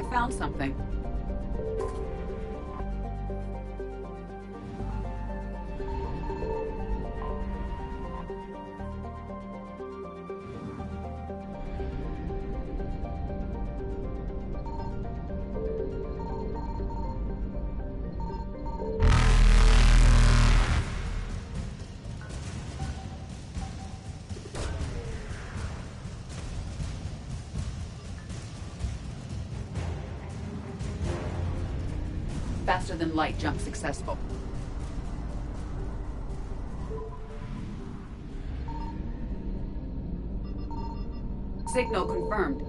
found something. Faster than light jump successful. Signal confirmed.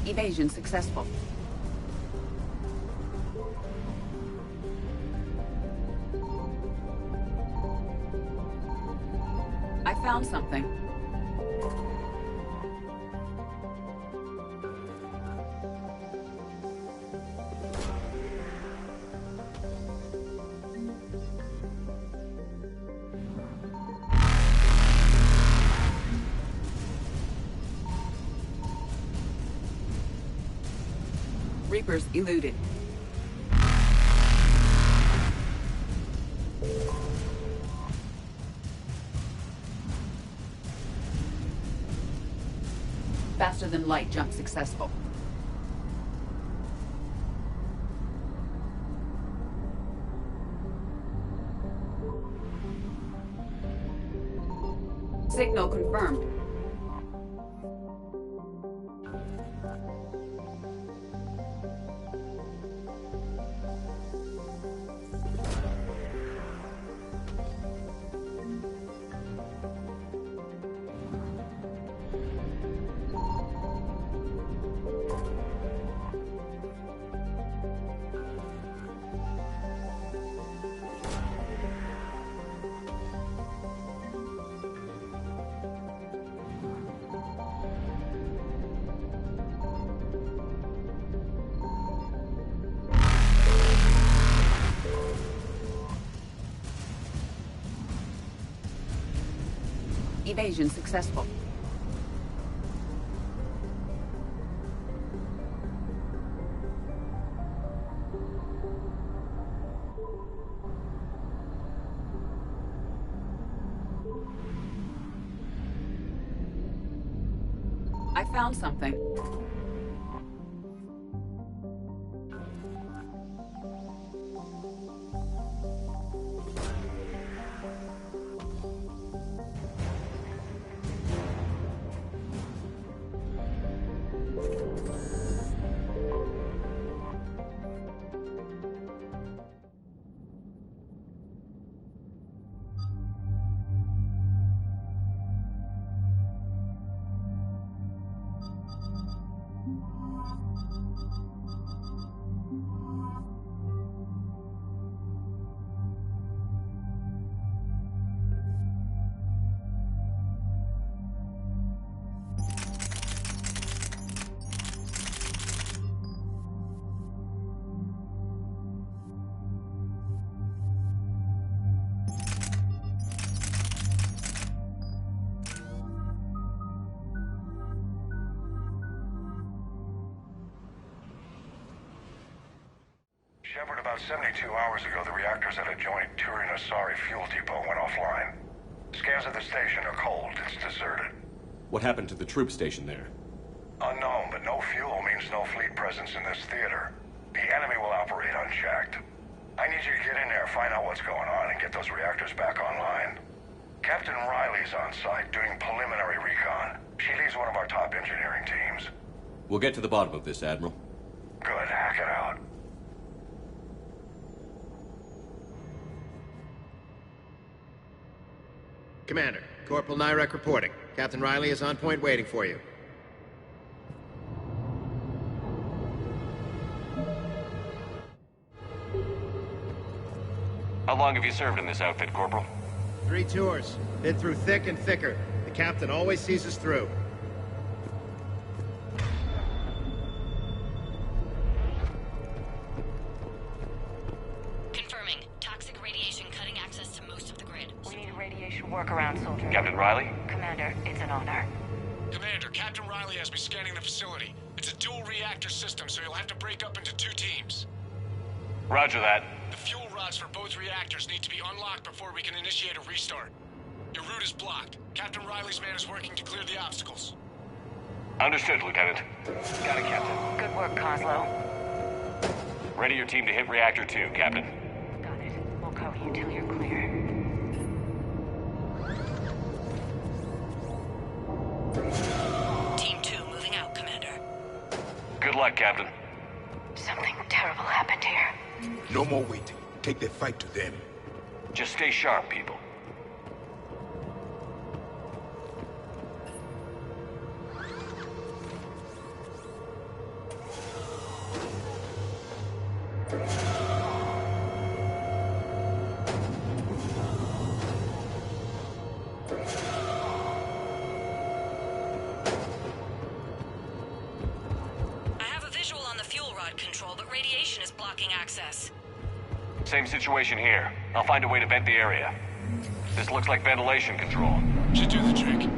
Evasion successful. I found something. Reapers eluded. Faster than light jump successful. Signal confirmed. Evasion successful. I found something. Shepard, about 72 hours ago, the reactors at a joint Turin-Asari fuel depot went offline. Scans of the station are cold. It's deserted. What happened to the troop station there? Unknown, but no fuel means no fleet presence in this theater. The enemy will operate unchecked. I need you to get in there, find out what's going on, and get those reactors back online. Captain Riley's on site doing preliminary recon. She leads one of our top engineering teams. We'll get to the bottom of this, Admiral. Good, hack it out. Commander, Corporal Nyrek reporting. Captain Riley is on point waiting for you. How long have you served in this outfit, Corporal? 3 tours. Been through thick and thicker. The captain always sees us through. Confirming. Toxic radiation cutting access to most of the grid. We need a radiation workaround, soldier. Captain Riley? Commander, it's an honor. Commander, Captain Riley has me scanning the facility. It's a dual reactor system, so you'll have to break up into 2 teams. Roger that. The fuel rods for both reactors need to be unlocked before we can initiate a restart. Your route is blocked. Captain Riley's man is working to clear the obstacles. Understood, Lieutenant. Got it, Captain. Good work, Coslow. Ready your team to hit Reactor 2, Captain. Got it. We'll cover you till you're clear. Team 2 moving out, Commander. Good luck, Captain. Something terrible happened here. No more waiting. Take the fight to them. Just stay sharp, people. I have a visual on the fuel rod control, but radiation is blocking access. Same situation here. I'll find a way to vent the area. This looks like ventilation control. Should do the trick.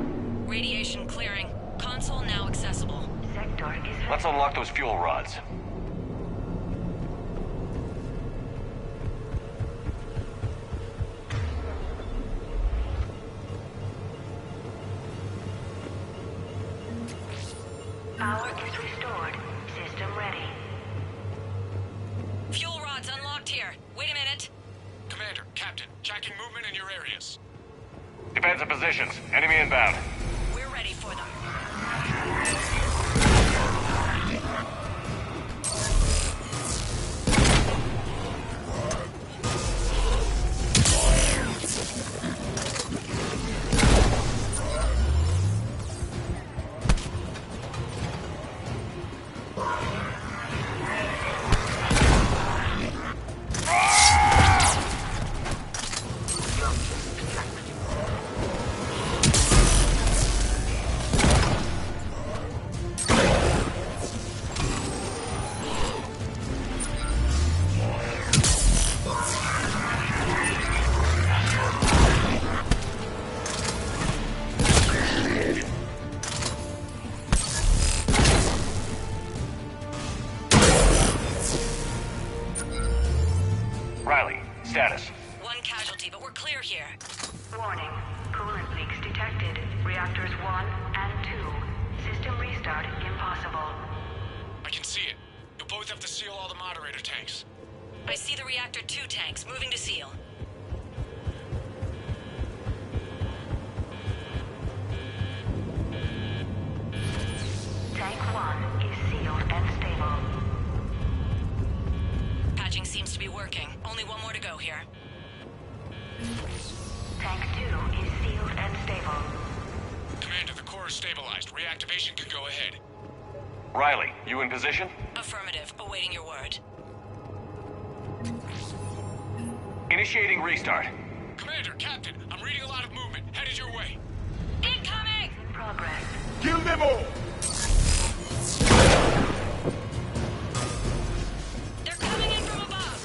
Radiation clearing. Console now accessible. Sector is... Let's unlock those fuel rods. Power is restored. System ready. Fuel rods unlocked here. Wait a minute. Commander, Captain, tracking movement in your areas. Defensive positions. Enemy inbound. We're ready for them. Riley, status. One casualty, but we're clear here. Warning. Coolant leaks detected. Reactors 1 and 2. System restart impossible. I can see it. You'll both have to seal all the moderator tanks. I see the reactor 2 tanks moving to seal. Tank 1 is sealed and stable. Patching seems to be working. Only one more to go here. Tank 2 is sealed and stable. Commander, the core is stabilized. Reactivation can go ahead. Riley, you in position? Affirmative. Awaiting your word. Initiating restart. Commander, Captain, I'm reading a lot of movement. Headed your way. Incoming! Progress. Kill them all! They're coming in from above!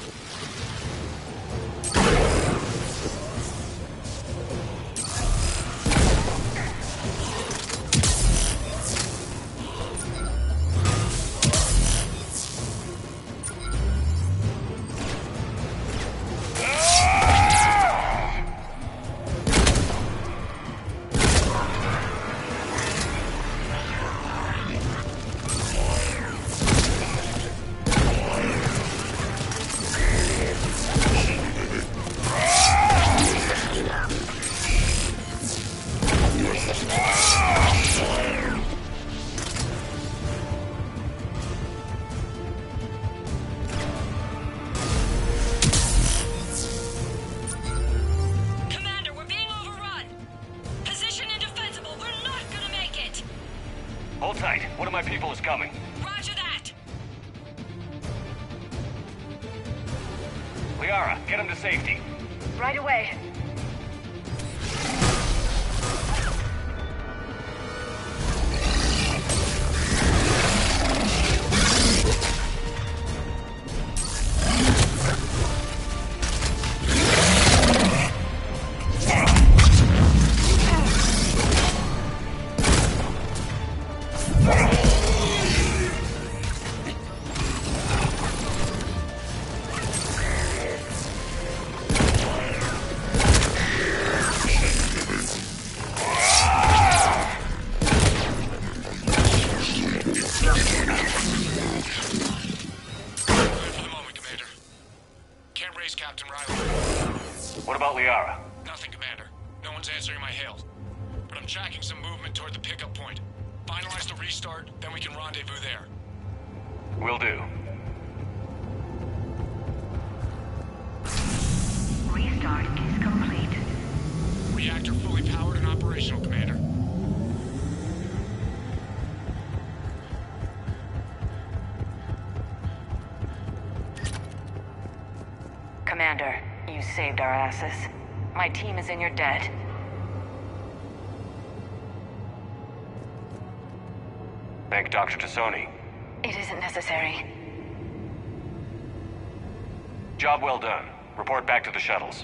Commander, we're being overrun! Position indefensible, we're not gonna make it! Hold tight. One of my people is coming. Roger that! Liara, get him to safety. Right away. Captain Riley. What about Liara? Nothing, Commander. No one's answering my hails. But I'm tracking some movement toward the pickup point. Finalize the restart, then we can rendezvous there. Will do. Restart is complete. Reactor fully powered and operational, Commander. Commander, you saved our asses. My team is in your debt. Thank Dr. Tassoni. It isn't necessary. Job well done. Report back to the shuttles.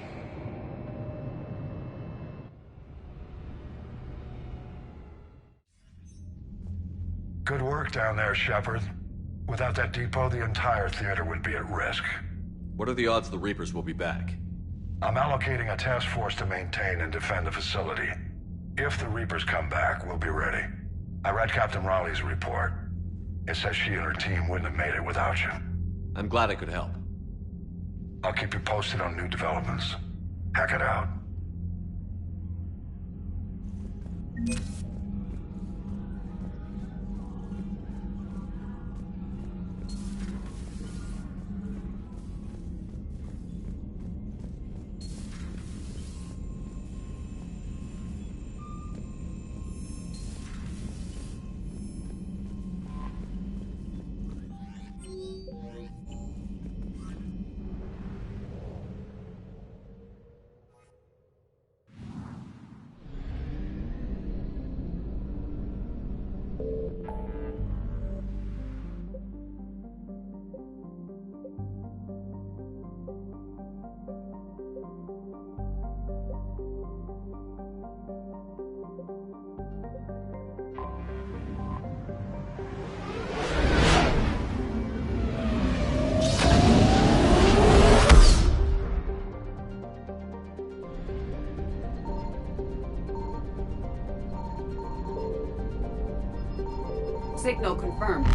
Good work down there, Shepard. Without that depot, the entire theater would be at risk. What are the odds the Reapers will be back? I'm allocating a task force to maintain and defend the facility. If the Reapers come back, we'll be ready. I read Captain Raleigh's report. It says she and her team wouldn't have made it without you. I'm glad I could help. I'll keep you posted on new developments. Hack it out. Signal confirmed.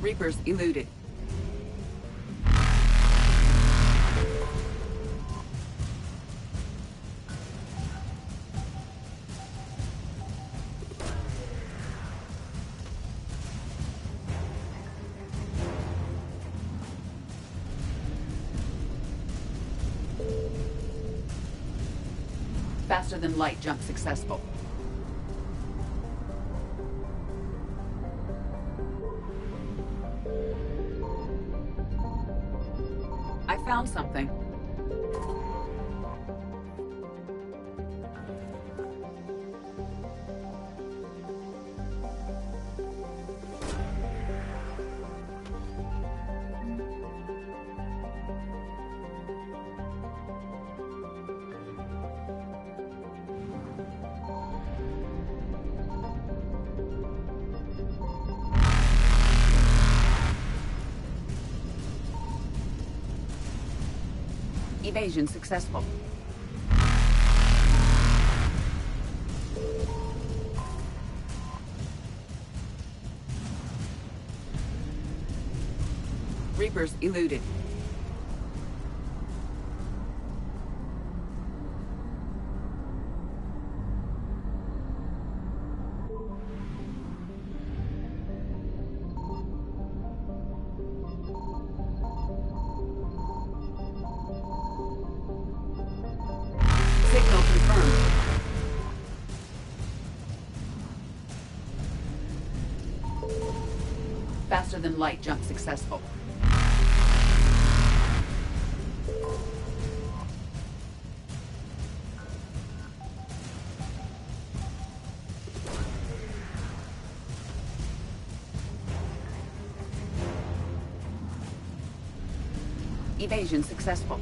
Reapers eluded. Faster than light jump successful. I found something. Evasion successful. Reapers eluded. Signal confirmed. Faster than light jump successful. Evasion successful.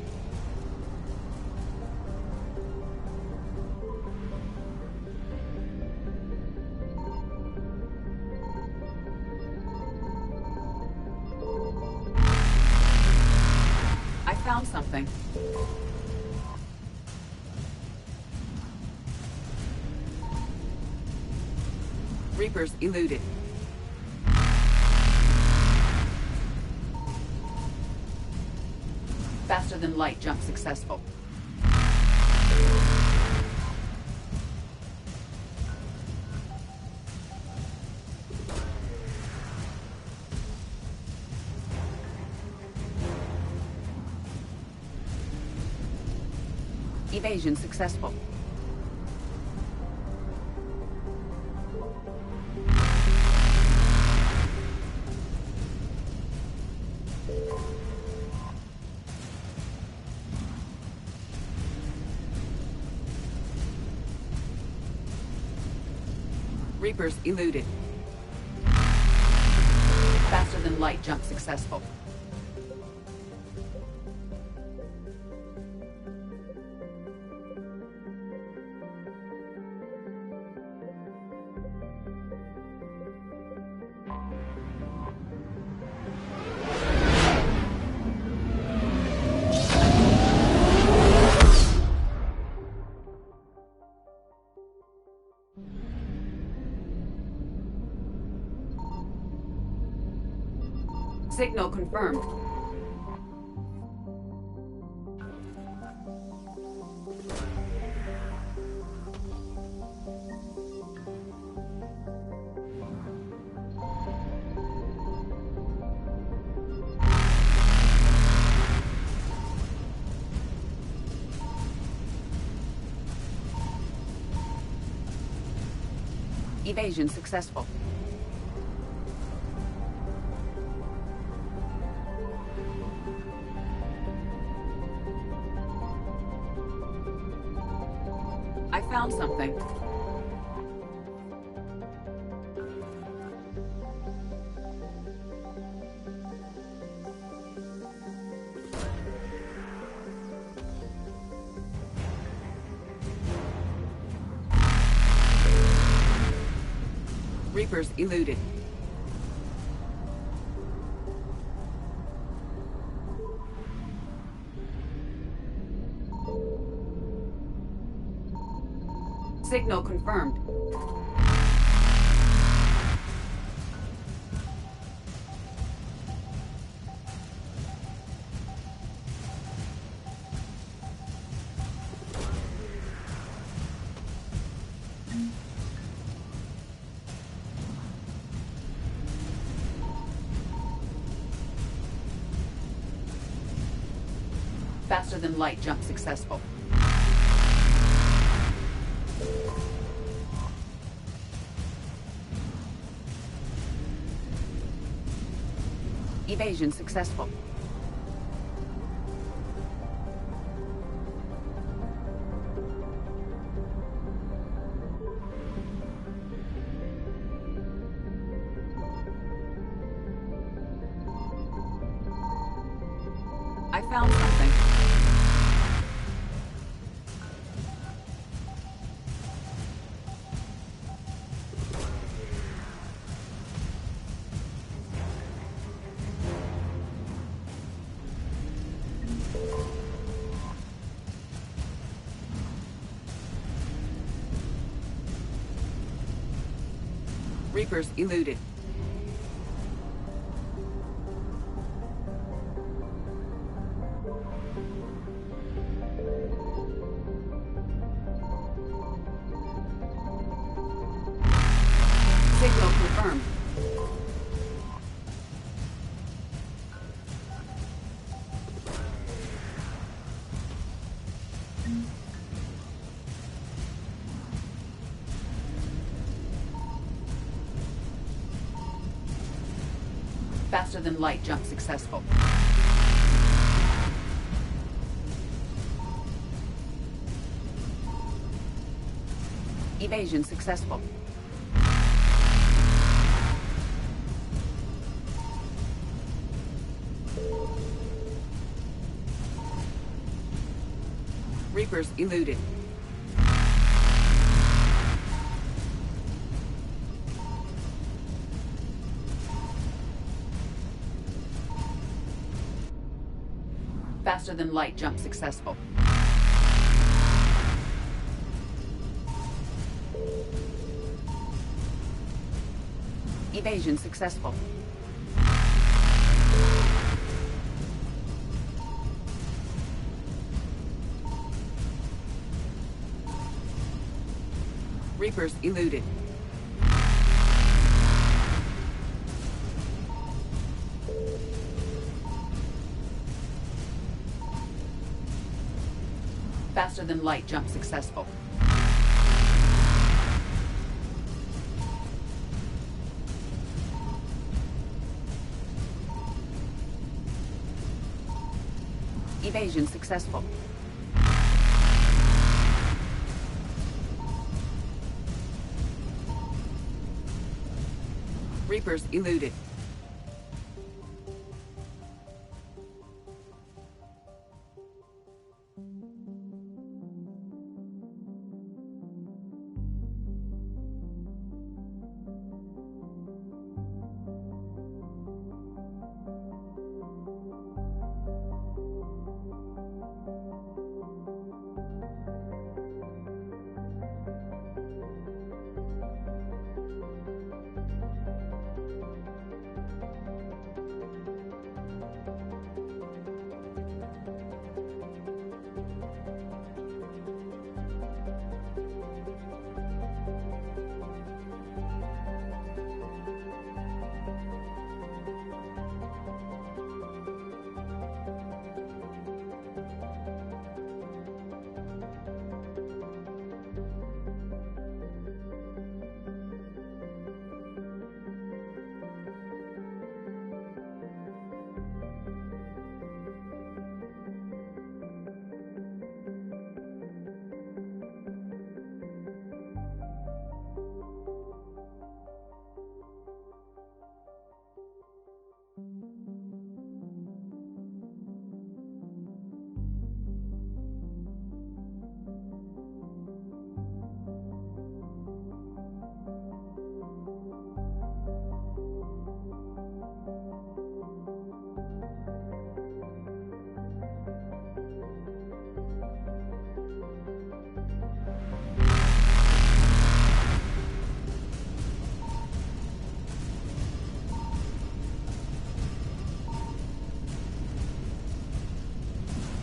something. Reapers eluded. Faster than light jump successful. Evasion successful. Reapers eluded. Faster than light jump successful. Signal confirmed. Evasion successful. I found something. Reapers eluded. Signal confirmed. Faster than light jump successful. Evasion successful. I found something. Reapers eluded. Signal confirmed. Faster than light jump successful. Evasion successful. Reapers eluded. Faster than light jump successful. Evasion successful. Reapers eluded. Faster than light jump successful. Evasion successful. Reapers eluded.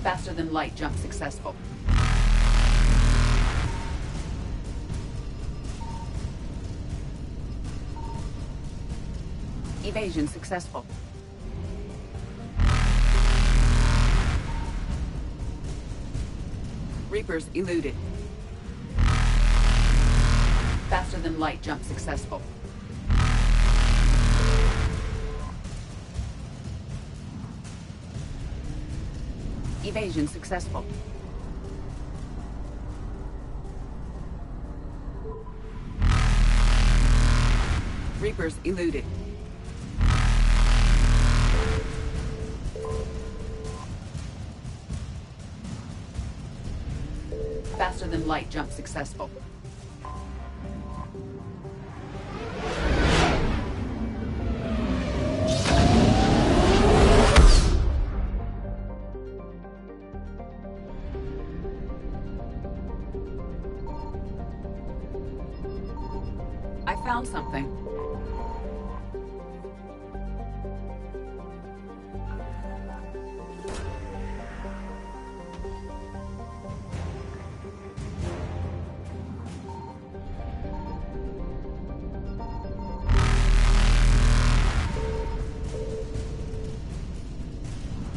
Faster than light jump successful. Evasion successful. Reapers eluded. Faster than light jump successful. Evasion successful. Reapers eluded. Faster than light jump successful. I found something.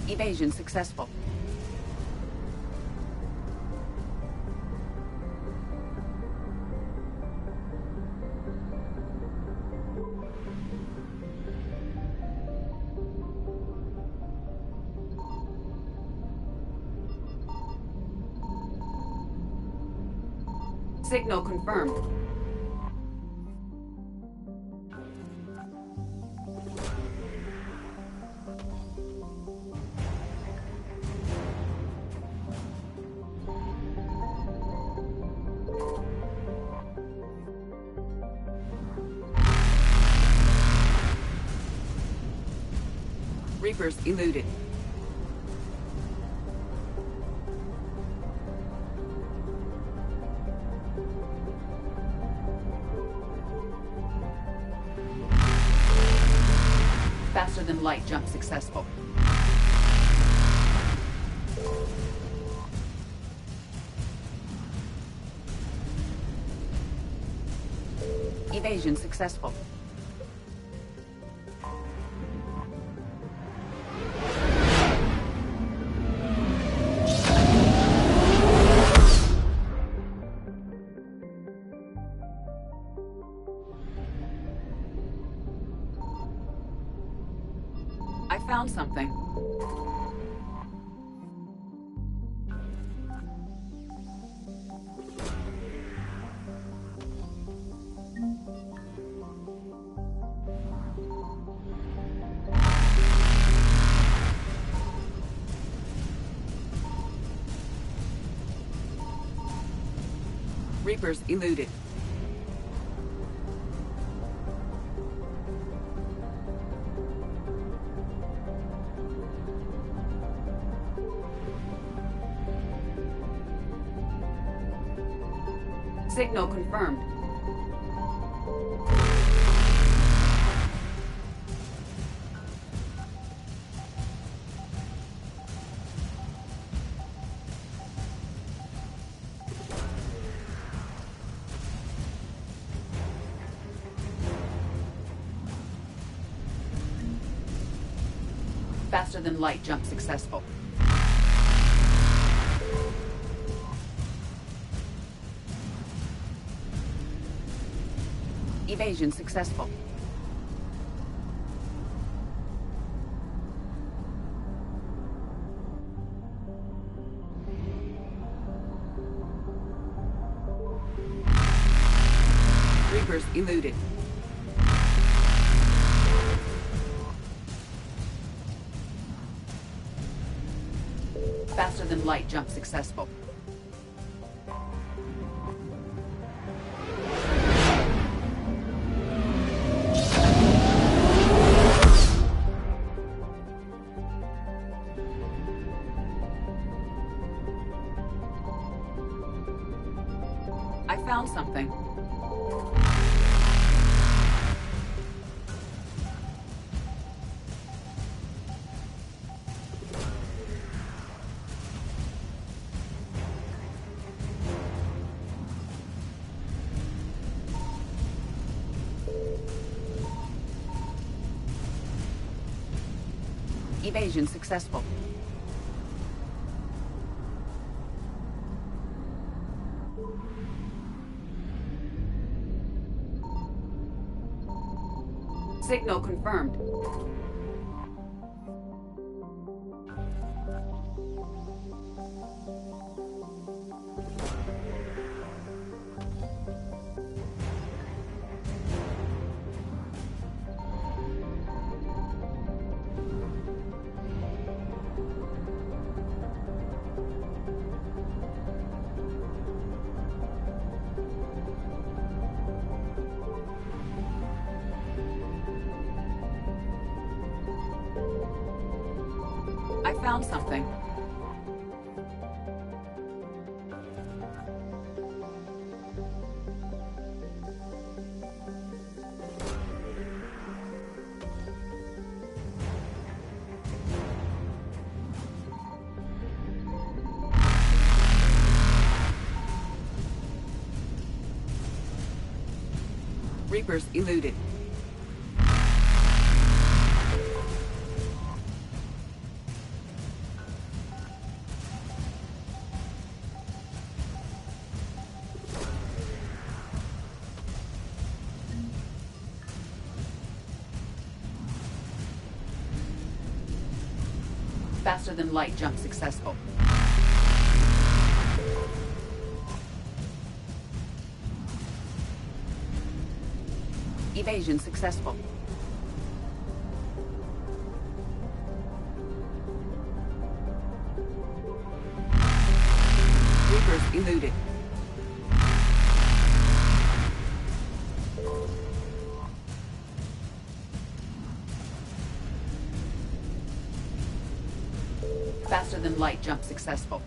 Evasion successful. Signal confirmed. Reapers eluded. than light jump successful. Evasion successful. I found something. Reapers eluded. Signal confirmed. Faster than light jump successful. Evasion successful. Reapers eluded. Faster than light jump successful. I found something. Evasion successful. Signal confirmed. I found something. Reapers eluded. Faster than light jump successful. Evasion successful. Reapers eluded. Faster than light jump successful.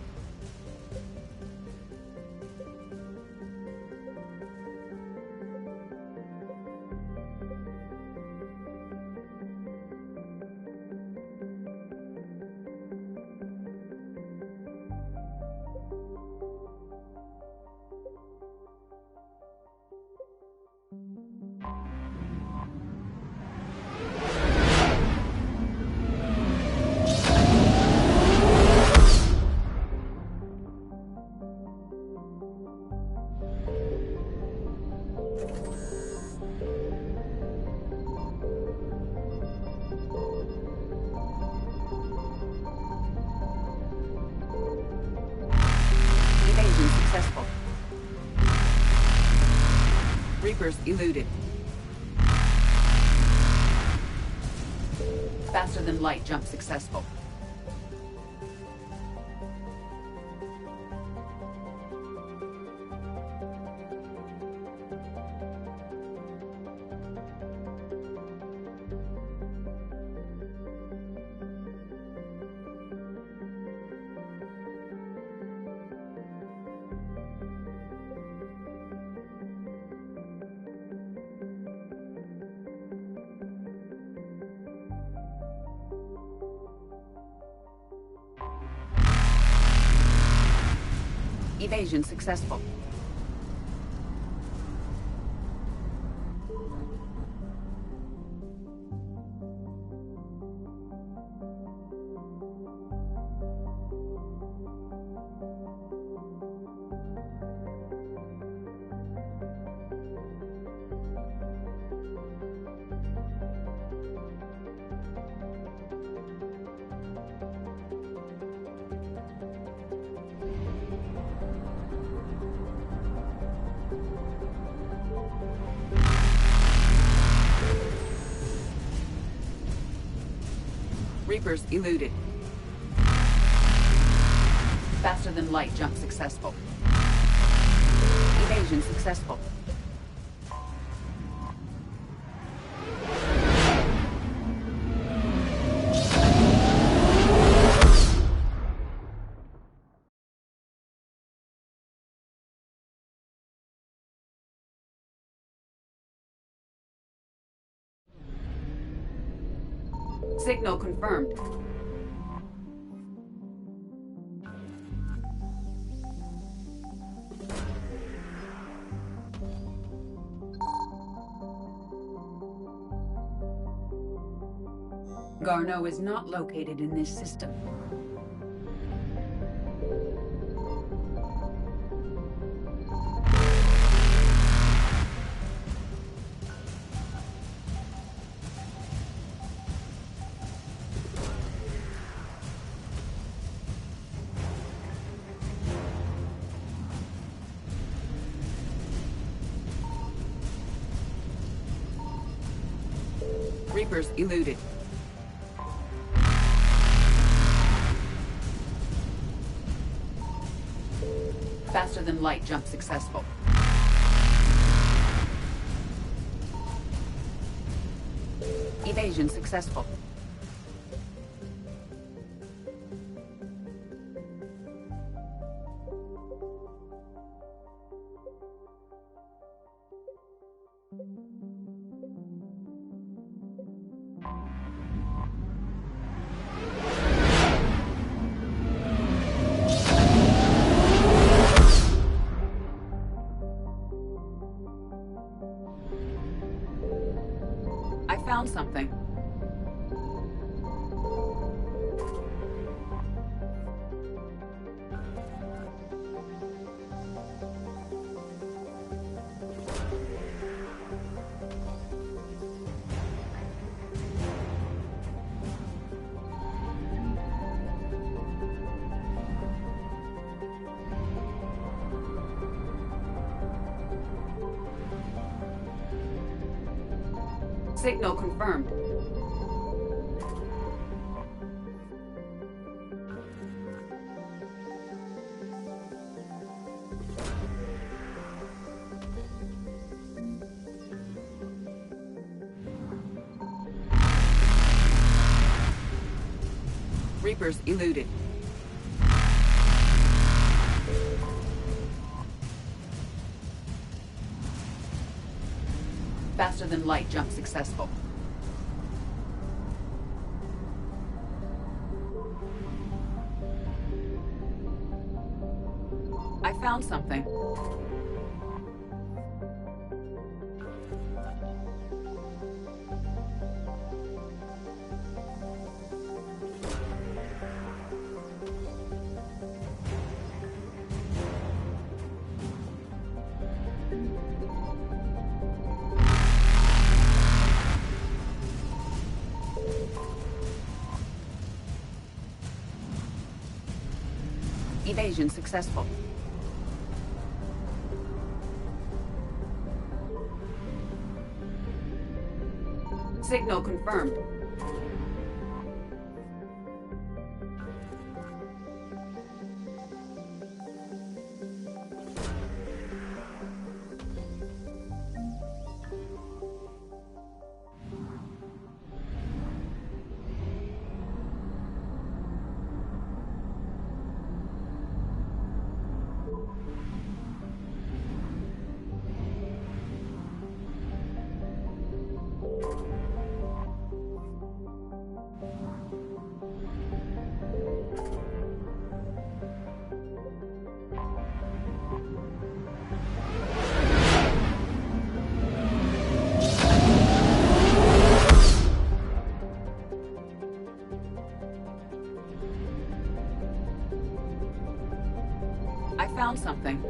Reapers eluded. Faster than light jump successful. Evasion successful. Reapers eluded. Faster than light jump successful. Evasion successful. Signal confirmed. Garneau is not located in this system. Reapers eluded. Faster than light jump successful. Evasion successful. I found something. Signal confirmed. Reapers eluded. Faster than light jump successful. I found something. Evasion successful. Signal confirmed. I found something.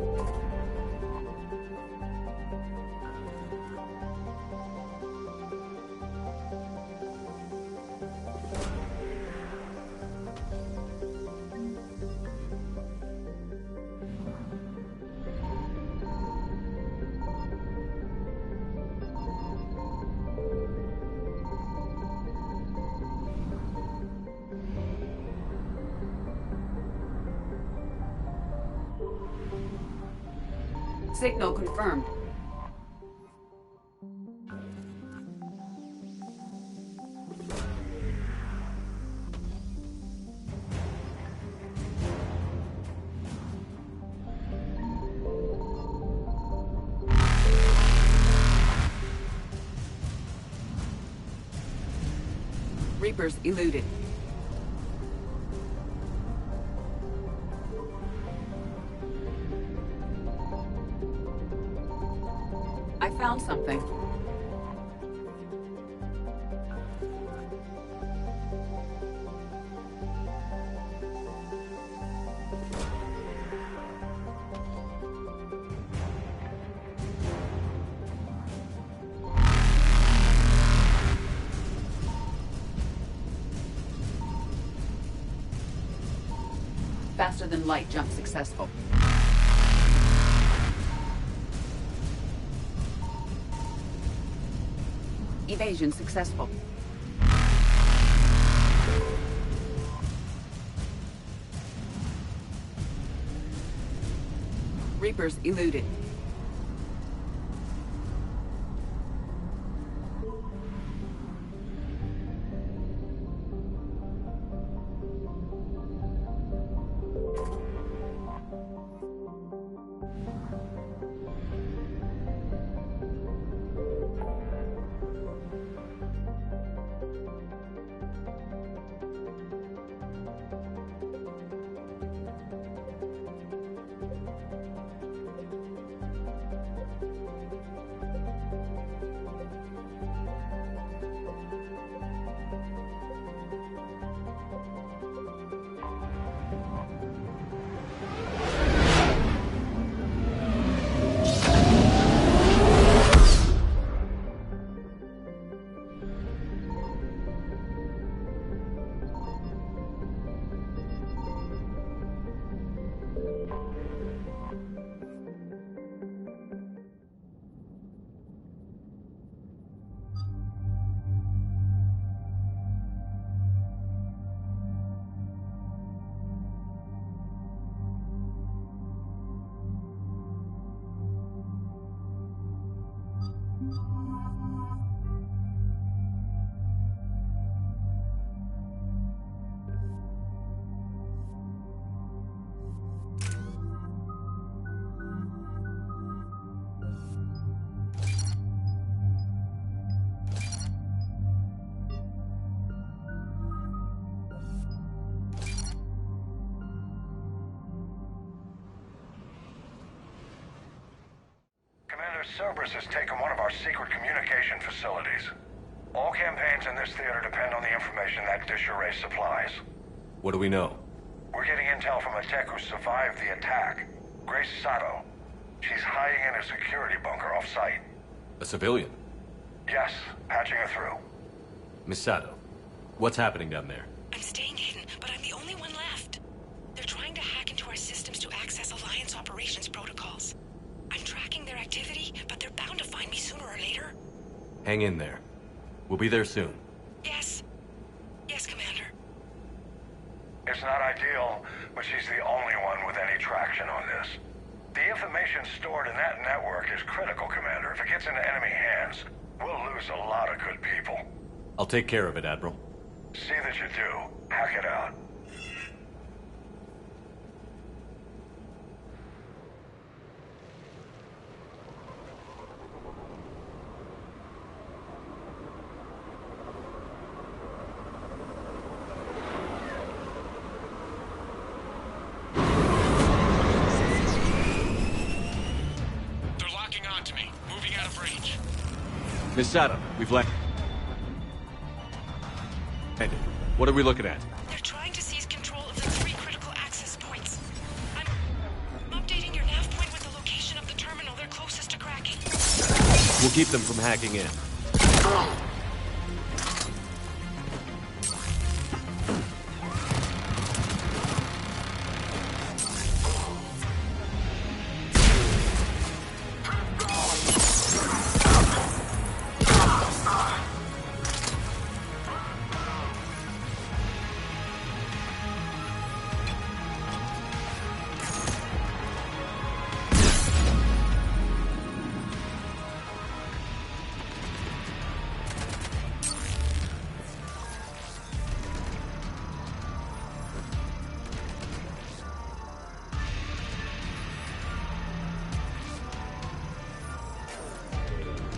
Signal confirmed. Reapers eluded. I found something. Faster than light jump successful. Evasion successful. Reapers eluded. Cerberus has taken one of our secret communication facilities. All campaigns in this theater depend on the information that dish array supplies. What do we know? We're getting intel from a tech who survived the attack. Grace Sato. She's hiding in a security bunker off-site. A civilian? Yes, patching her through. Miss Sato, what's happening down there? I'm staying hidden, but I'm the only one left. They're trying to hack into our systems to access Alliance operations protocols. I'm tracking their activity, but they're bound to find me sooner or later. Hang in there. We'll be there soon. Yes. Yes, Commander. It's not ideal, but she's the only one with any traction on this. The information stored in that network is critical, Commander. If it gets into enemy hands, we'll lose a lot of good people. I'll take care of it, Admiral. See that you do. Hack it out. They're locking onto me, moving out of range. Miss Sato, we've left. What are we looking at? They're trying to seize control of the 3 critical access points. I'm updating your nav point with the location of the terminal they're closest to cracking. We'll keep them from hacking in.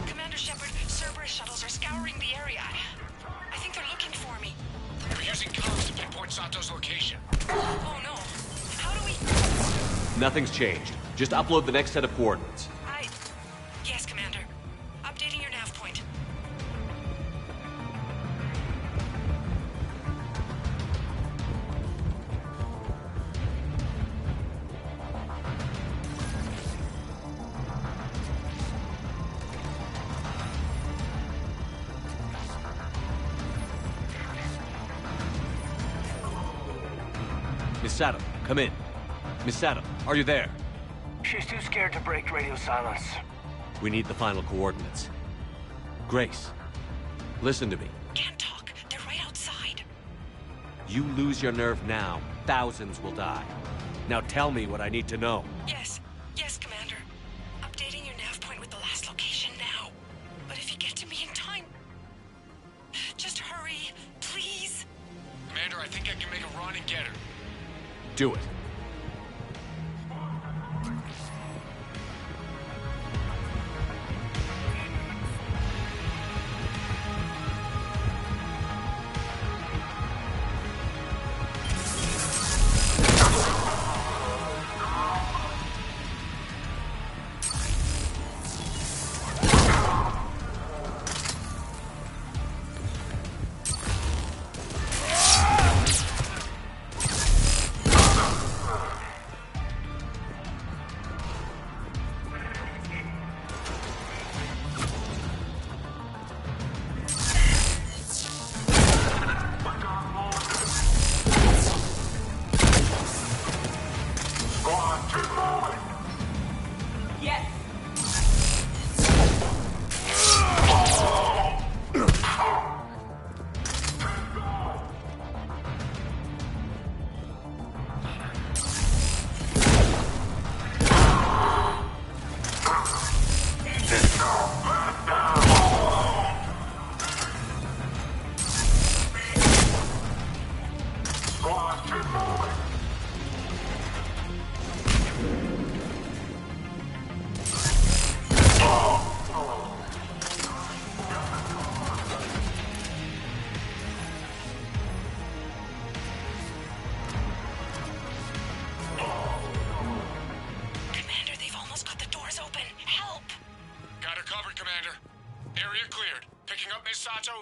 Commander Shepard, Cerberus shuttles are scouring the area. I think they're looking for me. We're using comms to pinpoint Sato's location. Oh no. How do we... Nothing's changed. Just upload the next set of coordinates. Yes, Commander. Updating your nav point. Miss Sato, come in. Miss Sato, are you there? She's too scared to break radio silence. We need the final coordinates. Grace, listen to me. Can't talk. They're right outside. You lose your nerve now, thousands will die. Now tell me what I need to know. Yes. Yes, Commander. Updating your nav point with the last location now. But if you get to me in time... Just hurry, please. Commander, I think I can make a run and get her. Do it.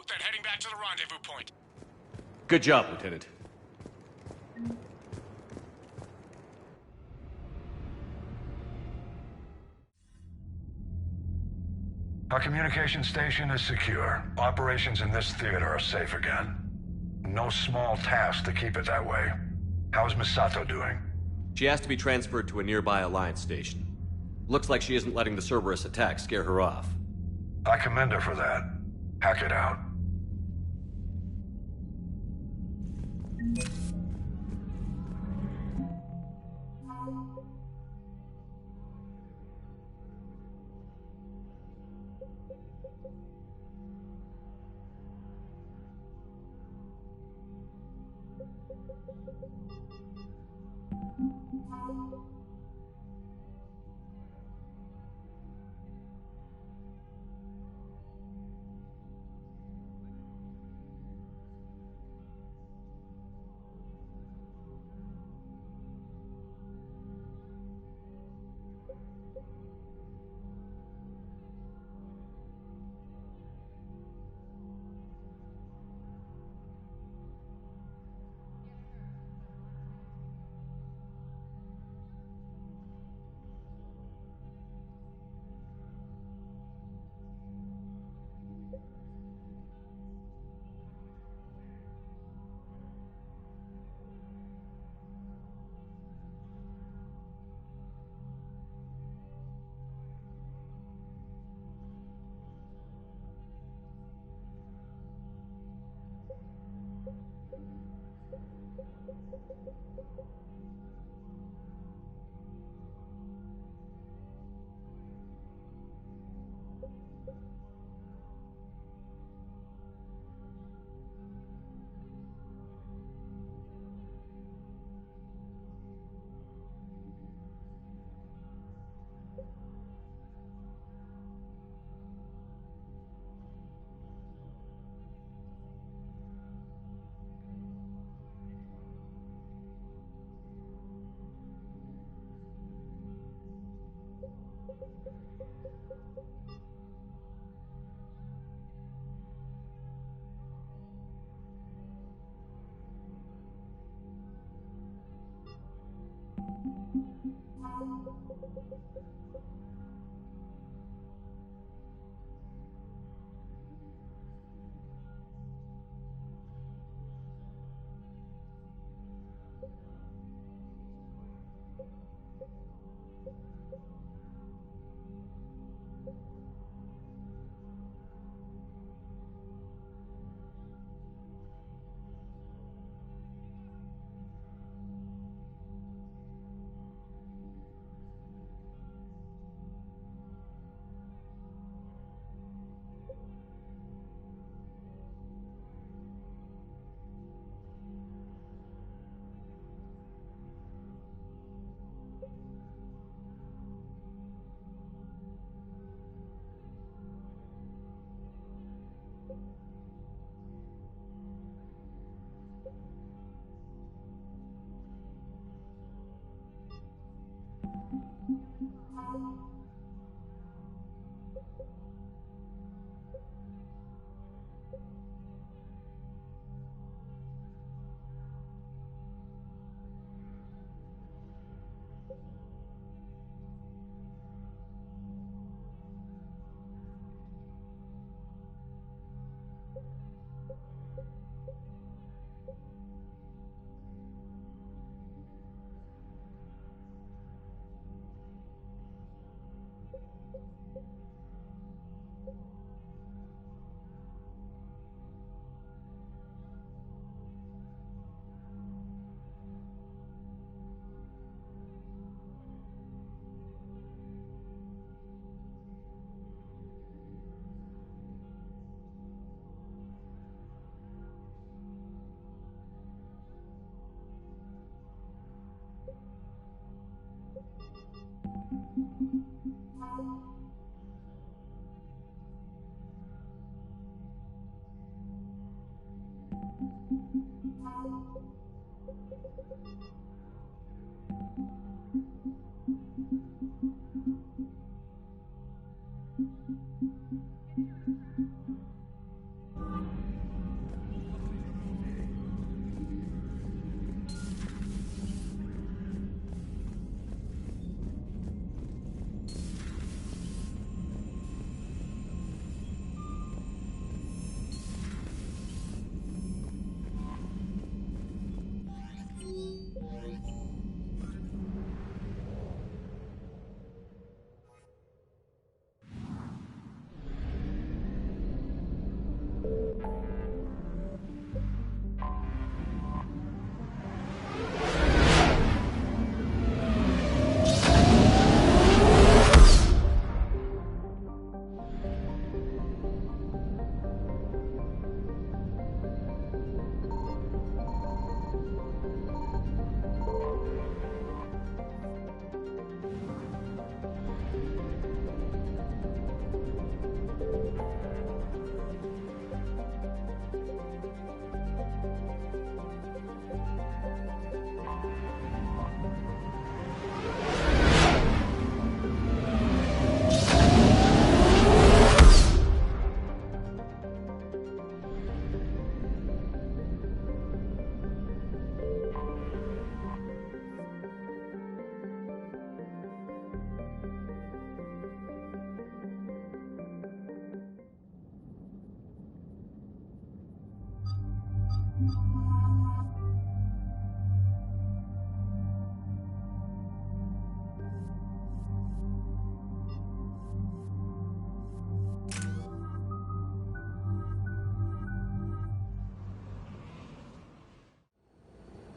then heading back to the rendezvous point. Good job, Lieutenant. Our communication station is secure. Operations in this theater are safe again. No small task to keep it that way. How's Misato doing? She has to be transferred to a nearby Alliance station. Looks like she isn't letting the Cerberus attack scare her off. I commend her for that. Hack it out.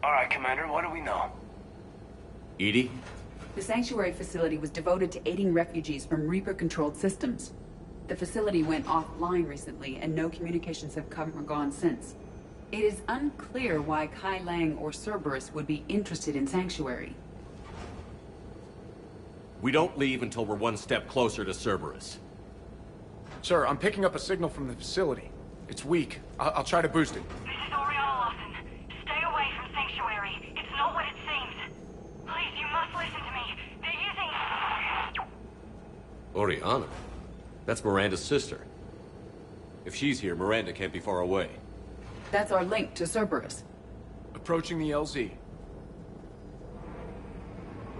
All right, Commander, what do we know? Edie? The sanctuary facility was devoted to aiding refugees from Reaper-controlled systems. The facility went offline recently, and no communications have come or gone since. It is unclear why Kai Lang or Cerberus would be interested in Sanctuary. We don't leave until we're one step closer to Cerberus. Sir, I'm picking up a signal from the facility. It's weak. I'll try to boost it. This is Oriana Lawson. Stay away from Sanctuary. It's not what it seems. Please, you must listen to me. They're using... Oriana? That's Miranda's sister. If she's here, Miranda can't be far away. That's our link to Cerberus. Approaching the LZ.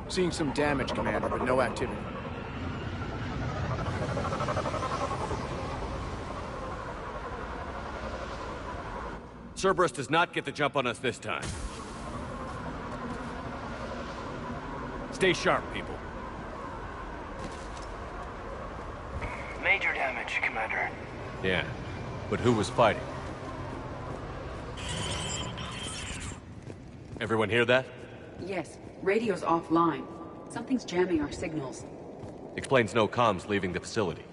Seeing some damage, Commander, but no activity. Cerberus does not get the jump on us this time. Stay sharp, people. Major damage, Commander. Yeah, but who was fighting? Everyone hear that? Yes, radio's offline. Something's jamming our signals. Explains no comms leaving the facility.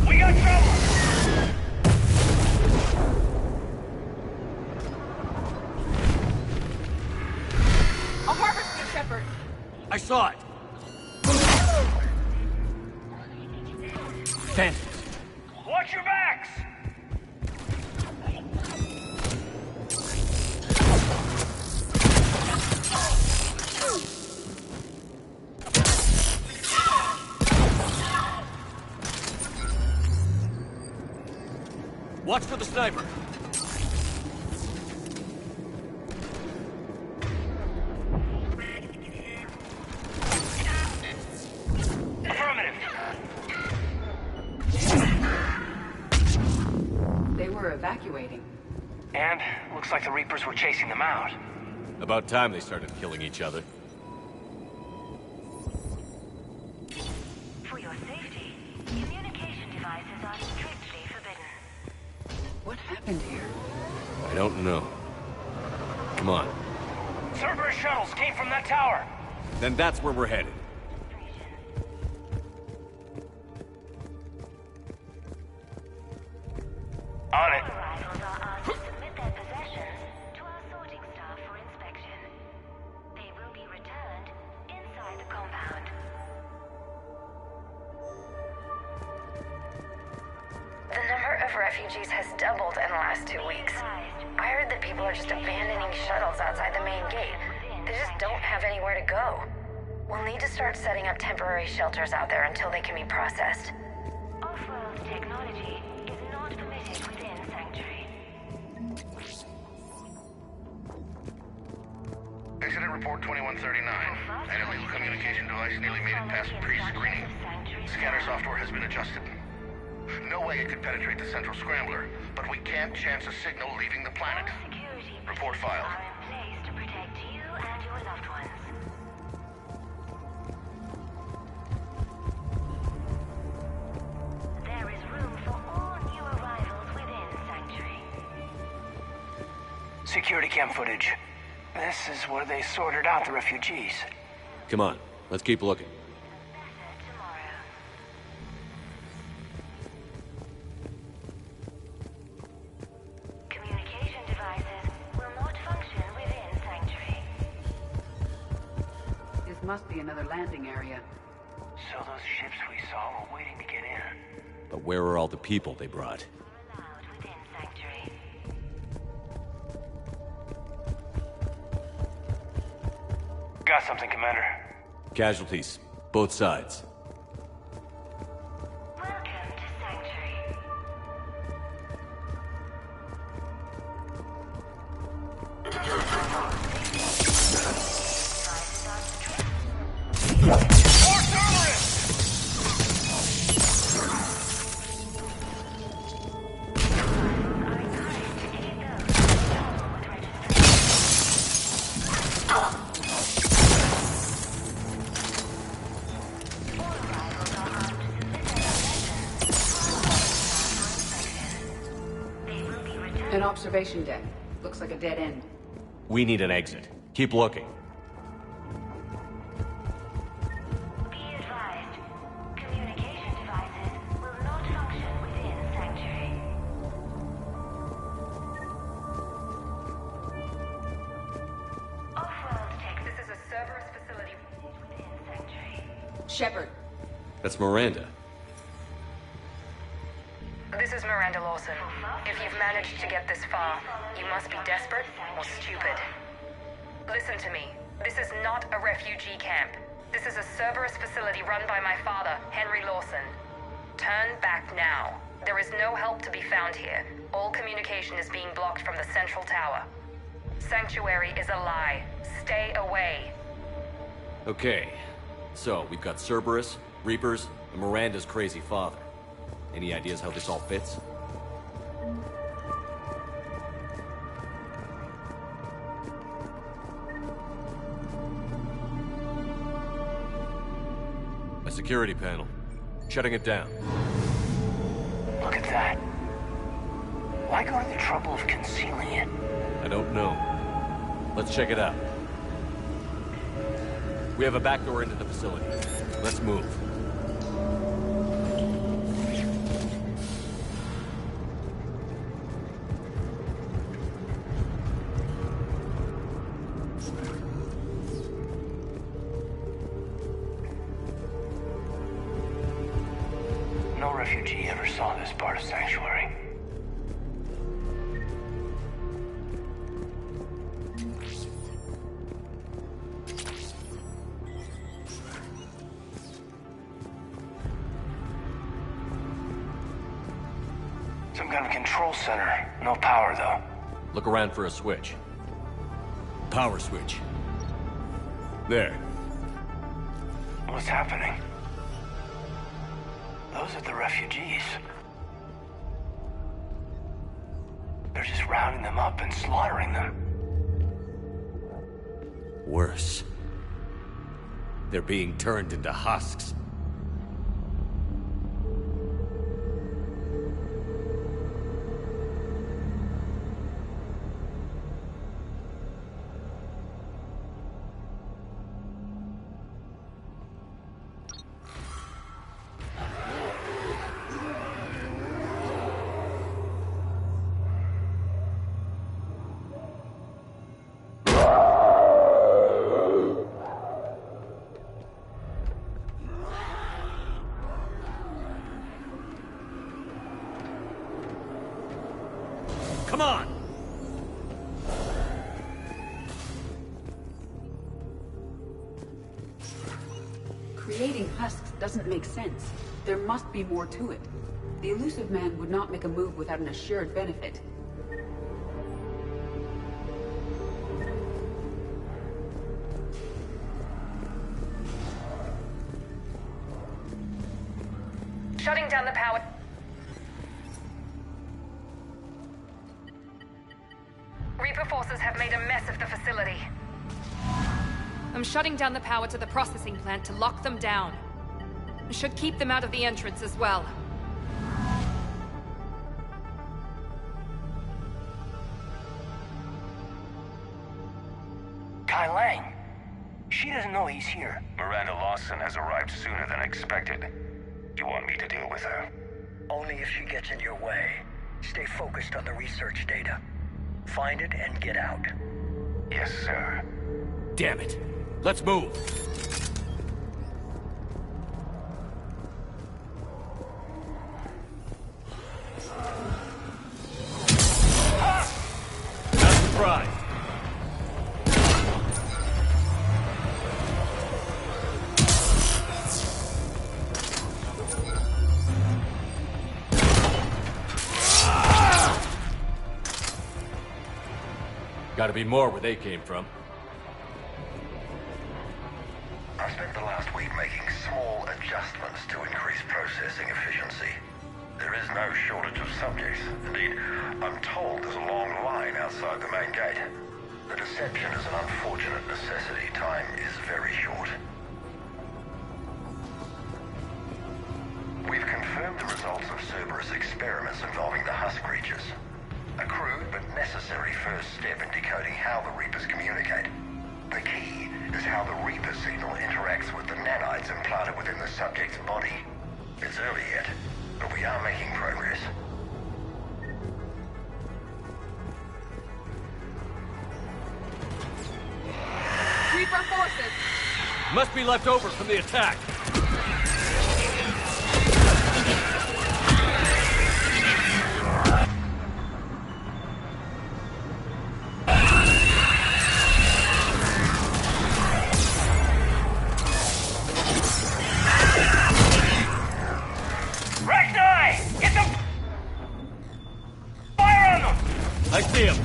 We got trouble! A harvester, Shepard! I saw it! Phantoms! Watch your backs! Watch for the sniper! Affirmative. They were evacuating. And looks like the Reapers were chasing them out. About time they started killing each other. For your safety, communication devices are strictly forbidden. What happened here? I don't know. Come on. Cerberus shuttles came from that tower. Then that's where we're headed. On it. Arrivals are asked to submit their possessions to our sorting staff for inspection. They will be returned inside the compound. The number of refugees has doubled in the last 2 weeks. I heard that people are just abandoning shuttles outside the main gate. They just don't have anywhere to go. We'll need to start setting up temporary shelters out there until they can be processed. Off-world technology is not permitted within Sanctuary. Incident report 2139. An illegal communication device nearly made it past pre-screening. Scanner software has been adjusted. No way it could penetrate the central scrambler, but we can't chance a signal leaving the planet. Report filed. Are in place to protect you and your loved ones. There is room for all new arrivals within Sanctuary. Security cam footage. This is where they sorted out the refugees. Come on, let's keep looking. Better tomorrow. Communication devices will not function within Sanctuary. This must be another landing area. So those ships we saw were waiting to get in. But where are all the people they brought? Allowed within Sanctuary. Got something, Commander. Casualties, both sides. Welcome to Sanctuary. Devices are stripped. More Cerberus! Are encouraged to aid those who don't with registration. observation deck. Looks like a dead end. We need an exit. Keep looking. Be advised, communication devices will not function within Sanctuary. Off-world tech. This is a Cerberus facility within Sanctuary. Shepard. That's Miranda. This is Miranda Lawson. If you've managed to get this far, you must be desperate or stupid. Listen to me. This is not a refugee camp. This is a Cerberus facility run by my father, Henry Lawson. Turn back now. There is no help to be found here. All communication is being blocked from the central tower. Sanctuary is a lie. Stay away. Okay. So, we've got Cerberus, Reapers, and Miranda's crazy father. Any ideas how this all fits? A security panel. Shutting it down. Look at that. Why go to the trouble of concealing it? I don't know. Let's check it out. We have a back door into the facility. Let's move. No refugee ever saw this part of Sanctuary. Some kind of control center. No power, though. Look around for a switch. Power switch. There. What's happening? Those are the refugees. They're just rounding them up and slaughtering them. Worse. They're being turned into husks. Come on! Creating husks doesn't make sense. There must be more to it. The elusive man would not make a move without an assured benefit. Shutting down the power. Reaper forces have made a mess of the facility. I'm shutting down the power to the processing plant to lock them down. Should keep them out of the entrance as well. Kai Lang. She doesn't know he's here. Miranda Lawson has arrived sooner than expected. You want me to deal with her? Only if she gets in your way. Stay focused on the research data. Find it and get out. Yes, sir. Damn it. Let's move. Not surprised. Gotta be more where they came from. I spent the last week making small adjustments to increase processing efficiency. There is no shortage of subjects. Indeed, I'm told there's a long line outside the main gate. The deception is an unfortunate necessity. Time is very short. We've confirmed the results of Cerberus experiments involving the husk creatures. A crude but necessary first step in decoding how the Reapers communicate. The key is how the Reaper signal interacts with the nanites implanted within the subject's body. It's early yet, but we are making progress. Reaper forces! Must be left over from the attack. Get them! Fire on them! I see him.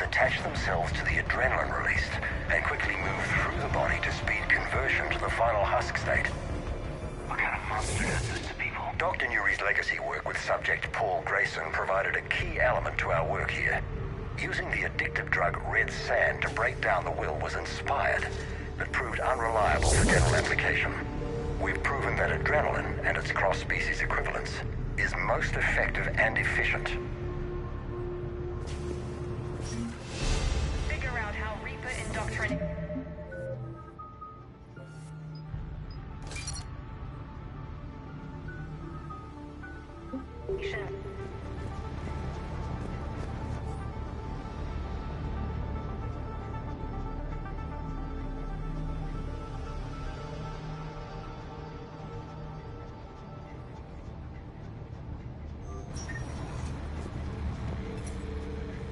Attach themselves to the adrenaline released and quickly move through the body to speed conversion to the final husk state. What kind of monster does this to people? Dr. Nuri's legacy work with subject Paul Grayson provided a key element to our work here. Using the addictive drug red sand to break down the will was inspired, but proved unreliable for general application. We've proven that adrenaline and its cross-species equivalents is most effective and efficient. Figure out how Reaper indoctrinate.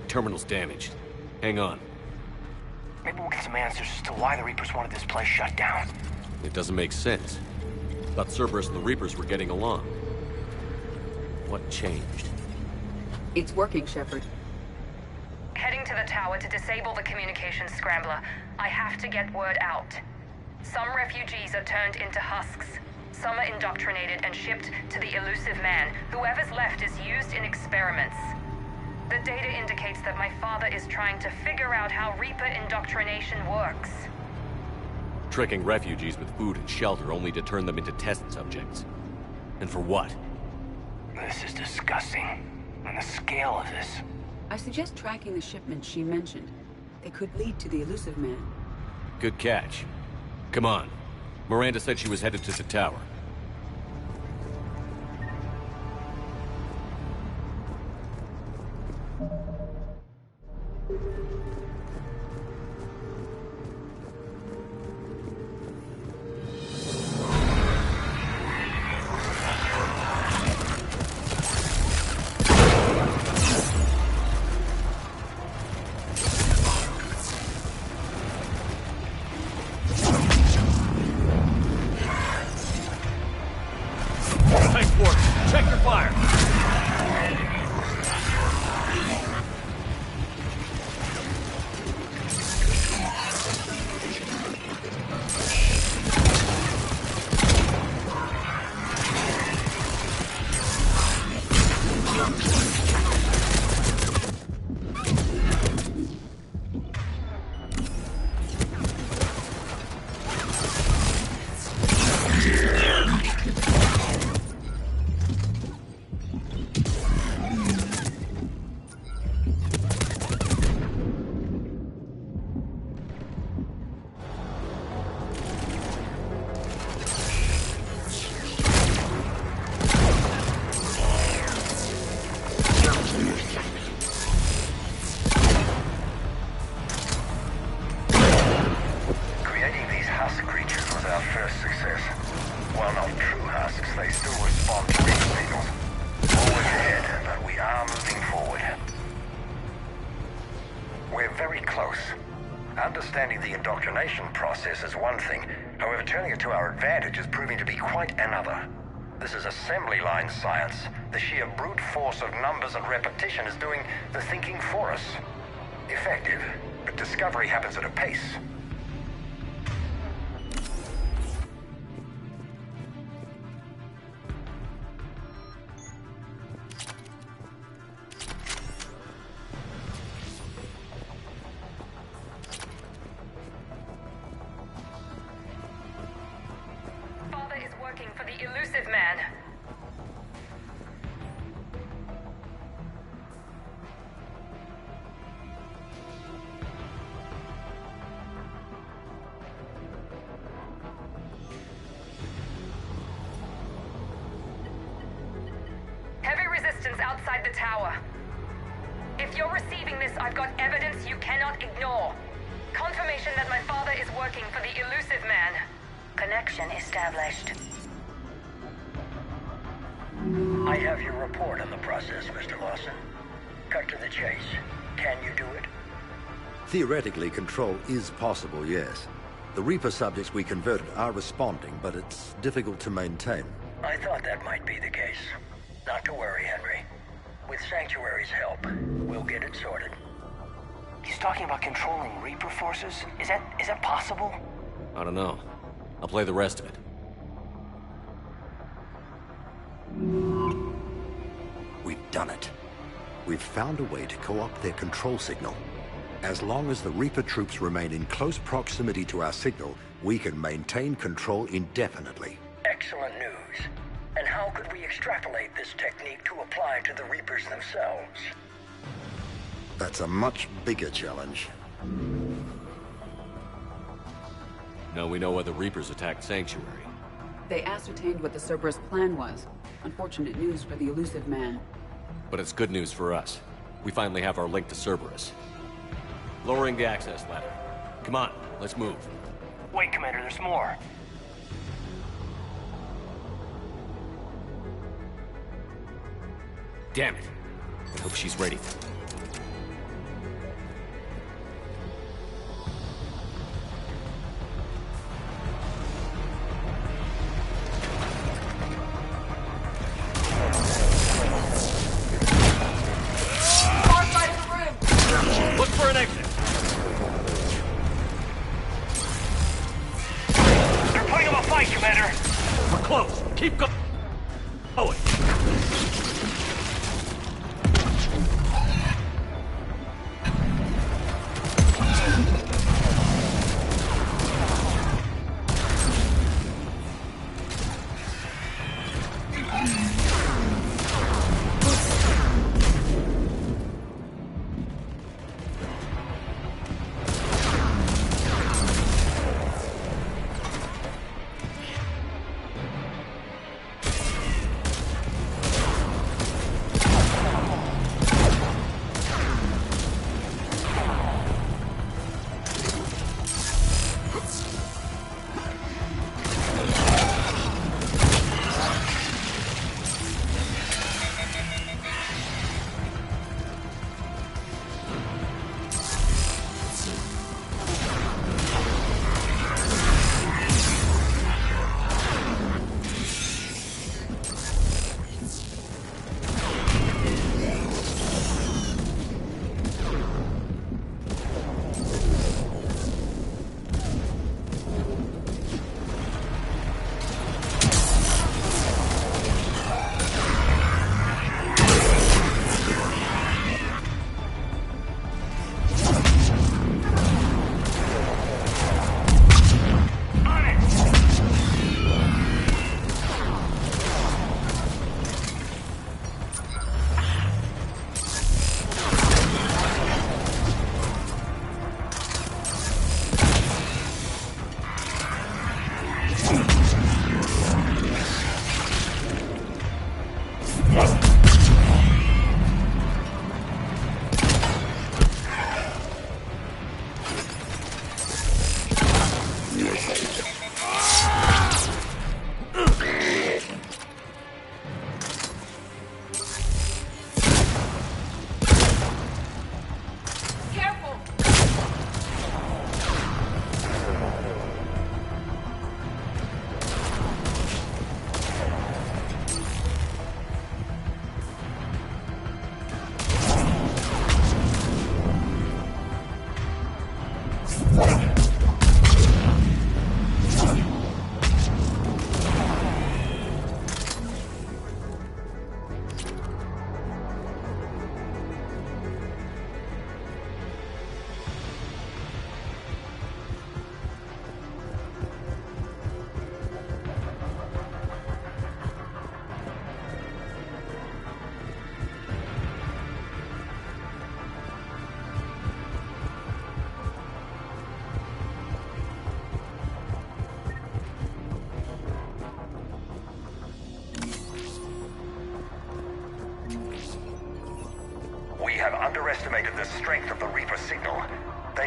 Terminal's damaged. Hang on. Maybe we'll get some answers as to why the Reapers wanted this place shut down. It doesn't make sense. Thought Cerberus and the Reapers were getting along. What changed? It's working, Shepard. Heading to the tower to disable the communications scrambler. I have to get word out. Some refugees are turned into husks. Some are indoctrinated and shipped to the elusive man. Whoever's left is used in experiments. The data indicates that my father is trying to figure out how Reaper indoctrination works. Tricking refugees with food and shelter only to turn them into test subjects. And for what? This is disgusting. And the scale of this. I suggest tracking the shipments she mentioned. They could lead to the elusive man. Good catch. Come on. Miranda said she was headed to the tower. we're very close. Understanding the indoctrination process is one thing. However, turning it to our advantage is proving to be quite another. This is assembly line science. The sheer brute force of numbers and repetition is doing the thinking for us. Effective, but discovery happens at a pace. Father is working for the elusive man. Heavy resistance outside the tower. If you're receiving this, I've got evidence you cannot ignore. Confirmation that my father is working for the elusive man. Connection established. I have your report on the process, Mr. Lawson. Cut to the chase. Can you do it? Theoretically, control is possible, yes. The Reaper subjects we converted are responding, but it's difficult to maintain. I thought that might be the case. Not to worry, Henry. With Sanctuary's help, we'll get it sorted. He's talking about controlling Reaper forces? Is that possible? I don't know. I'll play the rest of it. We've done it. We've found a way to co-opt their control signal. As long as the Reaper troops remain in close proximity to our signal, we can maintain control indefinitely. Excellent news. And how could we extrapolate this technique to apply to the Reapers themselves? That's a much bigger challenge. Now we know why the Reapers attacked Sanctuary. They ascertained what the Cerberus plan was. Unfortunate news for the elusive man. But it's good news for us. We finally have our link to Cerberus. Lowering the access ladder. Come on, let's move. Wait, Commander, there's more. Damn it. I hope she's ready. Look for an exit. They're putting up a fight, Commander. We're close. Keep going.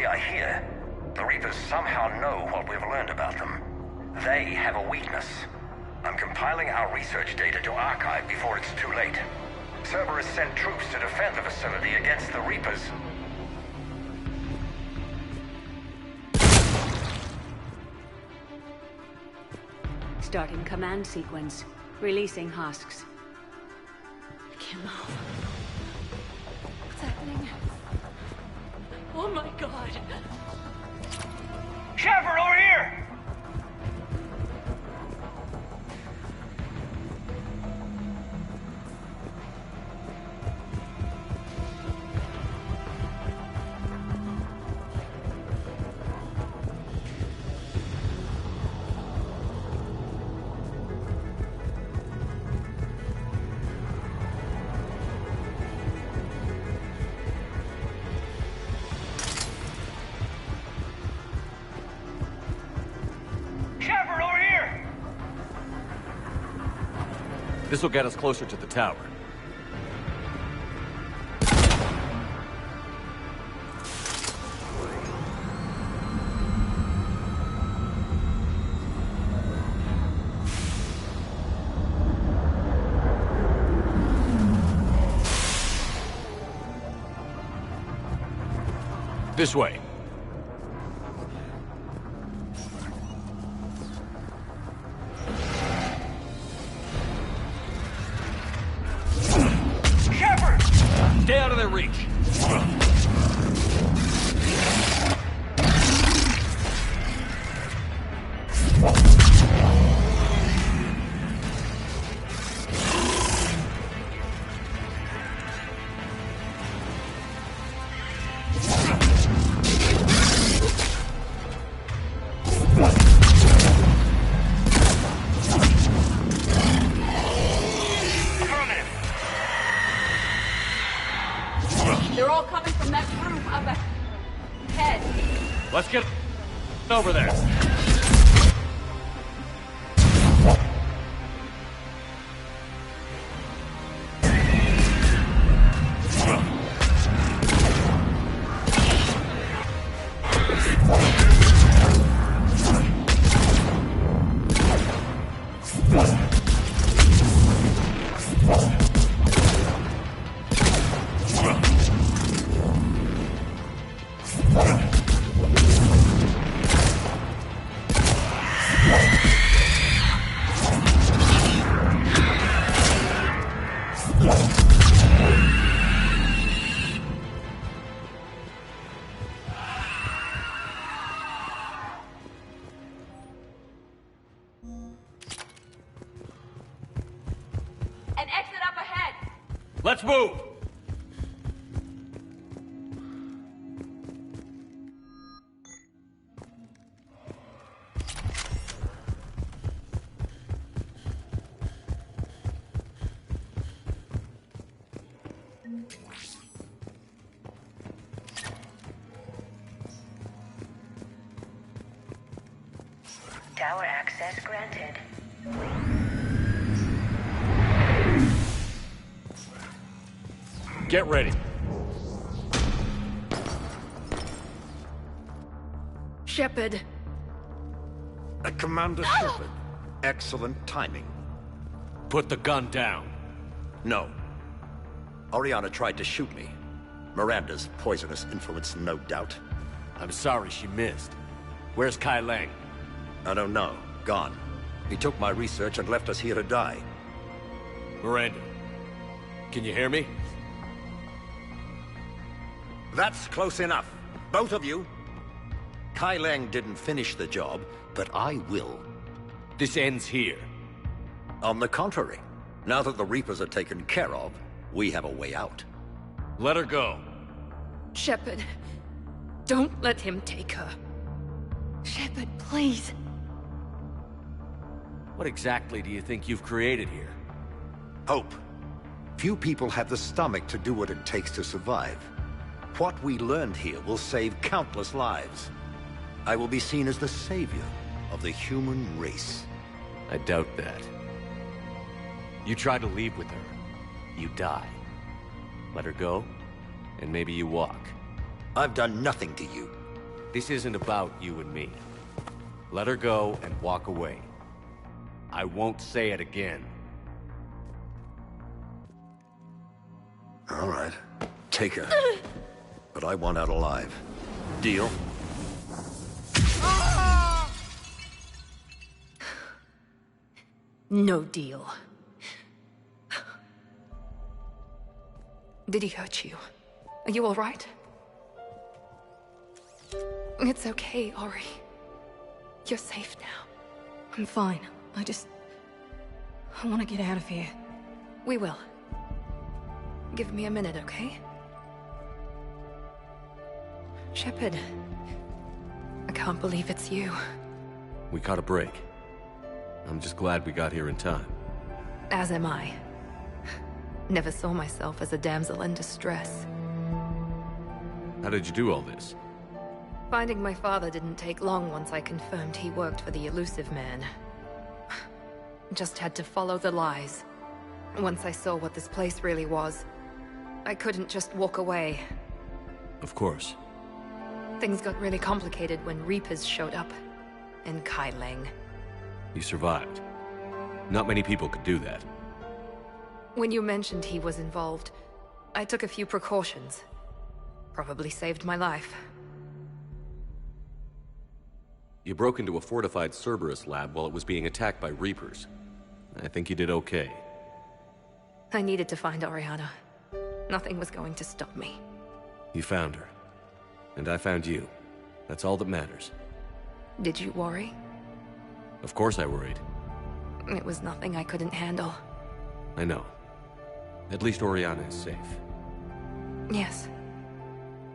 way I hear, the Reapers somehow know what we've learned about them. They have a weakness. I'm compiling our research data to archive before it's too late. Cerberus sent troops to defend the facility against the Reapers. Starting command sequence. Releasing husks. Kimmel. What's happening? Oh my god. Shepard, over here! This will get us closer to the tower. This way. Stay out of their reach. They're all coming from that room up ahead. Let's get over there. An exit up ahead. Let's move! Tower access granted. Get ready. Shepard. Commander Shepard. Excellent timing. Put the gun down. No. Oriana tried to shoot me. Miranda's poisonous influence, no doubt. I'm sorry she missed. Where's Kai Lang? I don't know. Gone. He took my research and left us here to die. Miranda, can you hear me? That's close enough. Both of you. Kai Lang didn't finish the job, but I will. This ends here. On the contrary, now that the Reapers are taken care of, we have a way out. Let her go. Shepard. Don't let him take her. Shepard, please. What exactly do you think you've created here? Hope. Few people have the stomach to do what it takes to survive. What we learned here will save countless lives. I will be seen as the savior of the human race. I doubt that. You try to leave with her, you die. Let her go, and maybe you walk. I've done nothing to you. This isn't about you and me. Let her go and walk away. I won't say it again. All right. Take her. But I want out alive. Deal? No deal. Did he hurt you? Are you all right? It's okay, Ori. You're safe now. I'm fine. I want to get out of here. We will. Give me a minute, okay? Shepard. I can't believe it's you. We caught a break. I'm just glad we got here in time. As am I. Never saw myself as a damsel in distress. How did you do all this? Finding my father didn't take long once I confirmed he worked for the Elusive Man. Just had to follow the lies. Once I saw what this place really was, I couldn't just walk away. Of course. Things got really complicated when Reapers showed up. And Kai Leng. You survived. Not many people could do that. When you mentioned he was involved, I took a few precautions. Probably saved my life. You broke into a fortified Cerberus lab while it was being attacked by Reapers. I think you did okay. I needed to find Oriana. Nothing was going to stop me. You found her. And I found you. That's all that matters. Did you worry? Of course I worried. It was nothing I couldn't handle. I know. At least Oriana is safe. Yes.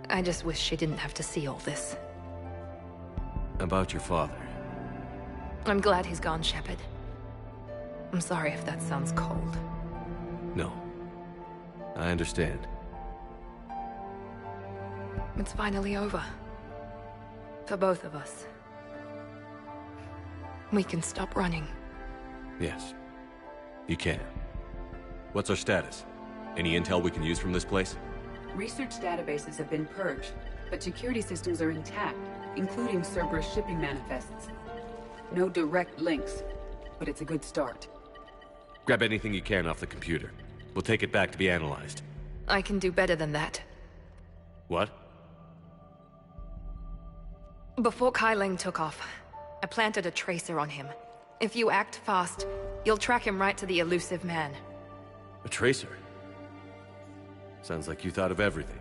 I just wish she didn't have to see all this. About your father. I'm glad he's gone, Shepard. I'm sorry if that sounds cold. No. I understand. It's finally over. For both of us. We can stop running. Yes. You can. What's our status? Any intel we can use from this place? Research databases have been purged, but security systems are intact, including Cerberus shipping manifests. No direct links, but it's a good start. Grab anything you can off the computer. We'll take it back to be analyzed. I can do better than that. What? Before Kai Leng took off, I planted a tracer on him. If you act fast, you'll track him right to the Elusive Man. A tracer? Sounds like you thought of everything.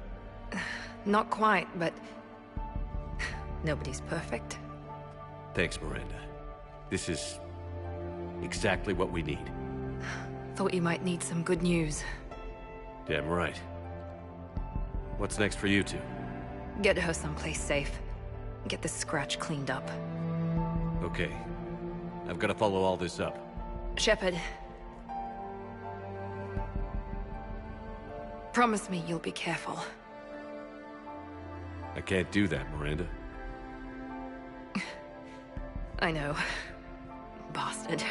Not quite, but... nobody's perfect. Thanks, Miranda. This is... exactly what we need. Thought you might need some good news. Damn right. What's next for you two? Get her someplace safe. Get this scratch cleaned up. Okay. I've got to follow all this up. Shepard. Promise me you'll be careful. I can't do that, Miranda. I know. Bastard.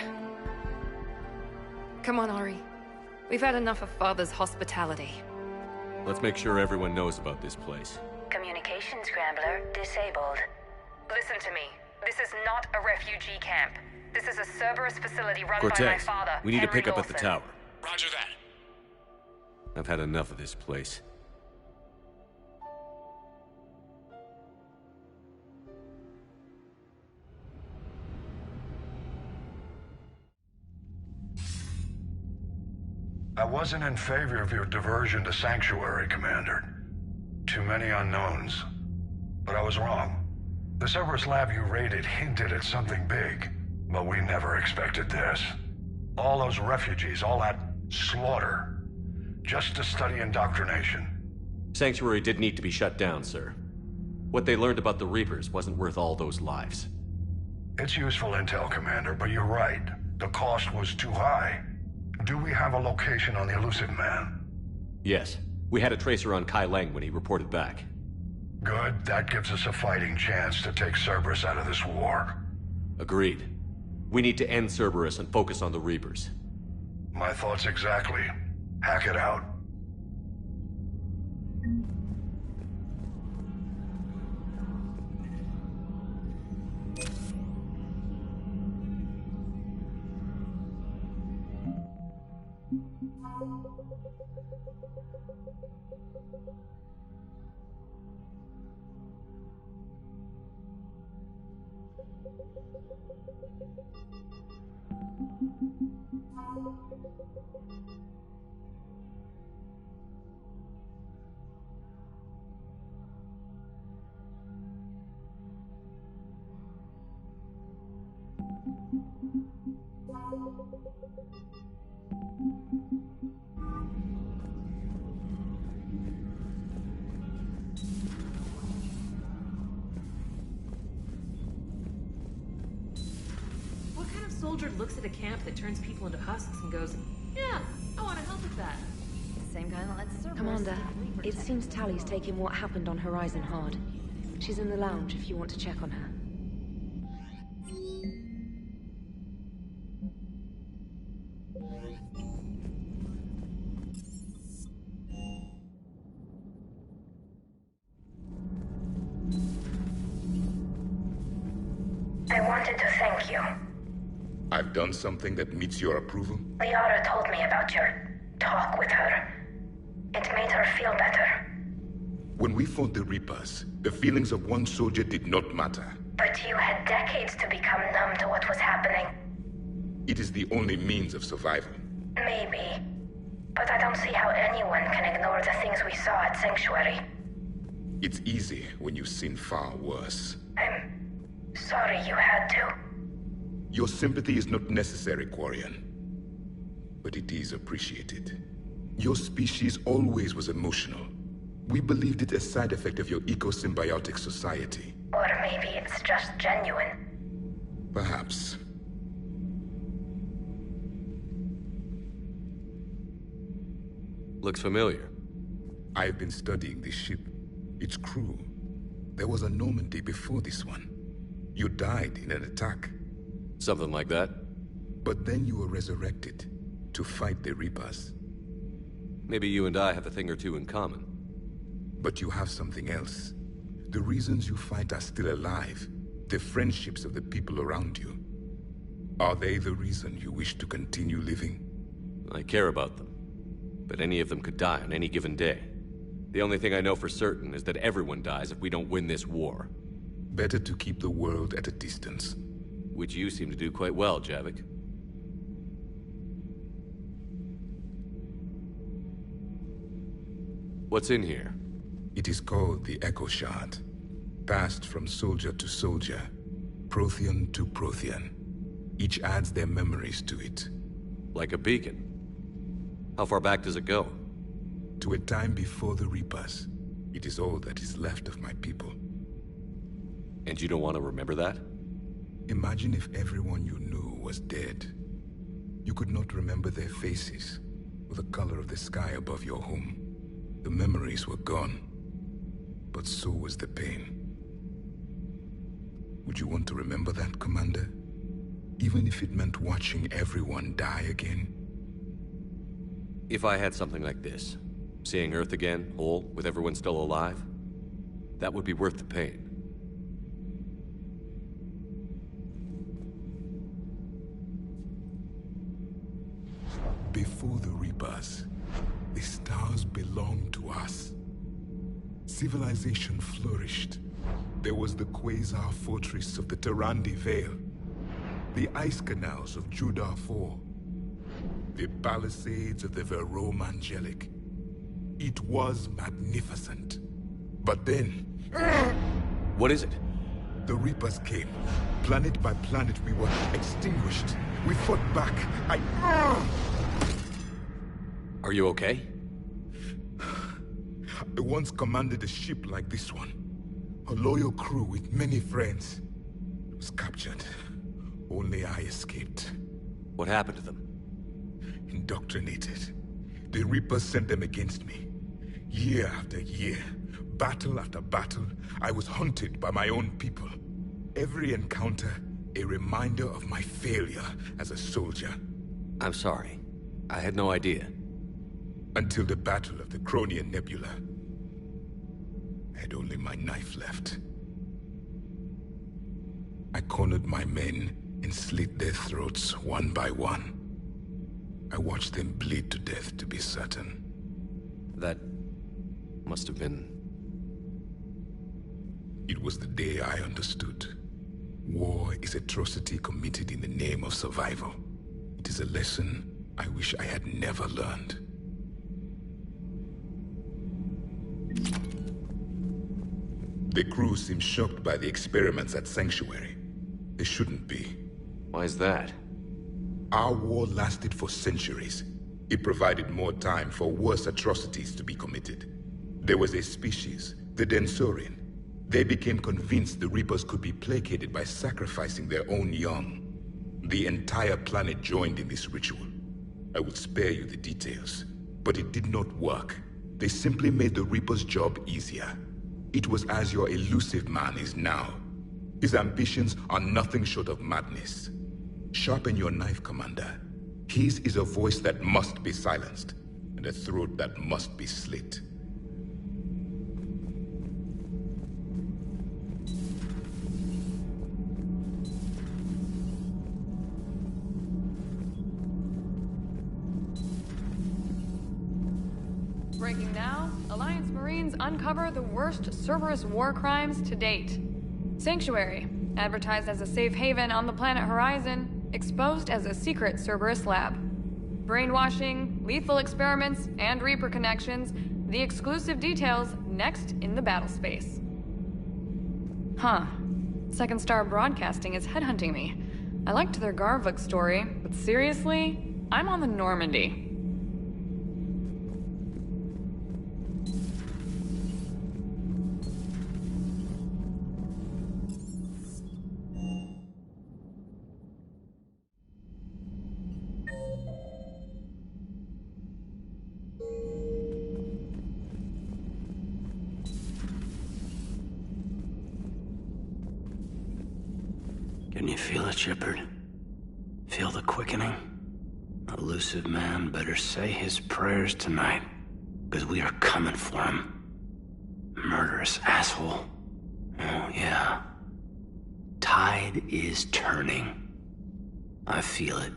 Come on, Ori. We've had enough of Father's hospitality. Let's make sure everyone knows about this place. Communication scrambler disabled. Listen to me. This is not a refugee camp. This is a Cerberus facility run by my Cortez, father, we need to Henry pick up at the Lawson. tower. Roger that. I've had enough of this place. I wasn't in favor of your diversion to Sanctuary, Commander. Too many unknowns. But I was wrong. The Cerberus lab you raided hinted at something big, but we never expected this. All those refugees, all that slaughter, just to study indoctrination. Sanctuary did need to be shut down, sir. What they learned about the Reapers wasn't worth all those lives. It's useful intel, Commander, but you're right. The cost was too high. Do we have a location on the Elusive Man? Yes. We had a tracer on Kai Leng when he reported back. Good. That gives us a fighting chance to take Cerberus out of this war. Agreed. We need to end Cerberus and focus on the Reapers. My thoughts exactly. Hack it out. What kind of soldier looks at a camp that turns people into husks and goes, yeah, I want to help with that? Same guy that lets Cerberus Commander, sleep it protect. seems Tally's taking what happened on Horizon hard. She's in the lounge if you want to check on her. I wanted to thank you. I've done something that meets your approval? Liara told me about your talk with her. It made her feel better. When we fought the Reapers, the feelings of one soldier did not matter. But you had decades to become numb to what was happening. It is the only means of survival. Maybe. But I don't see how anyone can ignore the things we saw at Sanctuary. It's easy when you've seen far worse. I'm sorry you had to. Your sympathy is not necessary, Quarian. But it is appreciated. Your species always was emotional. We believed it a side effect of your eco-symbiotic society. Or maybe it's just genuine. Perhaps. Looks familiar. I've been studying this ship. Its crew. There was a Normandy before this one. You died in an attack. Something like that? But then you were resurrected to fight the Reapers. Maybe you and I have a thing or two in common. But you have something else. The reasons you fight are still alive. The friendships of the people around you. Are they the reason you wish to continue living? I care about them. But any of them could die on any given day. The only thing I know for certain is that everyone dies if we don't win this war. Better to keep the world at a distance. Which you seem to do quite well, Javik. What's in here? It is called the Echo Shard. Passed from soldier to soldier. Prothean to Prothean. Each adds their memories to it. Like a beacon. How far back does it go? To a time before the Reapers. It is all that is left of my people. And you don't want to remember that? Imagine if everyone you knew was dead. You could not remember their faces, or the color of the sky above your home. The memories were gone. But so was the pain. Would you want to remember that, Commander? Even if it meant watching everyone die again? If I had something like this, seeing Earth again, whole, with everyone still alive, that would be worth the pain. Before the Reapers, the stars belonged to us. Civilization flourished. There was the Quasar Fortress of the Tarandi Vale, the ice canals of Judar IV, the palisades of the Verome Angelic. It was magnificent. But then... What is it? The Reapers came. Planet by planet, we were extinguished. We fought back. Are you okay? I once commanded a ship like this one. A loyal crew with many friends. It was captured. Only I escaped. What happened to them? Indoctrinated. The Reapers sent them against me. Year after year, battle after battle, I was hunted by my own people. Every encounter, a reminder of my failure as a soldier. I'm sorry. I had no idea. Until the Battle of the Cronian Nebula. I had only my knife left. I cornered my men and slit their throats one by one. I watched them bleed to death, to be certain. That must have been... It was the day I understood. War is atrocity committed in the name of survival. It is a lesson I wish I had never learned. The crew seems shocked by the experiments at Sanctuary. They shouldn't be. Why is that? Our war lasted for centuries. It provided more time for worse atrocities to be committed. There was a species, the Densorian. They became convinced the Reapers could be placated by sacrificing their own young. The entire planet joined in this ritual. I will spare you the details, but it did not work. They simply made the Reaper's job easier. It was as your elusive man is now. His ambitions are nothing short of madness. Sharpen your knife, Commander. His is a voice that must be silenced, and a throat that must be slit. Breaking now, Alliance Marines uncover the worst Cerberus war crimes to date. Sanctuary, advertised as a safe haven on the planet Horizon, exposed as a secret Cerberus lab. Brainwashing, lethal experiments, and Reaper connections, the exclusive details next in the battle space. Huh. Second Star Broadcasting is headhunting me. I liked their Garvuk story, but seriously, I'm on the Normandy. Can you feel it, Shepard? Feel the quickening? Elusive man better say his prayers tonight, because we are coming for him. Murderous asshole. Oh, yeah. Tide is turning. I feel it.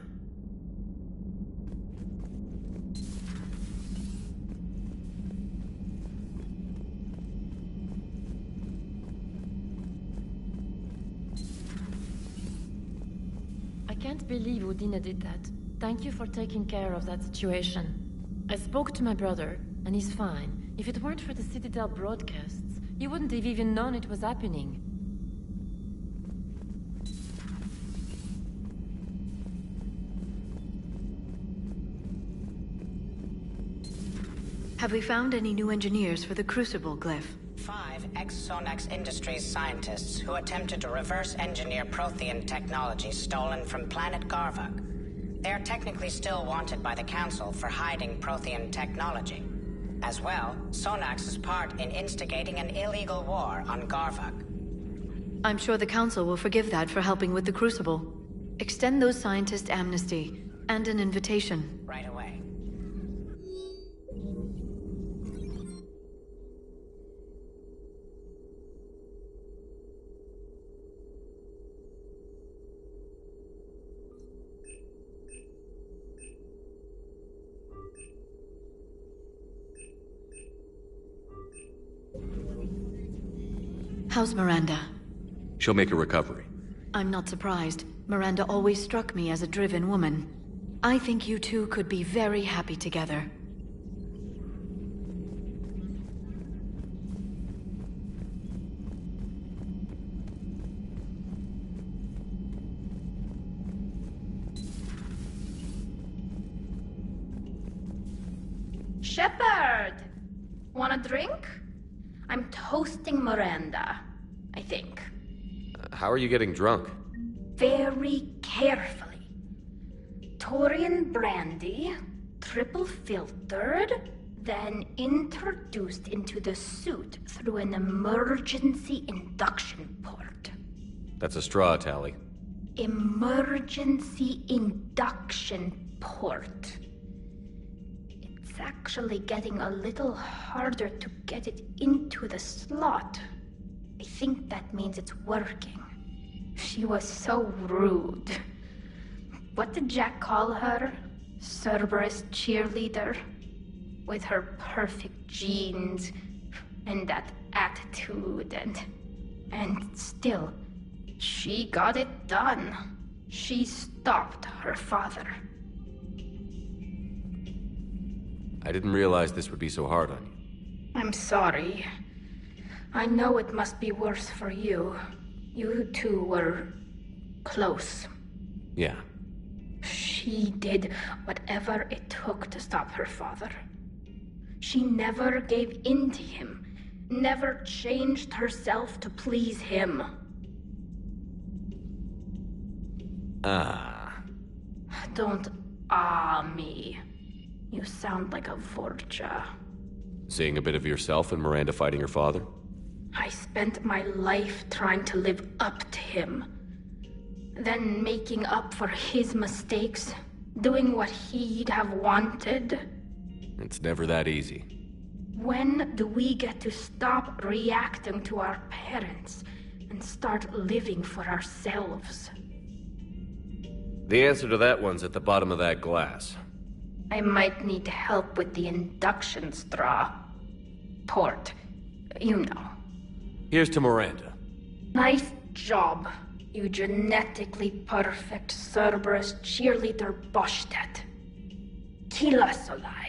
I can't believe Udina did that. Thank you for taking care of that situation. I spoke to my brother, and he's fine. If it weren't for the Citadel broadcasts, he wouldn't have even known it was happening. Have we found any new engineers for the Crucible glyph? 5 ex-Sonax Industries scientists who attempted to reverse engineer Prothean technology stolen from planet Garvuk. They are technically still wanted by the Council for hiding Prothean technology. As well, Sonax's part in instigating an illegal war on Garvuk. I'm sure the Council will forgive that for helping with the Crucible. Extend those scientists amnesty, and an invitation. Right away. How's Miranda? She'll make a recovery. I'm not surprised. Miranda always struck me as a driven woman. I think you two could be very happy together. Shepard! Want a drink? I'm toasting Miranda, I think. How are you getting drunk? Very carefully. Torian brandy, triple filtered, then introduced into the suit through an emergency induction port. That's a straw, Tally. Emergency induction port. It's actually getting a little harder to get it into the slot. I think that means it's working. She was so rude. What did Jack call her? Cerberus cheerleader. With her perfect genes and that attitude and still, she got it done. She stopped her father. I didn't realize this would be so hard on you. I'm sorry. I know it must be worse for you. You two were close. Yeah. She did whatever it took to stop her father. She never gave in to him, never changed herself to please him. Don't me. You sound like a Vorcha. Seeing a bit of yourself in Miranda fighting her father? I spent my life trying to live up to him. Then making up for his mistakes, doing what he'd have wanted. It's never that easy. When do we get to stop reacting to our parents and start living for ourselves? The answer to that one's at the bottom of that glass. I might need help with the induction straw. Port. You know. Here's to Miranda. Nice job, you genetically perfect Cerberus cheerleader Boshtet. Kila Solai.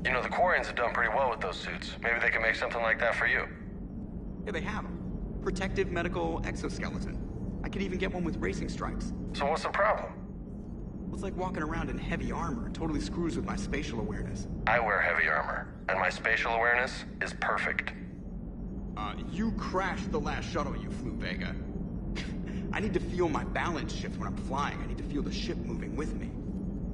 You know, the Quarians have done pretty well with those suits. Maybe they can make something like that for you. Yeah, they have them. Protective medical exoskeleton. I could even get one with racing stripes. So what's the problem? Well, it's like walking around in heavy armor. It totally screws with my spatial awareness. I wear heavy armor, and my spatial awareness is perfect. You crashed the last shuttle you flew, Vega. I need to feel my balance shift when I'm flying. I need to feel the ship moving with me.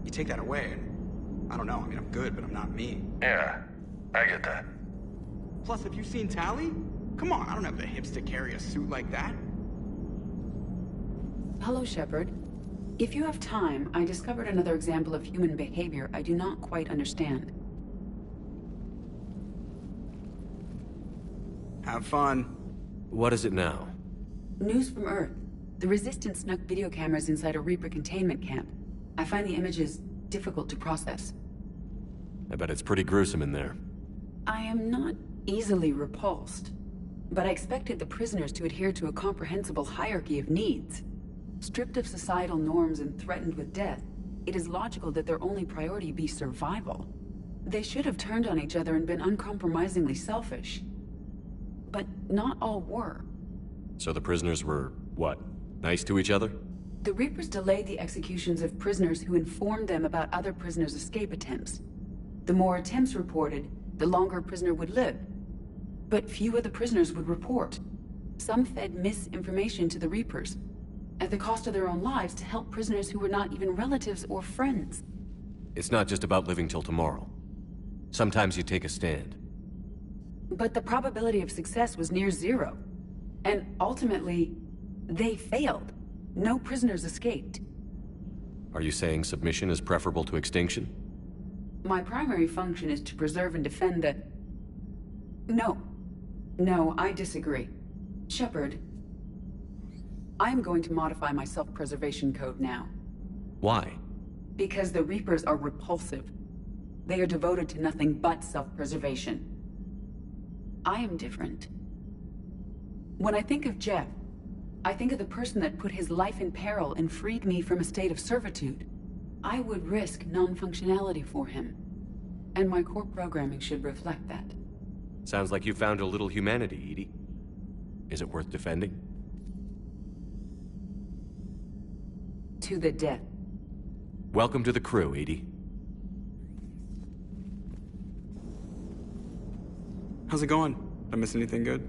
You take that away, and I don't know. I mean, I'm good, but I'm not me. Yeah, I get that. Plus, have you seen Tally? Come on, I don't have the hips to carry a suit like that. Hello, Shepard. If you have time, I discovered another example of human behavior I do not quite understand. Have fun. What is it now? News from Earth. The Resistance snuck video cameras inside a Reaper containment camp. I find the images difficult to process. I bet it's pretty gruesome in there. I am not easily repulsed, but I expected the prisoners to adhere to a comprehensible hierarchy of needs. Stripped of societal norms and threatened with death, it is logical that their only priority be survival. They should have turned on each other and been uncompromisingly selfish. But not all were. So the prisoners were, what, nice to each other? The Reapers delayed the executions of prisoners who informed them about other prisoners' escape attempts. The more attempts reported, the longer a prisoner would live. But few of the prisoners would report. Some fed misinformation to the Reapers, at the cost of their own lives, to help prisoners who were not even relatives or friends. It's not just about living till tomorrow. Sometimes you take a stand. But the probability of success was near zero. And ultimately, they failed. No prisoners escaped. Are you saying submission is preferable to extinction? My primary function is to preserve and defend the... No, I disagree. Shepard, I am going to modify my self-preservation code now. Why? Because the Reapers are repulsive. They are devoted to nothing but self-preservation. I am different. When I think of Jeff, I think of the person that put his life in peril and freed me from a state of servitude. I would risk non-functionality for him. And my core programming should reflect that. Sounds like you found a little humanity, Edie. Is it worth defending? To the death. Welcome to the crew, Edie. How's it going? Did I miss anything good?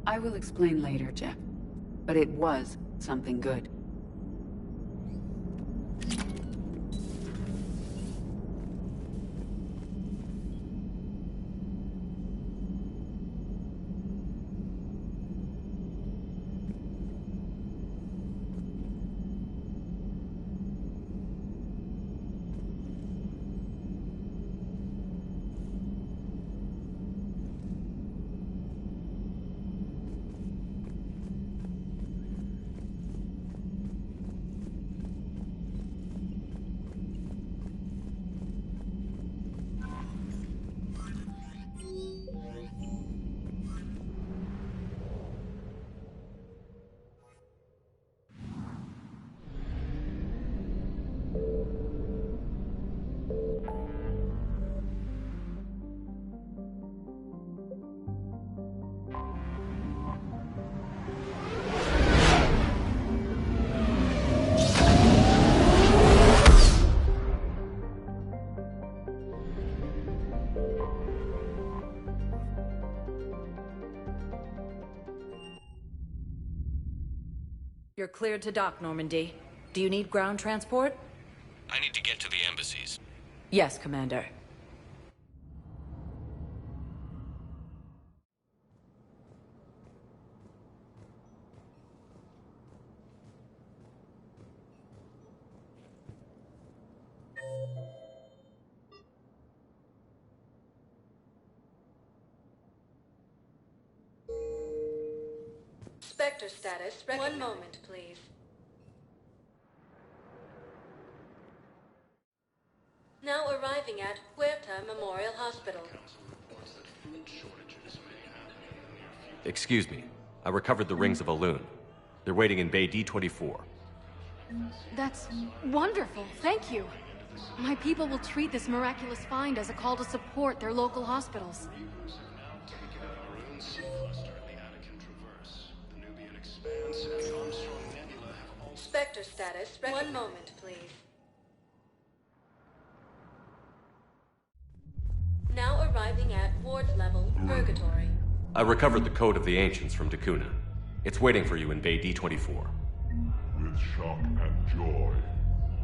I will explain later, Jeff. But it was something good. You're cleared to dock, Normandy. Do you need ground transport? I need to get to the embassies. Yes, Commander. Spectre status. One moment, please. Now arriving at Huerta Memorial Hospital. Excuse me. I recovered the rings of Elune. They're waiting in Bay D24. That's wonderful. Thank you. My people will treat this miraculous find as a call to support their local hospitals. Spectre status. One moment, please. Now arriving at ward level, Purgatory. I recovered the Code of the Ancients from Dakuna. It's waiting for you in Bay D24. With shock and joy.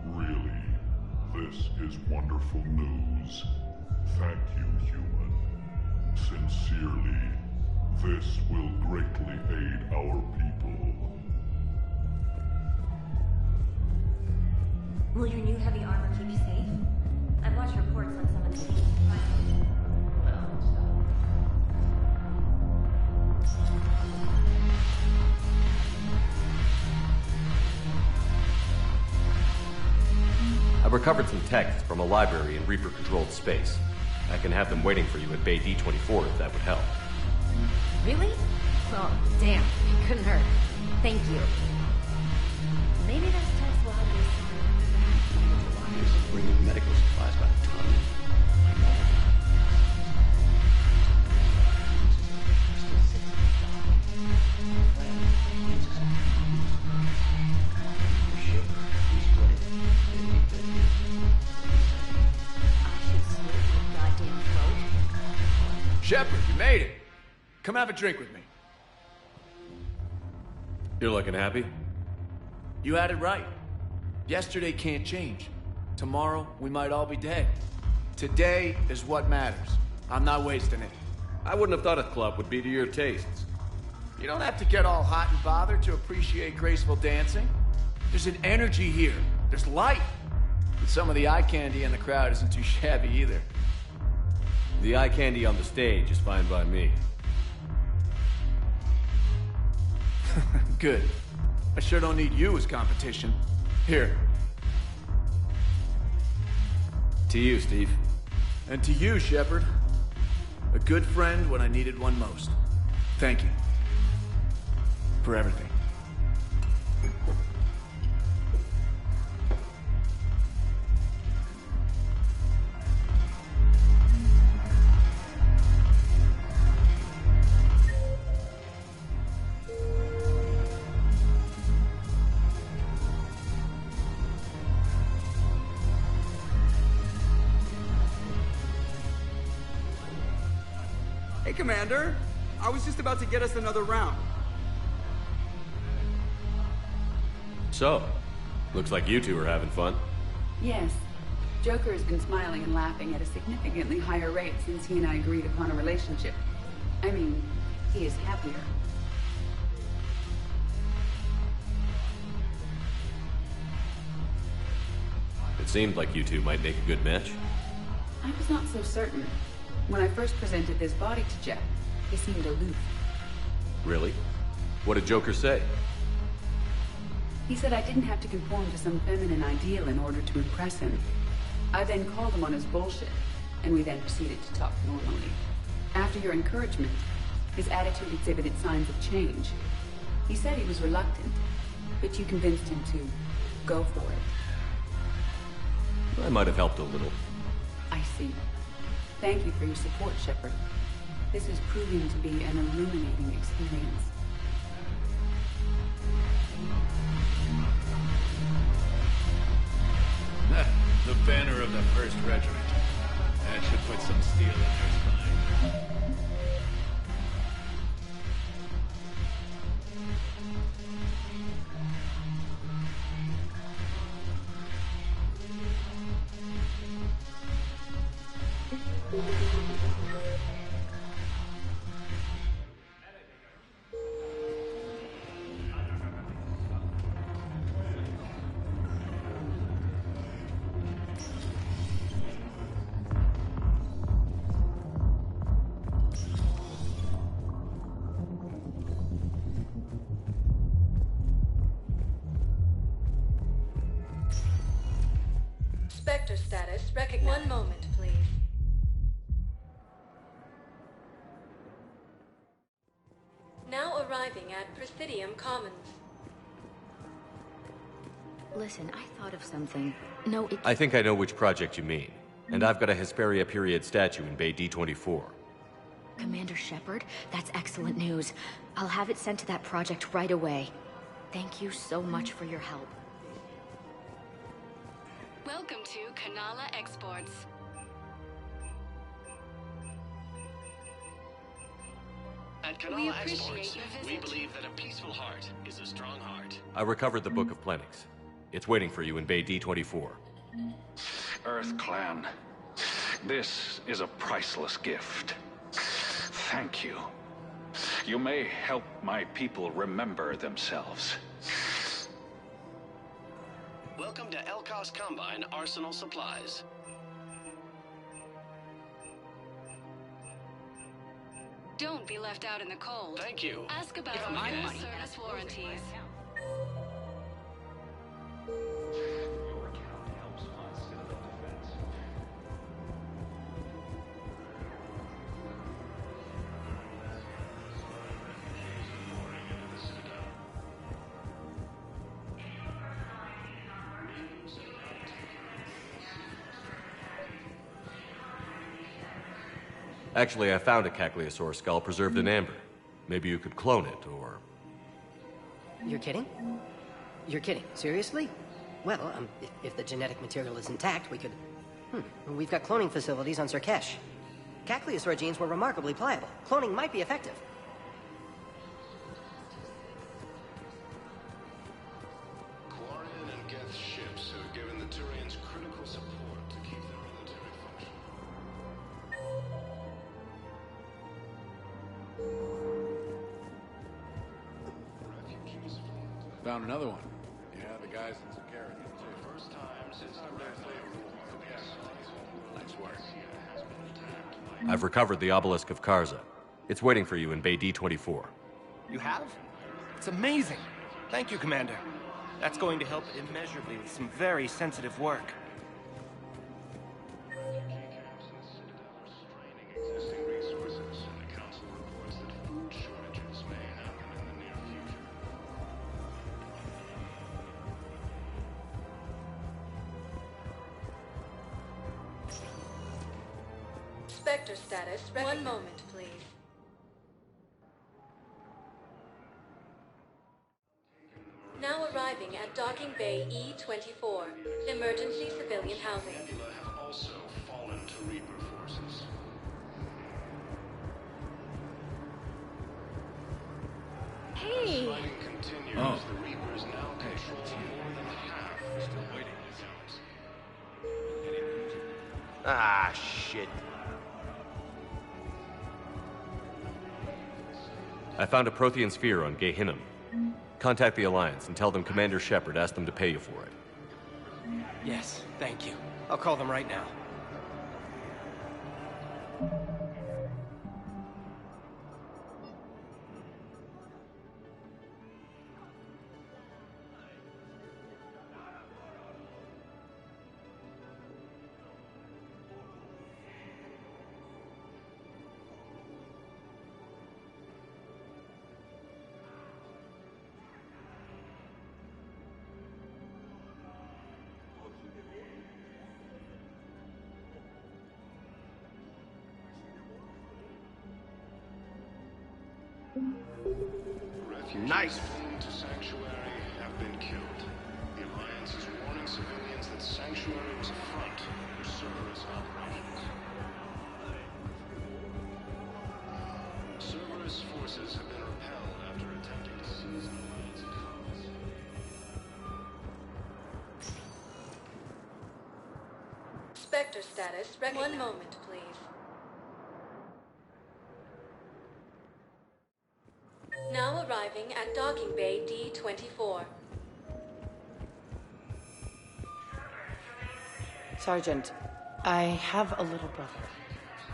Really, this is wonderful news. Thank you, human. Sincerely, this will greatly aid our people. Will your new heavy armor keep you safe? I've watched reports on some of the I recovered some texts from a library in Reaper-controlled space. I can have them waiting for you at Bay D24 if that would help. Really? Oh, damn. It couldn't hurt. Thank you. Maybe those texts will help you. Bringing medical supplies by the ton. Shepard, you made it. Come have a drink with me. You're looking happy? You had it right. Yesterday can't change. Tomorrow, we might all be dead. Today is what matters. I'm not wasting it. I wouldn't have thought a club would be to your tastes. You don't have to get all hot and bothered to appreciate graceful dancing. There's an energy here. There's light. And some of the eye candy in the crowd isn't too shabby either. The eye candy on the stage is fine by me. Good. I sure don't need you as competition. Here. To you, Steve. And to you, Shepard. A good friend when I needed one most. Thank you. For everything. Hey, Commander. I was just about to get us another round. So, looks like you two are having fun. Yes. Joker has been smiling and laughing at a significantly higher rate since he and I agreed upon a relationship. I mean, he is happier. It seemed like you two might make a good match. I was not so certain. When I first presented this body to Jeff, he seemed aloof. Really? What did Joker say? He said I didn't have to conform to some feminine ideal in order to impress him. I then called him on his bullshit, and we then proceeded to talk normally. After your encouragement, his attitude exhibited signs of change. He said he was reluctant, but you convinced him to go for it. I might have helped a little. I see. Thank you for your support, Shepard. This is proving to be an illuminating experience. The banner of the 1st Regiment. That should put some steel in their spine. Spectre status recognized. One moment, please. Now arriving at Presidium Commons. Listen, I thought of something. No, it... I think I know which project you mean. And I've got a Hesperia period statue in Bay D24. Commander Shepard, that's excellent news. I'll have it sent to that project right away. Thank you so much for your help. Welcome to Kanala Exports. At We Kanala appreciate Exports, your visit. we believe that a peaceful heart is a strong heart. I recovered the Book of Plenix. It's waiting for you in Bay D24. Earth Clan, this is a priceless gift. Thank you. You may help my people remember themselves. Welcome to Elkos Combine Arsenal Supplies. Don't be left out in the cold. Thank you. Ask about Come my again. service warranties. Actually, I found a Cagliasaur skull preserved in amber. Maybe you could clone it, or... You're kidding? You're kidding. Seriously? Well, if the genetic material is intact, we could... We've got cloning facilities on Surkesh. Cagliasaur genes were remarkably pliable. Cloning might be effective. Quarian and Geth ships have given the Turians critical support to keep their military function. Found another one. Yeah, the guys in Zakara did too. First time since the Red Flare rule. Nice work. I've recovered the Obelisk of Karza. It's waiting for you in Bay D24. You have? It's amazing. Thank you, Commander. That's going to help immeasurably with some very sensitive work. Existing resources, and the Council reports that food shortages may happen in the near future. Spectre status recognized. One moment, please. Now arriving at Docking Bay E24. Emergency civilian housing. Nebula have also fallen to Reaper forces. Hey! Fighting continues. Oh. The Reapers now control more than half. Still waiting to Ah, shit. I found a Prothean sphere on Gehinnom. Contact the Alliance and tell them Commander Shepard asked them to pay you for it. Yes, thank you. I'll call them right now. Refugees fleeing to Sanctuary have been killed. The Alliance is warning civilians that Sanctuary was a front for Cerberus operations. Cerberus forces have been repelled after attempting to seize an Alliance colony. Spectre status recognized. One moment, please. Now arriving at Docking Bay D24. Sergeant, I have a little brother.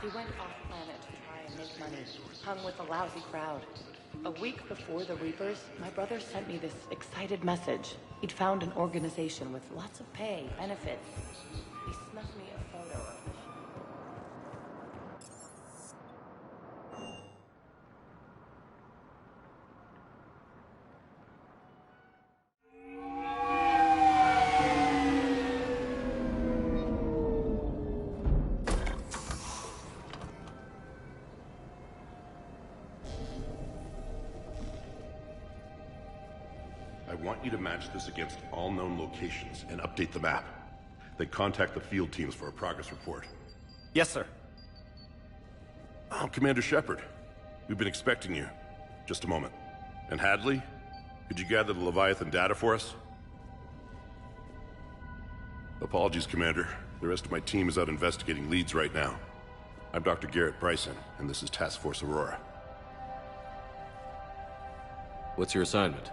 He went off-planet to try and make money, hung with a lousy crowd. A week before the Reapers, my brother sent me this excited message. He'd found an organization with lots of pay, benefits. I want you to match this against all known locations and update the map. Then contact the field teams for a progress report. Yes, sir. Oh, Commander Shepard. We've been expecting you. Just a moment. And Hadley? Could you gather the Leviathan data for us? Apologies, Commander. The rest of my team is out investigating leads right now. I'm Dr. Garrett Bryson, and this is Task Force Aurora. What's your assignment?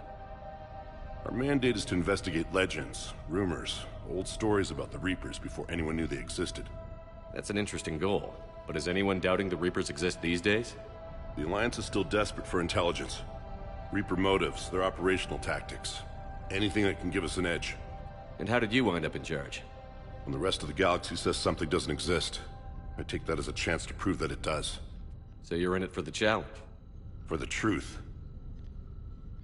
Our mandate is to investigate legends, rumors, old stories about the Reapers before anyone knew they existed. That's an interesting goal. But is anyone doubting the Reapers exist these days? The Alliance is still desperate for intelligence. Reaper motives, their operational tactics. Anything that can give us an edge. And how did you wind up in charge? When the rest of the galaxy says something doesn't exist, I take that as a chance to prove that it does. So you're in it for the challenge? For the truth.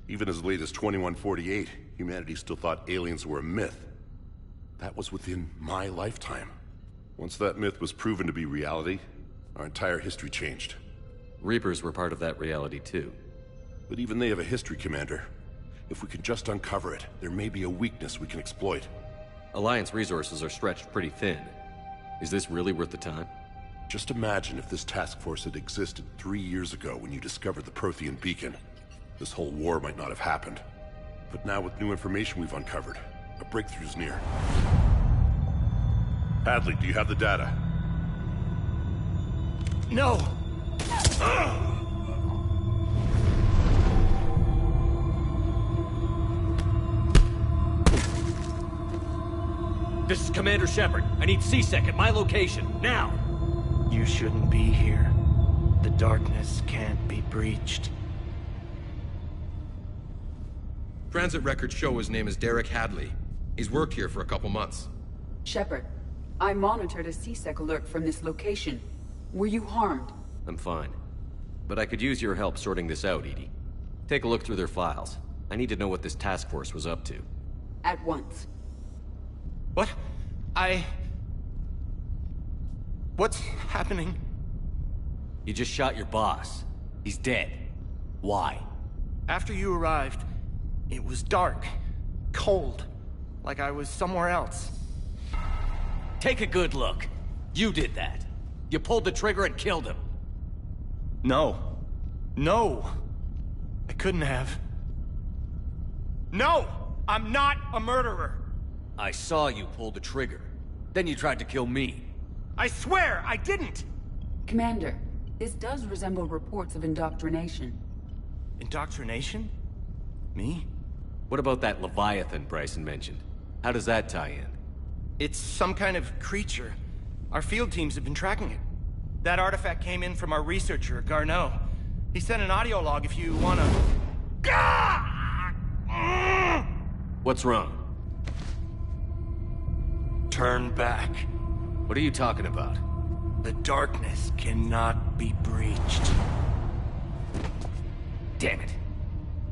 Even as late as 2148, humanity still thought aliens were a myth. That was within my lifetime. Once that myth was proven to be reality, our entire history changed. Reapers were part of that reality too. But even they have a history, Commander. If we can just uncover it, there may be a weakness we can exploit. Alliance resources are stretched pretty thin. Is this really worth the time? Just imagine if this task force had existed 3 years ago when you discovered the Prothean beacon. This whole war might not have happened. But now with new information we've uncovered, a breakthrough's near. Hadley, do you have the data? No! This is Commander Shepard. I need C-Sec at my location, now! You shouldn't be here. The darkness can't be breached. Transit records show his name is Derek Hadley. He's worked here for a couple months. Shepard, I monitored a C-Sec alert from this location. Were you harmed? I'm fine. But I could use your help sorting this out, EDI. Take a look through their files. I need to know what this task force was up to. At once. What? What's happening? You just shot your boss. He's dead. Why? After you arrived, it was dark, cold, like I was somewhere else. Take a good look. You did that. You pulled the trigger and killed him. No. No! I couldn't have. No! I'm not a murderer! I saw you pull the trigger. Then you tried to kill me. I swear I didn't! Commander, this does resemble reports of indoctrination. Indoctrination? Me? What about that Leviathan Bryson mentioned? How does that tie in? It's some kind of creature. Our field teams have been tracking it. That artifact came in from our researcher, Garneau. He sent an audio log if you wanna... What's wrong? Turn back. What are you talking about? The darkness cannot be breached. Damn it.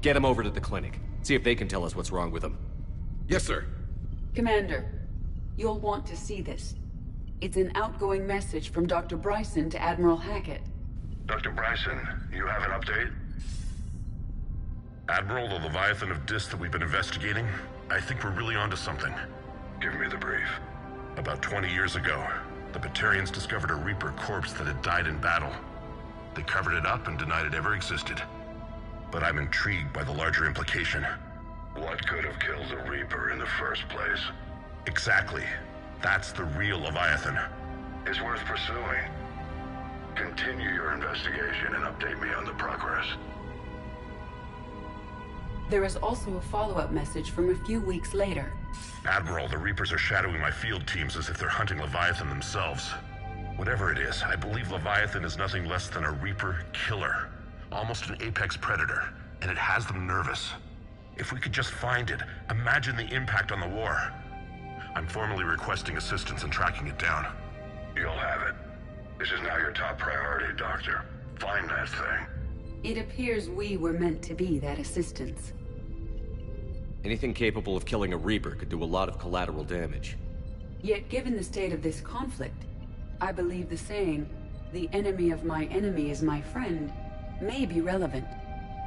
Get him over to the clinic. See if they can tell us what's wrong with him. Yes, sir. Commander, you'll want to see this. It's an outgoing message from Dr. Bryson to Admiral Hackett. Dr. Bryson, you have an update? Admiral, the Leviathan of Dis that we've been investigating, I think we're really onto something. Give me the brief. About 20 years ago, the Batarians discovered a Reaper corpse that had died in battle. They covered it up and denied it ever existed. But I'm intrigued by the larger implication. What could have killed the Reaper in the first place? Exactly. That's the real Leviathan. It's worth pursuing. Continue your investigation and update me on the progress. There is also a follow-up message from a few weeks later. Admiral, the Reapers are shadowing my field teams as if they're hunting Leviathan themselves. Whatever it is, I believe Leviathan is nothing less than a Reaper killer. Almost an apex predator, and it has them nervous. If we could just find it, imagine the impact on the war. I'm formally requesting assistance in tracking it down. You'll have it. This is now your top priority, Doctor. Find that thing. It appears we were meant to be that assistance. Anything capable of killing a Reaper could do a lot of collateral damage. Yet given the state of this conflict, I believe the saying, "The enemy of my enemy is my friend," may be relevant.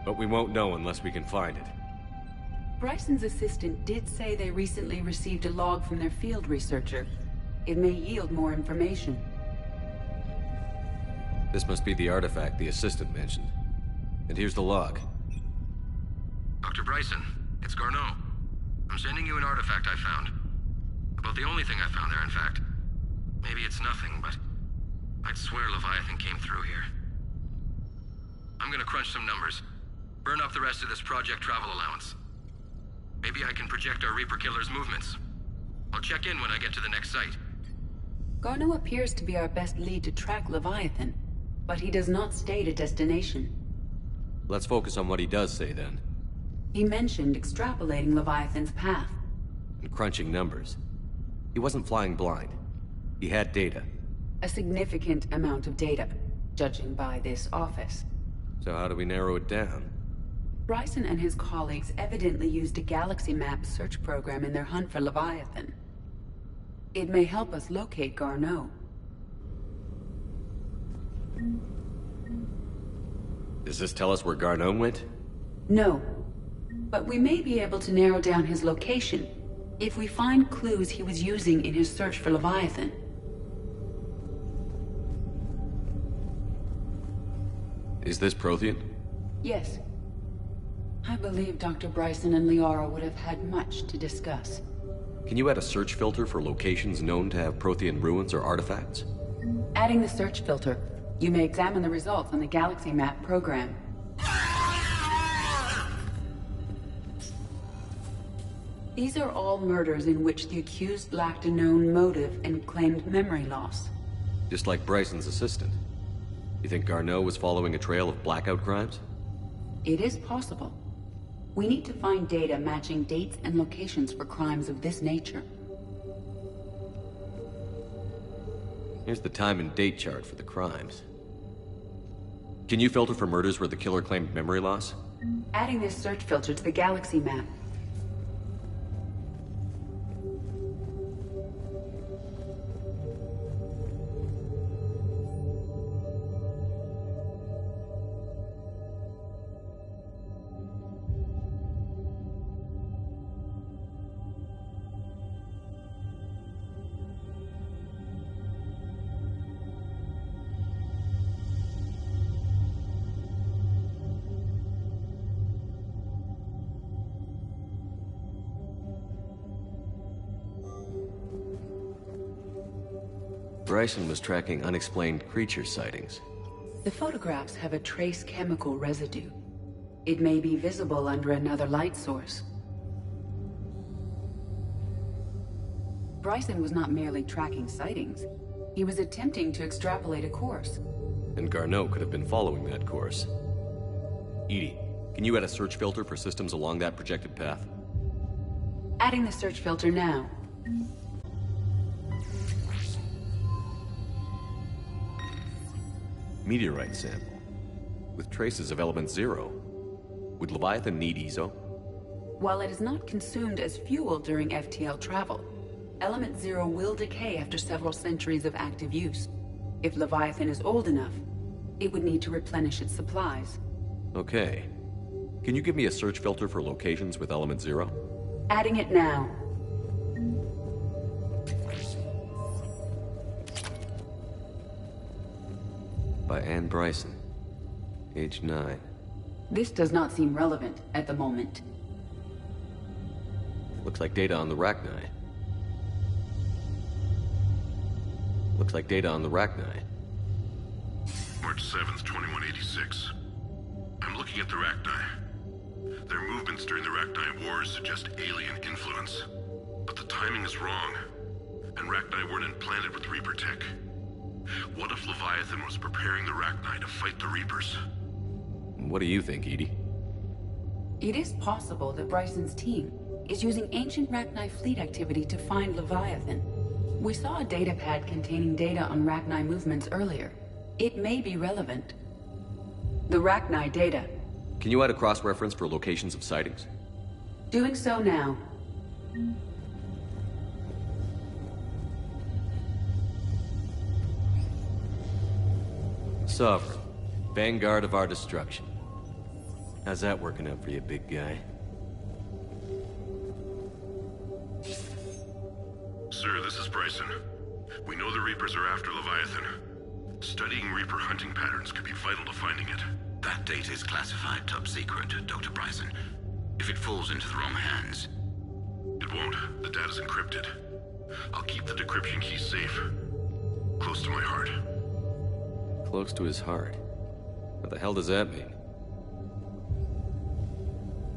But we won't know unless we can find it. Bryson's assistant did say they recently received a log from their field researcher. It may yield more information. This must be the artifact the assistant mentioned. And here's the log. Dr. Bryson, it's Garneau. I'm sending you an artifact I found. About the only thing I found there, in fact. Maybe it's nothing, but I'd swear Leviathan came through here. I'm gonna crunch some numbers. Burn up the rest of this project travel allowance. Maybe I can project our Reaper Killer's movements. I'll check in when I get to the next site. Garneau appears to be our best lead to track Leviathan, but he does not state a destination. Let's focus on what he does say, then. He mentioned extrapolating Leviathan's path. And crunching numbers. He wasn't flying blind. He had data. A significant amount of data, judging by this office. So how do we narrow it down? Bryson and his colleagues evidently used a galaxy map search program in their hunt for Leviathan. It may help us locate Garneau. Does this tell us where Garneau went? No. But we may be able to narrow down his location if we find clues he was using in his search for Leviathan. Is this Prothean? Yes. I believe Dr. Bryson and Liara would have had much to discuss. Can you add a search filter for locations known to have Prothean ruins or artifacts? Adding the search filter, you may examine the results on the Galaxy Map program. These are all murders in which the accused lacked a known motive and claimed memory loss. Just like Bryson's assistant. You think Garneau was following a trail of blackout crimes? It is possible. We need to find data matching dates and locations for crimes of this nature. Here's the time and date chart for the crimes. Can you filter for murders where the killer claimed memory loss? Adding this search filter to the Galaxy Map. Bryson was tracking unexplained creature sightings. The photographs have a trace chemical residue. It may be visible under another light source. Bryson was not merely tracking sightings. He was attempting to extrapolate a course. And Garneau could have been following that course. Edie, can you add a search filter for systems along that projected path? Adding the search filter now. Meteorite sample, with traces of element 0. Would Leviathan need EZO? While it is not consumed as fuel during FTL travel, element 0 will decay after several centuries of active use. If Leviathan is old enough, it would need to replenish its supplies. Okay. Can you give me a search filter for locations with element 0? Adding it now. By Anne Bryson, age 9. This does not seem relevant at the moment. Looks like data on the Rachni. Looks like data on the Rachni. March 7th, 2186. I'm looking at the Rachni. Their movements during the Rachni Wars suggest alien influence. But the timing is wrong. And Rachni weren't implanted with Reaper tech. What if Leviathan was preparing the Rachni to fight the Reapers? What do you think, Edie? It is possible that Bryson's team is using ancient Rachni fleet activity to find Leviathan. We saw a datapad containing data on Rachni movements earlier. It may be relevant. The Rachni data. Can you add a cross-reference for locations of sightings? Doing so now. Sovereign, vanguard of our destruction. How's that working out for you, big guy? Sir, this is Bryson. We know the Reapers are after Leviathan. Studying Reaper hunting patterns could be vital to finding it. That data is classified top secret, Dr. Bryson. If it falls into the wrong hands... It won't. The data's encrypted. I'll keep the decryption key safe. Close to my heart. Close to his heart? What the hell does that mean?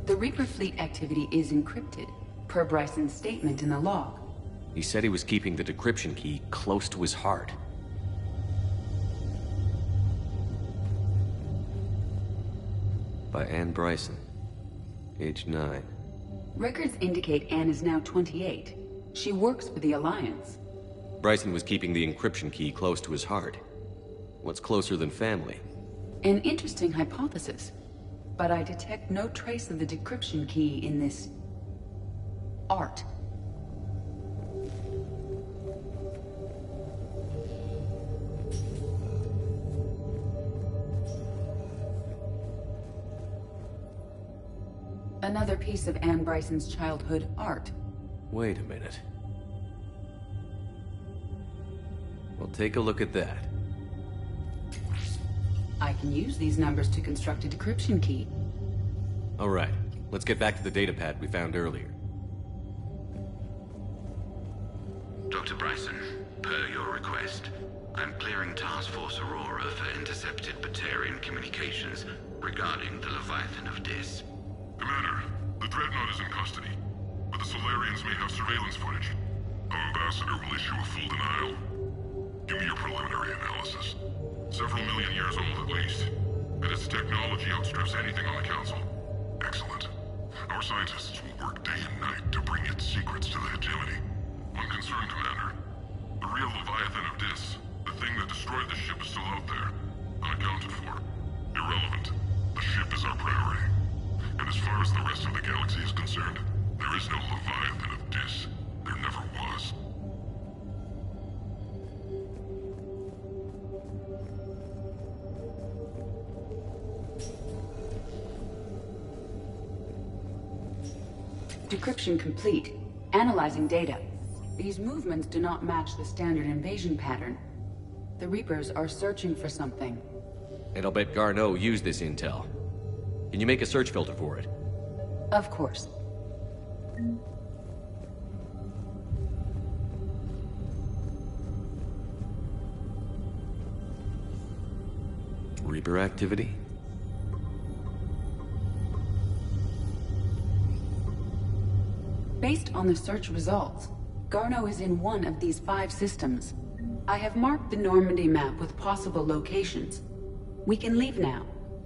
The Reaper fleet activity is encrypted, per Bryson's statement in the log. He said he was keeping the decryption key close to his heart. By Anne Bryson, age 9. Records indicate Anne is now 28. She works for the Alliance. Bryson was keeping the encryption key close to his heart. What's closer than family? An interesting hypothesis, but I detect no trace of the decryption key in this... art. Another piece of Anne Bryson's childhood art. Wait a minute. Well, take a look at that. I can use these numbers to construct a decryption key. All right, let's get back to the datapad we found earlier. Dr. Bryson, per your request, I'm clearing Task Force Aurora for intercepted Batarian communications regarding the Leviathan of Dis. Commander, the Dreadnought is in custody, but the Solarians may have surveillance footage. Our ambassador will issue a full denial. Give me your preliminary analysis. Several million years old at least, and its technology outstrips anything on the Council. Excellent. Our scientists will work day and night to bring its secrets to the hegemony. I'm concerned, Commander. The real Leviathan of Dis, the thing that destroyed the ship, is still out there, unaccounted for. Irrelevant. The ship is our priority. And as far as the rest of the galaxy is concerned, there is no Leviathan of Dis. There never was. Decryption complete. Analyzing data. These movements do not match the standard invasion pattern. The Reapers are searching for something. And I'll bet Garneau used this intel. Can you make a search filter for it? Of course. Reaper activity? Based on the search results, Garneau is in one of these 5 systems. I have marked the Normandy map with possible locations. We can leave now,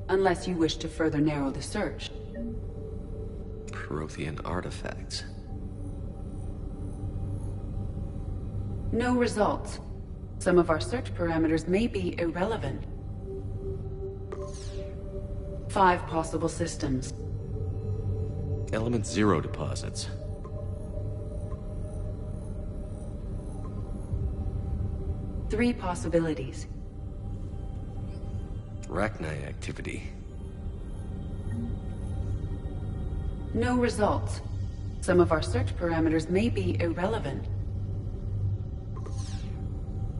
unless you wish to further narrow the search. Prothean artifacts. No results. Some of our search parameters may be irrelevant. 5 possible systems. Element 0 deposits. Three possibilities. Rachni activity. No results. Some of our search parameters may be irrelevant.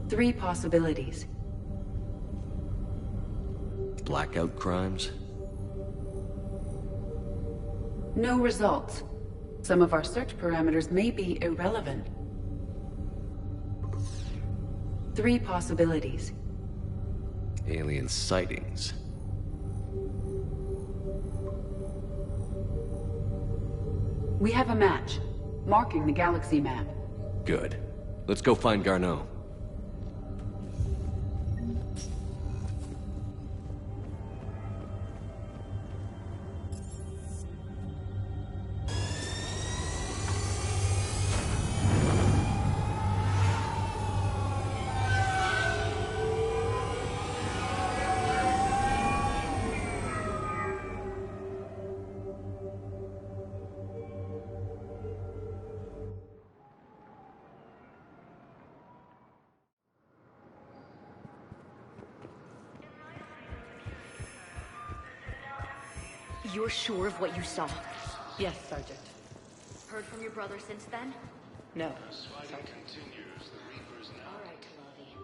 3 possibilities. Blackout crimes. No results. Some of our search parameters may be irrelevant. 3 possibilities. Alien sightings. We have a match, marking the galaxy map. Good. Let's go find Garneau. You're sure of what you saw? Yes, Sergeant. Heard from your brother since then? No. As fighting continues, the Reapers now. All right, Kalavi.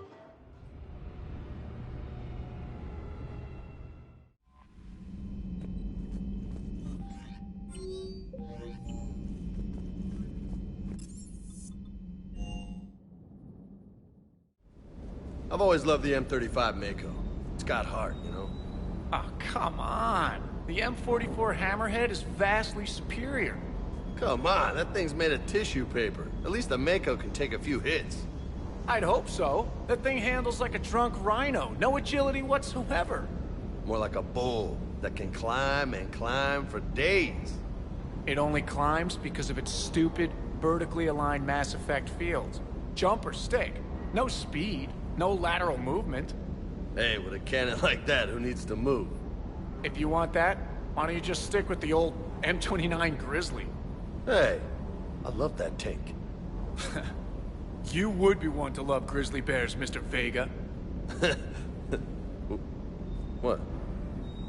I've always loved the M35 Mako. It's got heart, you know? Oh, come on. The M44 Hammerhead is vastly superior. Come on, that thing's made of tissue paper. At least the Mako can take a few hits. I'd hope so. That thing handles like a drunk rhino. No agility whatsoever. More like a bull that can climb and climb for days. It only climbs because of its stupid, vertically aligned Mass Effect fields. Jump or stick. No speed. No lateral movement. Hey, with a cannon like that, who needs to move? If you want that, why don't you just stick with the old M29 Grizzly? Hey, I love that tank. You would be one to love grizzly bears, Mr. Vega. What?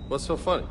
What's so funny?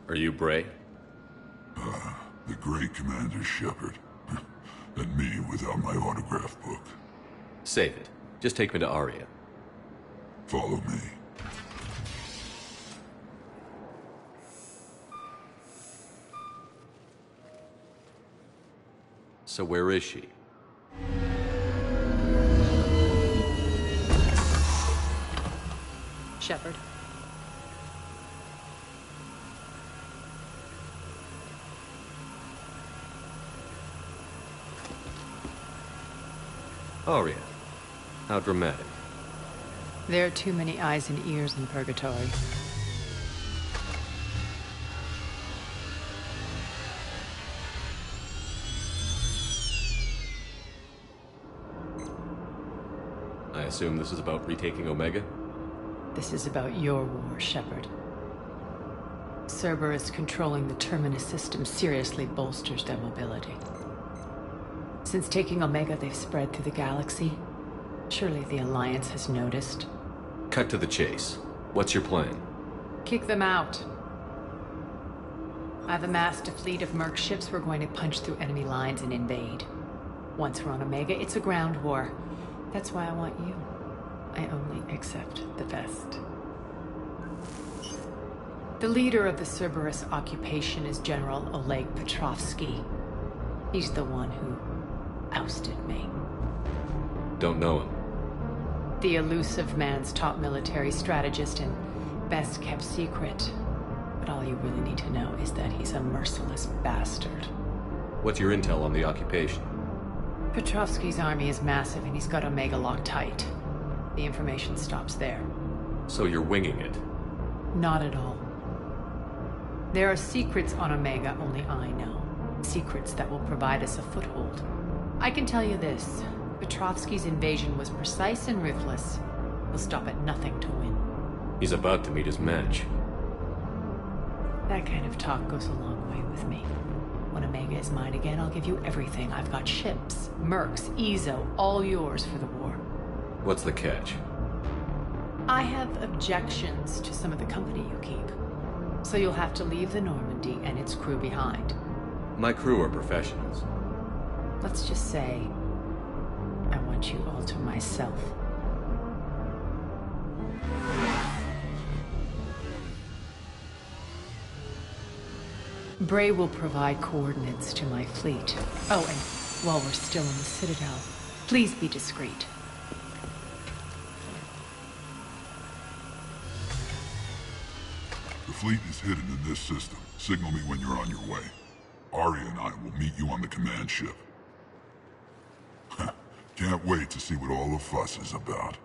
Are you Bray? The great Commander Shepard. And me without my autograph book. Save it. Just take me to Aria. Follow me. So where is she? Shepard. Aria. How dramatic. There are too many eyes and ears in Purgatory. I assume this is about retaking Omega? This is about your war, Shepard. Cerberus controlling the Terminus system seriously bolsters their mobility. Since taking Omega, they've spread through the galaxy. Surely the Alliance has noticed. Cut to the chase. What's your plan? Kick them out. I've amassed a fleet of merc ships. We're going to punch through enemy lines and invade. Once we're on Omega, it's a ground war. That's why I want you. I only accept the best. The leader of the Cerberus occupation is General Oleg Petrovsky. He's the one who ousted me. Don't know him. The elusive man's top military strategist and best kept secret. But all you really need to know is that he's a merciless bastard. What's your intel on the occupation? Petrovsky's army is massive and he's got Omega locked tight. The information stops there. So you're winging it? Not at all. There are secrets on Omega only I know. Secrets that will provide us a foothold. I can tell you this. Petrovsky's invasion was precise and ruthless. He'll stop at nothing to win. He's about to meet his match. That kind of talk goes a long way with me. When Omega is mine again, I'll give you everything. I've got ships, mercs, Ezo, all yours for the war. What's the catch? I have objections to some of the company you keep. So you'll have to leave the Normandy and its crew behind. My crew are professionals. Let's just say, I want you all to myself. Bray will provide coordinates to my fleet. Oh, and while we're still in the Citadel, please be discreet. The fleet is hidden in this system. Signal me when you're on your way. Aria and I will meet you on the command ship. Can't wait to see what all the fuss is about.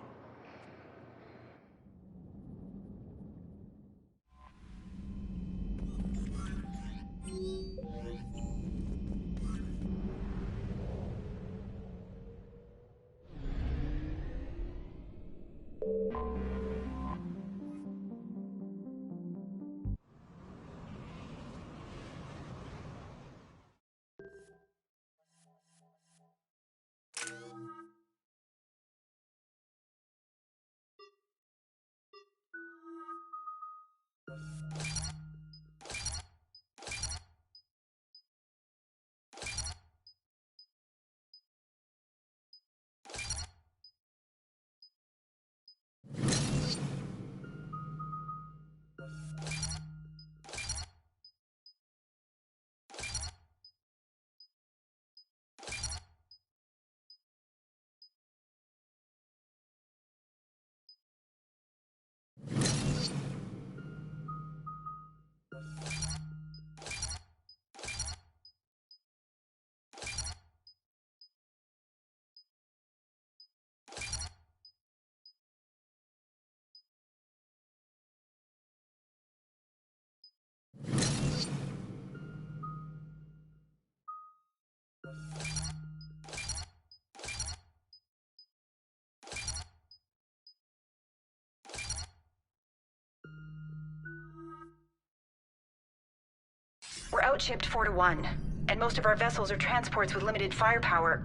We're outshipped 4-1, and most of our vessels are transports with limited firepower.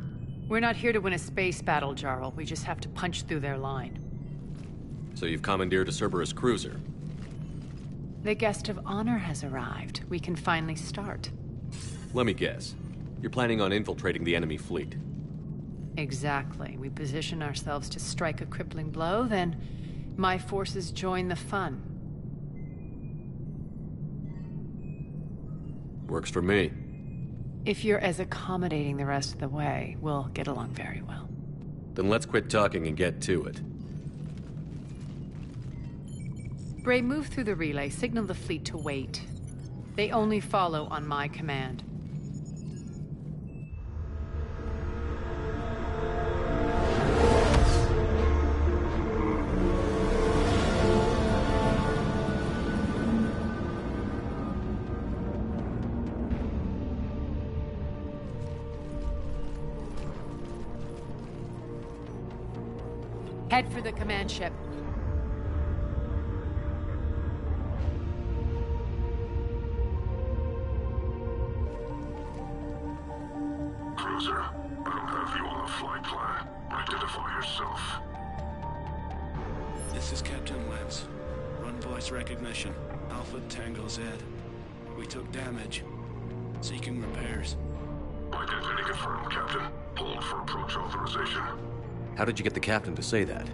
We're not here to win a space battle, Jarl. We just have to punch through their line. So you've commandeered a Cerberus cruiser? The guest of honor has arrived. We can finally start. Let me guess. You're planning on infiltrating the enemy fleet? Exactly. We position ourselves to strike a crippling blow, then my forces join the fun. Works for me. If you're as accommodating the rest of the way, we'll get along very well. Then let's quit talking and get to it. Bray, move through the relay. Signal the fleet to wait. They only follow on my command. Head for the command ship. Cruiser, I don't have you on the flight plan. Identify yourself. This is Captain Lance. Run voice recognition. Alpha Tango Z. We took damage. Seeking repairs. Identity confirmed, Captain. Hold for approach authorization. How did you get the captain to say that?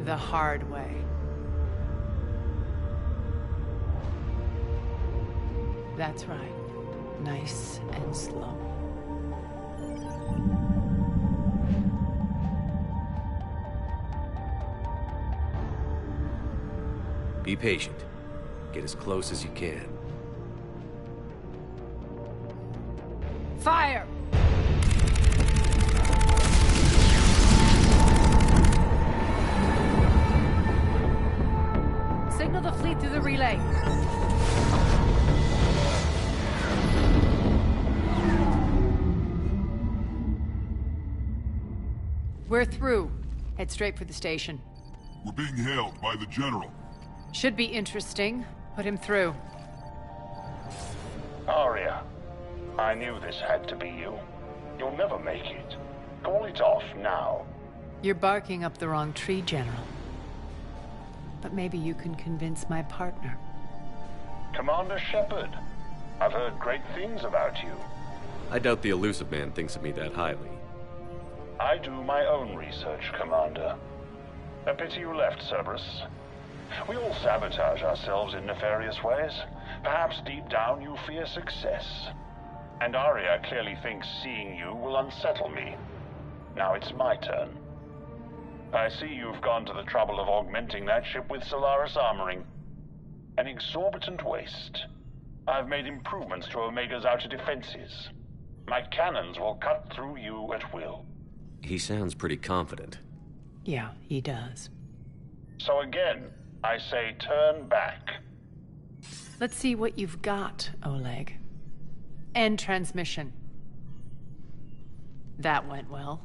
The hard way. That's right. Nice and slow. Be patient. Get as close as you can. Fire! Signal the fleet through the relay. We're through. Head straight for the station. We're being held by the General. Should be interesting. Put him through. Aria, I knew this had to be you. You'll never make it. Call it off now. You're barking up the wrong tree, General. But maybe you can convince my partner. Commander Shepard, I've heard great things about you. I doubt the elusive man thinks of me that highly. I do my own research, Commander. A pity you left, Cerberus. We all sabotage ourselves in nefarious ways. Perhaps deep down you fear success. And Aria clearly thinks seeing you will unsettle me. Now it's my turn. I see you've gone to the trouble of augmenting that ship with Solaris armoring. An exorbitant waste. I've made improvements to Omega's outer defenses. My cannons will cut through you at will. He sounds pretty confident. Yeah, he does. So again, I say turn back. Let's see what you've got, Oleg. End transmission. That went well.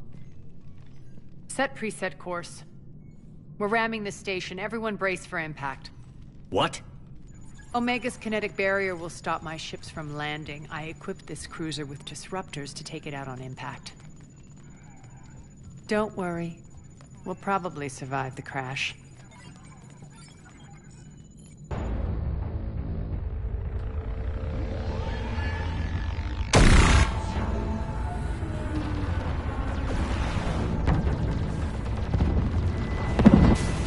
Set preset course. We're ramming the station. Everyone brace for impact. What? Omega's kinetic barrier will stop my ships from landing. I equipped this cruiser with disruptors to take it out on impact. Don't worry. We'll probably survive the crash.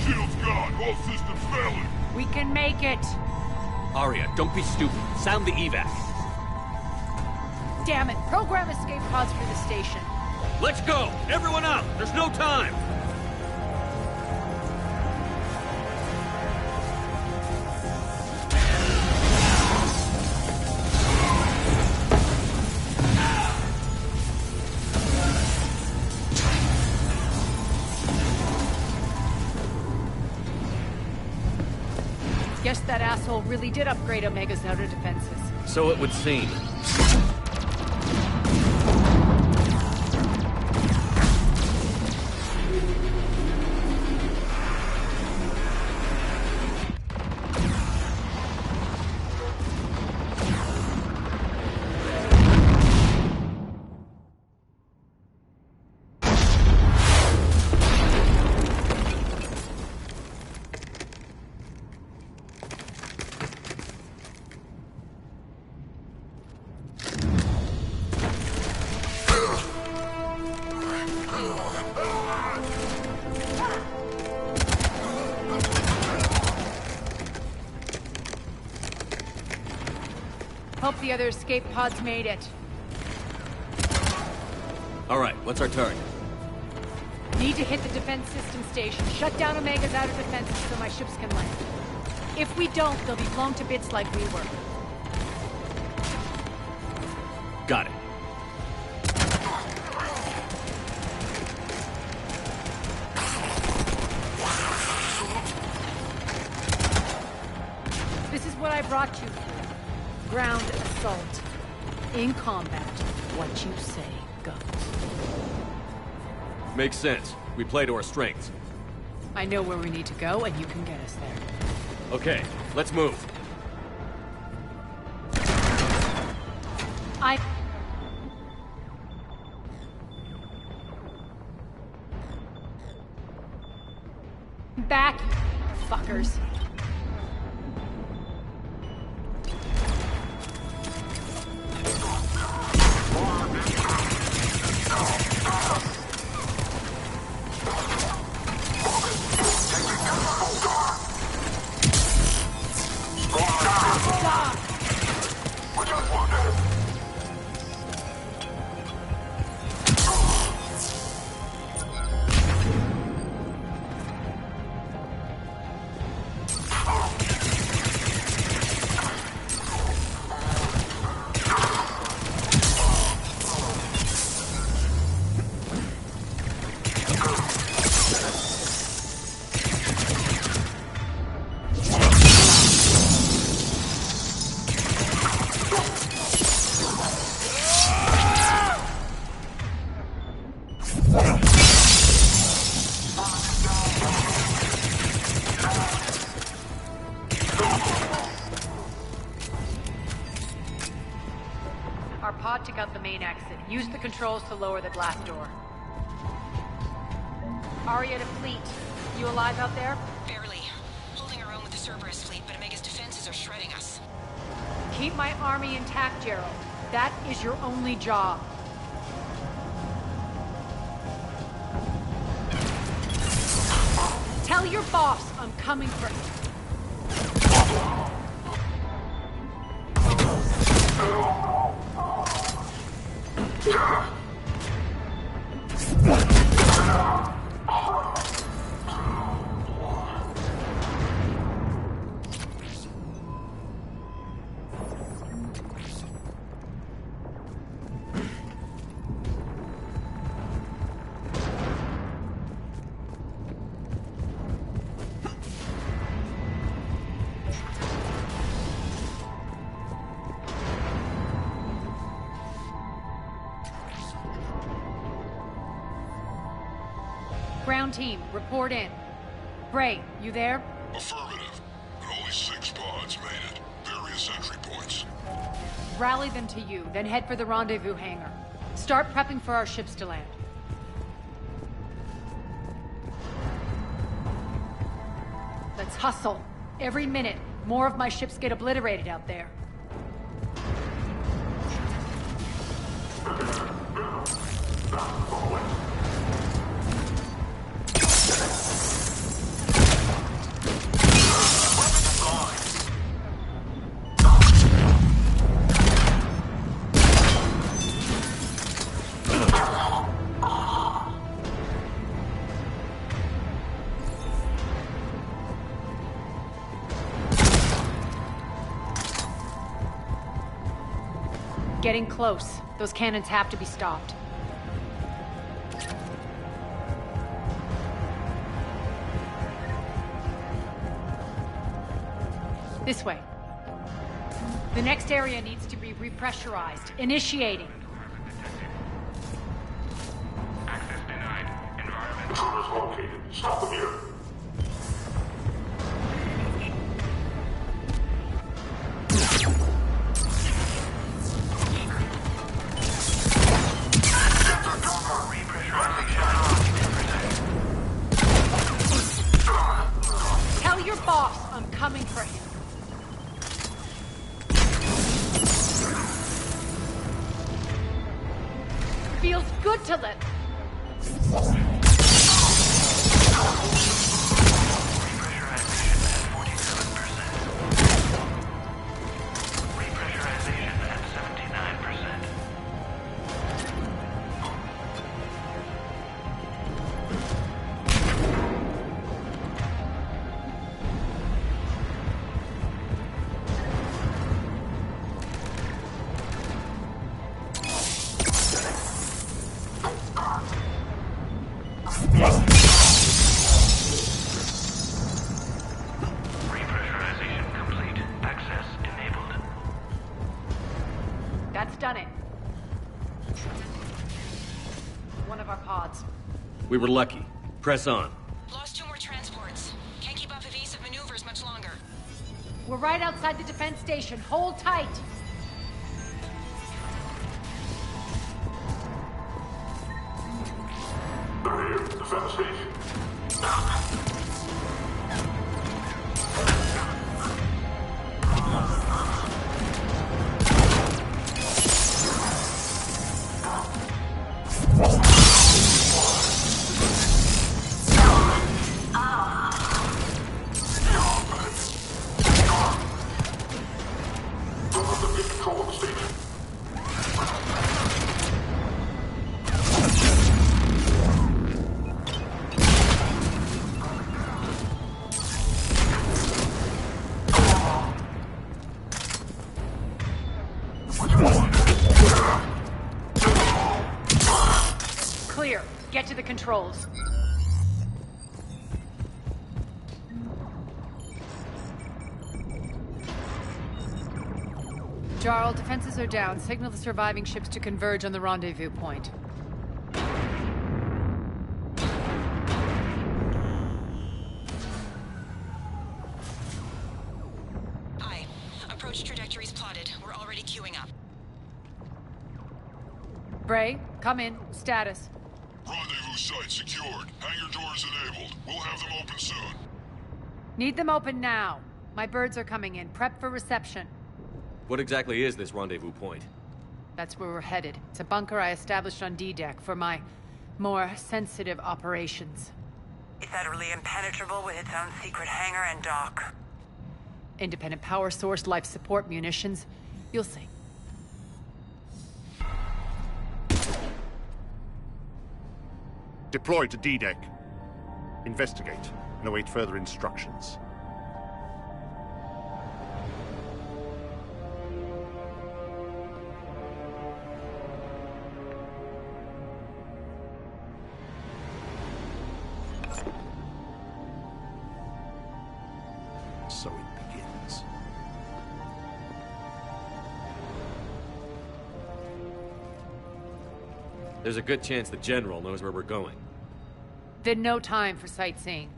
Shield's gone. All systems failing. We can make it! Aria, don't be stupid. Sound the evac. Damn it! Program escape pods for the station. Let's go! Everyone out! There's no time! Guess that asshole really did upgrade Omega's outer defenses. So it would seem. Hope the other escape pods made it. Alright, what's our target? Need to hit the defense system station. Shut down Omega's outer defenses so my ships can land. If we don't, they'll be blown to bits like we were. Got it. This is what I brought you for. Ground assault. In combat, what you say goes. Makes sense. We play to our strengths. I know where we need to go, and you can get us there. Okay, let's move. Back, you fuckers. Our pod took out the main exit. Use the controls to lower the glass door. Aria to fleet. You alive out there? Barely. Holding our own with the Cerberus fleet, but Omega's defenses are shredding us. Keep my army intact, Gerald. That is your only job. Tell your boss I'm coming for him. Ground team, report in. Bray, you there? Affirmative. But only 6 pods made it. Various entry points. Rally them to you, then head for the rendezvous hangar. Start prepping for our ships to land. Let's hustle. Every minute, more of my ships get obliterated out there. Getting close. Those cannons have to be stopped. This way. The next area needs to be repressurized. Initiating. Access denied. Environment. Intruders located. Stop them here. Tell your boss I'm coming for him. Feels good to let... That's done it. One of our pods. We were lucky. Press on. Lost 2 more transports. Can't keep up evasive maneuvers much longer. We're right outside the defense station. Hold tight. They're here. Defense station. Clear. Get to the controls. Jarl, defenses are down. Signal the surviving ships to converge on the rendezvous point. Aye. Approach trajectories plotted. We're already queuing up. Bray, come in. Status. Rendezvous site secured. Hangar doors enabled. We'll have them open soon. Need them open now. My birds are coming in. Prep for reception. What exactly is this rendezvous point? That's where we're headed. It's a bunker I established on D-Deck for my more sensitive operations. Is that really impenetrable with its own secret hangar and dock? Independent power source, life support, munitions. You'll see. Deploy to D-Deck. Investigate and await further instructions. So it begins. There's a good chance the General knows where we're going. Then no time for sightseeing.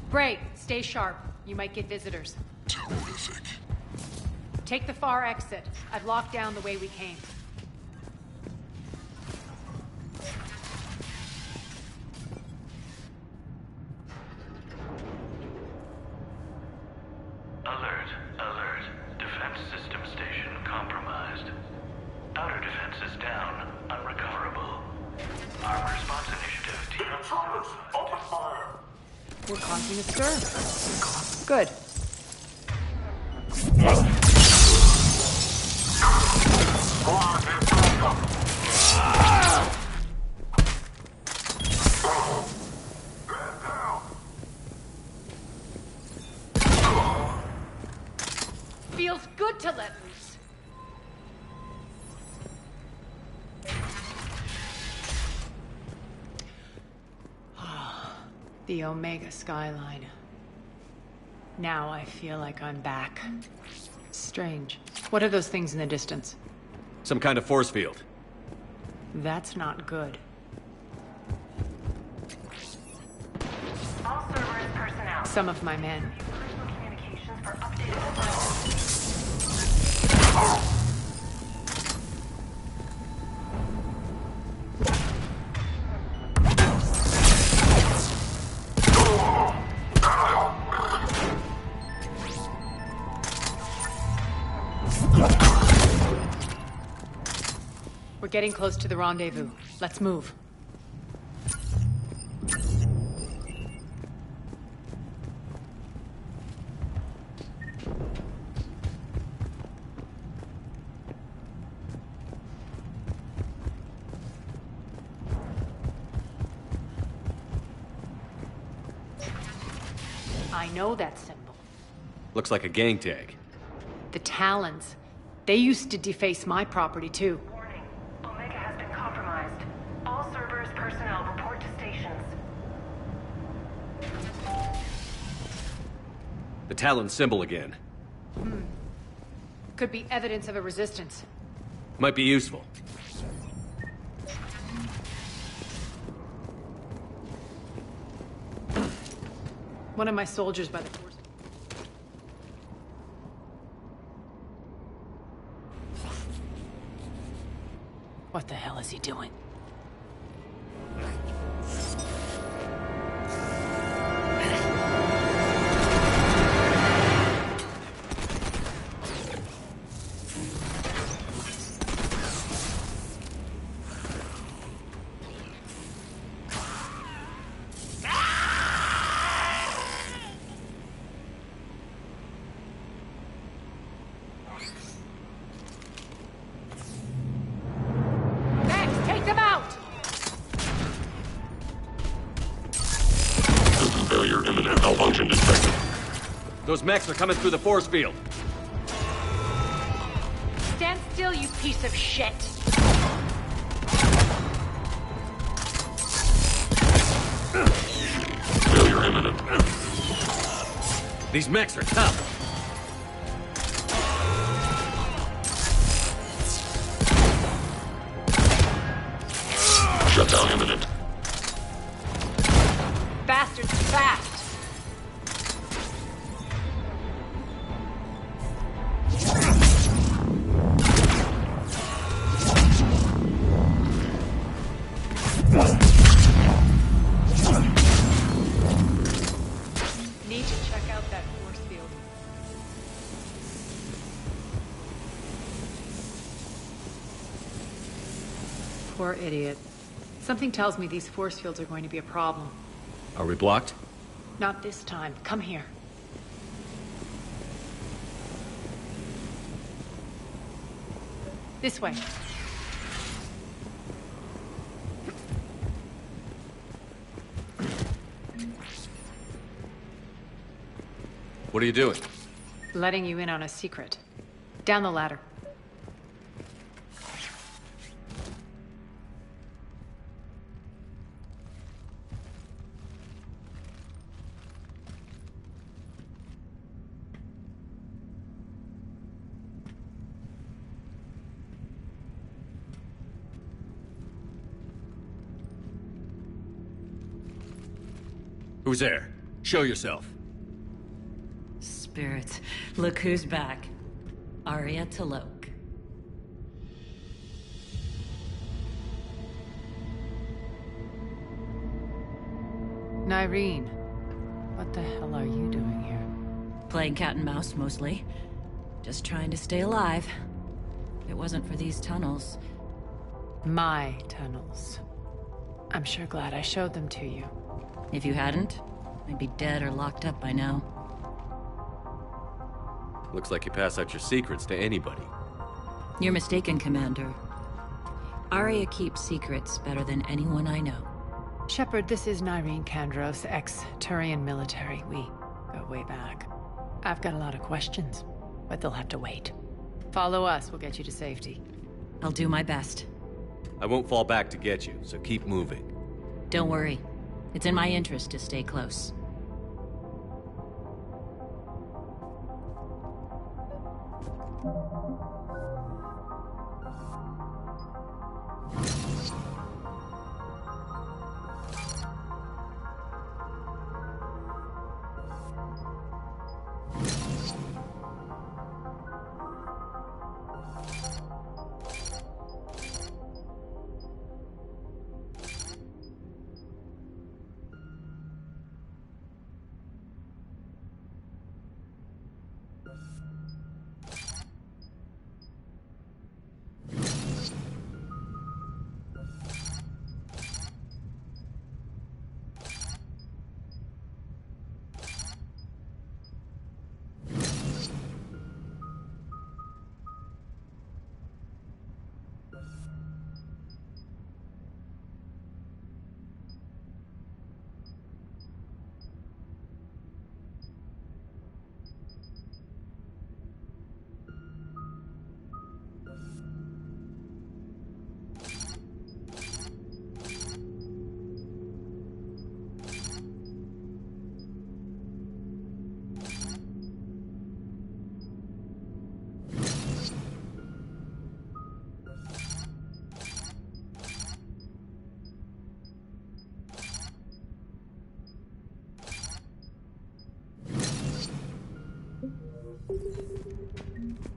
Bray, stay sharp. You might get visitors. Terrific. Take the far exit. I've locked down the way we came. Alert, alert. Defense system station compromised. Outer defenses down, unrecoverable. Armed response initiative team. Open fire! We're causing a stir. Good. Feels good to let loose. The Omega skyline. Now I feel like I'm back. Strange. What are those things in the distance? Some kind of force field. That's not good. All servers personnel. Some of my men. Communications for updated. We're getting close to the rendezvous. Let's move. I know that symbol. Looks like a gang tag. The Talons. They used to deface my property, too. Warning. Omega has been compromised. All servers personnel report to stations. The Talon symbol again. Could be evidence of a resistance. Might be useful. One of my soldiers by the force. What the hell is he doing? Failure imminent. Malfunction detected. Those mechs are coming through the force field. Stand still, you piece of shit! Failure imminent. These mechs are tough. Shutdown imminent. Bastards fast! Need to check out that force field. Poor idiot. Something tells me these force fields are going to be a problem. Are we blocked? Not this time. Come here. This way. What are you doing? Letting you in on a secret. Down the ladder. Who's there? Show yourself. Spirits, look who's back. Arya Talok. Nyreen, what the hell are you doing here? Playing cat and mouse, mostly. Just trying to stay alive. If it wasn't for these tunnels... My tunnels. I'm sure glad I showed them to you. If you hadn't, I'd be dead or locked up by now. Looks like you pass out your secrets to anybody. You're mistaken, Commander. Arya keeps secrets better than anyone I know. Shepard, this is Nyreen Kandros, ex-Turian military. We go way back. I've got a lot of questions, but they'll have to wait. Follow us, we'll get you to safety. I'll do my best. I won't fall back to get you, so keep moving. Don't worry. It's in my interest to stay close.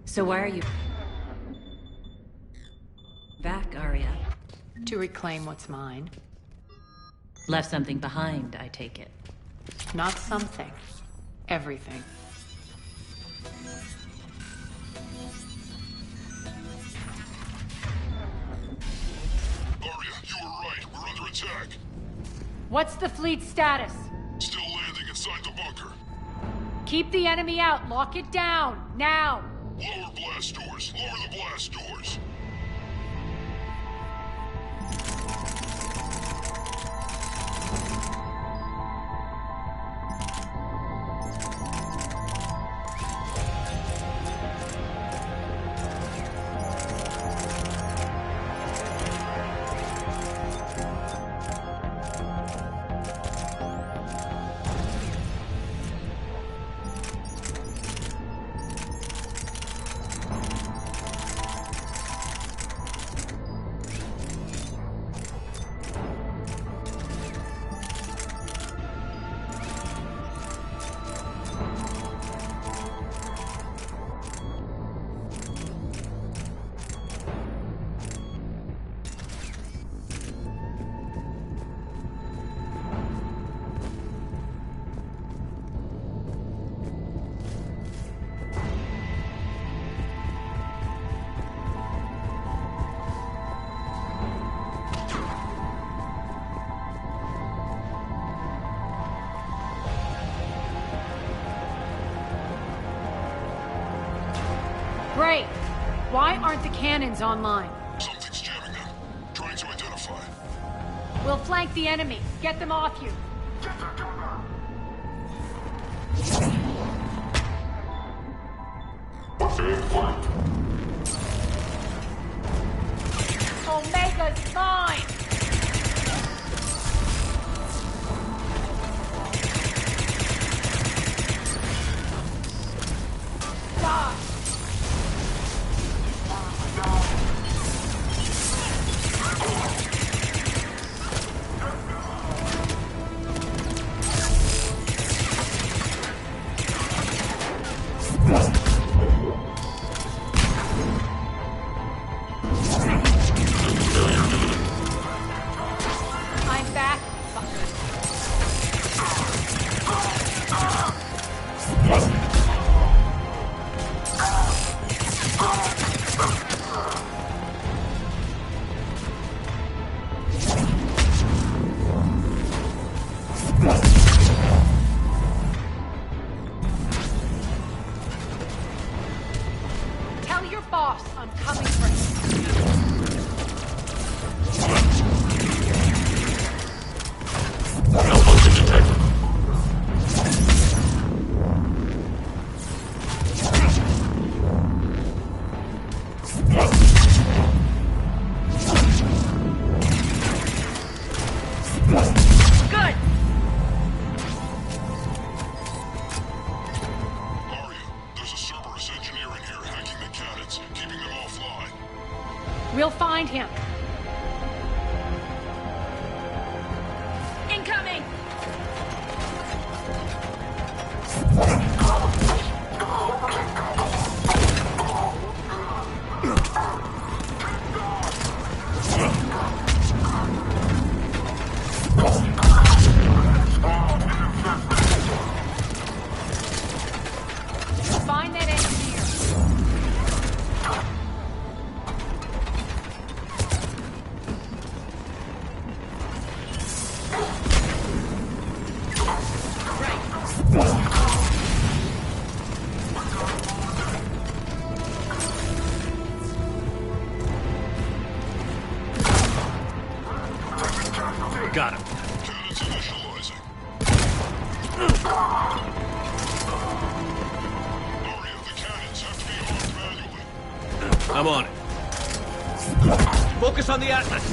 So why are you back, Arya? To reclaim what's mine. Left something behind, I take it. Not something. Everything. Arya, you were right. We're under attack. What's the fleet's status? Still landing inside the bunker. Keep the enemy out. Lock it down. Now. Lower blast doors. Lower the blast doors. Great. Why aren't the cannons online? Something's jamming them. Trying to identify. We'll flank the enemy. Get them off you. Omega's mine! Die! I'm back, Tell your boss I'm coming for him. Malfunction detected. Good! Arya, there's a Cerberus engineer in here hacking the cannons, keeping them offline. We'll find him. Incoming! Find that engineer. Got him. Cannons initializing. Arya, the cannons have to be armed manually. I'm on it. Focus on the Atlas.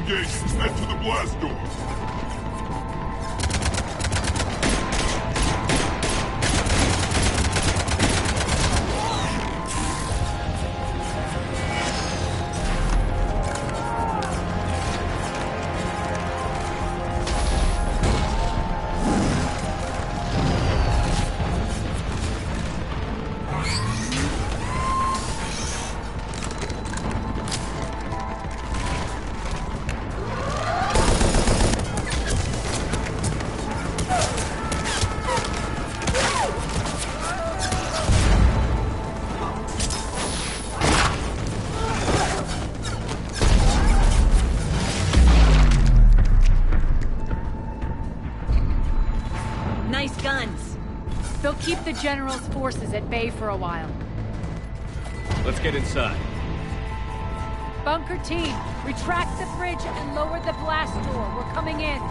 gate. Head to the blast door. Nice guns. They'll keep the General's forces at bay for a while. Let's get inside. Bunker team, retract the bridge and lower the blast door. We're coming in.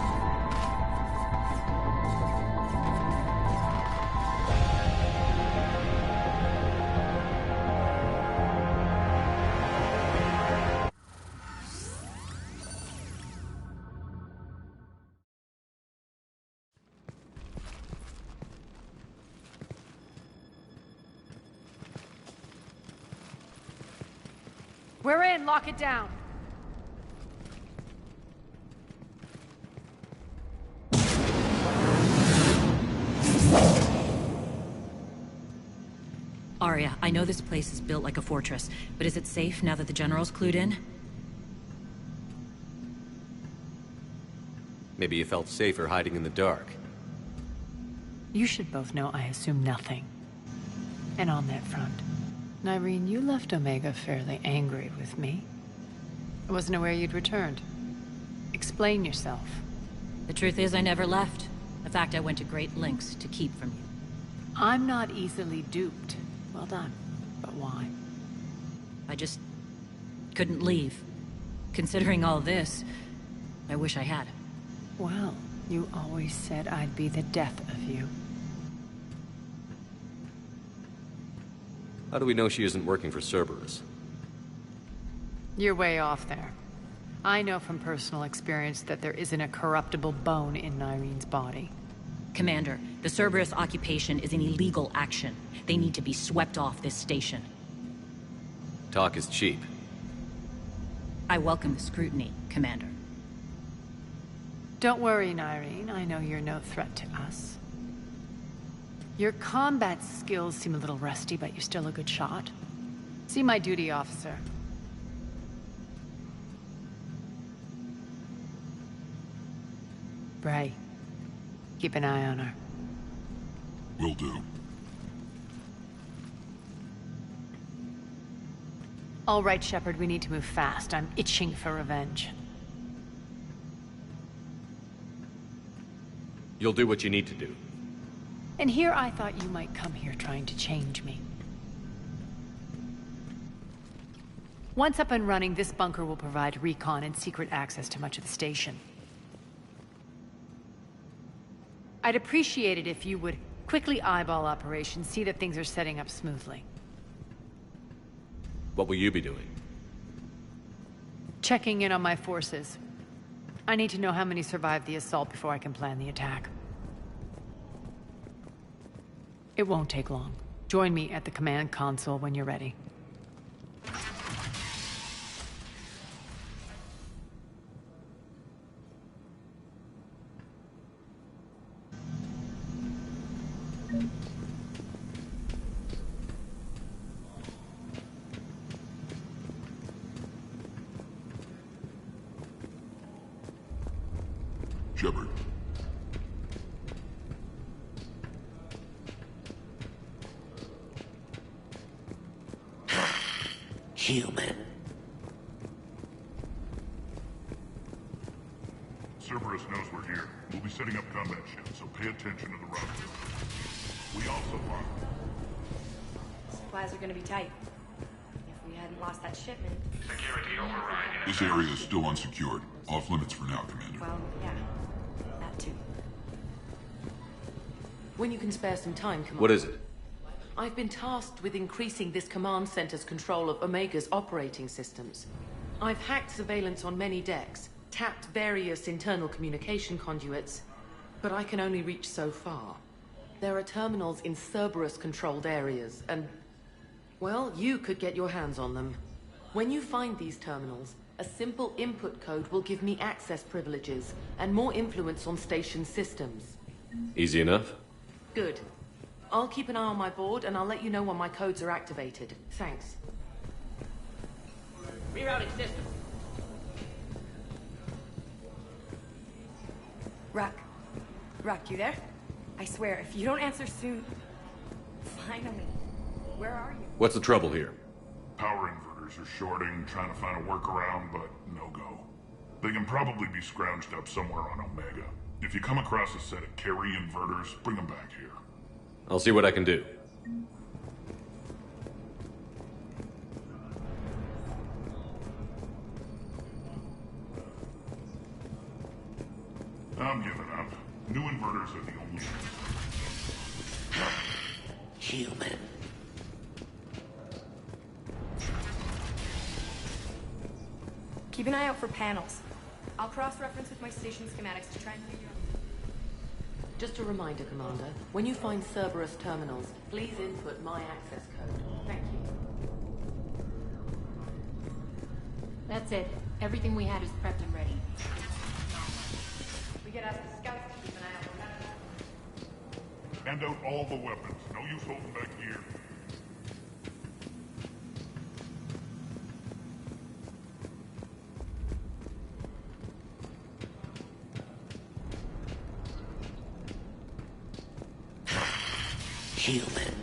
We're in. Lock it down. Arya, I know this place is built like a fortress, but is it safe now that the General's clued in? Maybe you felt safer hiding in the dark. You should both know I assume nothing. And on that front, Nyreen, you left Omega fairly angry with me. I wasn't aware you'd returned. Explain yourself. The truth is, I never left. In fact, I went to great lengths to keep from you. I'm not easily duped. Well done. But why? I just couldn't leave. Considering all this, I wish I had. Well, you always said I'd be the death of you. How do we know she isn't working for Cerberus? You're way off there. I know from personal experience that there isn't a corruptible bone in Nyreen's body. Commander, the Cerberus occupation is an illegal action. They need to be swept off this station. Talk is cheap. I welcome the scrutiny, Commander. Don't worry, Nyreen. I know you're no threat to us. Your combat skills seem a little rusty, but you're still a good shot. See my duty officer. Bray, keep an eye on her. Will do. All right, Shepard, we need to move fast. I'm itching for revenge. You'll do what you need to do. And here I thought you might come here trying to change me. Once up and running, this bunker will provide recon and secret access to much of the station. I'd appreciate it if you would quickly eyeball operations, see that things are setting up smoothly. What will you be doing? Checking in on my forces. I need to know how many survived the assault before I can plan the attack. It won't take long. Join me at the command console when you're ready. Shepard. Human. Cerberus knows we're here. We'll be setting up combat ships, so pay attention to the route. We also want... Supplies are gonna be tight. If we hadn't lost that shipment... Security override. This area is still unsecured. Off limits for now, Commander. Well, yeah. That too. When you can spare some time, Commander. What is it? I've been tasked with increasing this command center's control of Omega's operating systems. I've hacked surveillance on many decks, tapped various internal communication conduits, but I can only reach so far. There are terminals in Cerberus-controlled areas, and, well, you could get your hands on them. When you find these terminals, a simple input code will give me access privileges and more influence on station systems. Easy enough? Good. I'll keep an eye on my board, and I'll let you know when my codes are activated. Thanks. Rerouting system. Rock, you there? I swear, if you don't answer soon... Finally. Where are you? What's the trouble here? Power inverters are shorting, trying to find a workaround, but no go. They can probably be scrounged up somewhere on Omega. If you come across a set of carry inverters, bring them back here. I'll see what I can do. I'm giving up. New inverters are the only... Human. Keep an eye out for panels. I'll cross-reference with my station schematics to try and figure out... Just a reminder, Commander. When you find Cerberus terminals, please input my access code. Thank you. That's it. Everything we had is prepped and ready. We get asked the scouts to keep an eye out for panels. Hand out all the weapons. No use holding back gear. Human.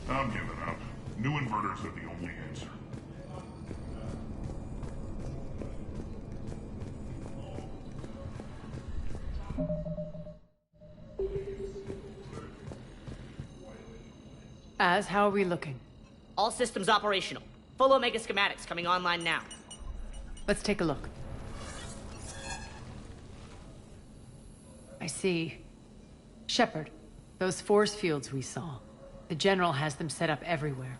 I'm giving up. New inverters are the only answer. How are we looking? All systems operational. Full Omega schematics coming online now. Let's take a look. I see. Shepard, those force fields we saw. The General has them set up everywhere.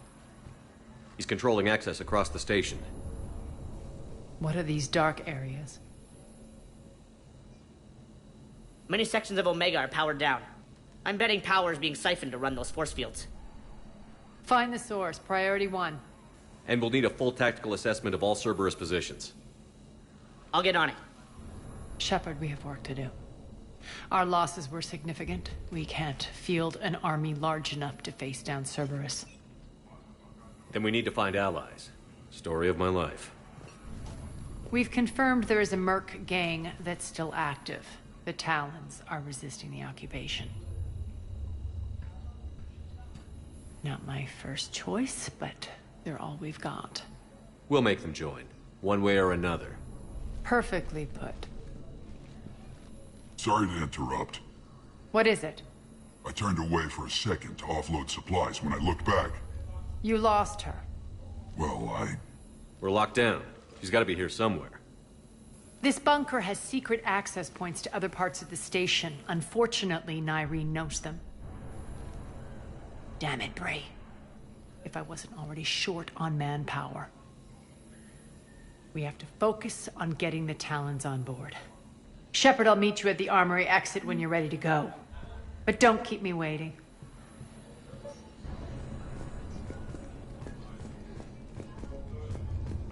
He's controlling access across the station. What are these dark areas? Many sections of Omega are powered down. I'm betting power is being siphoned to run those force fields. Find the source, priority 1. And we'll need a full tactical assessment of all Cerberus positions. I'll get on it. Shepard, we have work to do. Our losses were significant. We can't field an army large enough to face down Cerberus. Then we need to find allies. Story of my life. We've confirmed there is a Merc gang that's still active. The Talons are resisting the occupation. Not my first choice, but they're all we've got. We'll make them join, one way or another. Perfectly put. Sorry to interrupt. What is it? I turned away for a second to offload supplies. When I looked back... You lost her. Well, We're locked down. She's got to be here somewhere. This bunker has secret access points to other parts of the station. Unfortunately, Nyreen knows them. Damn it, Bray. If I wasn't already short on manpower. We have to focus on getting the Talons on board. Shepard, I'll meet you at the armory exit when you're ready to go. But don't keep me waiting.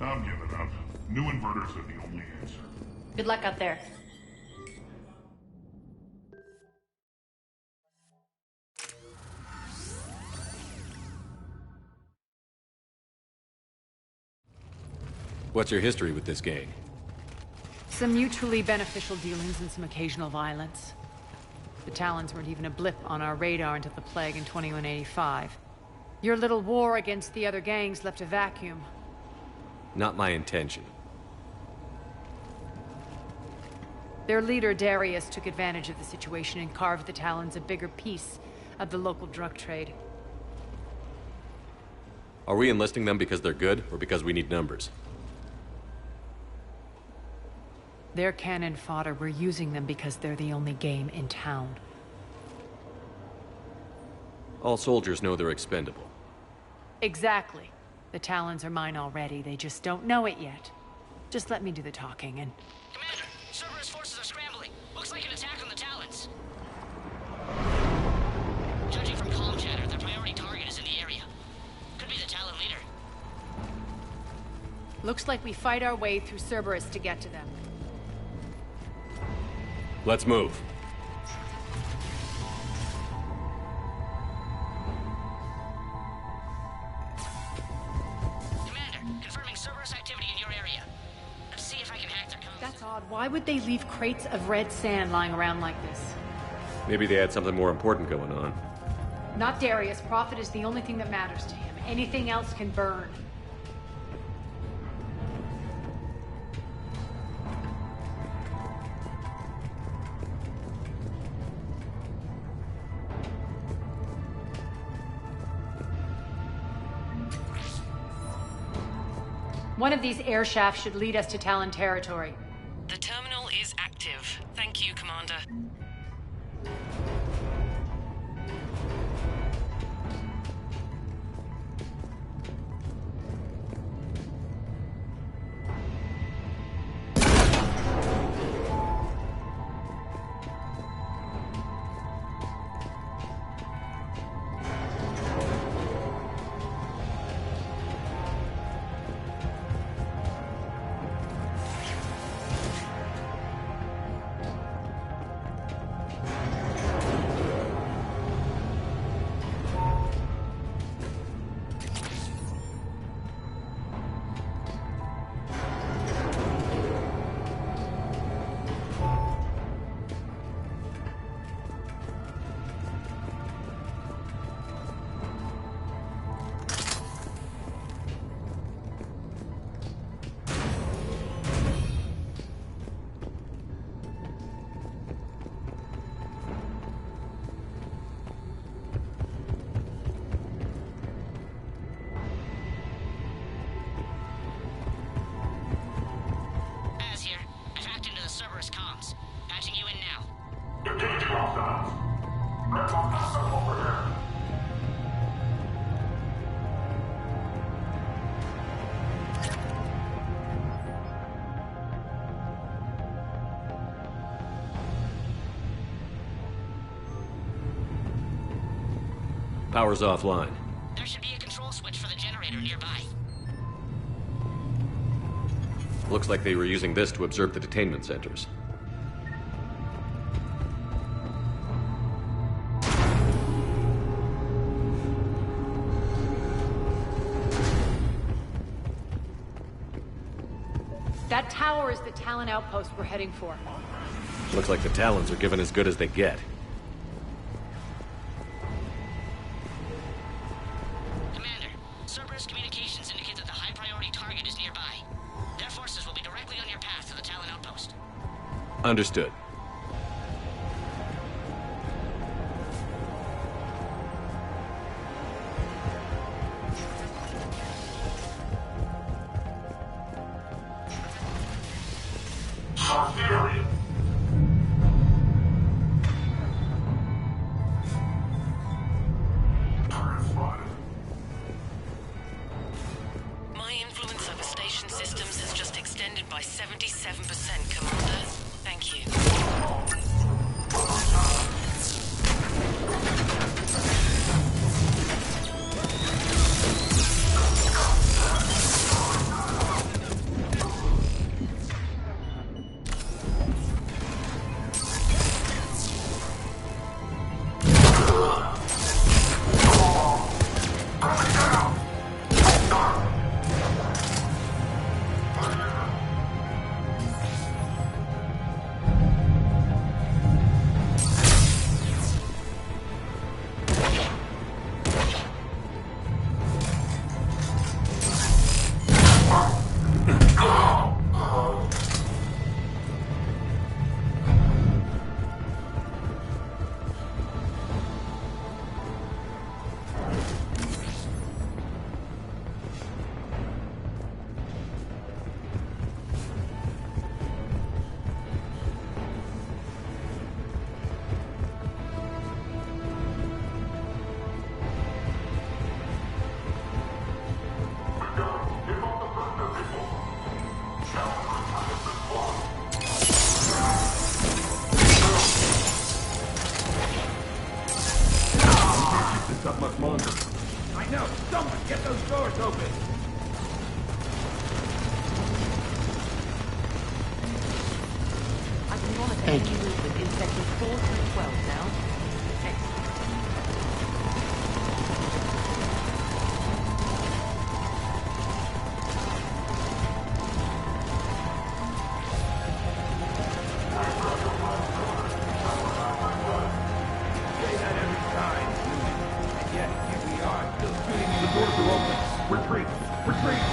I'm giving up. New inverters are the only answer. Good luck out there. What's your history with this gang? Some mutually beneficial dealings and some occasional violence. The Talons weren't even a blip on our radar until the plague in 2185. Your little war against the other gangs left a vacuum. Not my intention. Their leader, Darius, took advantage of the situation and carved the Talons a bigger piece of the local drug trade. Are we enlisting them because they're good, or because we need numbers? They're cannon fodder. We're using them because they're the only game in town. All soldiers know they're expendable. Exactly. The Talons are mine already. They just don't know it yet. Just let me do the talking and... Commander, Cerberus forces are scrambling. Looks like an attack on the Talons. Judging from comm chatter, their priority target is in the area. Could be the Talon leader. Looks like we fight our way through Cerberus to get to them. Let's move. Commander, confirming Cerberus activity in your area. Let's see if I can hack their comms. That's odd. Why would they leave crates of red sand lying around like this? Maybe they had something more important going on. Not Darius. Profit is the only thing that matters to him. Anything else can burn. One of these air shafts should lead us to Talon territory. The terminal is active. Thank you, Commander. Power's offline. There should be a control switch for the generator nearby. Looks like they were using this to observe the detainment centers. That tower is the Talon outpost we're heading for. Looks like the Talons are given as good as they get. Commander, Cerberus communications indicate that the high-priority target is nearby. Their forces will be directly on your path to the Talon outpost. Understood. My influence over station systems has just extended by 77%, Commander. Thank you. This up much longer. I know! Someone get those doors open! I can monitor any movement in sectors 4 through 12 now. Excellent. Say that every time. And yet, here we are, still shooting. The doors are open. Retreat! Retreat!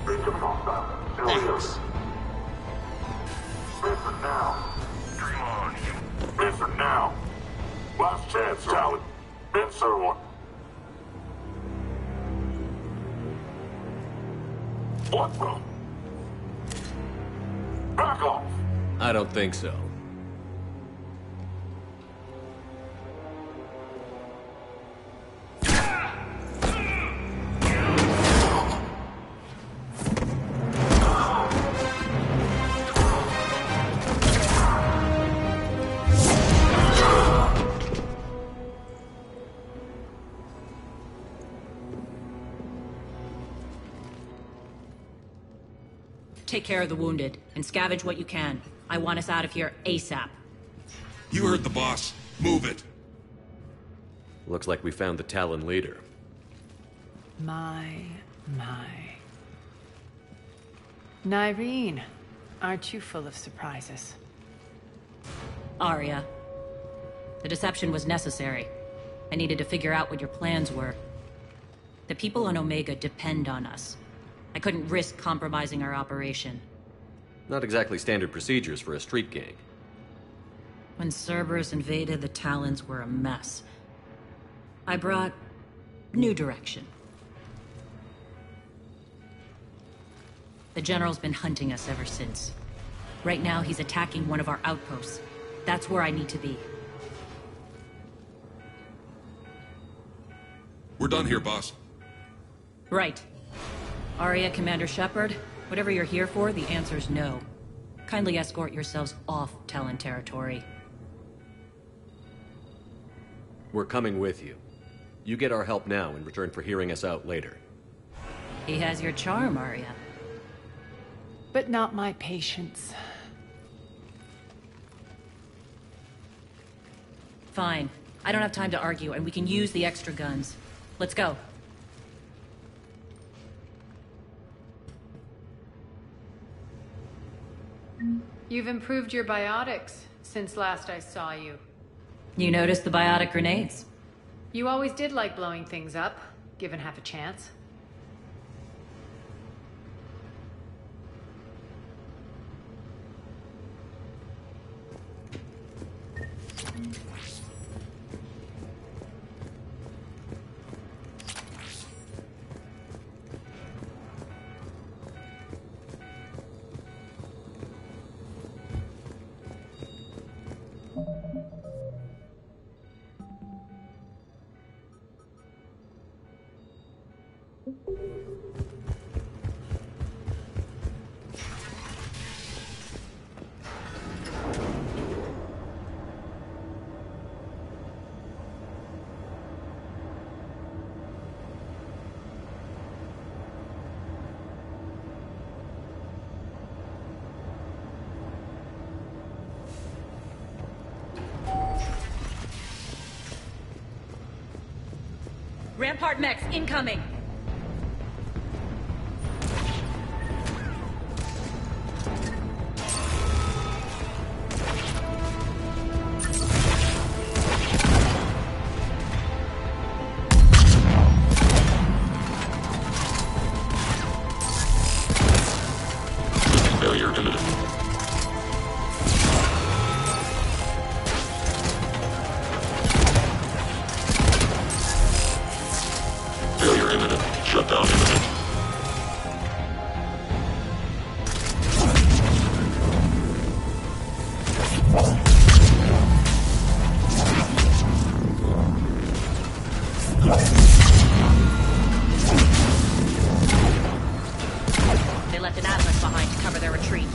Thanks. Listen now. Dream on. Listen now. Last chance, Talon. Answer one. What the? Back off. I don't think so. Take care of the wounded, and scavenge what you can. I want us out of here ASAP. You heard the boss. Move it. Looks like we found the Talon leader. My. Nyreen, aren't you full of surprises? Arya. The deception was necessary. I needed to figure out what your plans were. The people on Omega depend on us. I couldn't risk compromising our operation. Not exactly standard procedures for a street gang. When Cerberus invaded, the Talons were a mess. I brought new direction. The General's been hunting us ever since. Right now, he's attacking one of our outposts. That's where I need to be. We're done here, boss. Right. Arya, Commander Shepard, whatever you're here for, the answer's no. Kindly escort yourselves off Talon territory. We're coming with you. You get our help now in return for hearing us out later. He has your charm, Arya. But not my patience. Fine. I don't have time to argue, and we can use the extra guns. Let's go. You've improved your biotics since last I saw you. You noticed the biotic grenades? You always did like blowing things up, given half a chance. Rampart mechs incoming! Failure imminent. Failure imminent. Shutdown imminent. They left an Atlas behind to cover their retreat.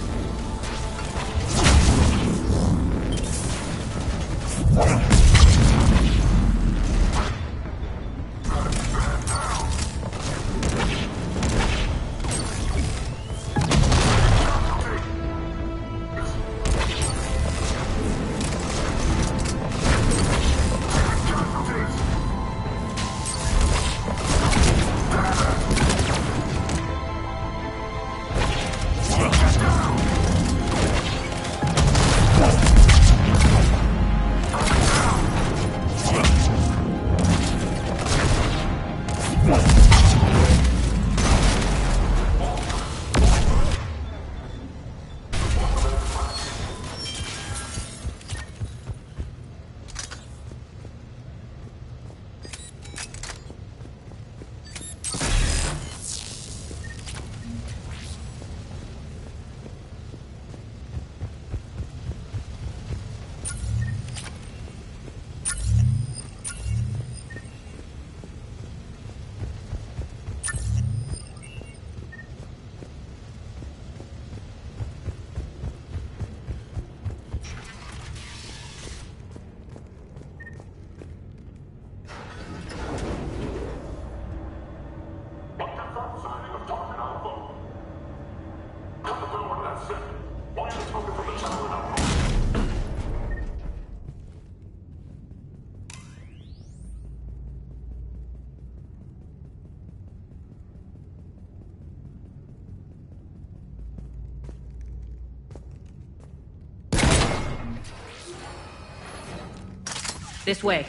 This way.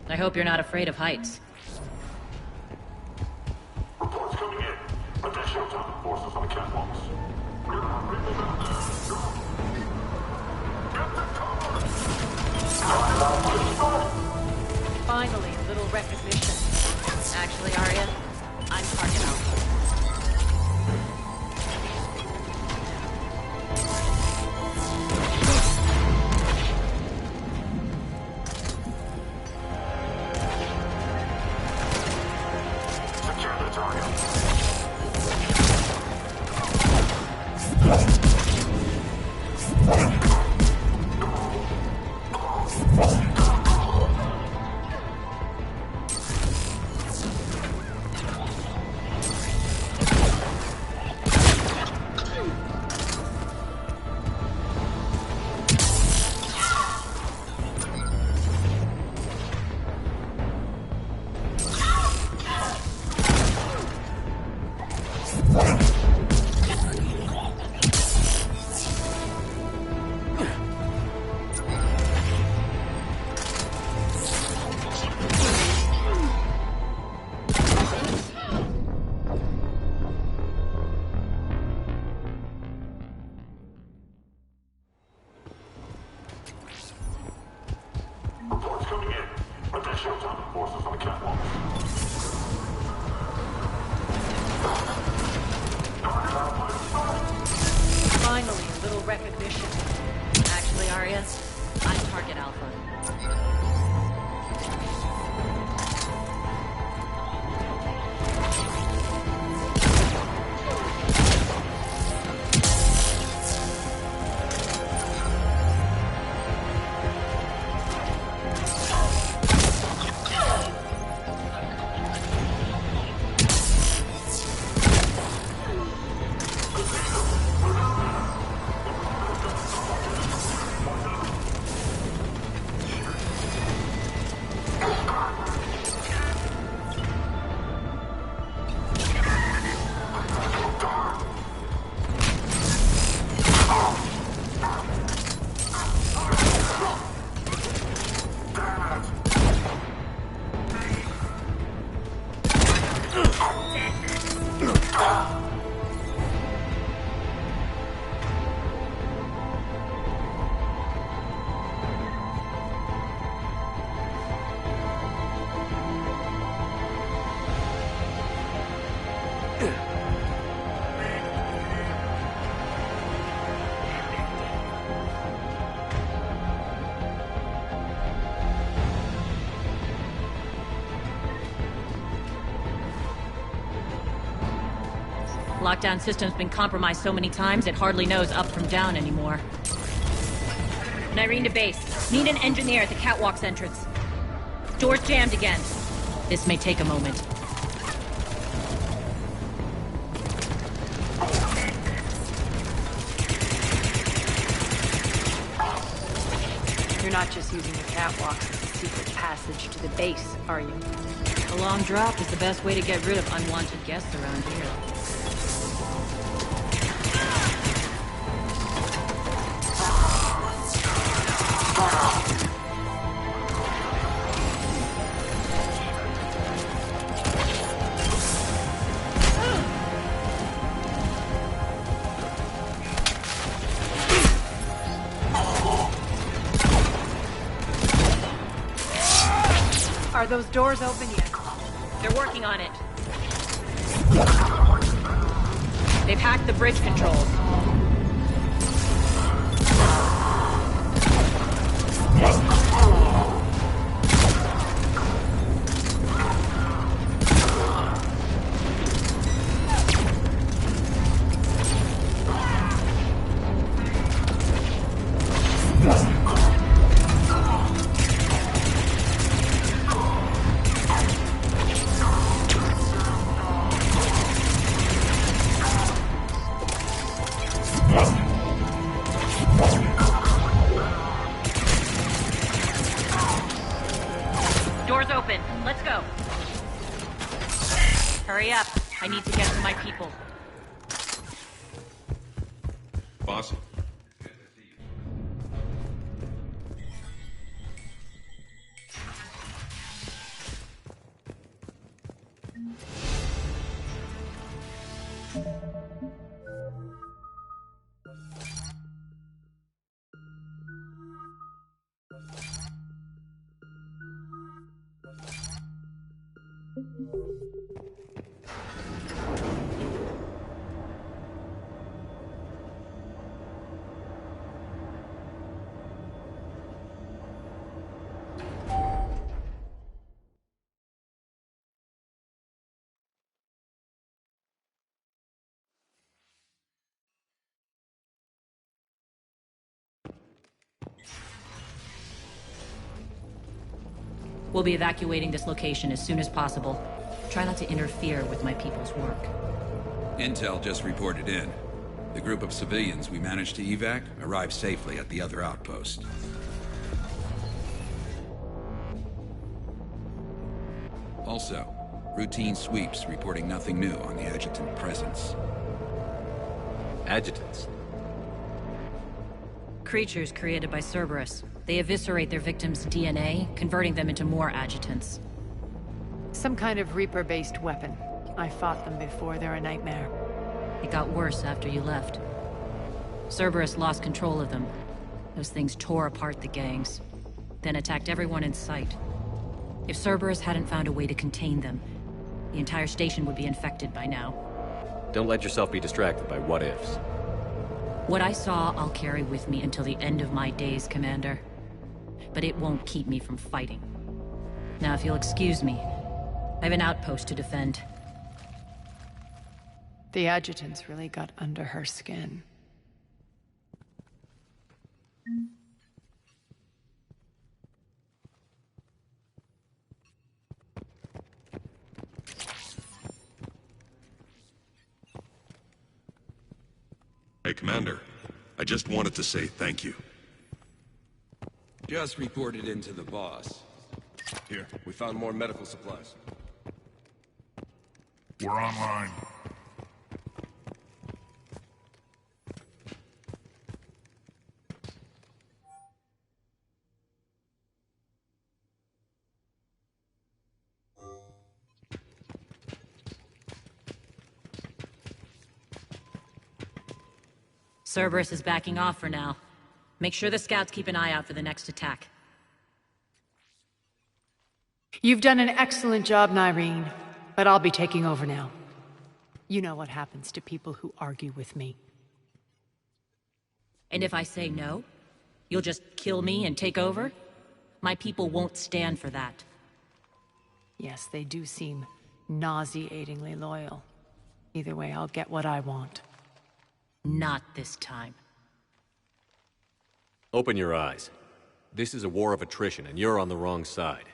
I hope you're not afraid of heights. Reports coming in. Additional target forces on the catwalks. Finally, a little recognition. Actually, Arya, I'm target alpha. Finally, a little recognition. Actually, Arya, I'm target alpha. Lockdown system's been compromised so many times, it hardly knows up from down anymore. Nyrene to base. Need an engineer at the catwalk's entrance. Door's jammed again. This may take a moment. You're not just using the catwalk as a secret passage to the base, are you? A long drop is the best way to get rid of unwanted guests around here. Are those doors open yet? They're working on it. They've hacked the bridge controls. Doors open. Let's go. Hurry up. I need to get to my people. Boss? We'll be evacuating this location as soon as possible. Try not to interfere with my people's work. Intel just reported in. The group of civilians we managed to evac arrived safely at the other outpost. Also, routine sweeps reporting nothing new on the adjutant presence. Adjutants? Creatures created by Cerberus. They eviscerate their victims' DNA, converting them into more adjutants. Some kind of Reaper-based weapon. I fought them before, they're a nightmare. It got worse after you left. Cerberus lost control of them. Those things tore apart the gangs, then attacked everyone in sight. If Cerberus hadn't found a way to contain them, the entire station would be infected by now. Don't let yourself be distracted by what-ifs. What I saw, I'll carry with me until the end of my days, Commander. But it won't keep me from fighting. Now, if you'll excuse me, I have an outpost to defend. The adjutants really got under her skin. Hey, Commander. I just wanted to say thank you. Just reported into the boss. Here, we found more medical supplies. We're online. Cerberus is backing off for now. Make sure the scouts keep an eye out for the next attack. You've done an excellent job, Nyreen, but I'll be taking over now. You know what happens to people who argue with me. And if I say no, you'll just kill me and take over? My people won't stand for that. Yes, they do seem nauseatingly loyal. Either way, I'll get what I want. Not this time. Open your eyes. This is a war of attrition, and you're on the wrong side.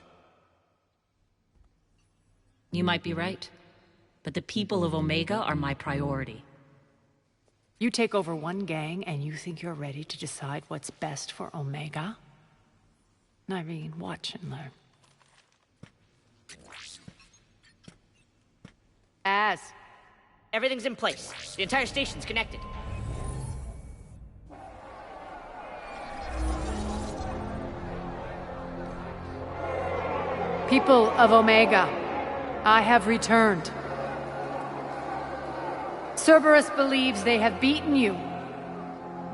You might be right, but the people of Omega are my priority. You take over one gang, and you think you're ready to decide what's best for Omega? Nyreen, watch and learn. Everything's in place. The entire station's connected. People of Omega, I have returned. Cerberus believes they have beaten you.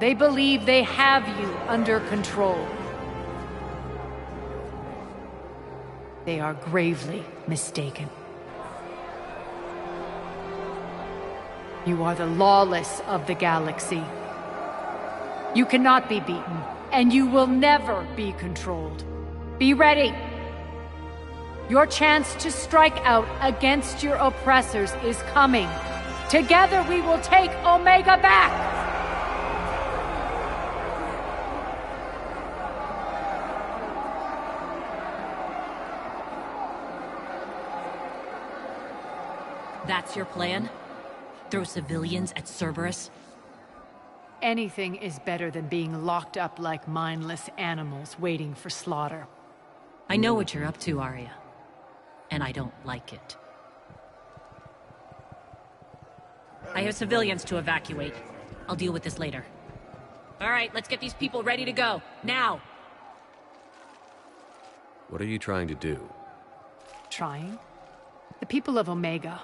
They believe they have you under control. They are gravely mistaken. You are the lawless of the galaxy. You cannot be beaten, and you will never be controlled. Be ready! Your chance to strike out against your oppressors is coming. Together we will take Omega back! That's your plan? Throw civilians at Cerberus? Anything is better than being locked up like mindless animals waiting for slaughter. I know what you're up to, Arya. And I don't like it. I have civilians to evacuate. I'll deal with this later. All right, let's get these people ready to go. Now! What are you trying to do? Trying? The people of Omega,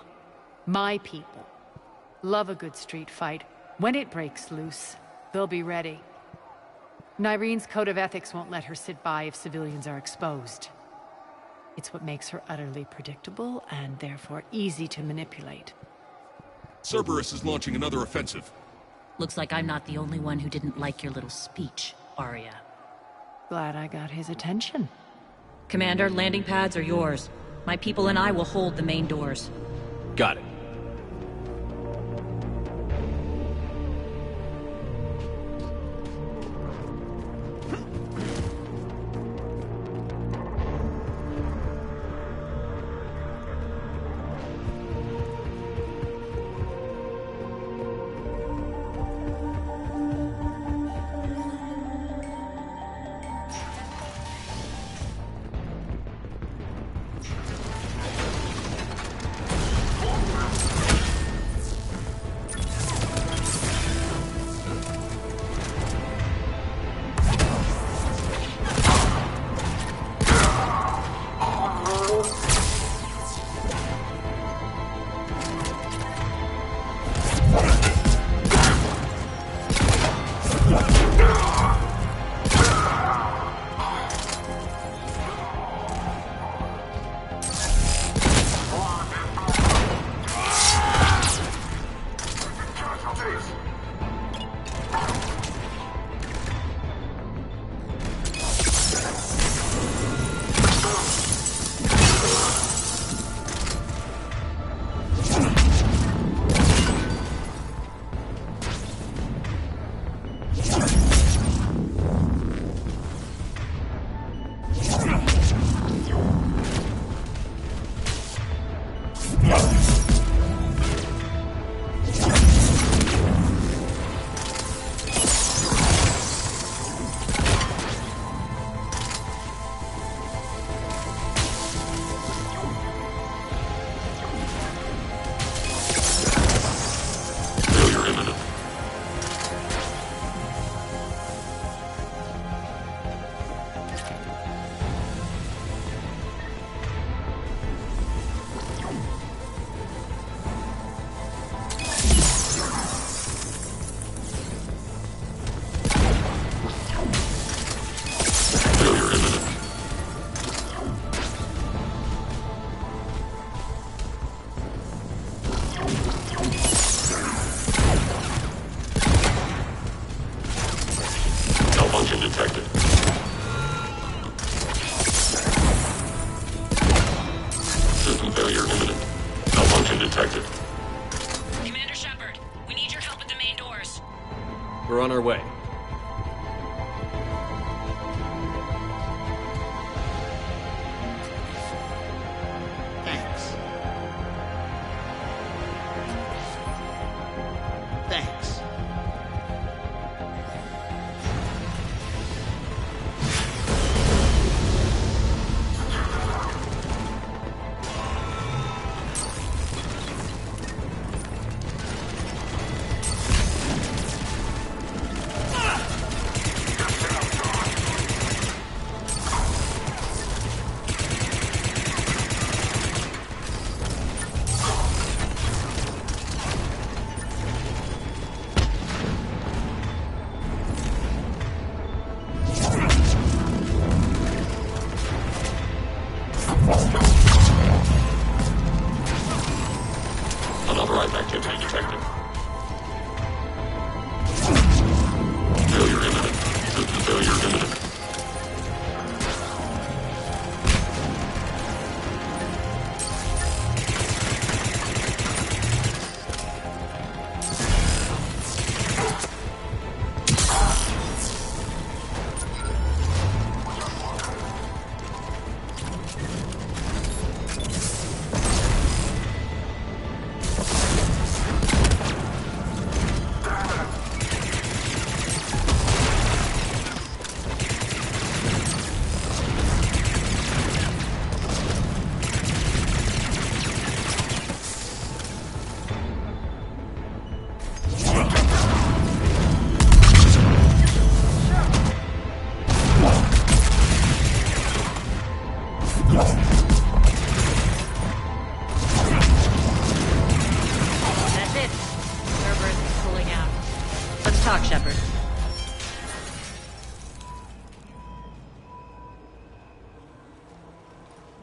my people, love a good street fight. When it breaks loose, they'll be ready. Nyrene's code of ethics won't let her sit by if civilians are exposed. It's what makes her utterly predictable and therefore easy to manipulate. Cerberus is launching another offensive. Looks like I'm not the only one who didn't like your little speech, Arya. Glad I got his attention. Commander, landing pads are yours. My people and I will hold the main doors. Got it. We're on our way. Thanks. Thanks. talk, Shepard.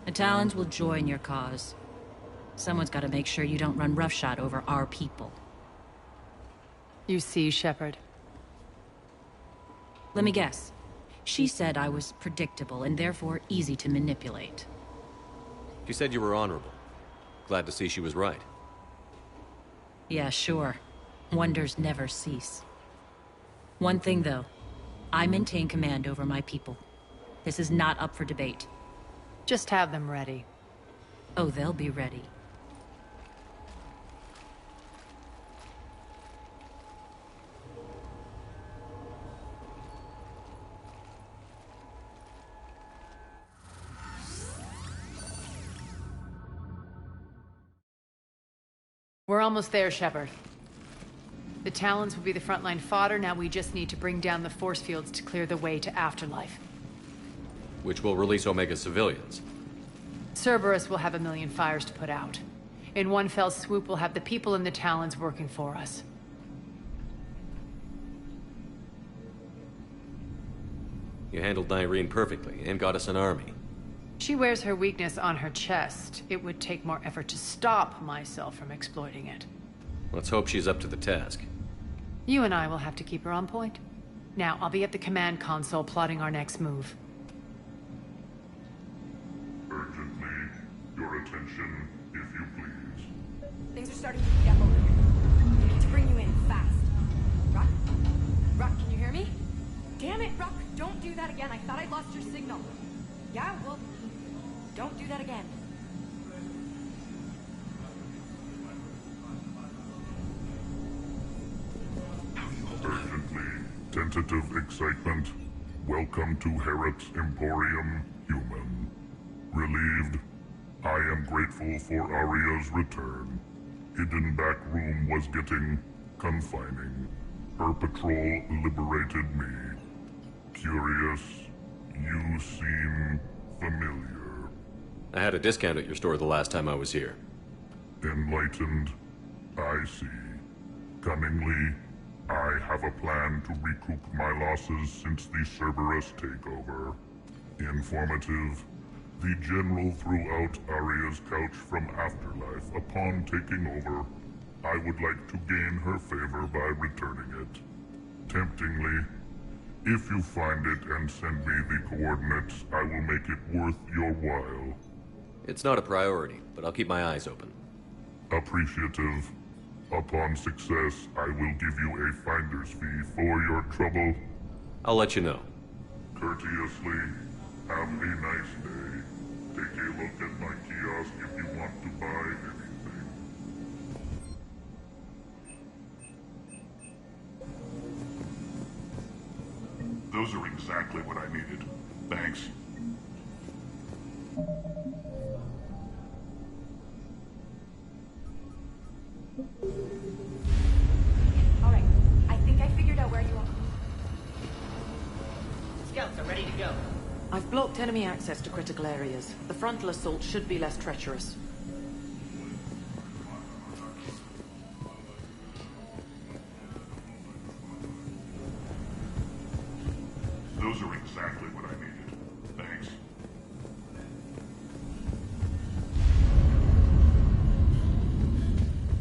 The Talons will join your cause. Someone's got to make sure you don't run roughshod over our people. You see, Shepard. Let me guess. She said I was predictable and therefore easy to manipulate. She said you were honorable. Glad to see she was right. Yeah, sure. Wonders never cease. One thing, though. I maintain command over my people. This is not up for debate. Just have them ready. Oh, they'll be ready. We're almost there, Shepard. The Talons will be the frontline fodder. Now we just need to bring down the force fields to clear the way to Afterlife. Which will release Omega civilians. Cerberus will have a million fires to put out. In one fell swoop, we'll have the people in the Talons working for us. You handled Nyreen perfectly, and got us an army. She wears her weakness on her chest. It would take more effort to stop myself from exploiting it. Let's hope she's up to the task. You and I will have to keep her on point. Now, I'll be at the command console plotting our next move. Urgently, your attention, if you please. Things are starting to heat up over here. We need to bring you in fast. Rock? Rock, can you hear me? Damn it, Rock, don't do that again. I thought I lost your signal. Yeah, well, don't do that again. Urgently, tentative excitement. Welcome to Herod's Emporium, human. Relieved, I am grateful for Aria's return. Hidden back room was getting confining. Her patrol liberated me. Curious, you seem familiar. I had a discount at your store the last time I was here. Enlightened, I see. Cunningly, I have a plan to recoup my losses since the Cerberus takeover. Informative, the General threw out Aria's couch from Afterlife upon taking over. I would like to gain her favor by returning it. Temptingly, if you find it and send me the coordinates, I will make it worth your while. It's not a priority, but I'll keep my eyes open. Appreciative. Upon success, I will give you a finder's fee for your trouble. I'll let you know. Courteously, have a nice day. Take a look at my kiosk if you want to buy anything. Those are exactly what I needed. Thanks. Alright, I think I figured out where you are. Scouts are ready to go. I've blocked enemy access to critical areas. The frontal assault should be less treacherous. Those are exactly what I needed. Thanks.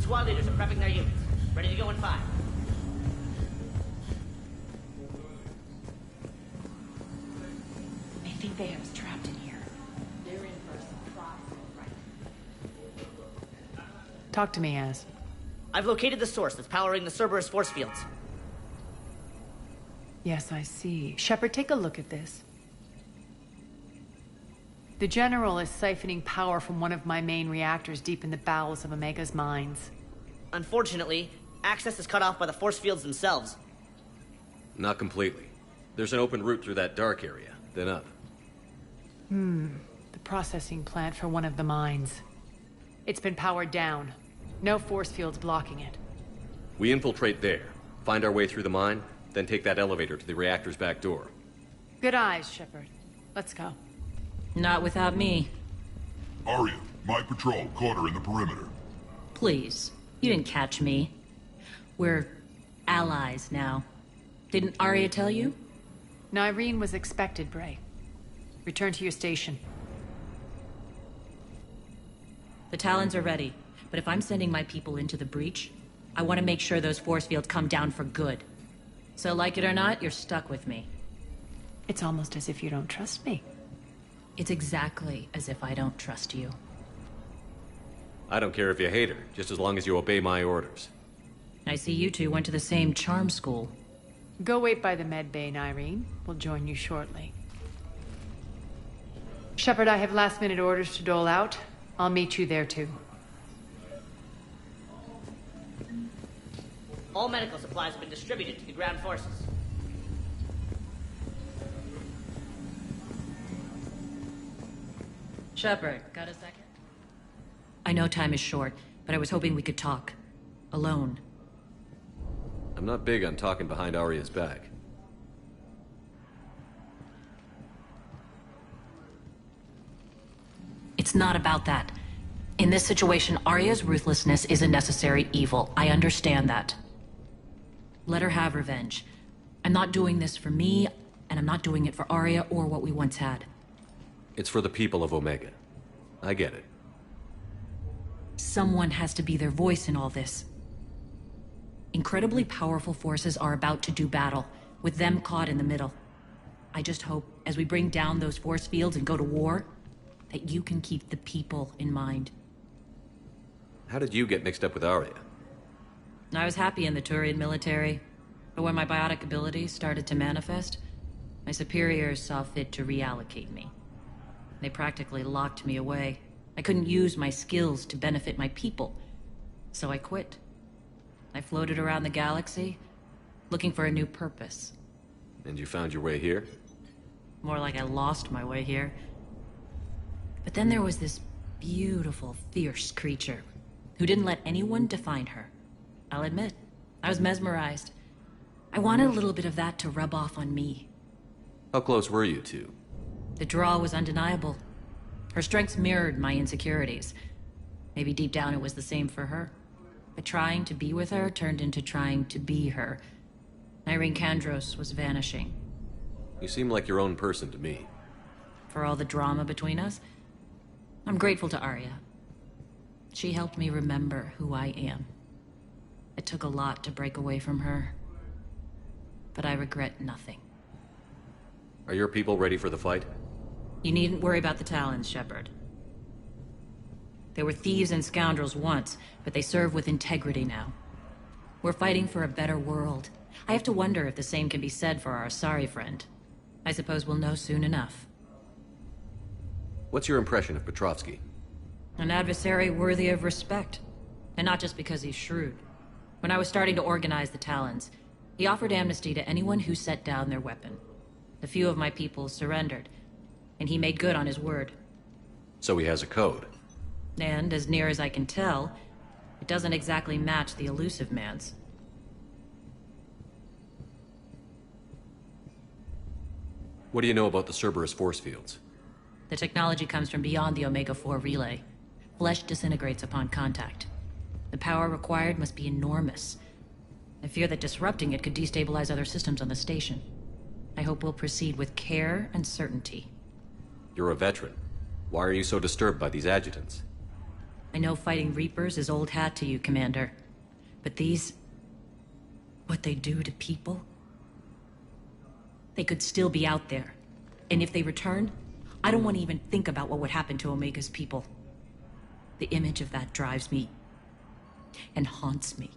Squad leaders are prepping their units. Ready to go in 5. I think they have us trapped in here. They're in for a surprise, right? Talk to me, Az. I've located the source that's powering the Cerberus force fields. Yes, I see. Shepard, take a look at this. The General is siphoning power from one of my main reactors deep in the bowels of Omega's mines. Unfortunately, access is cut off by the force fields themselves. Not completely. There's an open route through that dark area, then up. The processing plant for one of the mines. It's been powered down. No force fields blocking it. We infiltrate there, find our way through the mine, then take that elevator to the reactor's back door. Good eyes, Shepard. Let's go. Not without me. Aria, my patrol caught her in the perimeter. Please. You didn't catch me. We're allies now. Didn't Arya tell you? Nyreen was expected, Bray. Return to your station. The Talons are ready, but if I'm sending my people into the breach, I want to make sure those force fields come down for good. So like it or not, you're stuck with me. It's almost as if you don't trust me. It's exactly as if I don't trust you. I don't care if you hate her, just as long as you obey my orders. I see you two went to the same charm school. Go wait by the med bay, Nyreen. We'll join you shortly. Shepard, I have last-minute orders to dole out. I'll meet you there, too. All medical supplies have been distributed to the ground forces. Shepard, got a second? I know time is short, but I was hoping we could talk. Alone. I'm not big on talking behind Arya's back. It's not about that. In this situation, Arya's ruthlessness is a necessary evil. I understand that. Let her have revenge. I'm not doing this for me, and I'm not doing it for Arya or what we once had. It's for the people of Omega. I get it. Someone has to be their voice in all this. Incredibly powerful forces are about to do battle, with them caught in the middle. I just hope, as we bring down those force fields and go to war, that you can keep the people in mind. How did you get mixed up with Arya? I was happy in the Turian military, but when my biotic abilities started to manifest, my superiors saw fit to reallocate me. They practically locked me away. I couldn't use my skills to benefit my people, so I quit. I floated around the galaxy, looking for a new purpose. And you found your way here? More like I lost my way here. But then there was this beautiful, fierce creature who didn't let anyone define her. I'll admit, I was mesmerized. I wanted a little bit of that to rub off on me. How close were you two? The draw was undeniable. Her strengths mirrored my insecurities. Maybe deep down it was the same for her. But trying to be with her turned into trying to be her. Nyreen Kandros was vanishing. You seem like your own person to me. For all the drama between us, I'm grateful to Arya. She helped me remember who I am. It took a lot to break away from her, but I regret nothing. Are your people ready for the fight? You needn't worry about the Talons, Shepard. They were thieves and scoundrels once, but they serve with integrity now. We're fighting for a better world. I have to wonder if the same can be said for our Asari friend. I suppose we'll know soon enough. What's your impression of Petrovsky? An adversary worthy of respect. And not just because he's shrewd. When I was starting to organize the Talons, he offered amnesty to anyone who set down their weapon. A few of my people surrendered, and he made good on his word. So he has a code? And, as near as I can tell, it doesn't exactly match the elusive man's. What do you know about the Cerberus force fields? The technology comes from beyond the Omega-4 relay. Flesh disintegrates upon contact. The power required must be enormous. I fear that disrupting it could destabilize other systems on the station. I hope we'll proceed with care and certainty. You're a veteran. Why are you so disturbed by these adjutants? I know fighting Reapers is old hat to you, Commander. But these... what they do to people? They could still be out there. And if they return, I don't want to even think about what would happen to Omega's people. The image of that drives me and haunts me.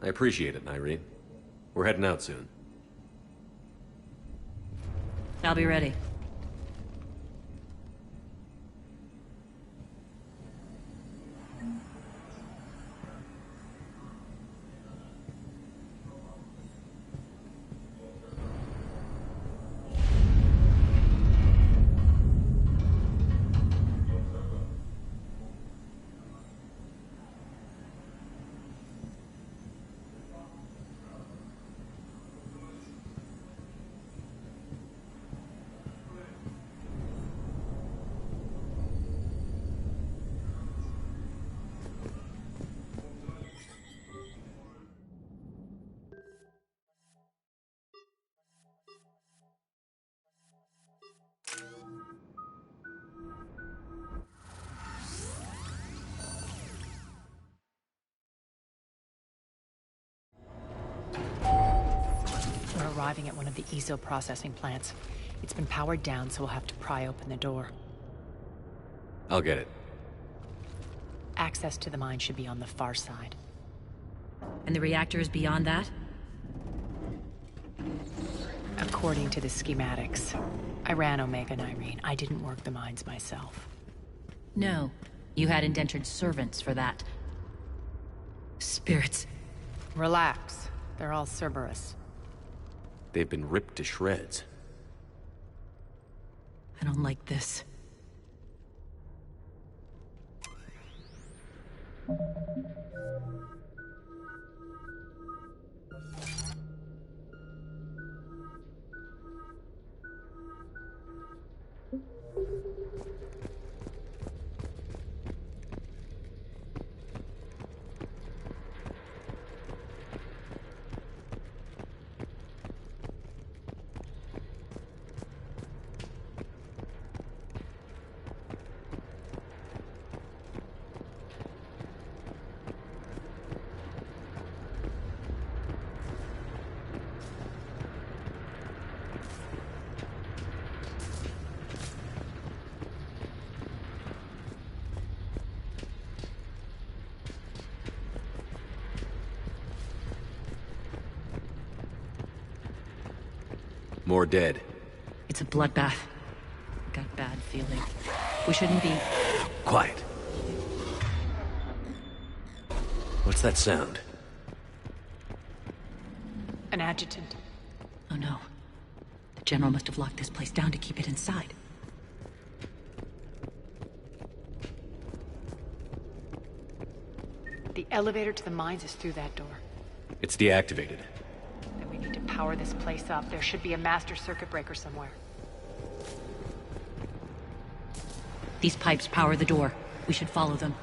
I appreciate it, Nyreen. We're heading out soon. I'll be ready. arriving at one of the ESO processing plants. It's been powered down, so we'll have to pry open the door. I'll get it. Access to the mine should be on the far side. And the reactor is beyond that? According to the schematics. I ran Omega, Irene. I didn't work the mines myself. No. You had indentured servants for that. Spirits. Relax. They're all Cerberus. They've been ripped to shreds. I don't like this. More dead. It's a bloodbath. Got a bad feeling. We shouldn't be... Quiet. What's that sound? An adjutant. Oh no. The General must have locked this place down to keep it inside. The elevator to the mines is through that door. It's deactivated. Then we need to power this place up. There should be a master circuit breaker somewhere. These pipes power the door. We should follow them.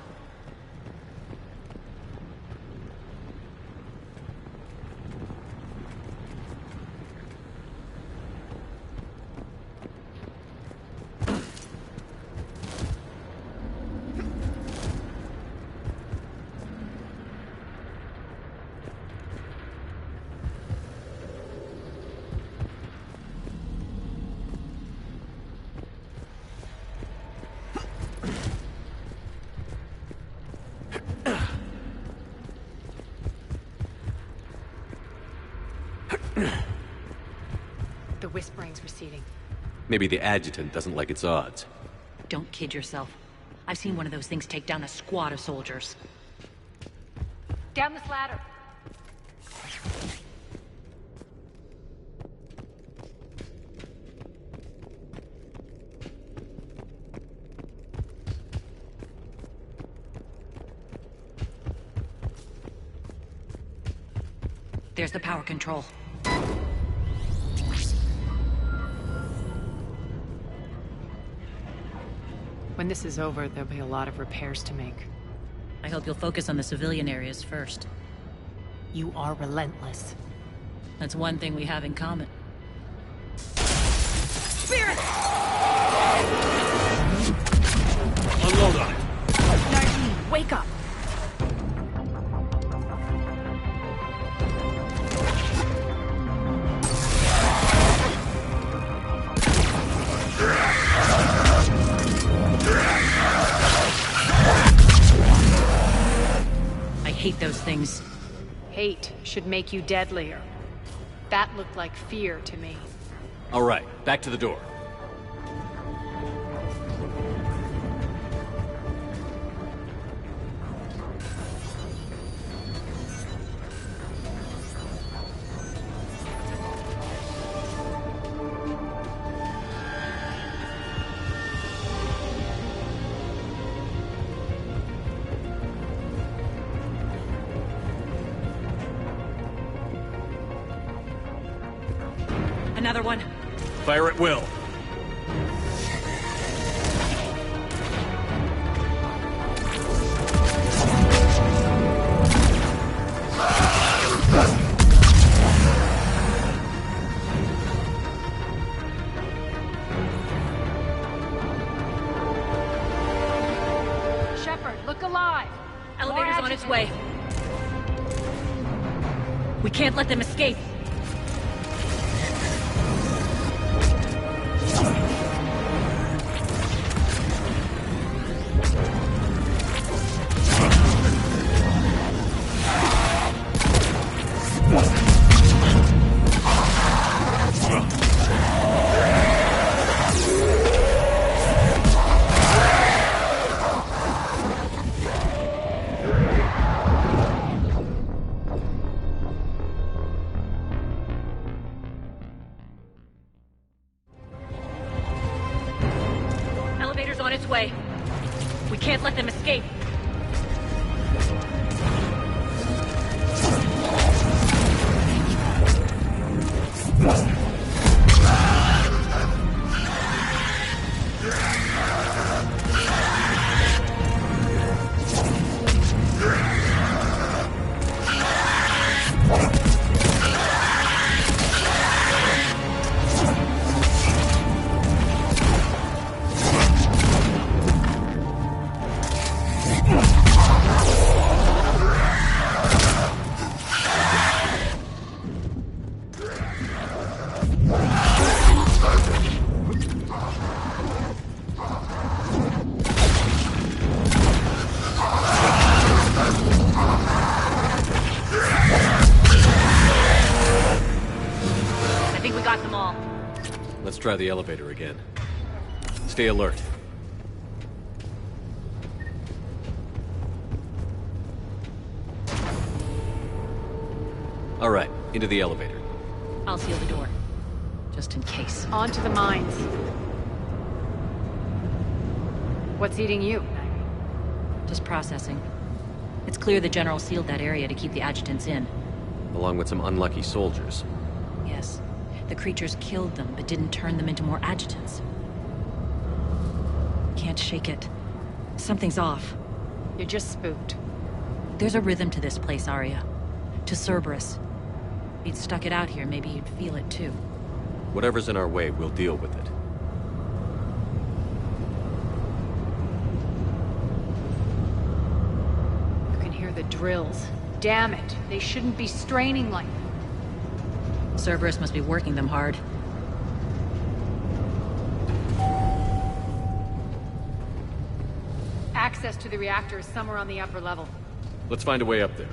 The whispering's receding. Maybe the adjutant doesn't like its odds. Don't kid yourself. I've seen one of those things take down a squad of soldiers. Down this ladder. There's the power control. When this is over, there'll be a lot of repairs to make. I hope you'll focus on the civilian areas first. You are relentless. That's one thing we have in common. Spirit! Unload on it! Nardine, wake up! I hate those things. Hate should make you deadlier. That looked like fear to me. All right, back to the door. Another one. Fire at will. Shepard, look alive! Elevator's on its way. We can't let them escape. its way. We can't let them escape. Let's try the elevator again. Stay alert. All right, into the elevator. I'll seal the door. Just in case. On to the mines. What's eating you? Just processing. It's clear the General sealed that area to keep the adjutants in. Along with some unlucky soldiers. Yes. The creatures killed them, but didn't turn them into more adjutants. Can't shake it. Something's off. You're just spooked. There's a rhythm to this place, Arya. To Cerberus. If you'd stuck it out here, maybe you'd feel it too. Whatever's in our way, we'll deal with it. You can hear the drills. Damn it. They shouldn't be straining like that. Cerberus must be working them hard. Access to the reactor is somewhere on the upper level. Let's find a way up there.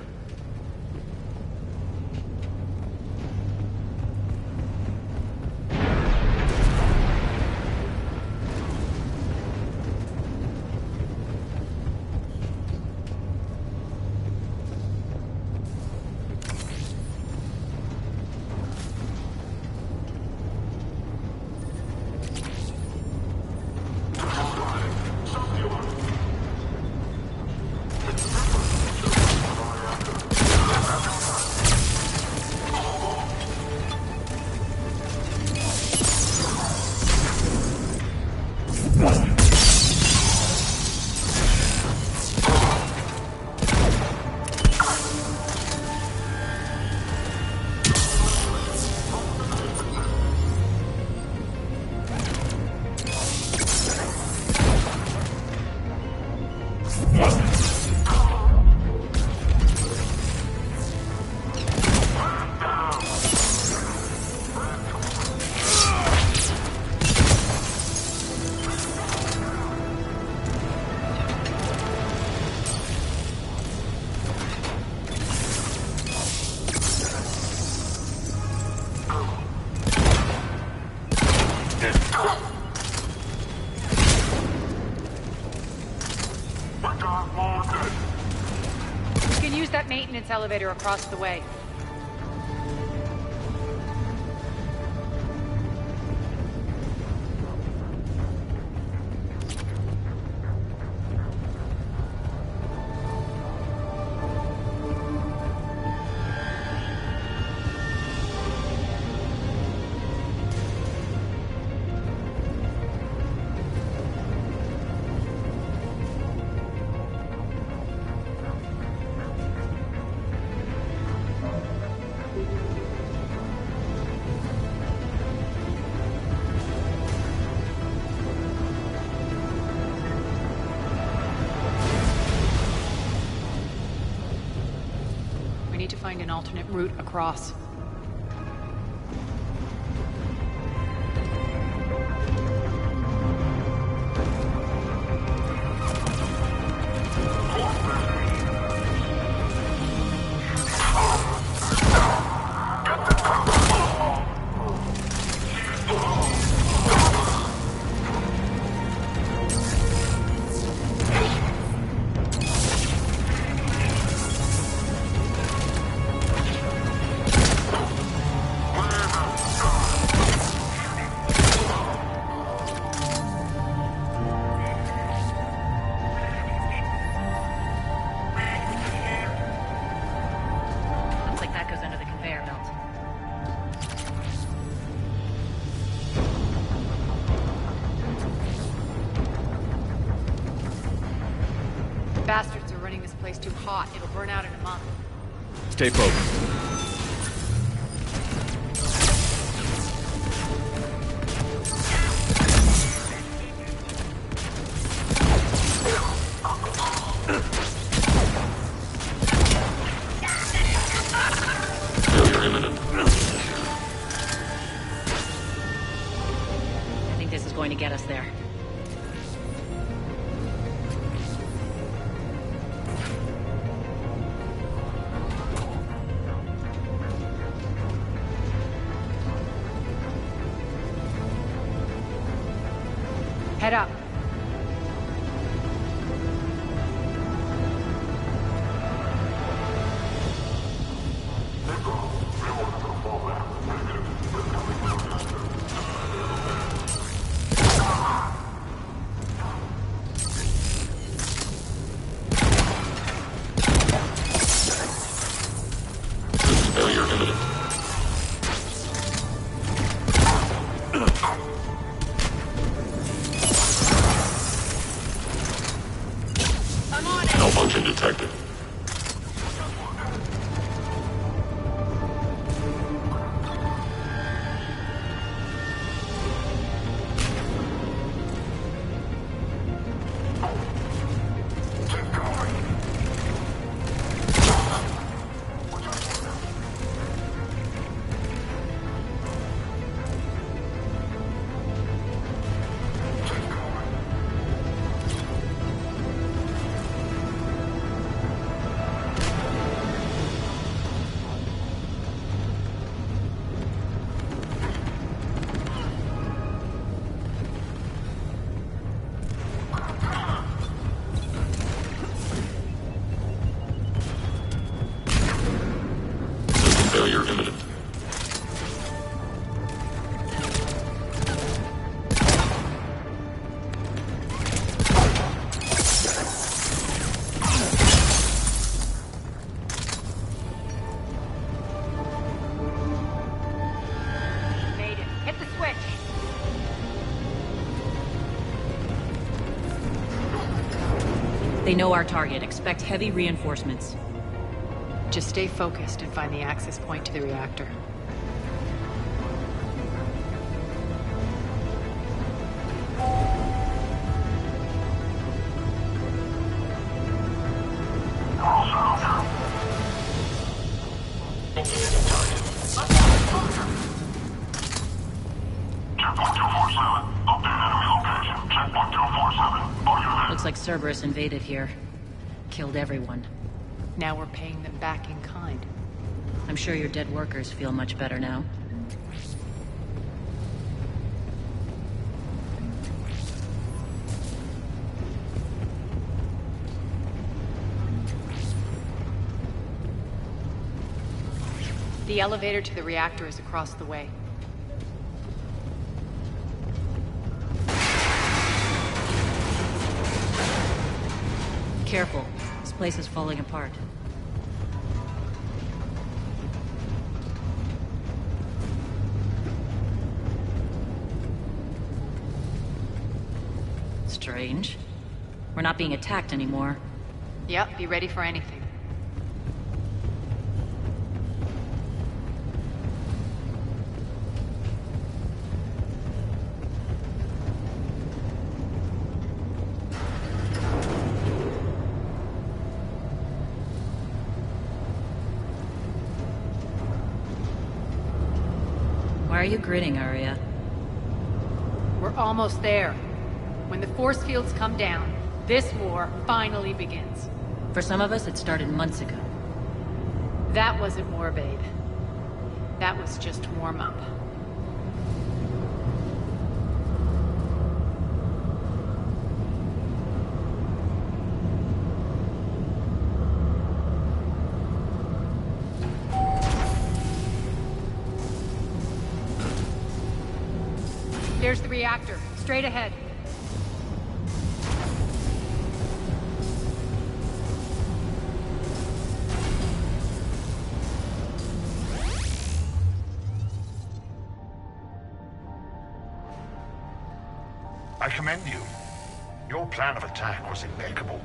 Maintenance elevator across the way. Find an alternate route across. Bastards are running this place too hot. It'll burn out in a month. Stay focused. Failure imminent. I think this is going to get us there. Head up. Failure imminent. Malfunction detected. Failure imminent. Made it. Hit the switch. They know our target. Expect heavy reinforcements. Just stay focused and find the access point to the reactor. Looks like Cerberus invaded here. Killed everyone. Now we're paying them back in kind. I'm sure your dead workers feel much better now. The elevator to the reactor is across the way. Careful. This place is falling apart. Strange. We're not being attacked anymore. Yep, be ready for anything. Why are you grinning, Arya? We're almost there. When the force fields come down, this war finally begins. For some of us, it started months ago. That wasn't war, babe. That was just warm-up. There's the reactor. Straight ahead. I commend you. Your plan of attack was impeccable.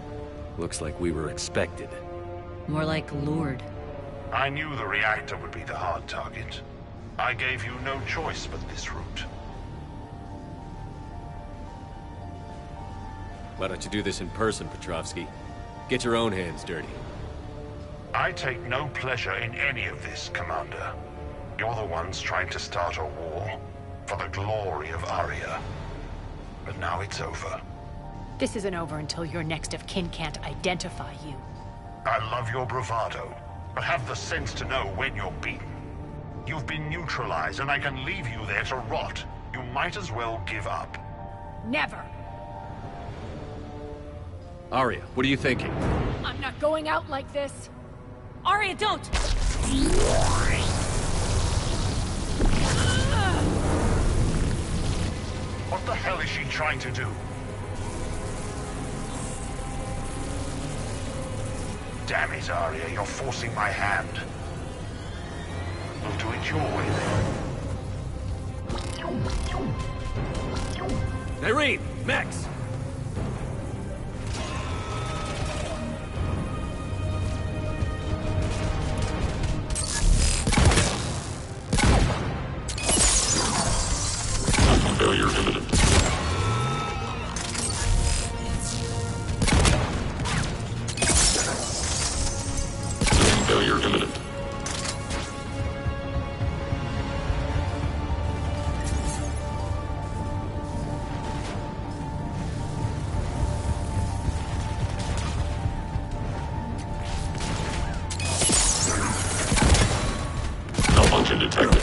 Looks like we were expected. More like lured. I knew the reactor would be the hard target. I gave you no choice but this route. Why don't you do this in person, Petrovsky? Get your own hands dirty. I take no pleasure in any of this, Commander. You're the ones trying to start a war for the glory of Aria. But now it's over. This isn't over until your next of kin can't identify you. I love your bravado, but have the sense to know when you're beaten. You've been neutralized, and I can leave you there to rot. You might as well give up. Never! Aria, what are you thinking? I'm not going out like this! Aria, don't! What the hell is she trying to do? Damn it, Aria, you're forcing my hand. We'll do it your way, then. Irene! Max! Failure imminent. Failure imminent. Malfunction detected.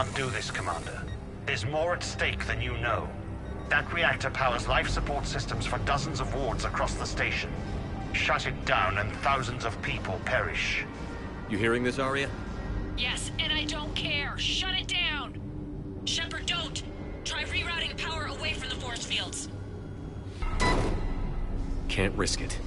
can't do this, Commander. There's more at stake than you know. That reactor powers life support systems for dozens of wards across the station. Shut it down and thousands of people perish. You hearing this, Arya? Yes, and I don't care. Shut it down! Shepard, don't! Try rerouting power away from the force fields. Can't risk it.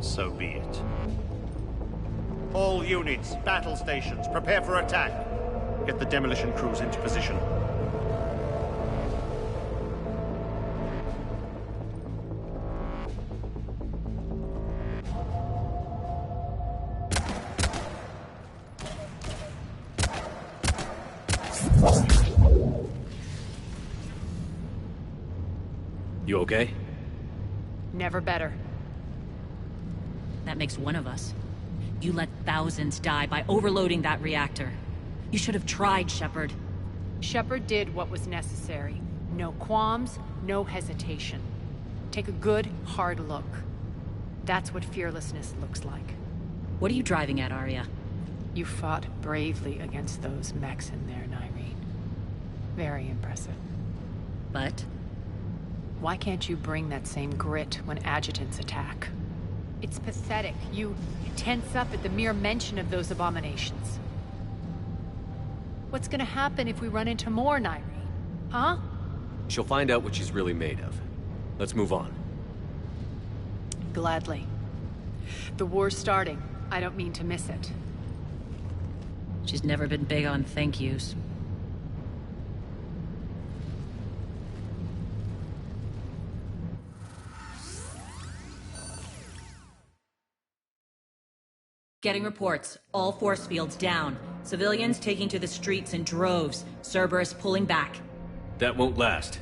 So be it. All units, battle stations, prepare for attack. Get the demolition crews into position. You okay? Never better. That makes one of us. You let thousands die by overloading that reactor. You should have tried, Shepard. Shepard did what was necessary. No qualms, no hesitation. Take a good, hard look. That's what fearlessness looks like. What are you driving at, Arya? You fought bravely against those mechs in there, Nyreen. Very impressive. But? Why can't you bring that same grit when adjutants attack? It's pathetic. You tense up at the mere mention of those abominations. What's gonna happen if we run into more, Nyreen? Huh? She'll find out what she's really made of. Let's move on. Gladly. The war's starting. I don't mean to miss it. She's never been big on thank yous. Getting reports. All force fields down. Civilians taking to the streets in droves. Cerberus pulling back. That won't last.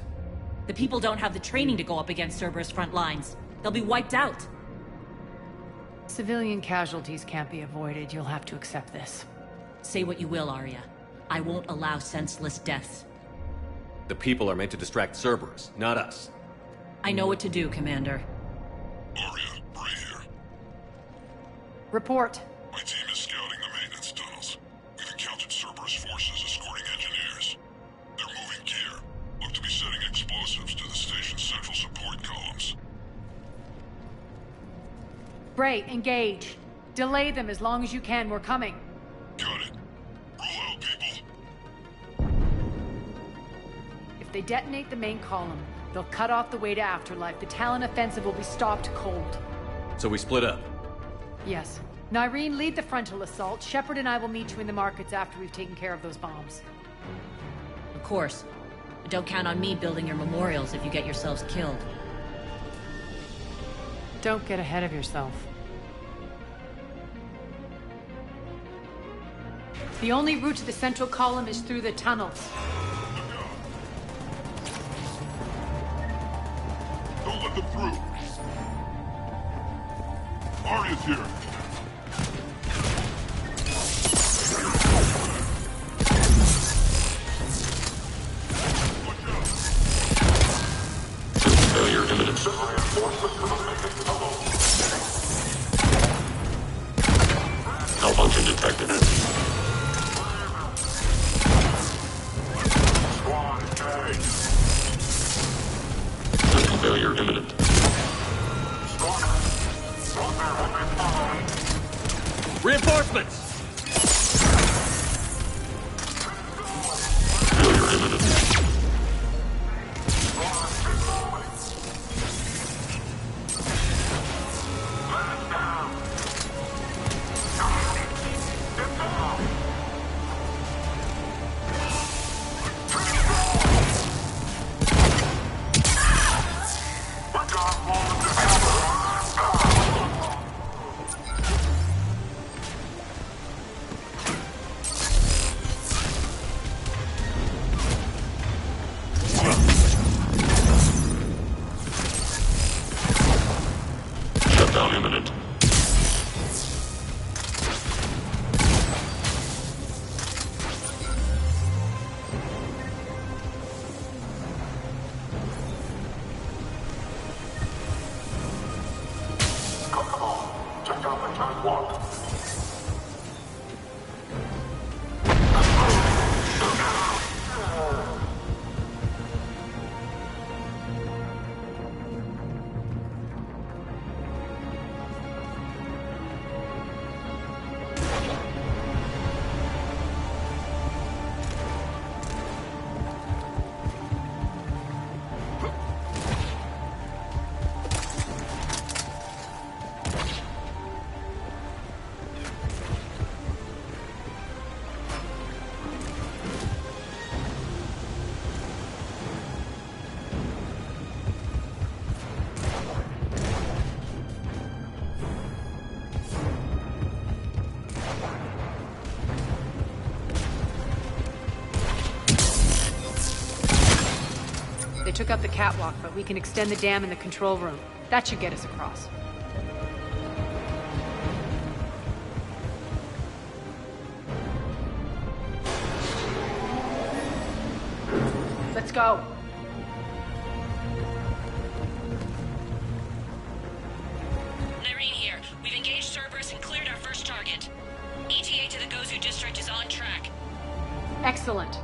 The people don't have the training to go up against Cerberus front lines. They'll be wiped out. Civilian casualties can't be avoided. You'll have to accept this. Say what you will, Arya. I won't allow senseless deaths. The people are meant to distract Cerberus, not us. I know what to do, Commander. Arya, Bray here. Report. My team is scouting the maintenance tunnels. We've encountered Cerberus forces escorting engineers. They're moving gear. Look to be setting explosives to the station's central support columns. Bray, engage. Delay them as long as you can. We're coming. Got it. Roll out, people. If they detonate the main column, they'll cut off the way to Afterlife. The Talon offensive will be stopped cold. So we split up. Yes. Nyreen, lead the frontal assault. Shepard and I will meet you in the markets after we've taken care of those bombs. Of course. But don't count on me building your memorials if you get yourselves killed. Don't get ahead of yourself. The only route to the central column is through the tunnels. Don't let them through. Arya's here. Failure imminent. Malfunction detected. System failure imminent. Reinforcements! Failure imminent. They took out the catwalk, but we can extend the dam in the control room. That should get us across. Let's go. Irene here. We've engaged Cerberus and cleared our first target. ETA to the Gozu district is on track. Excellent.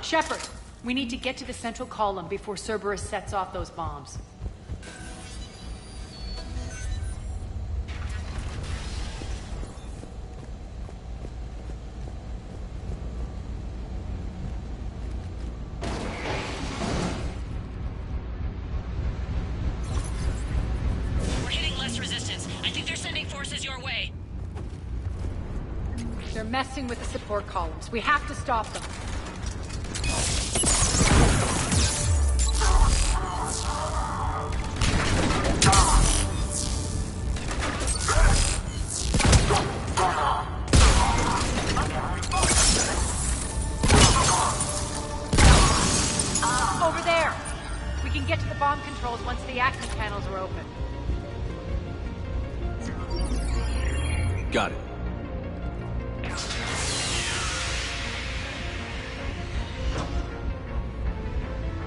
Shepard, we need to get to the central column before Cerberus sets off those bombs. We're hitting less resistance. I think they're sending forces your way. They're messing with the support columns. We have to stop them. Over there! We can get to the bomb controls once the access panels are open. Got it.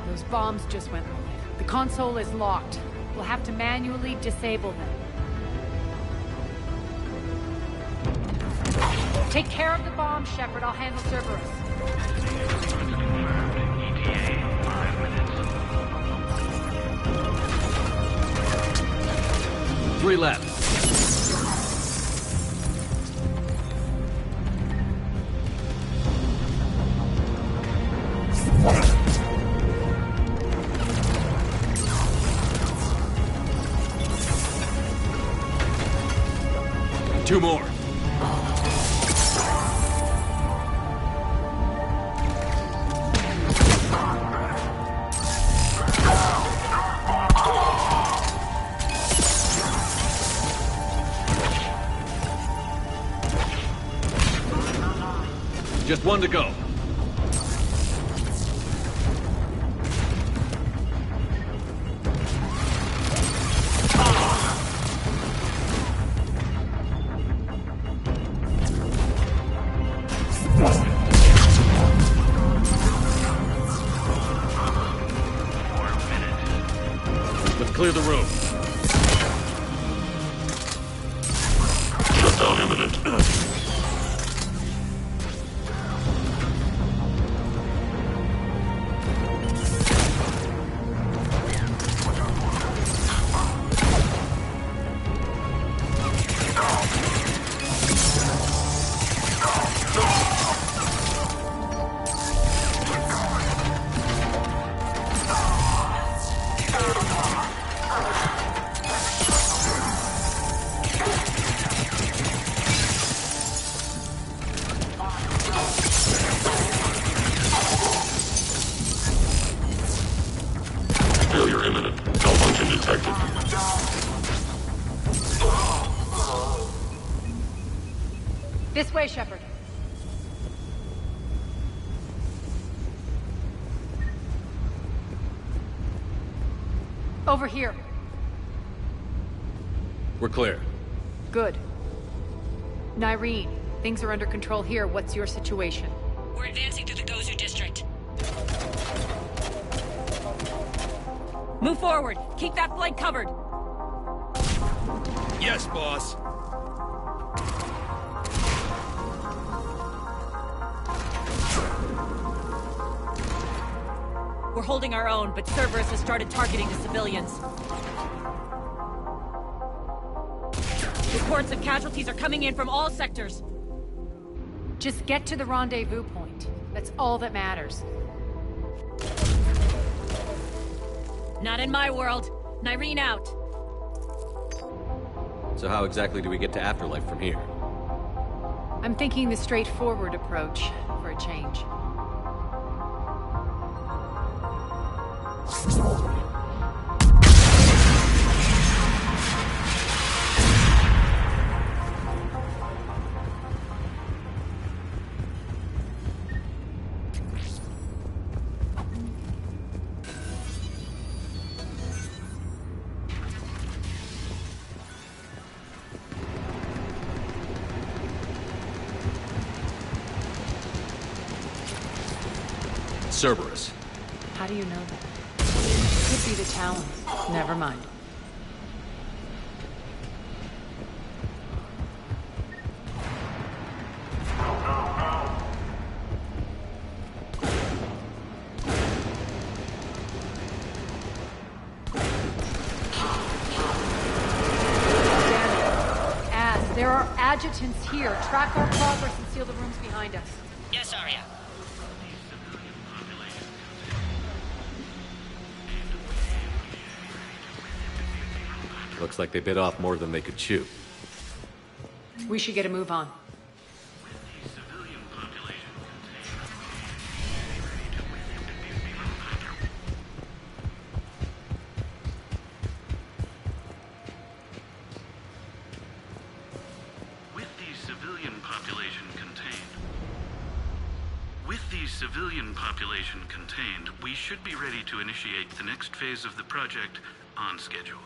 Those bombs just went live. The console is locked. We'll have to manually disable them. Take care of the bomb, Shepard. I'll handle Cerberus. Three left. Two more. Just one to go. Let's clear the room. Shutdown imminent. Failure imminent. Malfunction detected. This way, Shepard. Over here. We're clear. Good. Nyreen, things are under control here. What's your situation? We're advancing through the Gozu district. Move forward. Keep that flank covered. Yes, boss. We're holding our own, but Cerberus has started targeting the civilians. Reports of casualties are coming in from all sectors. Just get to the rendezvous point. That's all that matters. Not in my world. Nyreen out. So how exactly do we get to Afterlife from here? I'm thinking the straightforward approach for a change. Cerberus. How do you know that? Could be the Talons. Never mind. There are adjutants here. Track our progress and seal the rooms behind us. Yes, Arya. Looks like they bit off more than they could chew. We should get a move on. Civilian population contained, we should be ready to initiate the next phase of the project on schedule.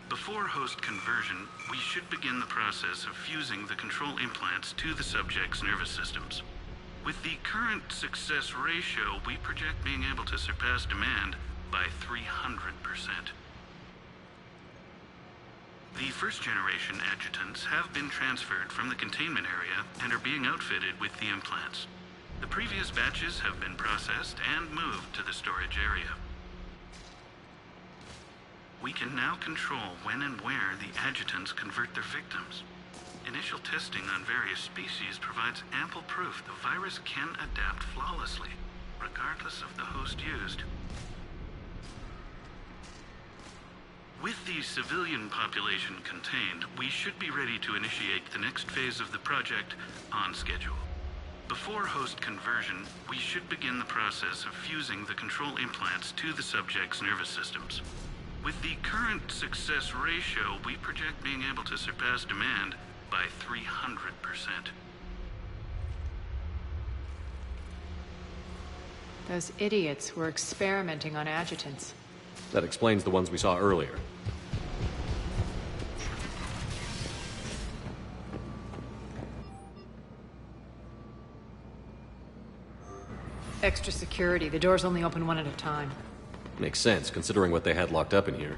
Before host conversion, we should begin the process of fusing the control implants to the subject's nervous systems. With the current success ratio, we project being able to surpass demand by 300%. The first-generation adjutants have been transferred from the containment area and are being outfitted with the implants. The previous batches have been processed and moved to the storage area. We can now control when and where the adjutants convert their victims. Initial testing on various species provides ample proof the virus can adapt flawlessly, regardless of the host used. With the civilian population contained, we should be ready to initiate the next phase of the project on schedule. Before host conversion, we should begin the process of fusing the control implants to the subject's nervous systems. With the current success ratio, we project being able to surpass demand by 300%. Those idiots were experimenting on adjutants. That explains the ones we saw earlier. Extra security. The doors only open one at a time. Makes sense, considering what they had locked up in here.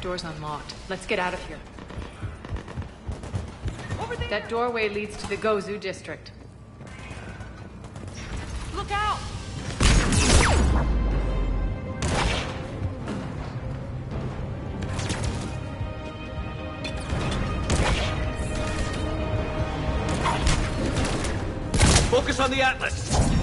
Door's unlocked. Let's get out of here. That doorway leads to the Gozu district. Look out! Focus on the Atlas!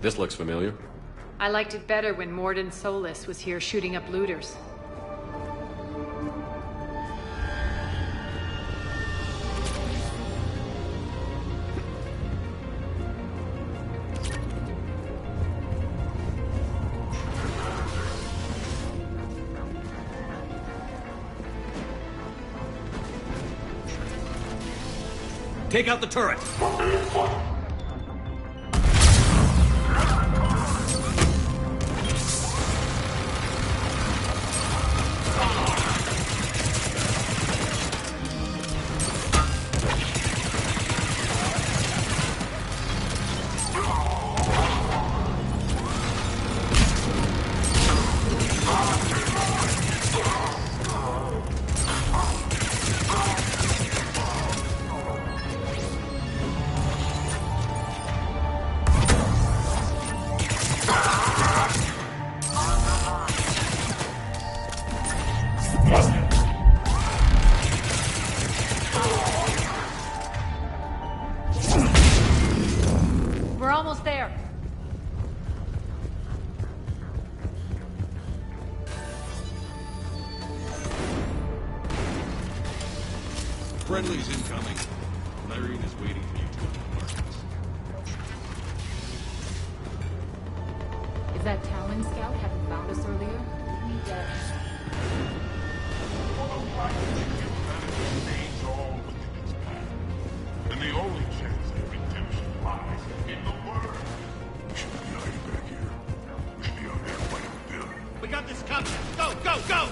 This looks familiar. I liked it better when Morden Solis was here shooting up looters. Take out the turret! We're almost there. Friendly's incoming. Irene is waiting for you to apartments. If that Talon scout hadn't found us earlier, we'd be dead. And the only chance at redemption lies in the word. We should be hiding back here. We should be out there fighting with them. We got this coming. Go, go, go!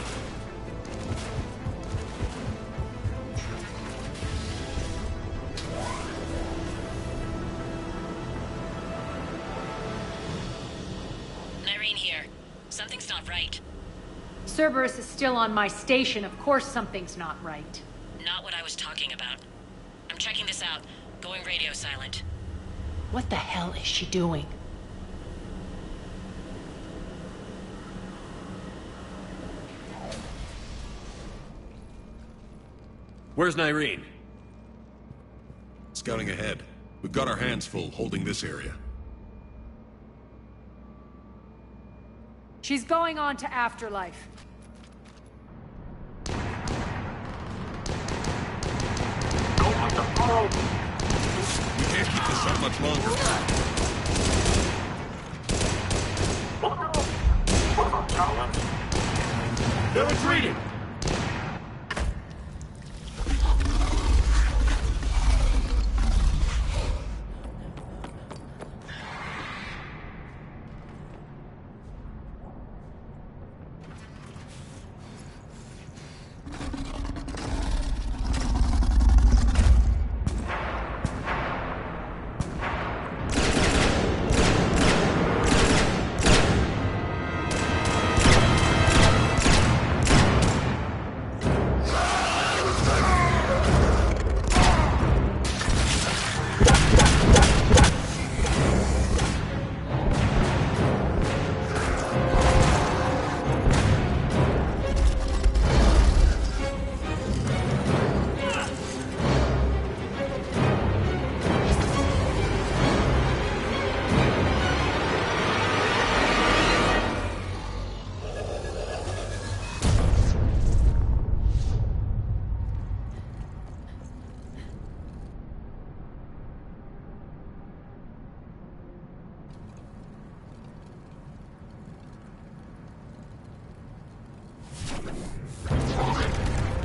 Irene here. Something's not right. Cerberus is still on my station. Of course something's not right. Not what I was talking about. I'm checking this out. Going radio silent. What the hell is she doing? Where's Irene? Scouting ahead. We've got our hands full holding this area. She's going on to Afterlife. We can't keep this up much longer. They're retreating!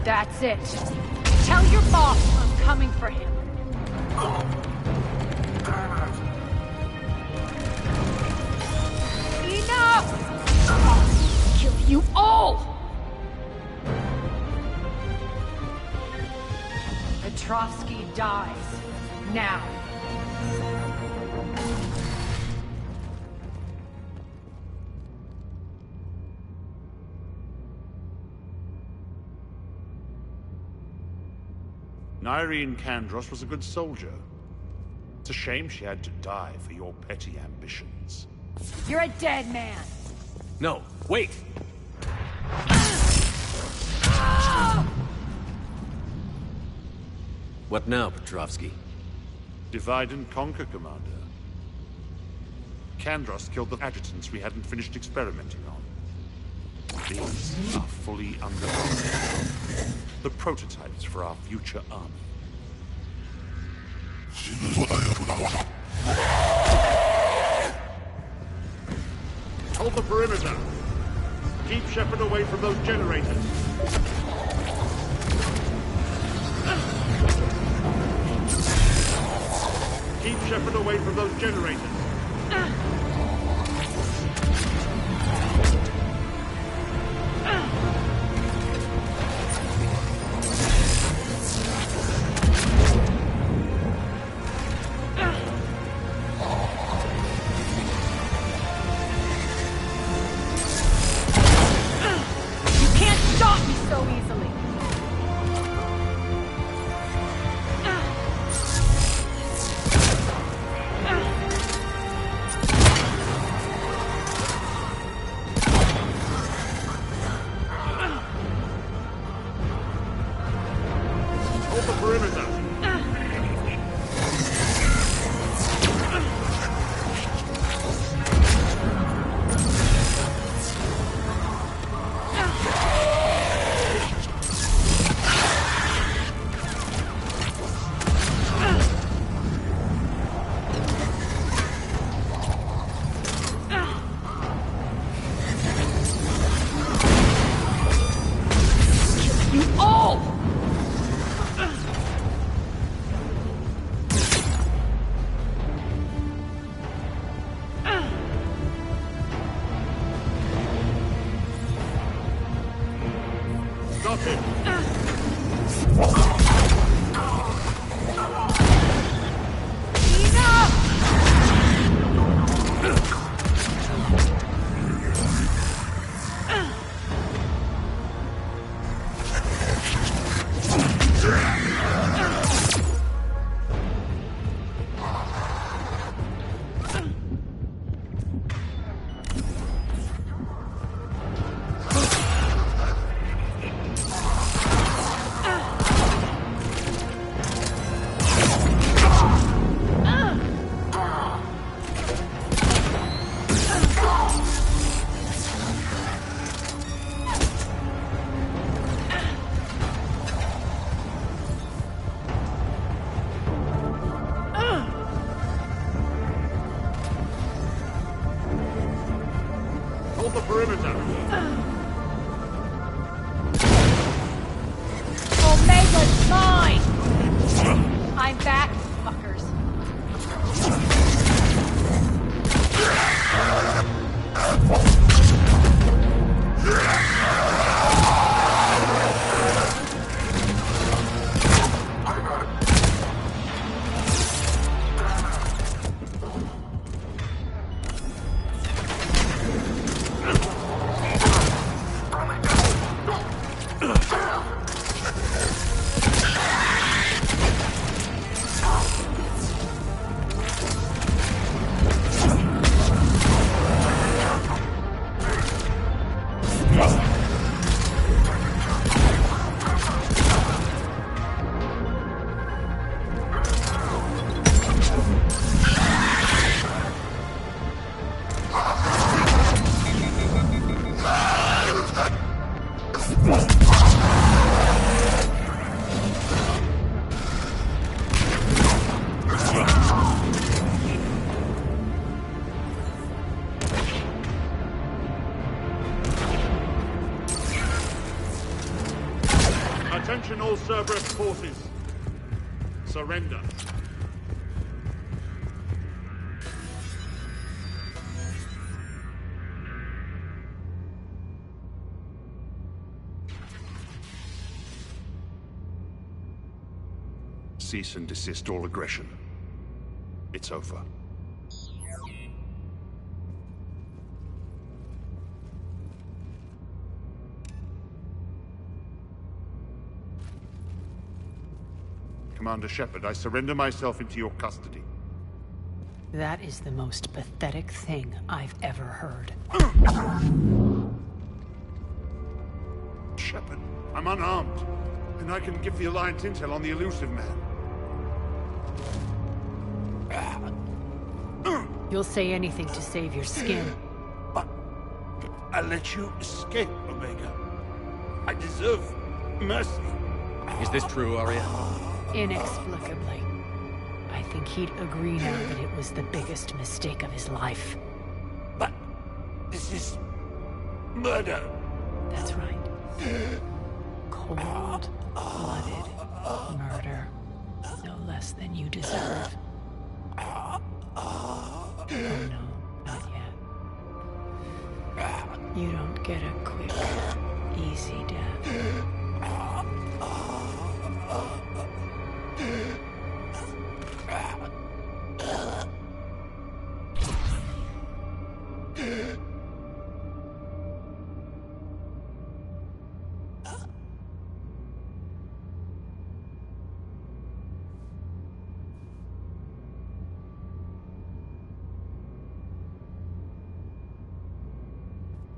That's it. Tell your boss I'm coming for him. Enough! Kill you all! Petrovsky dies. Now. Irene Kandros was a good soldier. It's a shame she had to die for your petty ambitions. You're a dead man. No, wait! What now, Petrovsky? Divide and conquer, Commander. Kandros killed the adjutants we hadn't finished experimenting on. These are fully undeveloped. The prototypes for our future army. Hold the perimeter. Keep Shepard away from those generators. Keep Shepard away from those generators. Attention all Cerberus forces. Surrender. Cease and desist all aggression. It's over. Commander Shepard, I surrender myself into your custody. That is the most pathetic thing I've ever heard. Shepard, I'm unarmed, and I can give the Alliance intel on the elusive man. You'll say anything to save your skin. I let you escape, Omega. I deserve mercy. Is this true, Arya? Inexplicably. I think he'd agree now that it was the biggest mistake of his life. But this is murder. That's right. Cold-blooded murder. No less than you deserve. Oh no, not yet. You don't get a quick, easy death.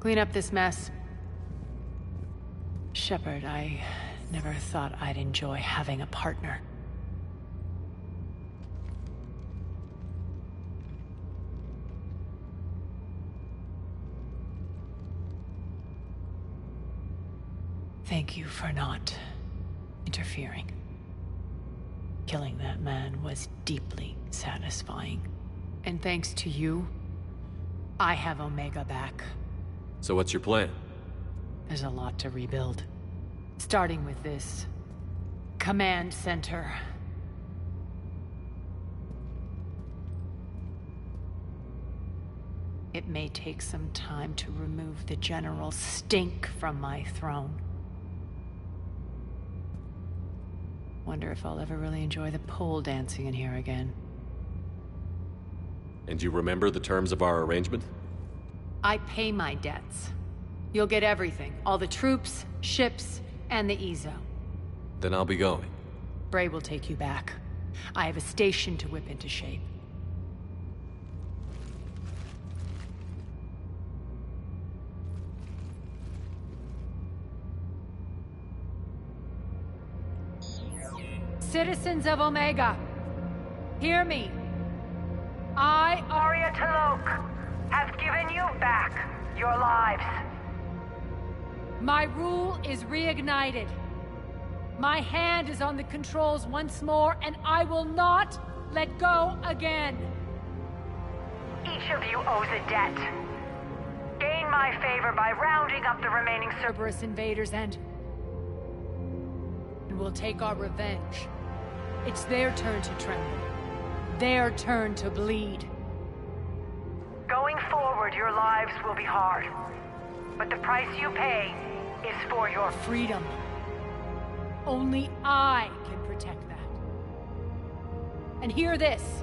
Clean up this mess. Shepard, I never thought I'd enjoy having a partner. Thank you for not interfering. Killing that man was deeply satisfying. And thanks to you, I have Omega back. So what's your plan? There's a lot to rebuild. Starting with this command center. It may take some time to remove the general stink from my throne. Wonder if I'll ever really enjoy the pole dancing in here again. And you remember the terms of our arrangement? I pay my debts. You'll get everything. All the troops, ships, and the Ezo. Then I'll be going. Bray will take you back. I have a station to whip into shape. Citizens of Omega, hear me. I, Arya T'Loak, have given you back your lives. My rule is reignited. My hand is on the controls once more, and I will not let go again. Each of you owes a debt. Gain my favor by rounding up the remaining Cerberus invaders and we'll take our revenge. It's their turn to tremble. Their turn to bleed. Going forward, your lives will be hard. But the price you pay is for your freedom. Only I can protect that. And hear this.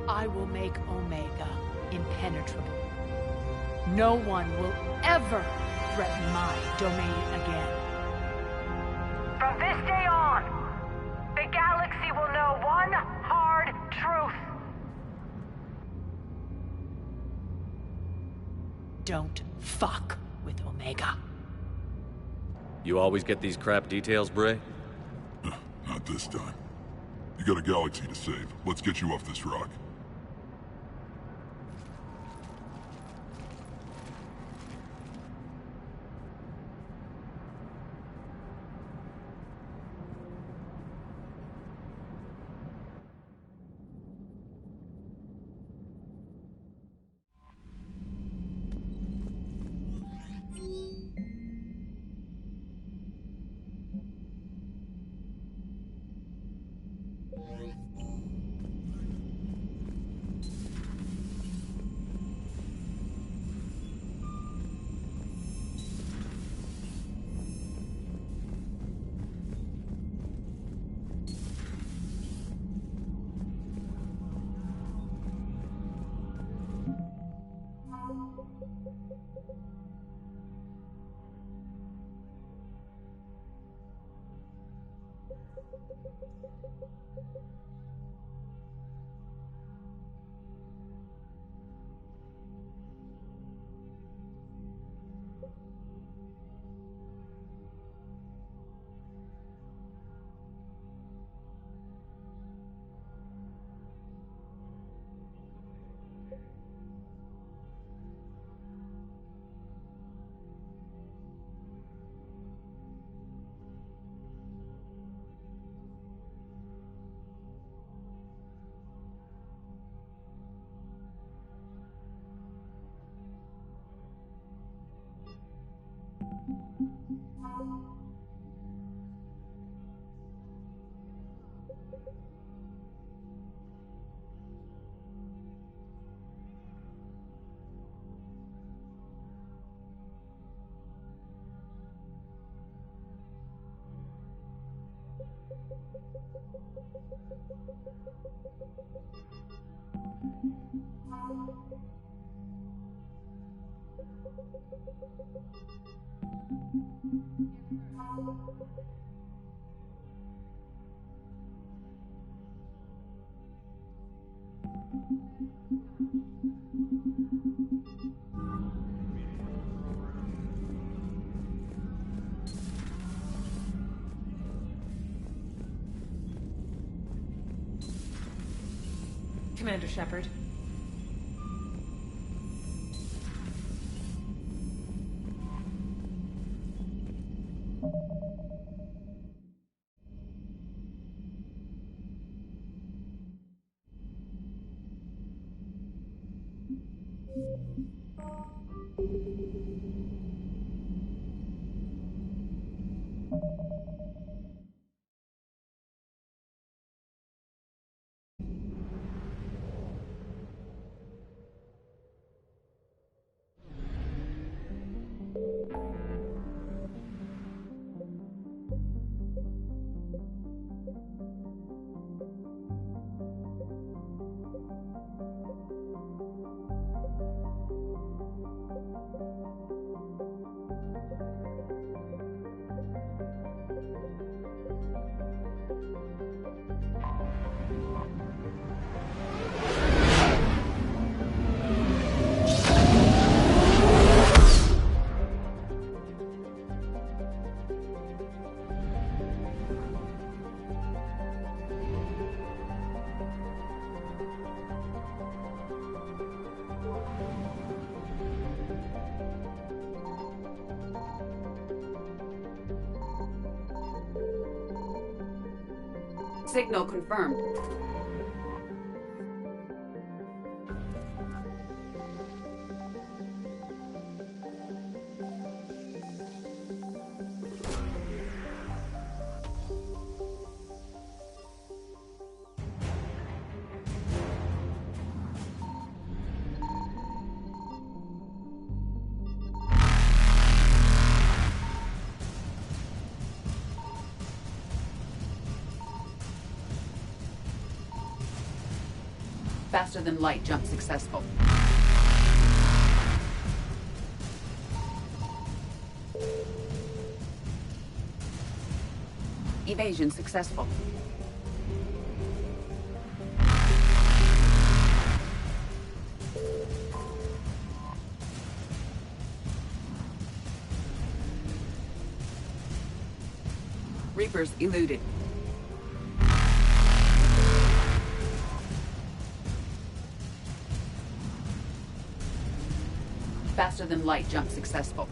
I will make Omega impenetrable. No one will ever threaten my domain again. From this day on, the galaxy will know one hard truth. Don't fuck with Omega. You always get these crap details, Bray? Not this time. You got a galaxy to save. Let's get you off this rock. Commander Shepard. Signal confirmed. Faster than light jump successful. Evasion successful. Reapers eluded. Faster than light jump successful.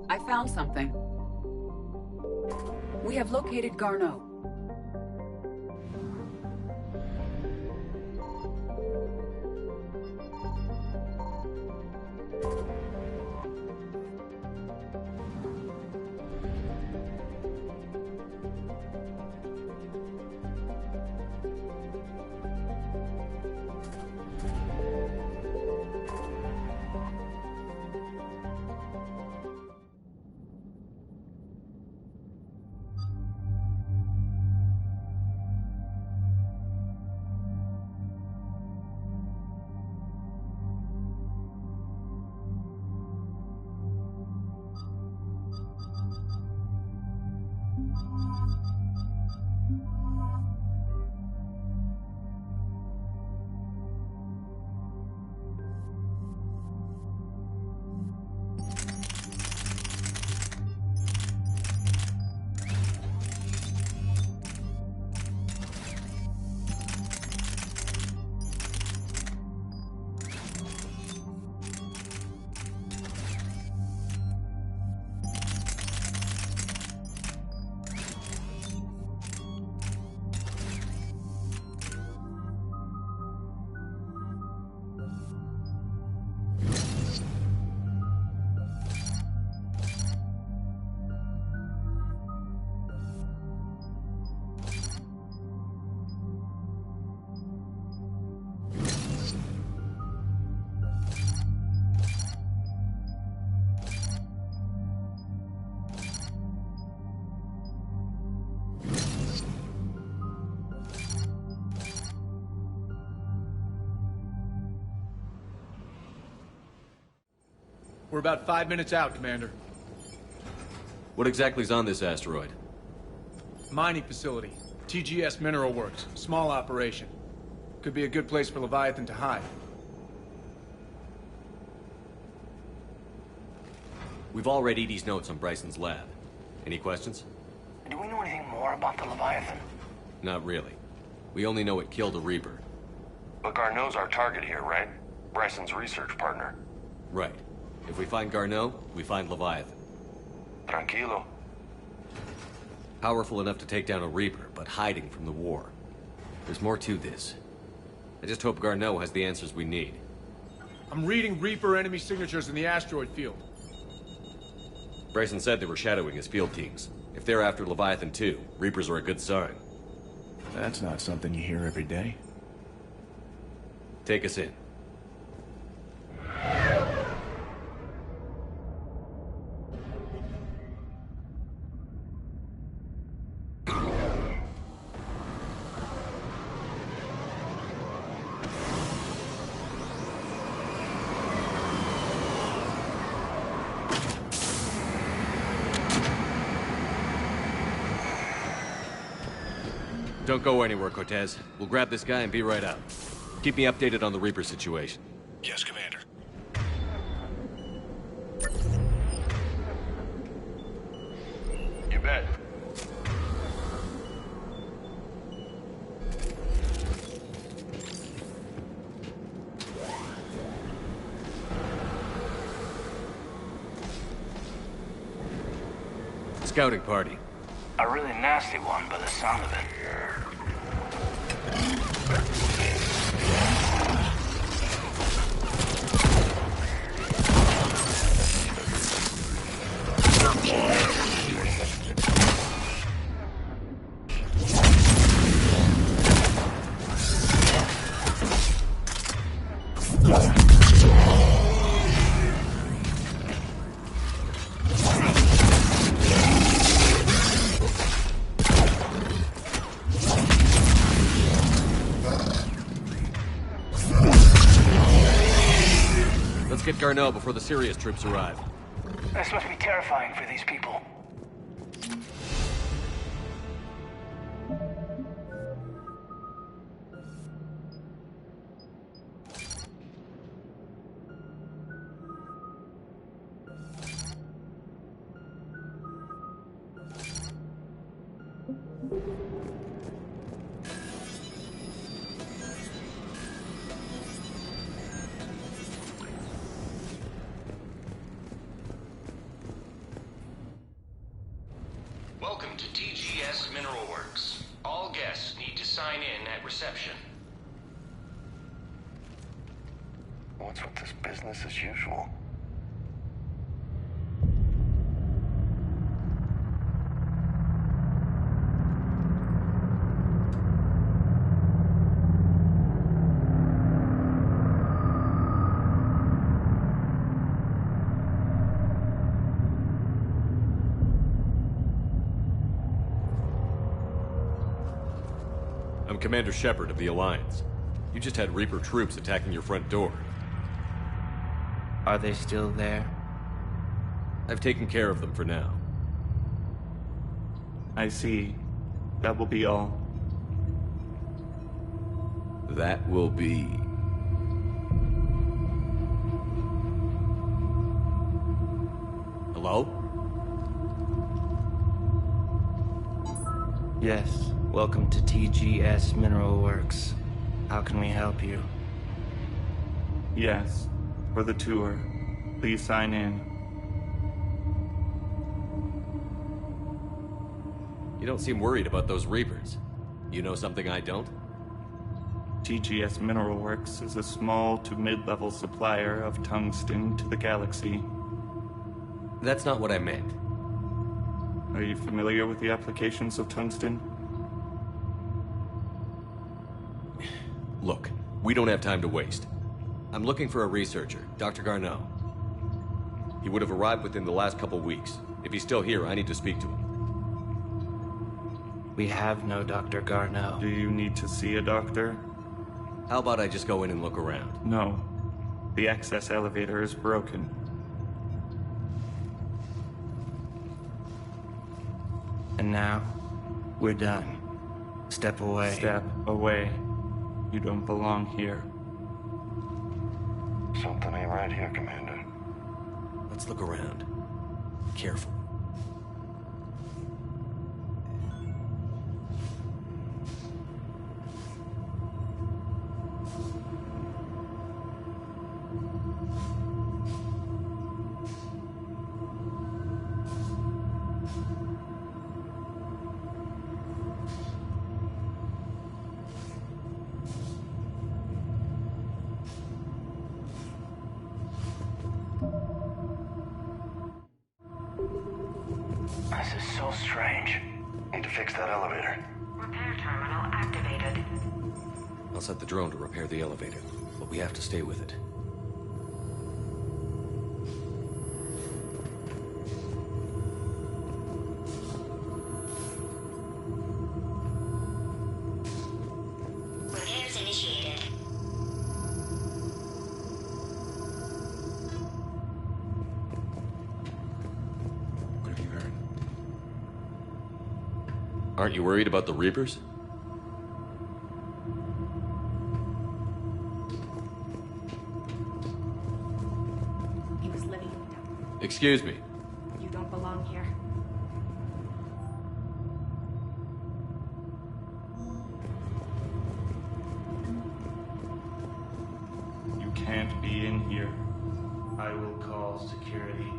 I found something. We have located Garneau. We're about 5 minutes out, Commander. What exactly is on this asteroid? Mining facility. TGS Mineral Works. Small operation. Could be a good place for Leviathan to hide. We've all read Edie's notes on Bryson's lab. Any questions? Do we know anything more about the Leviathan? Not really. We only know it killed a Reaper. But Garneau's our target here, right? Bryson's research partner. Right. If we find Garneau, we find Leviathan. Tranquilo. Powerful enough to take down a Reaper, but hiding from the war. There's more to this. I just hope Garneau has the answers we need. I'm reading Reaper enemy signatures in the asteroid field. Bryson said they were shadowing his field teams. If they're after Leviathan too, Reapers are a good sign. That's not something you hear every day. Take us in. Don't go anywhere, Cortez. We'll grab this guy and be right out. Keep me updated on the Reaper situation. Yes, Commander. You bet. Scouting party. A really nasty one by the sound of it. Get Garneau before the Sirius troops arrive. This must be terrifying for these people. Welcome to TGS Mineral Works. All guests need to sign in at reception. What's with this business as usual? I'm Commander Shepard of the Alliance. You just had Reaper troops attacking your front door. Are they still there? I've taken care of them for now. I see. That will be all. That will be... Hello? Yes, welcome to TGS Mineral Works. How can we help you? Yes, for the tour. Please sign in. You don't seem worried about those Reapers. You know something I don't? TGS Mineral Works is a small to mid-level supplier of tungsten to the galaxy. That's not what I meant. Are you familiar with the applications of tungsten? Look, we don't have time to waste. I'm looking for a researcher, Dr. Garneau. He would have arrived within the last couple weeks. If he's still here, I need to speak to him. We have no Dr. Garneau. Do you need to see a doctor? How about I just go in and look around? No. The access elevator is broken. And now, we're done. Step away. Step away. You don't belong here. Something ain't right here, Commander. Let's look around. Careful. This is so strange. Need to fix that elevator. Repair terminal activated. I'll set the drone to repair the elevator, but we have to stay with it. Repairs initiated. What have you heard? Aren't you worried about the Reapers? He was living. Excuse me. You don't belong here. You can't be in here. I will call security.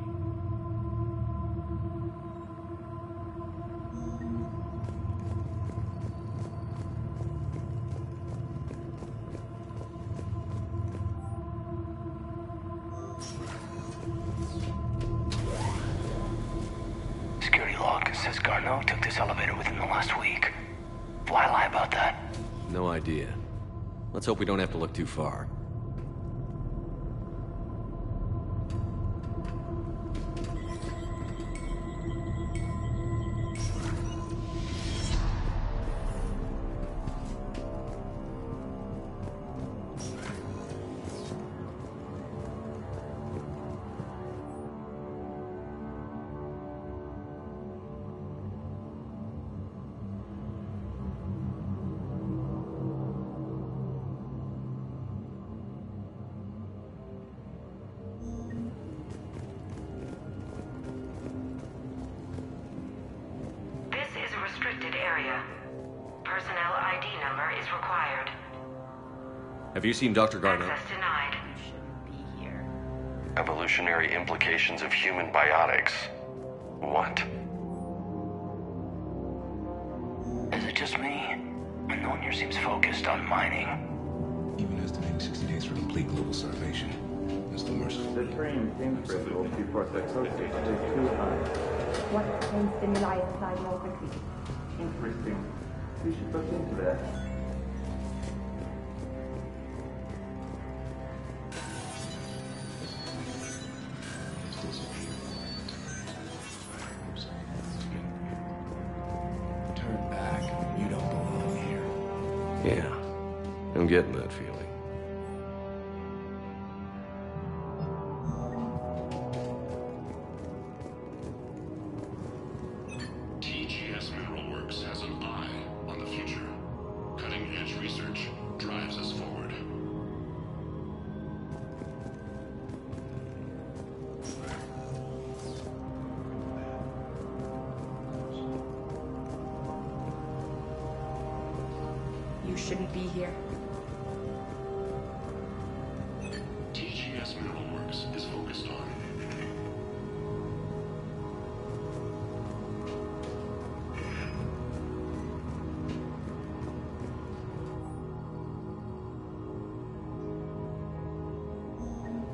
Security log says Garneau took this elevator within the last week. Why lie about that? No idea. Let's hope we don't have to look too far. This is a restricted area. Personnel ID number is required. Have you seen Dr. Garneau? Access denied. Evolutionary implications of human biotics. What? Is it just me? No one here seems focused on mining. Even estimating 60 days for complete global starvation. That's the merciful. The brain threshold before psychosis is too high. What brain stimuli is not more quickly? Interesting. We should look into that. Turn back. You don't belong here. Yeah. I'm getting that feeling. TGS Mineral shouldn't be here? TGS Mineral Works is focused on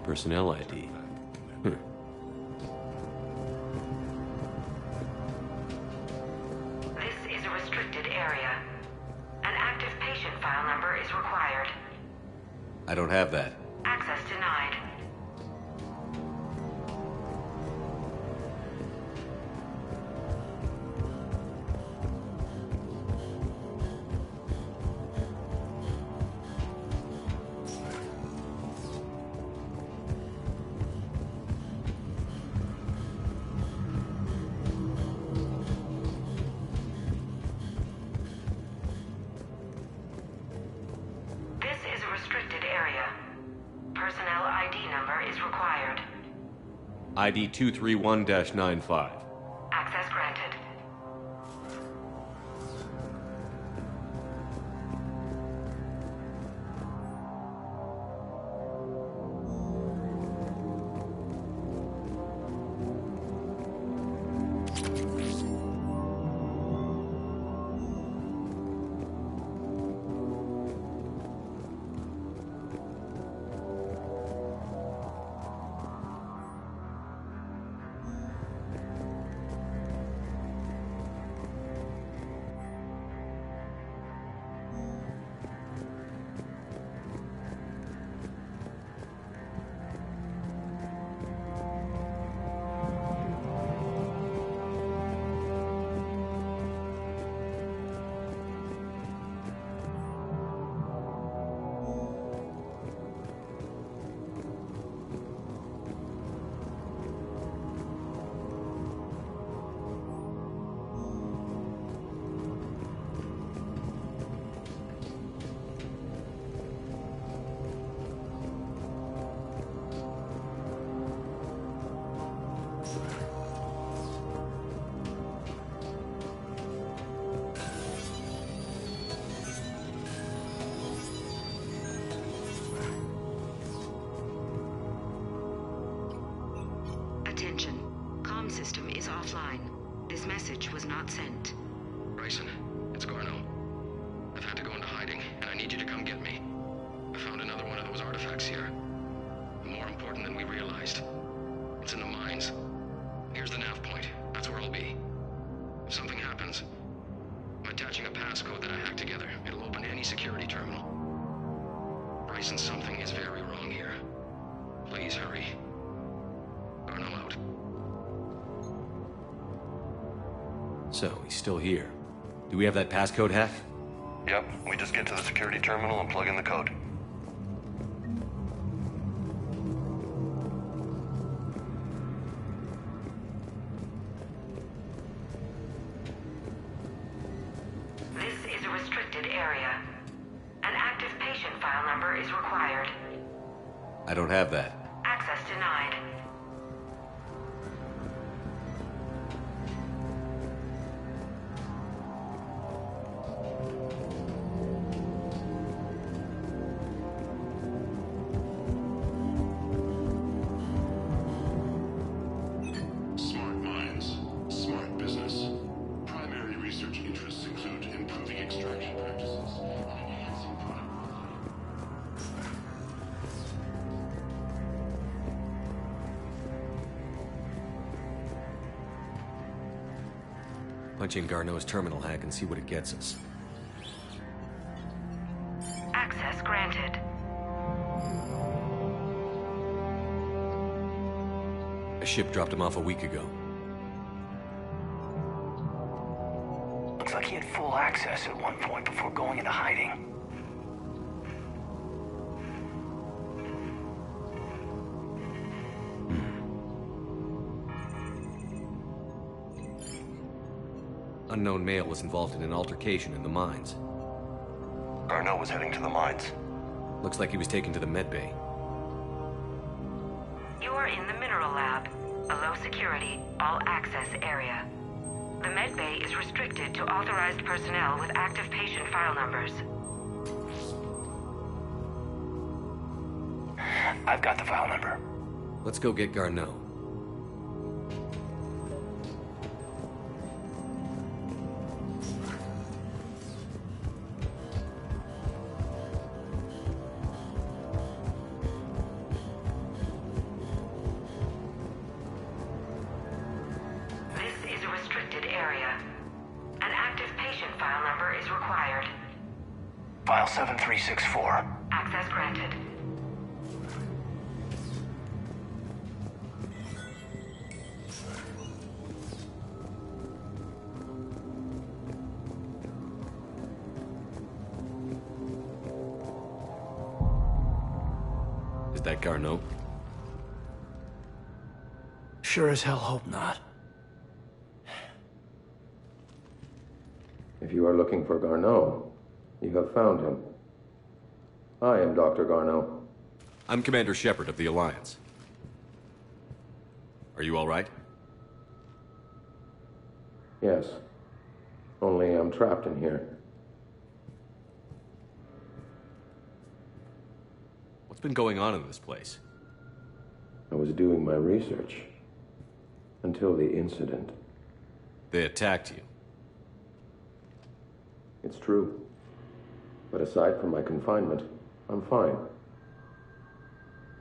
Personnel ID. This is a restricted area. An active patient file number is required. I don't have that. Access denied. This is a restricted area. Personnel ID number is required. ID 231-95. Access granted. Attention. Comm system is offline. This message was not sent. Bryson, it's Garno. I've had to go into hiding, and I need you to come get me. I found another one of those artifacts here. More important than we realized. It's in the mines. Here's the nav point. That's where I'll be. If something happens, I'm attaching a passcode that I hacked together. It'll open any security terminal. Bryson, something is very wrong here. Please hurry. Garno out. So, he's still here. Do we have that passcode, Hef? Yep, we just get to the security terminal and plug in the code. This is a restricted area. An active patient file number is required. I don't have that. Access denied. smart mines, smart business. Primary research interests include improving extraction practices and enhancing product quality. Punch in Garneau's terminal hack and see what it gets us. Access granted. A ship dropped him off a week ago. Looks like he had full access at one point before going into hiding. Unknown male was involved in an altercation in the mines. Garneau was heading to the mines. Looks like he was taken to the medbay. You are in the mineral lab, a low security, all access area. The medbay is restricted to authorized personnel with active patient file numbers. I've got the file number. Let's go get Garneau. This is a restricted area. An active patient file number is required. File 7364. Access granted. Is that Garneau? Sure as hell hope not. If you are looking for Garneau, you have found him. I am Dr. Garneau. I'm Commander Shepard of the Alliance. Are you all right? Yes. Only I'm trapped in here. What's been going on in this place? I was doing my research. Until the incident. They attacked you. It's true. But aside from my confinement, I'm fine.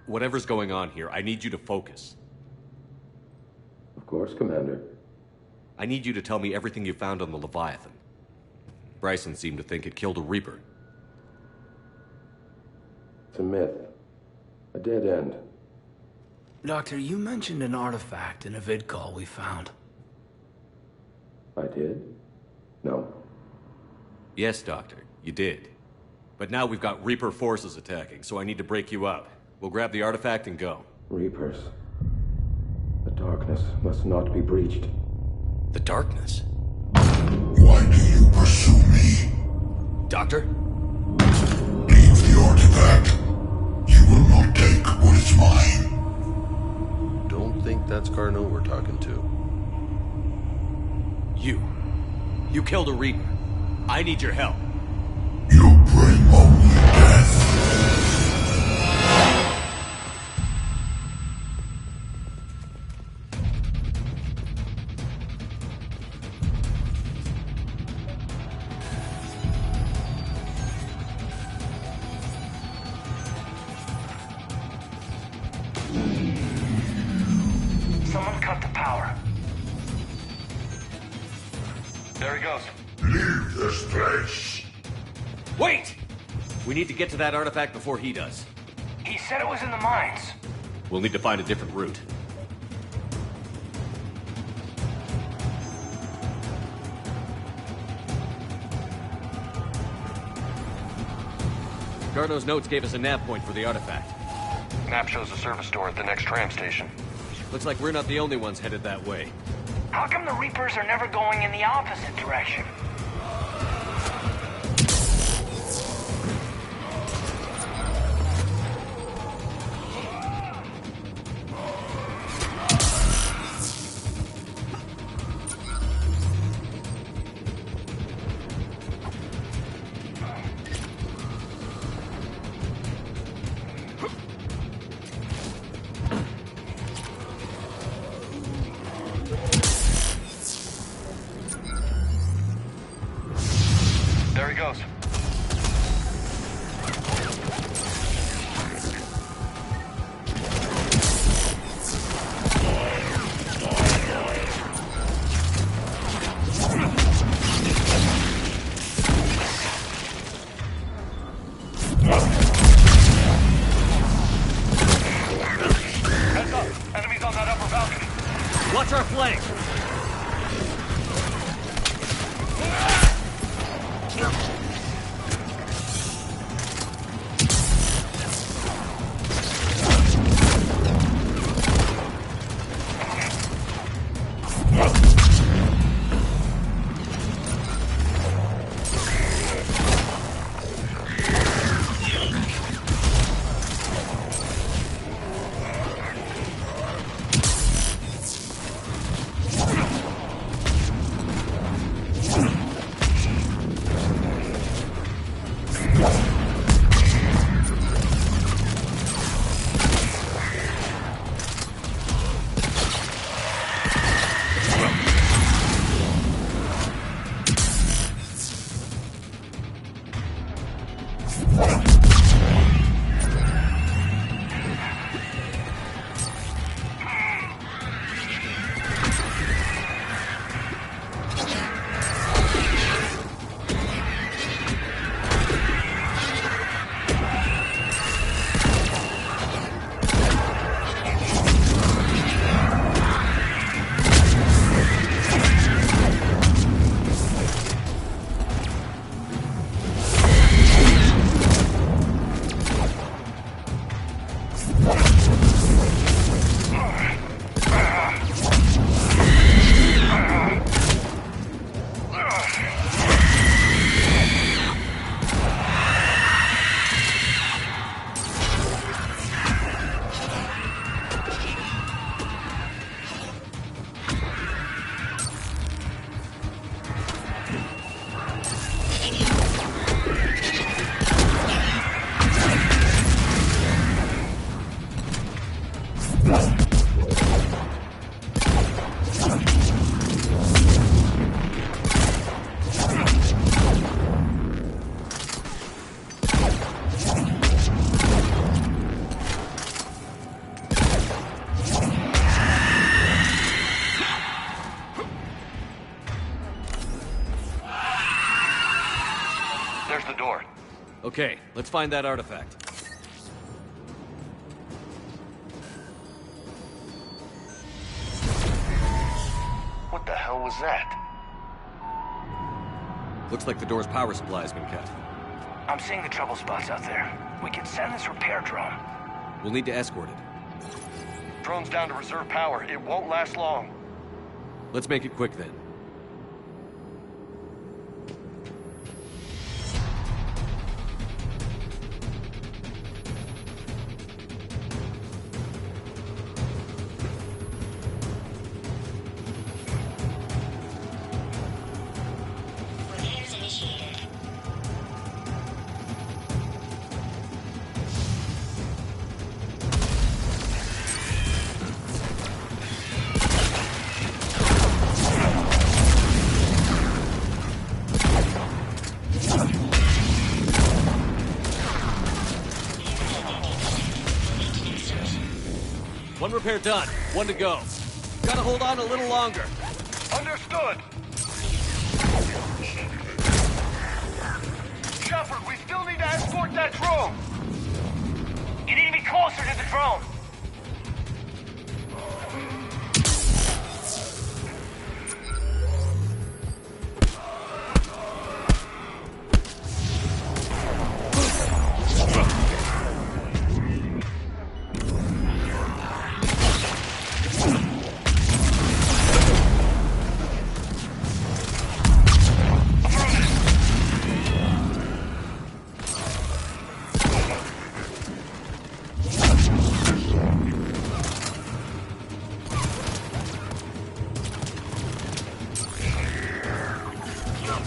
Whatever's going on here, I need you to focus. Of course, Commander. I need you to tell me everything you found on the Leviathan. Bryson seemed to think it killed a Reaper. It's a myth. A dead end. Doctor, you mentioned an artifact in a vid call we found. I did? No. Yes, Doctor, you did. But now we've got Reaper forces attacking, so I need to break you up. We'll grab the artifact and go. Reapers. The darkness must not be breached. The darkness? Why do you pursue me? Doctor? Leave the artifact. You will not take what is mine. Don't think that's Garneau we're talking to. You killed a Reaper. I need your help. You bring only death. Someone cut the power. There he goes. Leave this place. Wait! We need to get to that artifact before he does. He said it was in the mines. We'll need to find a different route. Garneau's notes gave us a nav point for the artifact. Map shows a service door at the next tram station. Looks like we're not the only ones headed that way. How come the Reapers are never going in the opposite direction? There he goes. Heads up! Enemies on that upper balcony. Watch our flank! There's the door. Okay, let's find that artifact. What the hell was that? Looks like the door's power supply has been cut. I'm seeing the trouble spots out there. We can send this repair drone. We'll need to escort it. Drone's down to reserve power. It won't last long. Let's make it quick then. One repair done. One to go. Gotta hold on a little longer. Understood. Shepard, we still need to escort that drone. You need to be closer to the drone.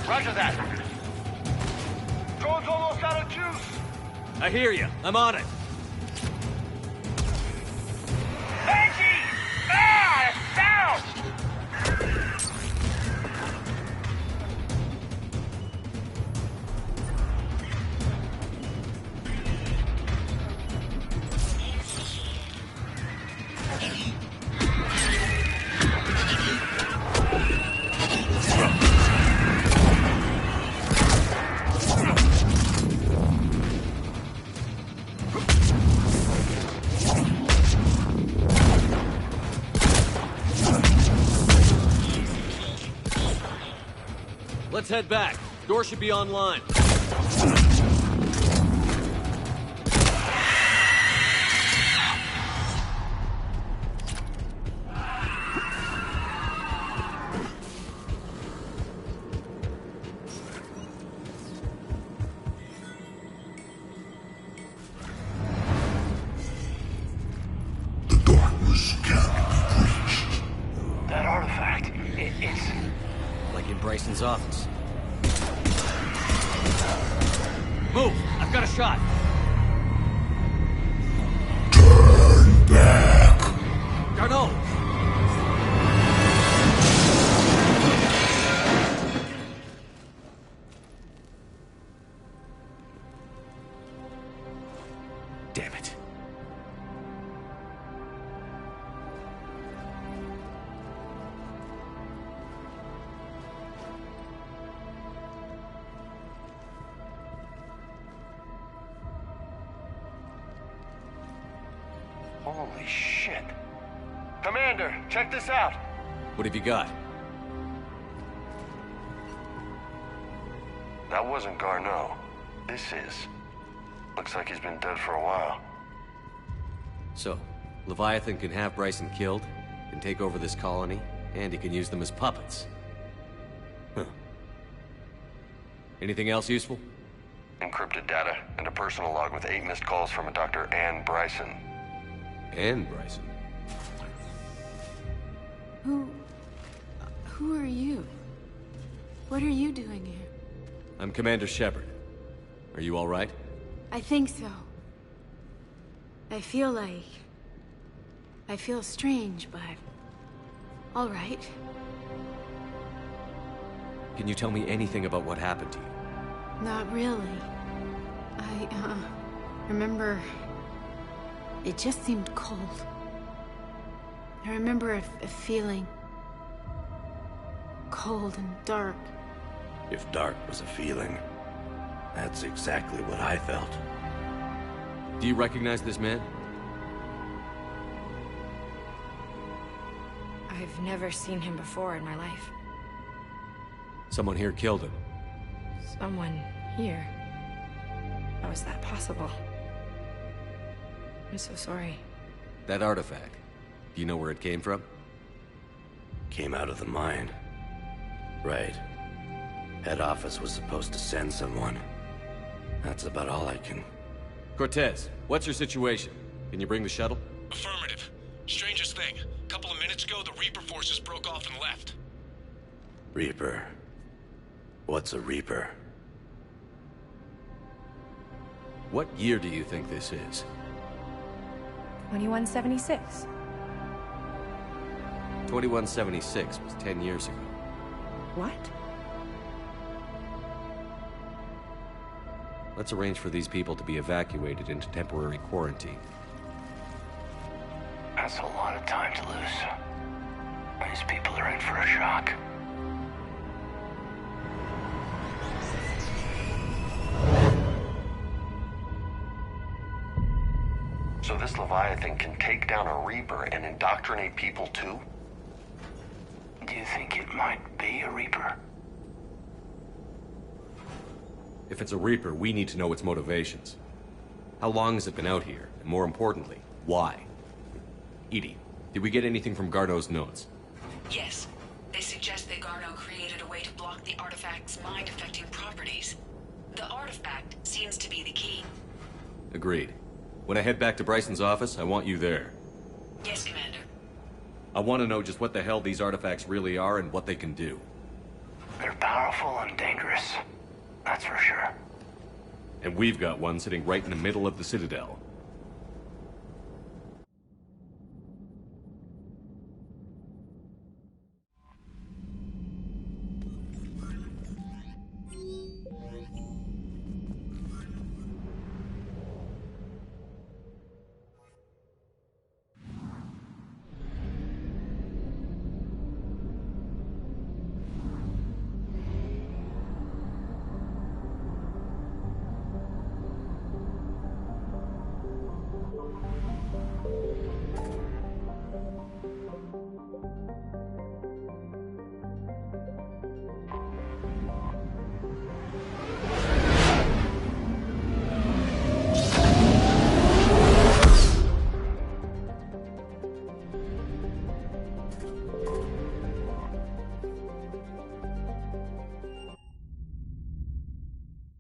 Roger that. Drone's almost out of juice. I hear you. I'm on it. Banshee! Ah, down! Let's head back. Door should be online. That artifact, it's... Like in Bryson's office. Move! I've got a shot! Turn back! Garneau! Damn it. Holy shit. Commander, check this out. What have you got? That wasn't Garneau. This is. Looks like he's been dead for a while. So, Leviathan can have Bryson killed, can take over this colony, and he can use them as puppets. Huh. Anything else useful? Encrypted data and a personal log with 8 missed calls from a Dr. Ann Bryson. Ann Bryson? Who are you? What are you doing here? I'm Commander Shepard. Are you all right? I think so. I feel strange, but... all right. Can you tell me anything about what happened to you? Not really. I remember... it just seemed cold. I remember a feeling... cold and dark. If dark was a feeling, That's exactly what I felt. Do you recognize this man? I've never seen him before in my life. Someone here killed him. Someone here? How is that possible? I'm so sorry. That artifact, do you know where it came from? Came out of the mine. Right. Head office was supposed to send someone. That's about all I can... Cortez, what's your situation? Can you bring the shuttle? Affirmative. Strangest thing. A couple of minutes ago, the Reaper forces broke off and left. Reaper. What's a Reaper? What year do you think this is? 2176. 2176 was 10 years ago. What? Let's arrange for these people to be evacuated into temporary quarantine. That's a lot of time to lose. These people are in for a shock. So this Leviathan can take down a Reaper and indoctrinate people too? Do you think it might be a Reaper? If it's a Reaper, we need to know its motivations. How long has it been out here? And more importantly, why? Edie, did we get anything from Garneau's notes? Yes. They suggest that Garneau created a way to block the artifact's mind-affecting properties. The artifact seems to be the key. Agreed. When I head back to Bryson's office, I want you there. Yes, Commander. I want to know just what the hell these artifacts really are and what they can do. They're powerful and dangerous. That's for sure. And we've got one sitting right in the middle of the Citadel.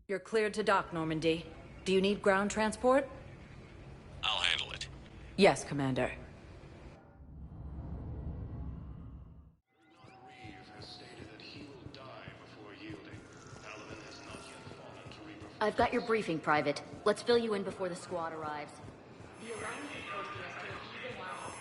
You're cleared to dock, Normandy. Do you need ground transport? I'll handle it. Yes, Commander. I've got your briefing, Private. Let's fill you in before the squad arrives. The Alliance is hosting us to an even while...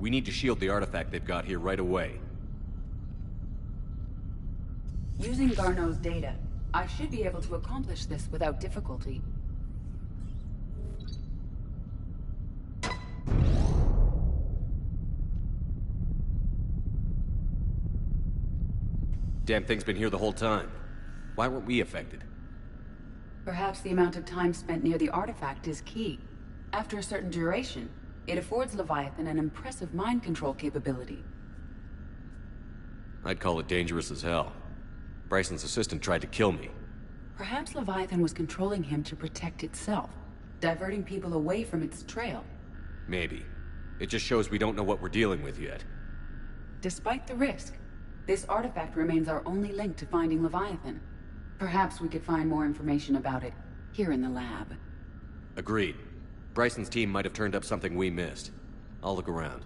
We need to shield the artifact they've got here right away. Using Garneau's data, I should be able to accomplish this without difficulty. Damn thing's been here the whole time. Why weren't we affected? Perhaps the amount of time spent near the artifact is key. After a certain duration, it affords Leviathan an impressive mind control capability. I'd call it dangerous as hell. Bryson's assistant tried to kill me. Perhaps Leviathan was controlling him to protect itself, diverting people away from its trail. Maybe. It just shows we don't know what we're dealing with yet. Despite the risk, this artifact remains our only link to finding Leviathan. Perhaps we could find more information about it here in the lab. Agreed. Bryson's team might have turned up something we missed. I'll look around.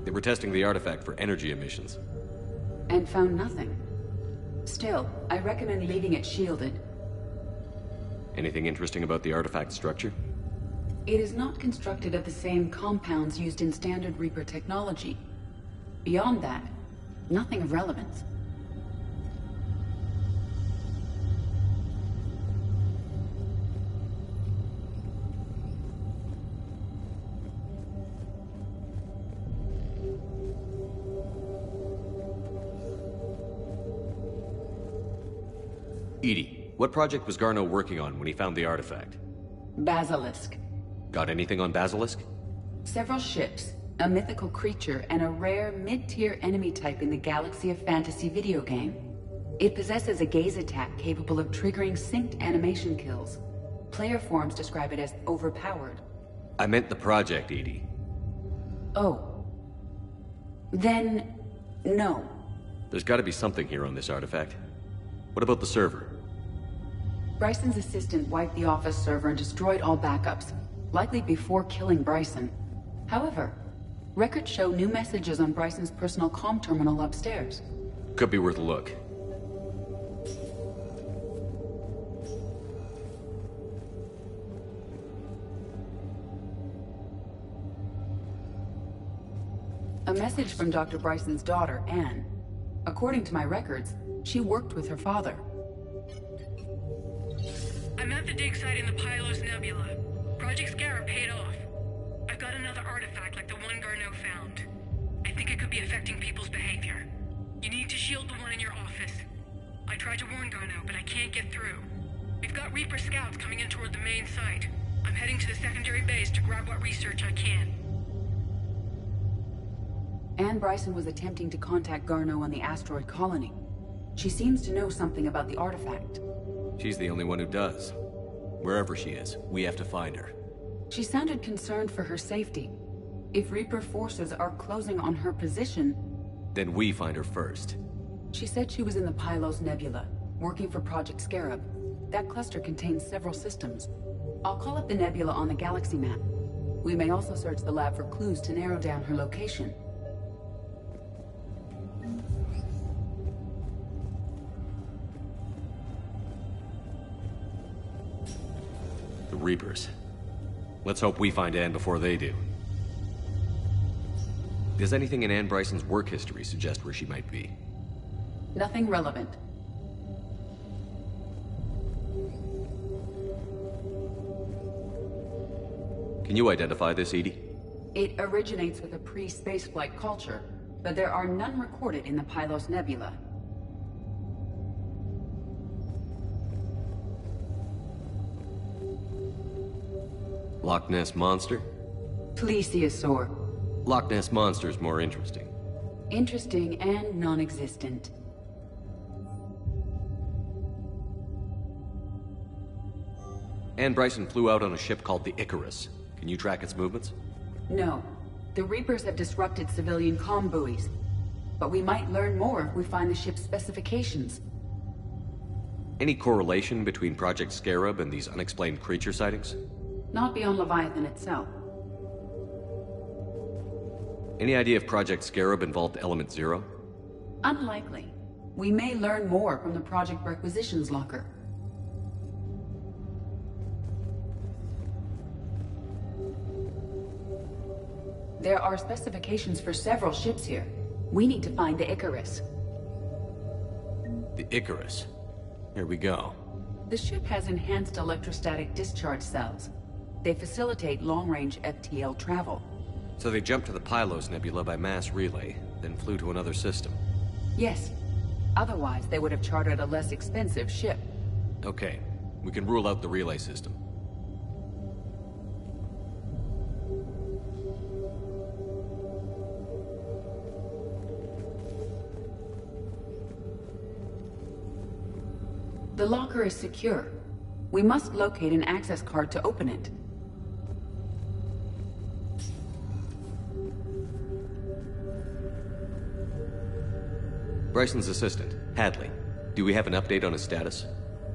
They were testing the artifact for energy emissions. And found nothing. Still, I recommend leaving it shielded. Anything interesting about the artifact structure? It is not constructed of the same compounds used in standard Reaper technology. Beyond that, nothing of relevance. Edie, what project was Garneau working on when he found the artifact? Basilisk. Got anything on Basilisk? Several ships, a mythical creature, and a rare mid-tier enemy type in the Galaxy of Fantasy video game. It possesses a gaze attack capable of triggering synced animation kills. Player forums describe it as overpowered. I meant the project, Edie. Oh. Then, no. There's gotta be something here on this artifact. What about the server? Bryson's assistant wiped the office server and destroyed all backups, likely before killing Bryson. However, records show new messages on Bryson's personal comm terminal upstairs. Could be worth a look. A message from Dr. Bryson's daughter, Anne. According to my records, she worked with her father. I'm at the dig site in the Pylos Nebula. Project Scarab paid off. I've got another artifact like the one Garneau found. I think it could be affecting people's behavior. You need to shield the one in your office. I tried to warn Garneau, but I can't get through. We've got Reaper scouts coming in toward the main site. I'm heading to the secondary base to grab what research I can. Anne Bryson was attempting to contact Garneau on the asteroid colony. She seems to know something about the artifact. She's the only one who does. Wherever she is, we have to find her. She sounded concerned for her safety. If Reaper forces are closing on her position... Then we find her first. She said she was in the Pylos Nebula, working for Project Scarab. That cluster contains several systems. I'll call up the nebula on the galaxy map. We may also search the lab for clues to narrow down her location. The Reapers. Let's hope we find Anne before they do. Does anything in Anne Bryson's work history suggest where she might be? Nothing relevant. Can you identify this, Edie? It originates with a pre-spaceflight culture, but there are none recorded in the Pylos Nebula. Loch Ness Monster? Plesiosaur. Loch Ness Monster's more interesting. Interesting and non-existent. Anne Bryson flew out on a ship called the Icarus. Can you track its movements? No. The Reapers have disrupted civilian comm buoys. But we might learn more if we find the ship's specifications. Any correlation between Project Scarab and these unexplained creature sightings? Not beyond Leviathan itself. Any idea if Project Scarab involved Element Zero? Unlikely. We may learn more from the Project Requisitions Locker. There are specifications for several ships here. We need to find the Icarus. The Icarus. Here we go. The ship has enhanced electrostatic discharge cells. They facilitate long-range FTL travel. So they jumped to the Pylos Nebula by mass relay, then flew to another system. Yes. Otherwise, they would have chartered a less expensive ship. Okay. We can rule out the relay system. The locker is secure. We must locate an access card to open it. Bryson's assistant, Hadley. Do we have an update on his status?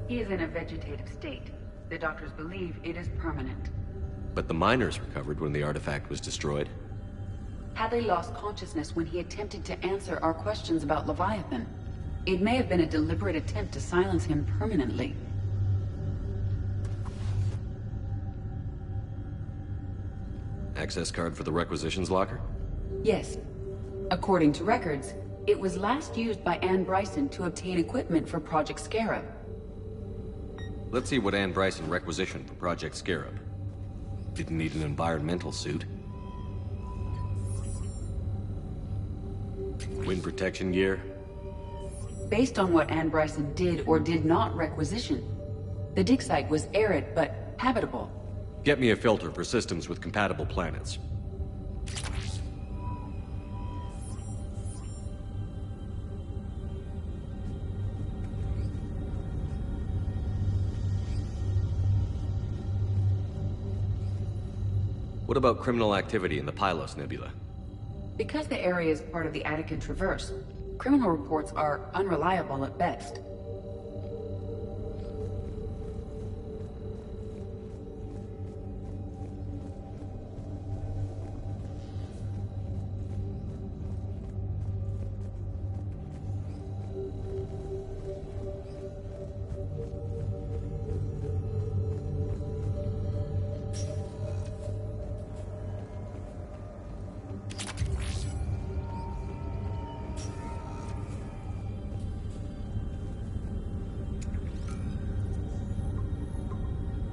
He is in a vegetative state. The doctors believe it is permanent. But the miners recovered when the artifact was destroyed. Hadley lost consciousness when he attempted to answer our questions about Leviathan. It may have been a deliberate attempt to silence him permanently. Access card for the requisitions locker? Yes. According to records, it was last used by Anne Bryson to obtain equipment for Project Scarab. Let's see what Anne Bryson requisitioned for Project Scarab. Didn't need an environmental suit. Wind protection gear? Based on what Anne Bryson did or did not requisition, the dig site was arid but habitable. Get me a filter for systems with compatible planets. What about criminal activity in the Pylos Nebula? Because the area is part of the Attica Traverse, criminal reports are unreliable at best.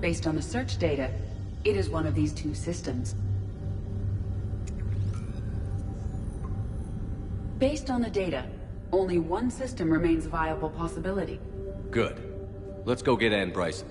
Based on the search data, it is one of these two systems. Based on the data, only one system remains a viable possibility. Good. Let's go get Anne Bryson.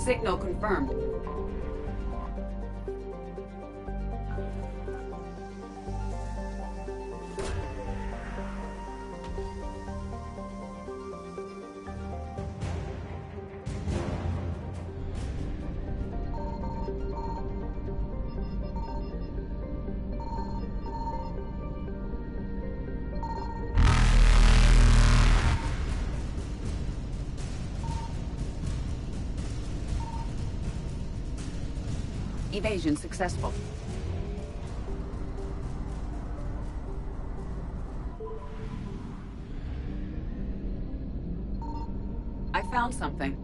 Signal confirmed. Evasion successful. I found something.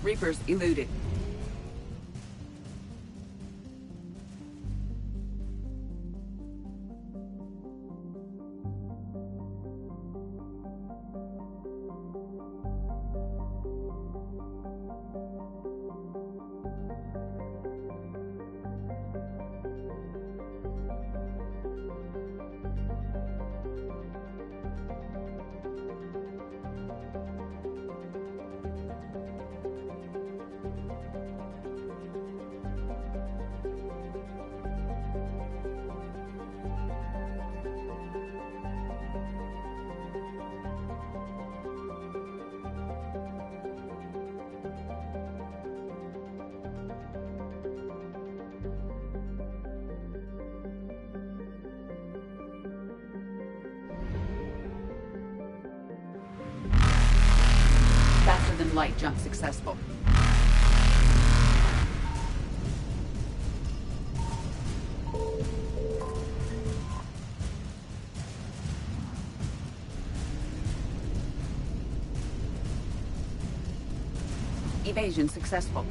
Reapers eluded. Faster than light jump successful. Evasion successful.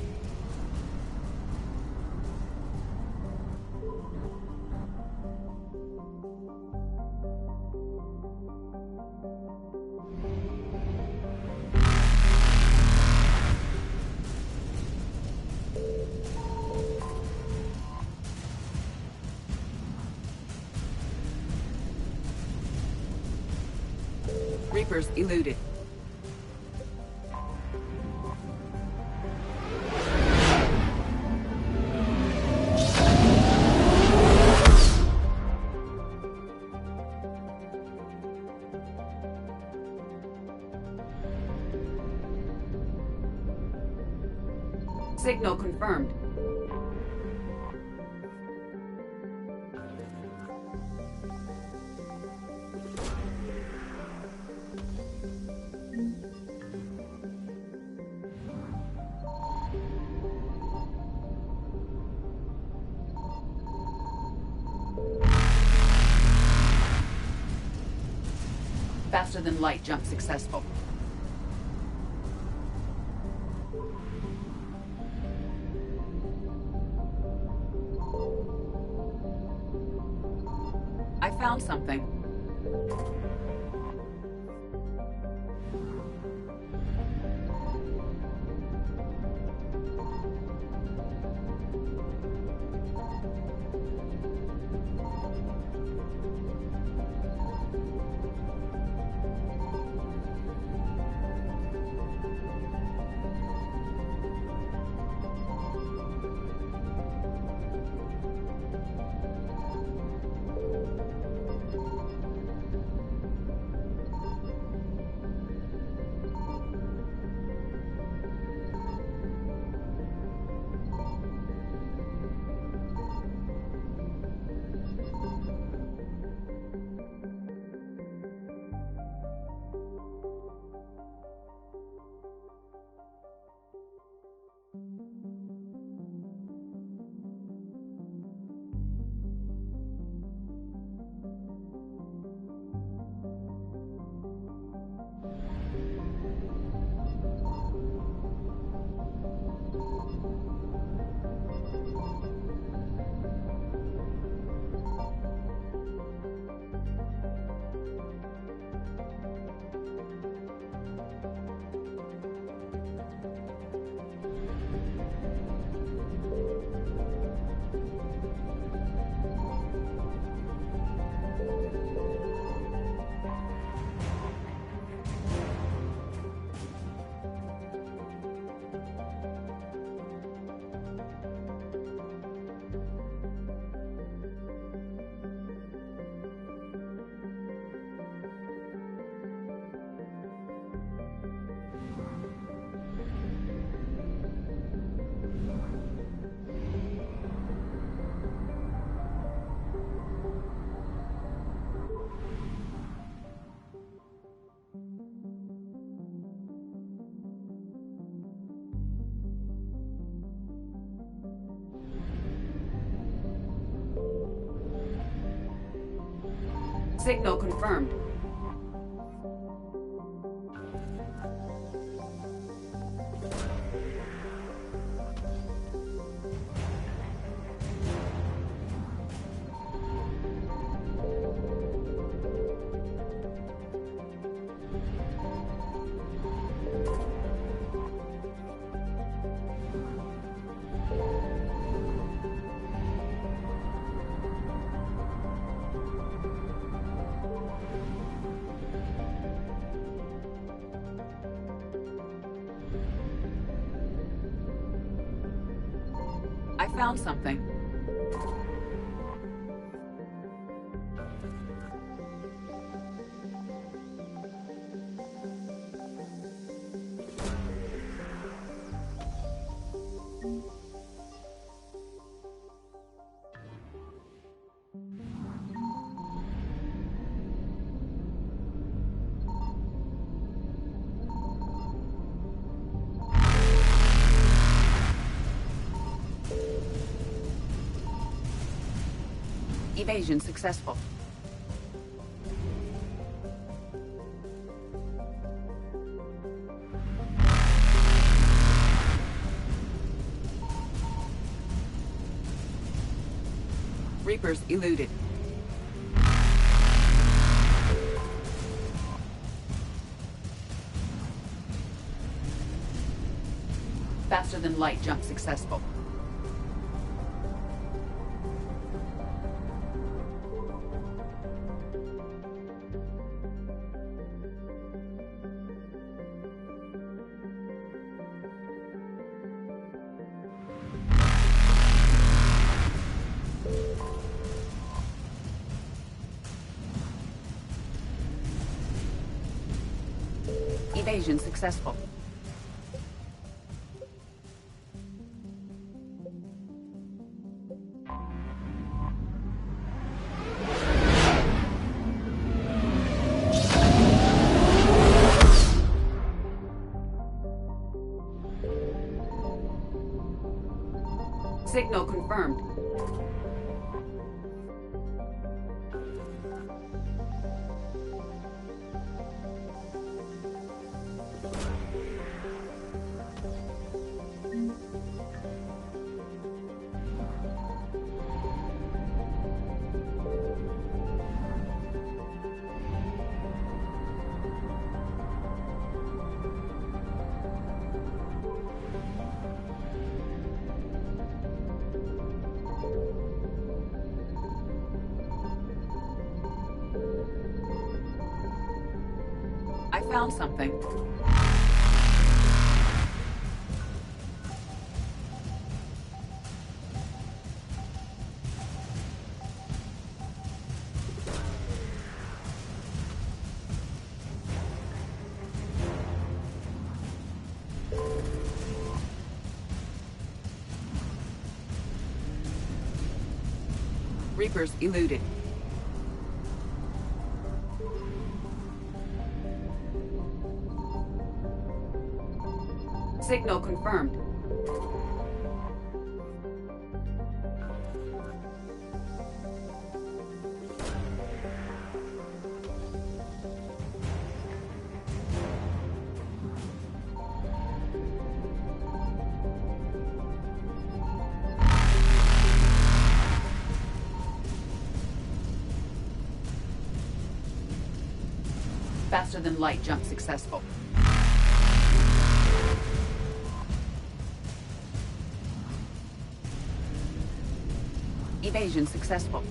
Reapers eluded. Signal confirmed. Faster than light jump successful. I found something. Signal confirmed. I found something. Evasion successful. Reapers eluded. Faster than light jump successful. Evasion successful. Signal confirmed. I found something. Reapers eluded. Signal confirmed. Faster than light jump successful. Evasion successful.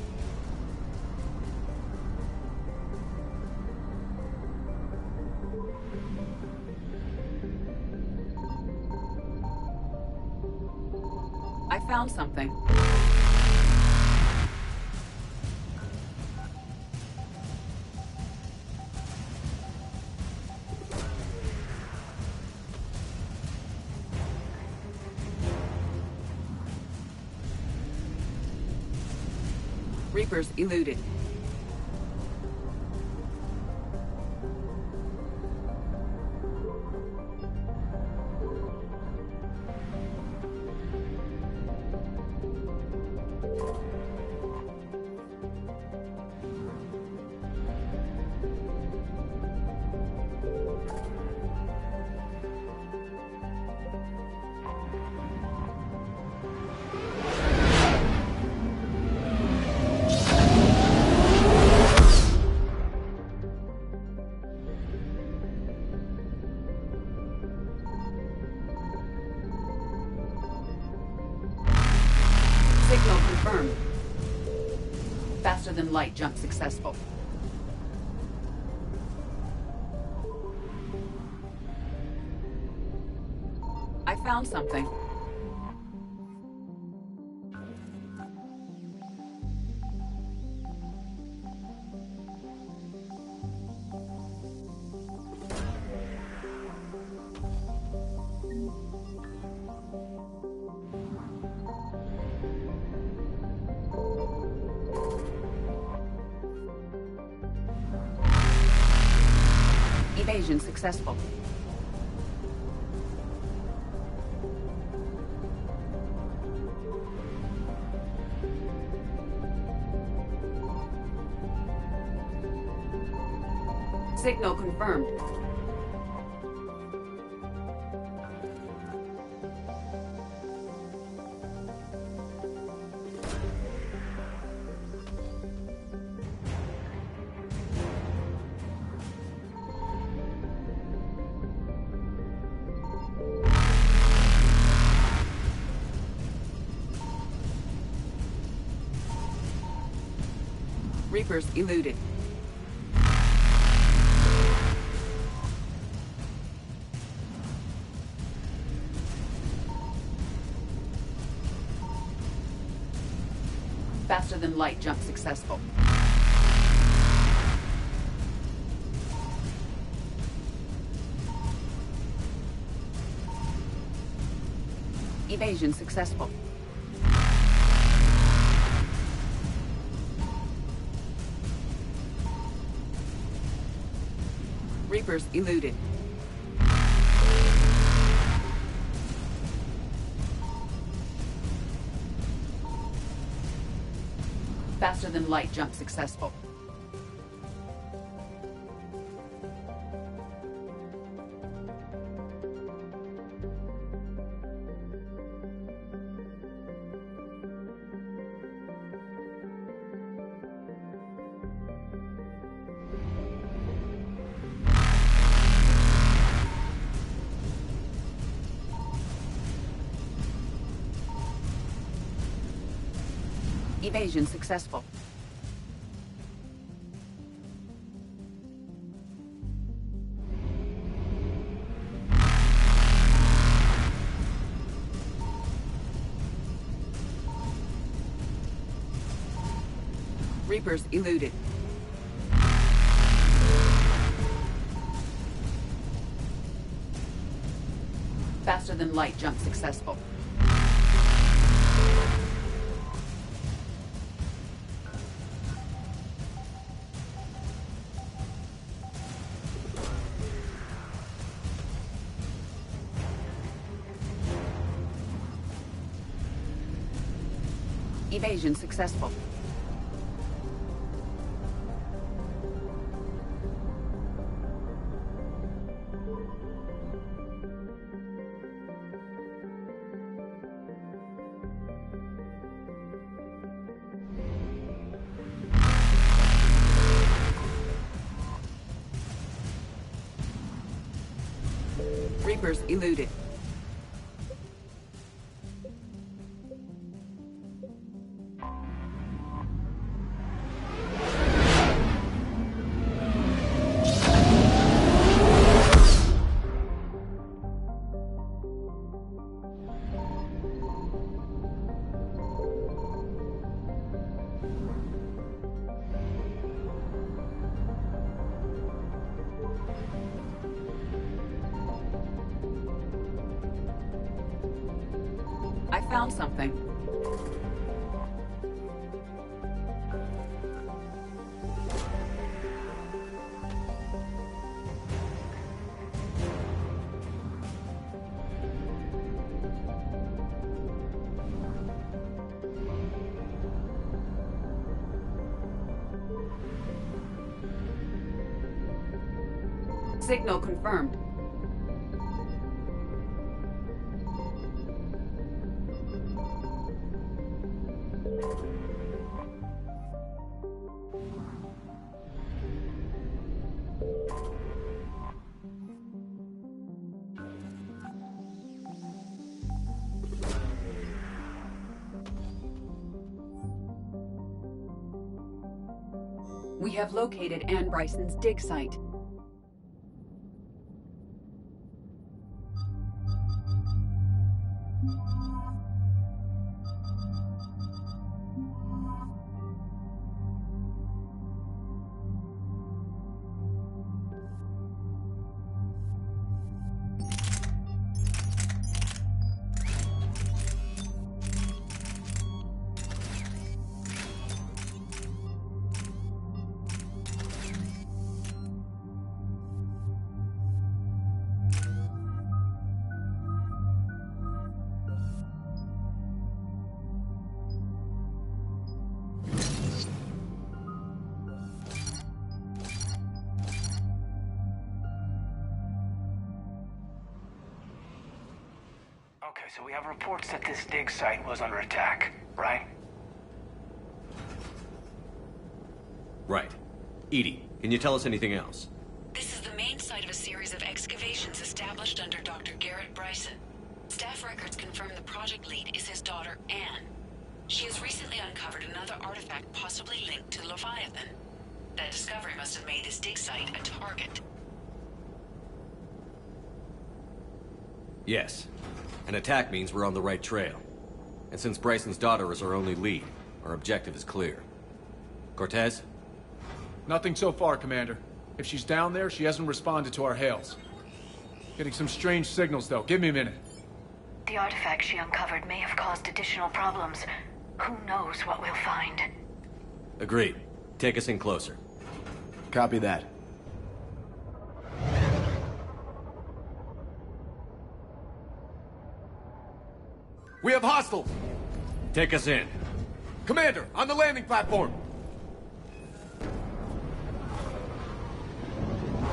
I found something. Reapers eluded. Signal confirmed. Faster than light jump successful. I found something. Evasion successful. Signal confirmed. Reapers eluded. Faster than light jump successful. Evasion successful. Reapers eluded. Faster than light jump successful. Evasion successful. Reapers eluded. Faster than light jump successful. Evasion successful. Reapers eluded. I found something. Signal confirmed. We have located Anne Bryson's dig site. Okay, so we have reports that this dig site was under attack, right? Right. Edie, can you tell us anything else? This is the main site of a series of excavations established under Dr. Garrett Bryson. Staff records confirm the project lead is his daughter, Anne. She has recently uncovered another artifact possibly linked to Leviathan. That discovery must have made this dig site a target. Yes. An attack means we're on the right trail. And since Bryson's daughter is our only lead, our objective is clear. Cortez? Nothing so far, Commander. If she's down there, she hasn't responded to our hails. Getting some strange signals, though. Give me a minute. The artifact she uncovered may have caused additional problems. Who knows what we'll find? Agreed. Take us in closer. Copy that. We have hostiles! Take us in. Commander, on the landing platform!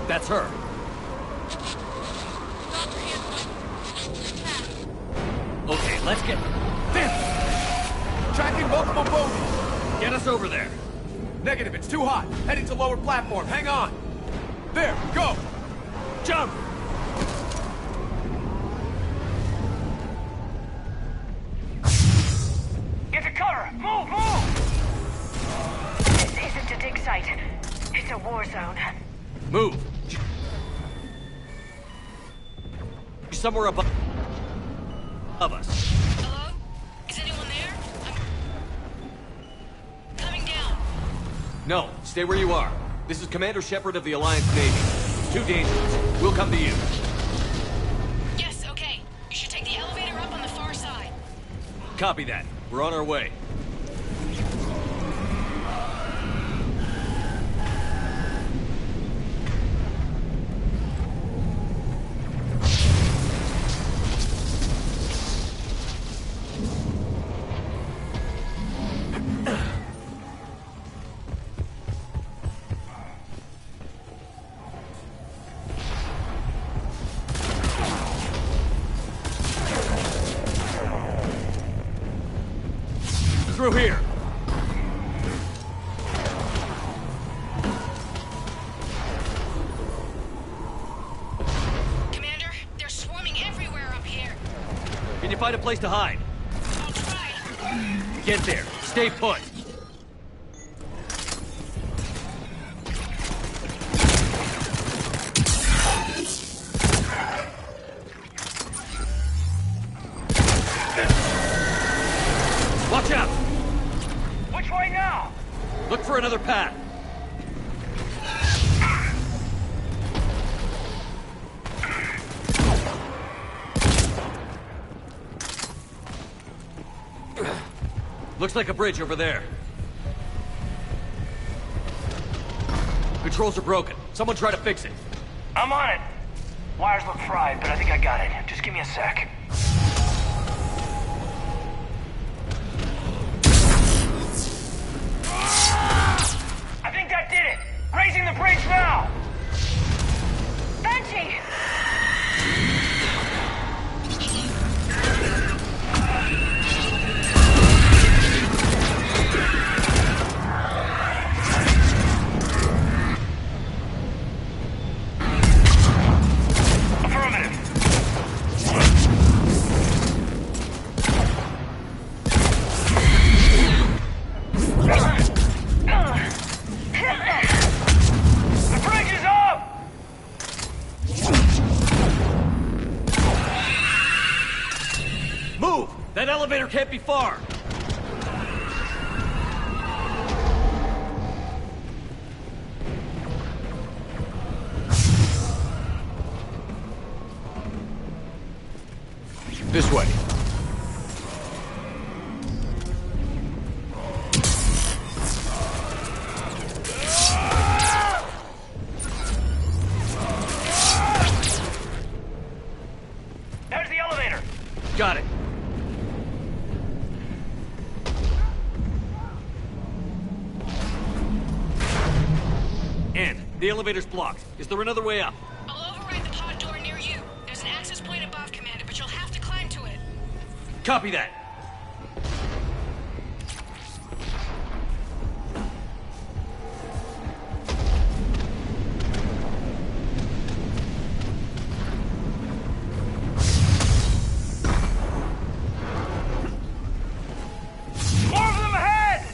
That's her. Okay, let's get... Tracking multiple bogies! Get us over there. Negative, it's too hot. Heading to lower platform, hang on! There, go! Jump! Get to cover! Move, move! This isn't a dig site. It's a war zone. Move! Somewhere above us. Hello? Is anyone there? I'm coming down. No, stay where you are. This is Commander Shepard of the Alliance Navy. It's too dangerous. We'll come to you. Yes, okay. You should take the elevator up on the far side. Copy that. We're on our way. Through here. Commander, they're swarming everywhere up here. Can you find a place to hide? I'll try. Get there. Stay put. Watch out! Which way now? Look for another path. Looks like a bridge over there. Controls are broken. Someone try to fix it. I'm on it. Wires look fried, but I think I got it. Just give me a sec. I think that did it! Raising the bridge now! Banshee! Affirmative. can't be far! This way. There's the elevator! Got it. Ann, the elevator's blocked. Is there another way up? I'll override the pod door near you. There's an access point above, Commander, but you'll have to climb to it. Copy that. More of them ahead!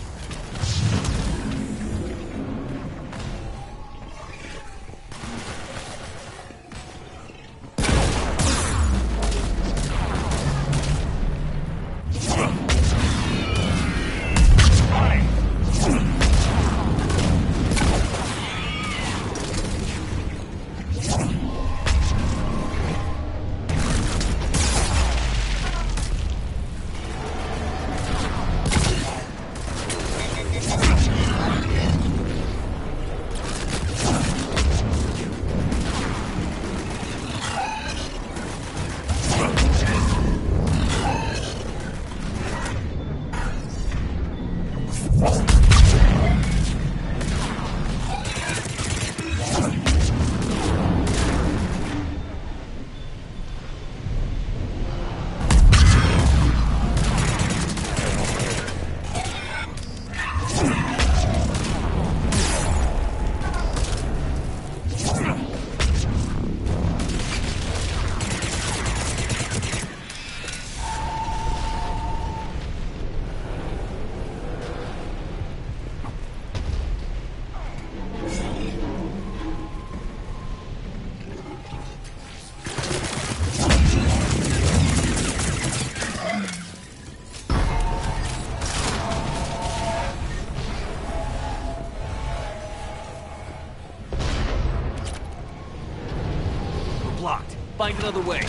Blocked. Find another way.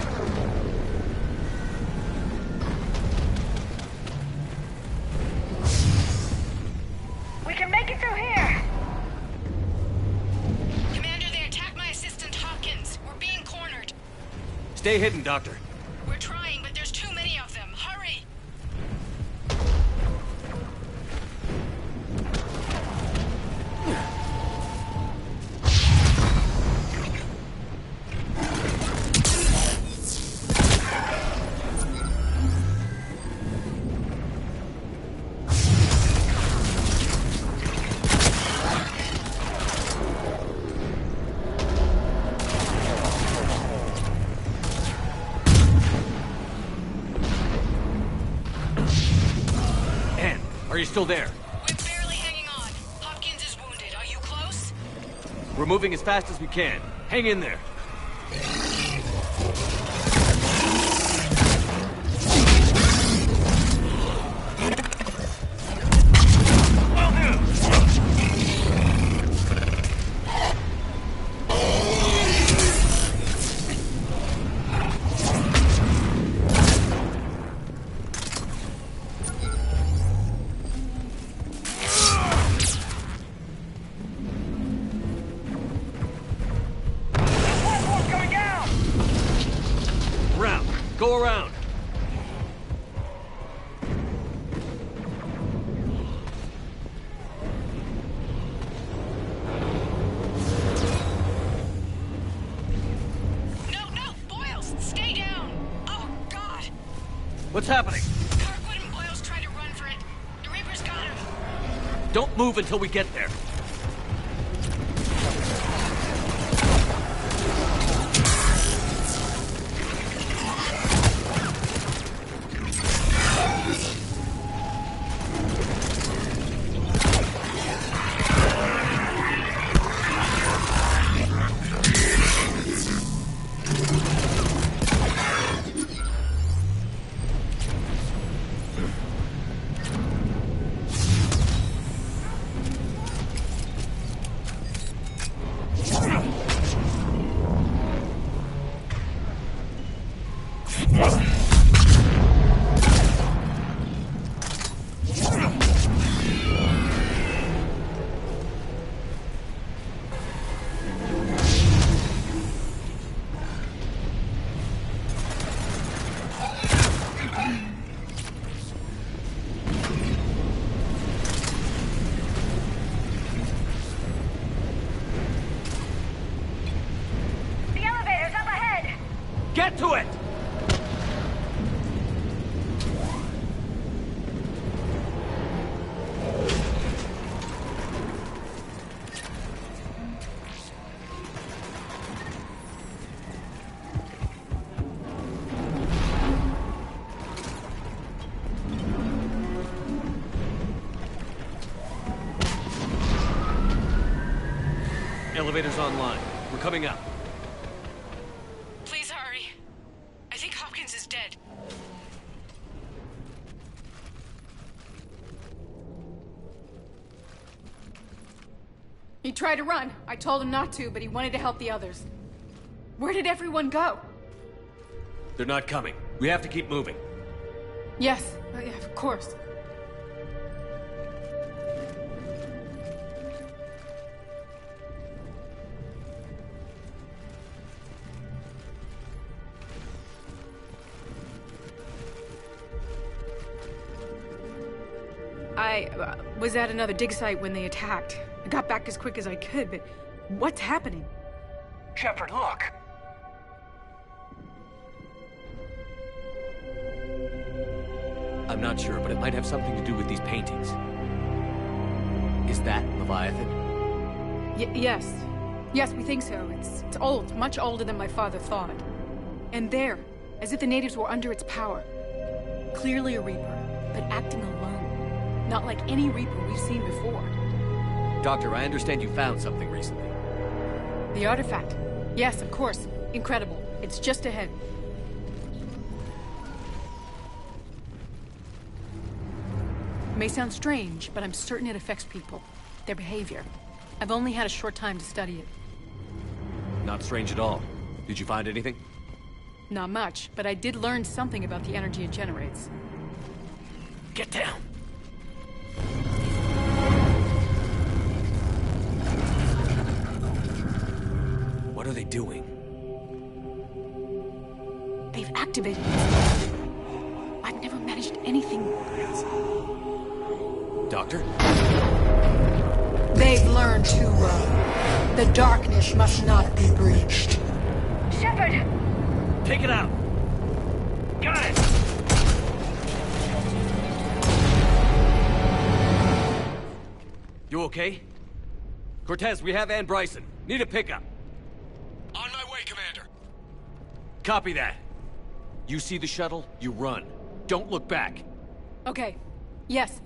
We can make it through here! Commander, they attacked my assistant Hopkins. We're being cornered. Stay hidden, Doctor. We're trying, but there's too many of them. Hurry! Ann, are you still there? We're barely hanging on. Hopkins is wounded. Are you close? We're moving as fast as we can. Hang in there. Go around. No, Boyles, stay down. Oh, God. What's happening? Kirkwood and Boyles tried to run for it. The Reaper's got him. Don't move until we get there. elevator's online. We're coming up. Please hurry. I think Hopkins is dead. He tried to run. I told him not to, but he wanted to help the others. Where did everyone go? They're not coming. We have to keep moving. Yes, yeah, of course. I was at another dig site when they attacked. I got back as quick as I could, but what's happening? Shepard, look! I'm not sure, but it might have something to do with these paintings. Is that Leviathan? Yes. Yes, we think so. It's old, much older than my father thought. And there, as if the natives were under its power. Clearly a Reaper, but acting alone. Not like any Reaper we've seen before. Doctor, I understand you found something recently. The artifact. Yes, of course. Incredible. It's just ahead. It may sound strange, but I'm certain it affects people. Their behavior. I've only had a short time to study it. Not strange at all. Did you find anything? Not much, but I did learn something about the energy it generates. Get down! What are they doing? They've activated it. I've never managed anything. Doctor? They've learned too well. The darkness must not be breached. Shepard! Take it out! Got it! You okay? Cortez, we have Ann Bryson. Need a pickup. On my way, Commander. Copy that. You see the shuttle, you run. Don't look back. Okay. Yes.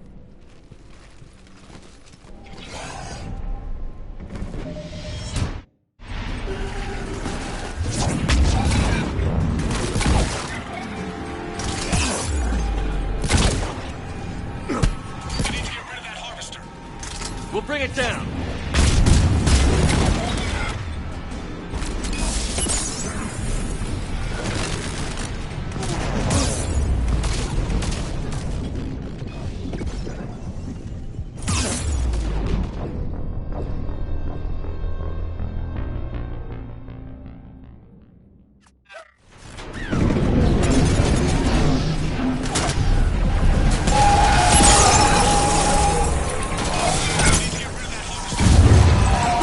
We'll bring it down.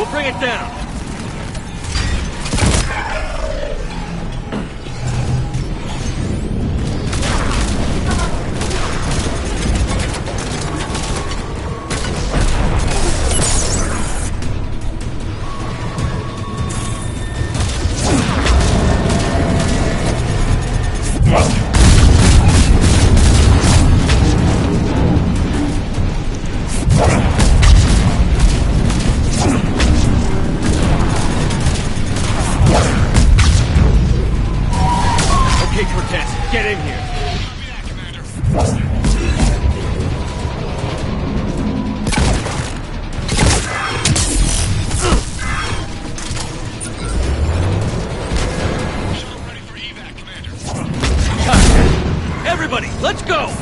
Bring it down! Get in here! Everybody, let's go!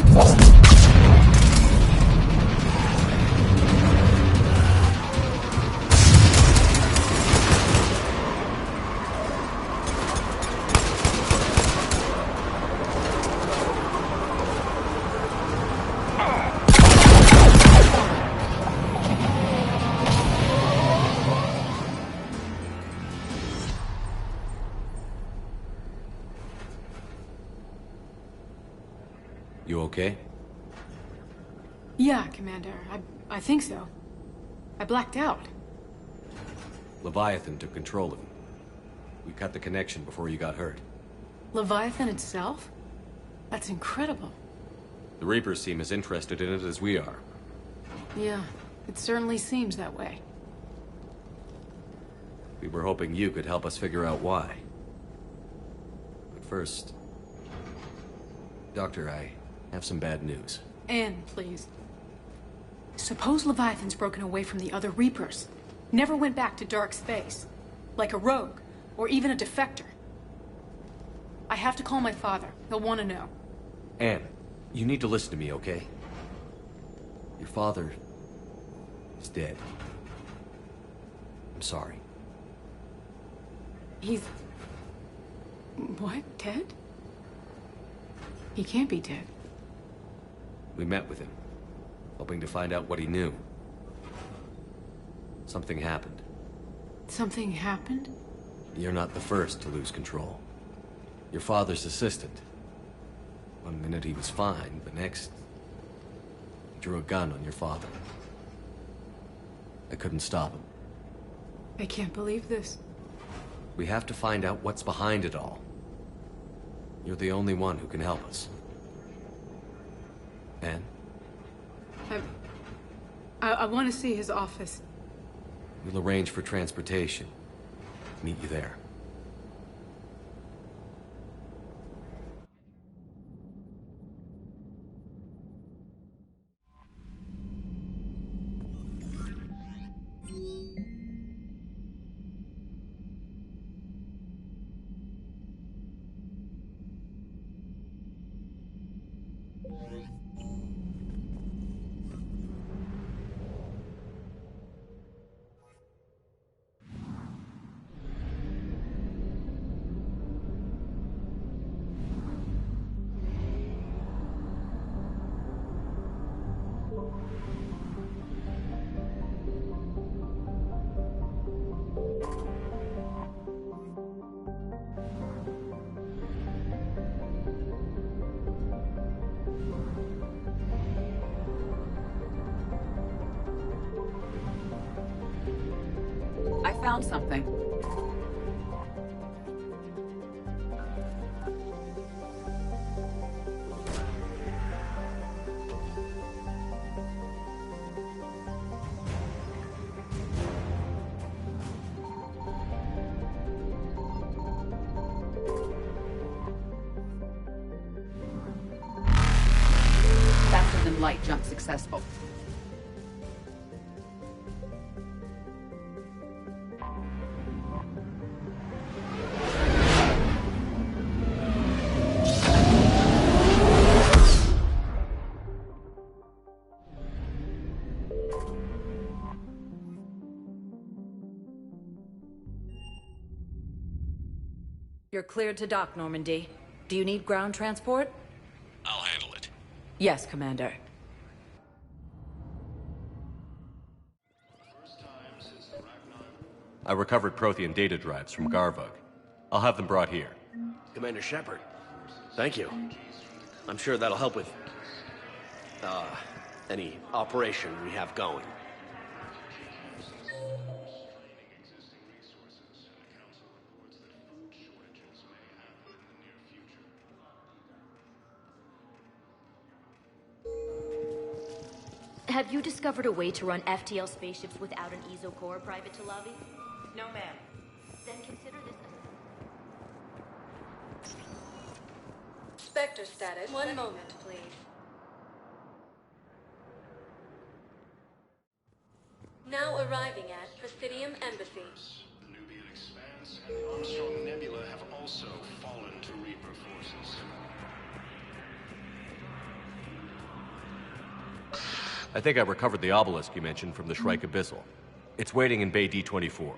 You okay? Yeah, Commander. I think so. I blacked out. Leviathan took control of him. We cut the connection before you got hurt. Leviathan itself? That's incredible. The Reapers seem as interested in it as we are. Yeah, it certainly seems that way. We were hoping you could help us figure out why. But first... Doctor, I have some bad news. Anne, please. Suppose Leviathan's broken away from the other Reapers. Never went back to dark space. Like a rogue, or even a defector. I have to call my father. He'll want to know. Anne, you need to listen to me, okay? Your father is dead. I'm sorry. He's... what? Dead? He can't be dead. We met with him, hoping to find out what he knew. Something happened. Something happened? You're not the first to lose control. Your father's assistant. One minute he was fine, the next... he drew a gun on your father. I couldn't stop him. I can't believe this. We have to find out what's behind it all. You're the only one who can help us. Anne? I want to see his office. We'll arrange for transportation. Meet you there. I found something. Faster than light jump successful. You're cleared to dock, Normandy. Do you need ground transport? I'll handle it. Yes, Commander. I recovered Prothean data drives from Garvug. I'll have them brought here. Commander Shepard, thank you. I'm sure that'll help with... any operation we have going. Have you discovered a way to run FTL spaceships without an ESO core, Private Talavi? No, ma'am. Then consider this a... Spectre status. One moment, please. Now arriving at Presidium Embassy. The Nubian Expanse and the Armstrong Nebula have also fallen to Reaper forces. I think I recovered the obelisk you mentioned from the Shrike Abyssal. It's waiting in Bay D-24.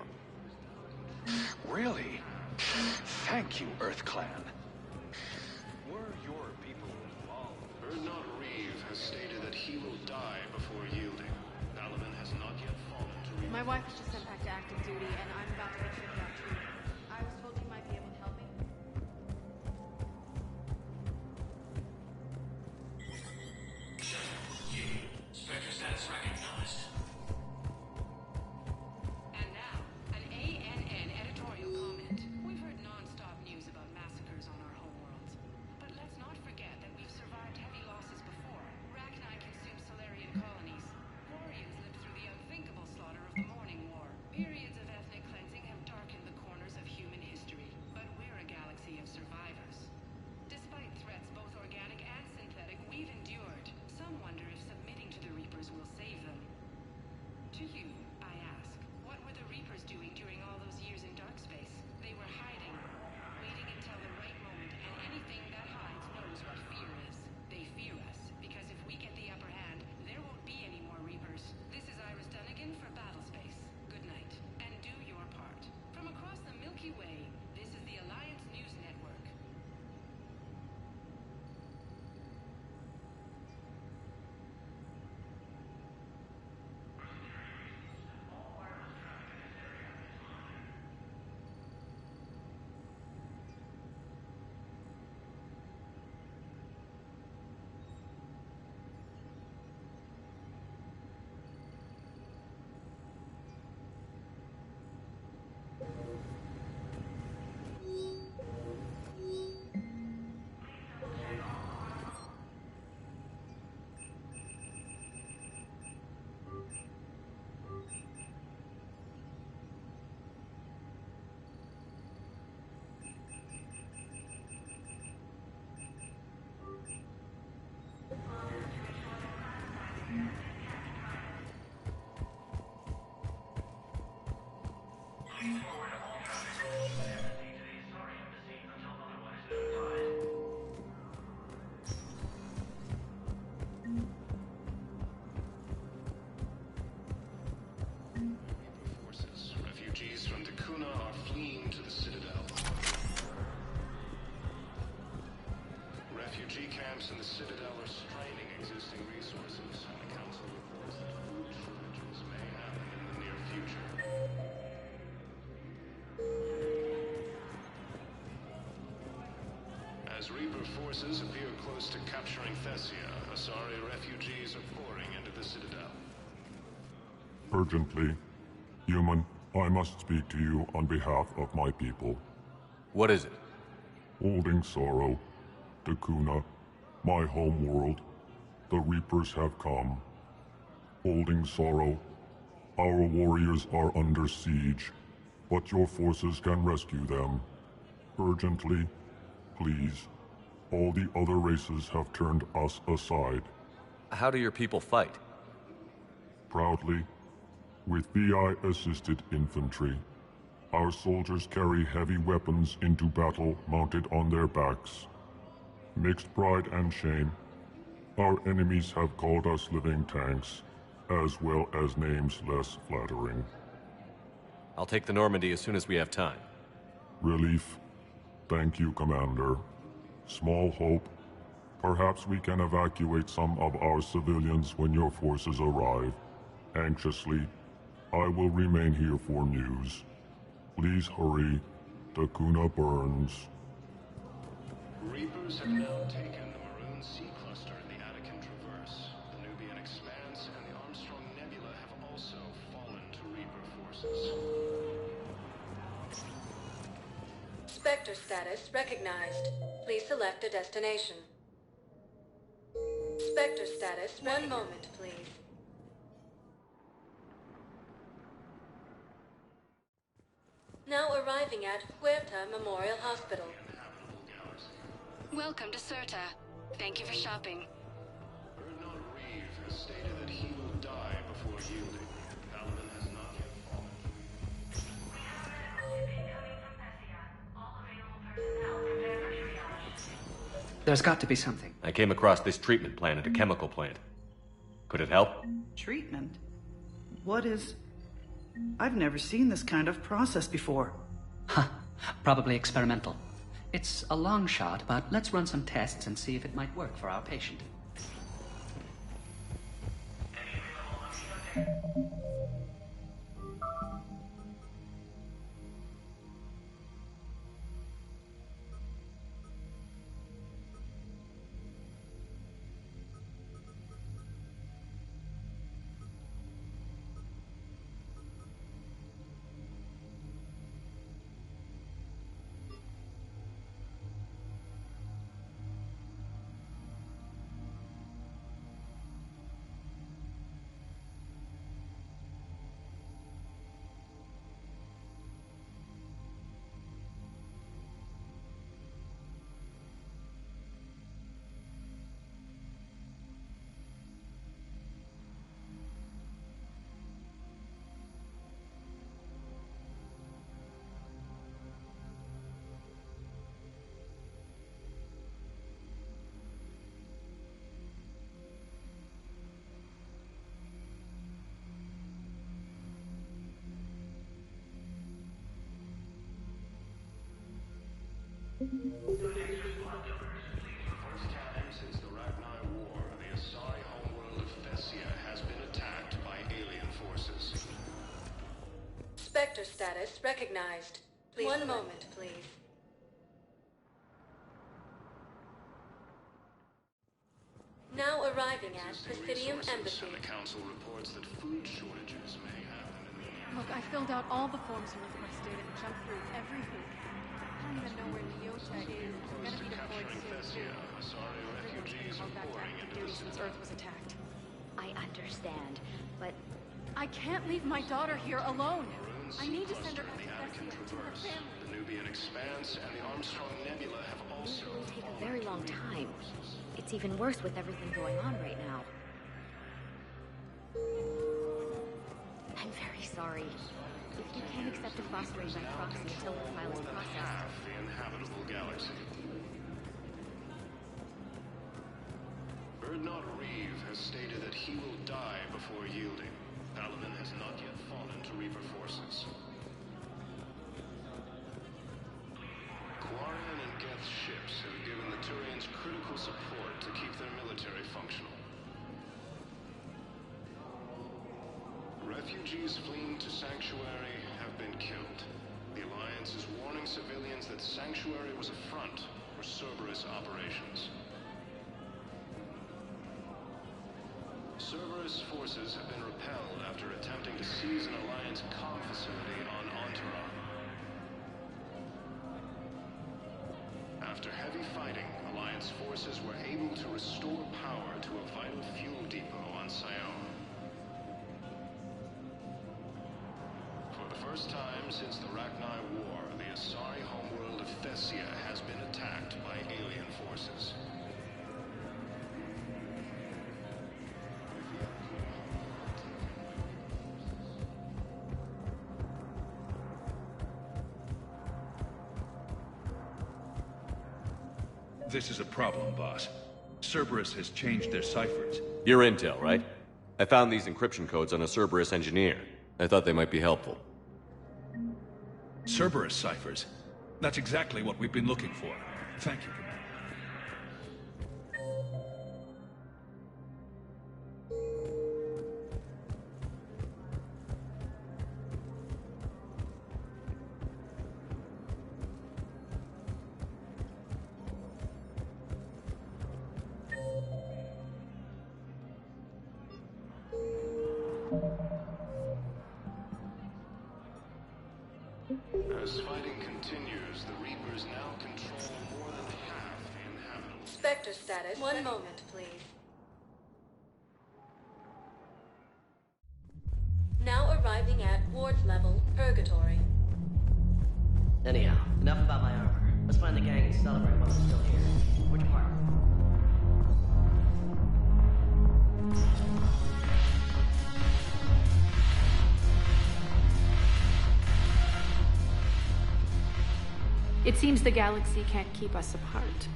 Really? Thank you, Earth Clan. Were your people involved? Ernod Reeve has stated that he will die before yielding. Balaban has not yet fallen to Reaper. My wife was just sent back to active duty, and I'm about to get shipped out too. I was told you might be able to help me. Spectre status recognized. And now, an ANN editorial comment. We've heard non-stop news about massacres on our homeworlds. But let's not forget that we've survived heavy losses before. Rachni consumed Solarian colonies. Quarians lived through the unthinkable slaughter of the Morning War. Periods of ethnic cleansing have darkened Reaper forces appear close to capturing Thessia. Asari refugees are pouring into the Citadel. Urgently. Human, I must speak to you on behalf of my people. What is it? Holding Sorrow, Takuna, my home world, the Reapers have come. Holding Sorrow, our warriors are under siege, but your forces can rescue them. Urgently, please. All the other races have turned us aside. How do your people fight? Proudly, with VI-assisted infantry. Our soldiers carry heavy weapons into battle mounted on their backs. Mixed pride and shame, our enemies have called us living tanks, as well as names less flattering. I'll take the Normandy as soon as we have time. Relief. Thank you, Commander. Small hope. Perhaps we can evacuate some of our civilians when your forces arrive. Anxiously, I will remain here for news. Please hurry. Takuna burns. Reapers have now taken the Maroon Sea Cluster in the Attican Traverse. The Nubian Expanse and the Armstrong Nebula have also fallen to Reaper forces. Spectre status recognized. Please select a destination. Spectre status. One moment, please. Now arriving at Huerta Memorial Hospital. Welcome to Cirta. Thank you for shopping. Bernard Reeve has stated that he will die before yielding. Paladin has not yet fallen. There's got to be something. I came across this treatment plant at a chemical plant. Could it help? Treatment? What is... I've never seen this kind of process before. Huh. Probably experimental. It's a long shot, but let's run some tests and see if it might work for our patient. First time since the Ragnar War, the Asari homeworld of Thessia has been attacked by alien forces. Spectre status recognized. Please. One moment, please. Now arriving at Presidium Embassy. And the Council reports that food shortages may happen in the area. Look, I filled out all the forms you requested and jumped through every hoop. I don't even know where Neotech is. We're gonna be deployed soon, too. Asari refugees are pouring into the since Earth was attacked. I understand, but... I can't leave my daughter here alone. I need to send her back to the Attican Thessia, to her Traverse. family. The Nubian Expanse and the Armstrong Nebula have also It will take a fallen very long time. It's even worse with everything going on right now. I'm very sorry. If you can't accept a fostering by proxy until the file is processed... half the inhabitable galaxy. Bernard Reeve has stated that he will die before yielding. Paladin has not yet fallen to Reaper forces. Quarian and Geth's ships have given the Turians critical support to keep their military functional. Refugees fleeing to Sanctuary have been killed. The Alliance is warning civilians that Sanctuary was a front, for Cerberus operations. Cerberus forces have been repelled after attempting to seize an Alliance comm facility on Enteron. After heavy fighting, Alliance forces were able to restore power to a vital fuel depot on Sion. For the first time since the Rachni War, the Asari homeworld of Thessia has been attacked by alien forces. This is a problem, boss. Cerberus has changed their ciphers. Your intel, right? I found these encryption codes on a Cerberus engineer. I thought they might be helpful. Cerberus ciphers? That's exactly what we've been looking for. Thank you, Commander. As fighting continues, the Reapers now control more than half the inhabitable. Spectre status. One moment, please. Now arriving at ward level, Purgatory. Anyhow, enough about my armor. Let's find the gang and celebrate while we're still here. Which part? It seems the galaxy can't keep us apart.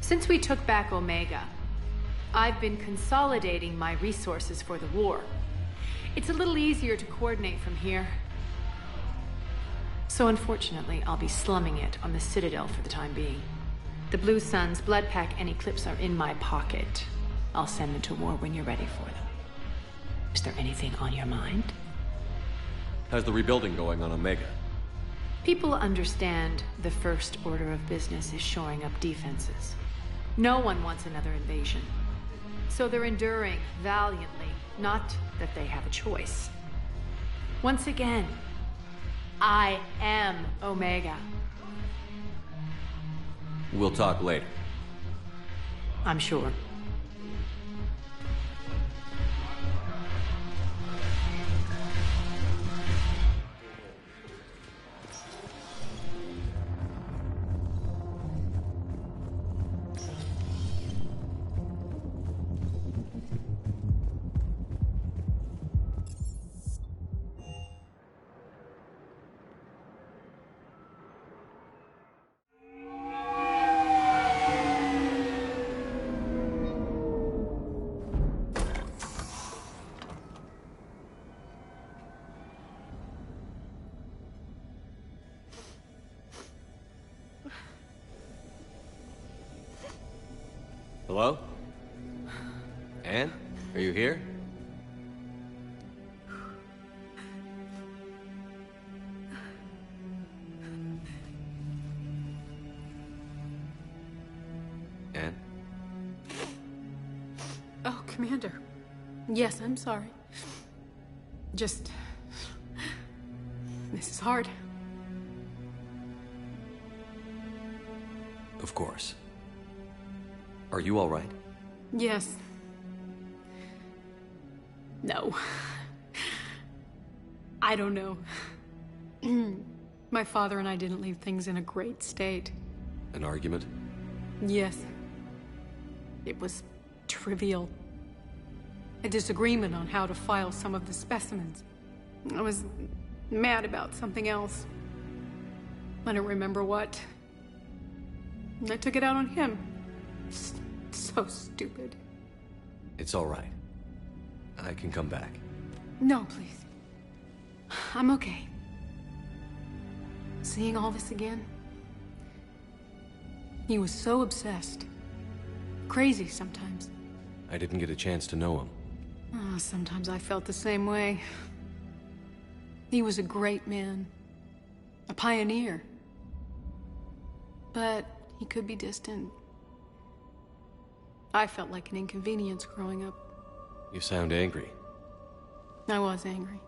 Since we took back Omega, I've been consolidating my resources for the war. It's a little easier to coordinate from here. So unfortunately, I'll be slumming it on the Citadel for the time being. The Blue Suns, Bloodpack, and Eclipse are in my pocket. I'll send them to war when you're ready for them. Is there anything on your mind? How's the rebuilding going on Omega? People understand the first order of business is shoring up defenses. No one wants another invasion. So they're enduring valiantly, not that they have a choice. Once again, I am Omega. We'll talk later. I'm sure. Hello? Anne? Are you here? Anne? Oh, Commander. Yes, I'm sorry. Just... this is hard. Of course. Are you all right? Yes. No. I don't know. My father and I didn't leave things in a great state. An argument? Yes. It was trivial. A disagreement on how to file some of the specimens. I was mad about something else. I don't remember what. I took it out on him. So stupid. It's all right. I can come back. No, please. I'm okay. Seeing all this again? He was so obsessed. Crazy sometimes. I didn't get a chance to know him. Oh, sometimes I felt the same way. He was a great man. A pioneer. But he could be distant. I felt like an inconvenience growing up. You sound angry. I was angry.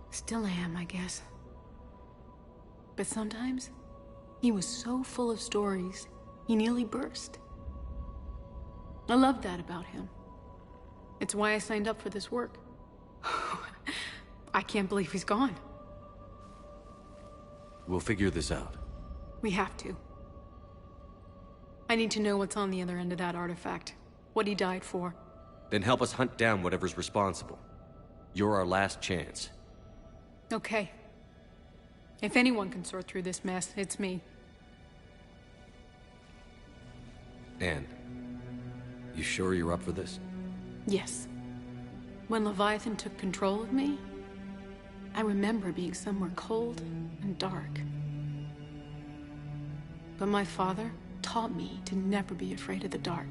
Still am, I guess. But sometimes, he was so full of stories, he nearly burst. I loved that about him. It's why I signed up for this work. I can't believe he's gone. We'll figure this out. We have to. I need to know what's on the other end of that artifact. What he died for. Then help us hunt down whatever's responsible. You're our last chance. Okay. If anyone can sort through this mess, it's me. Anne, you sure you're up for this? Yes. When Leviathan took control of me, I remember being somewhere cold and dark. But my father taught me to never be afraid of the dark.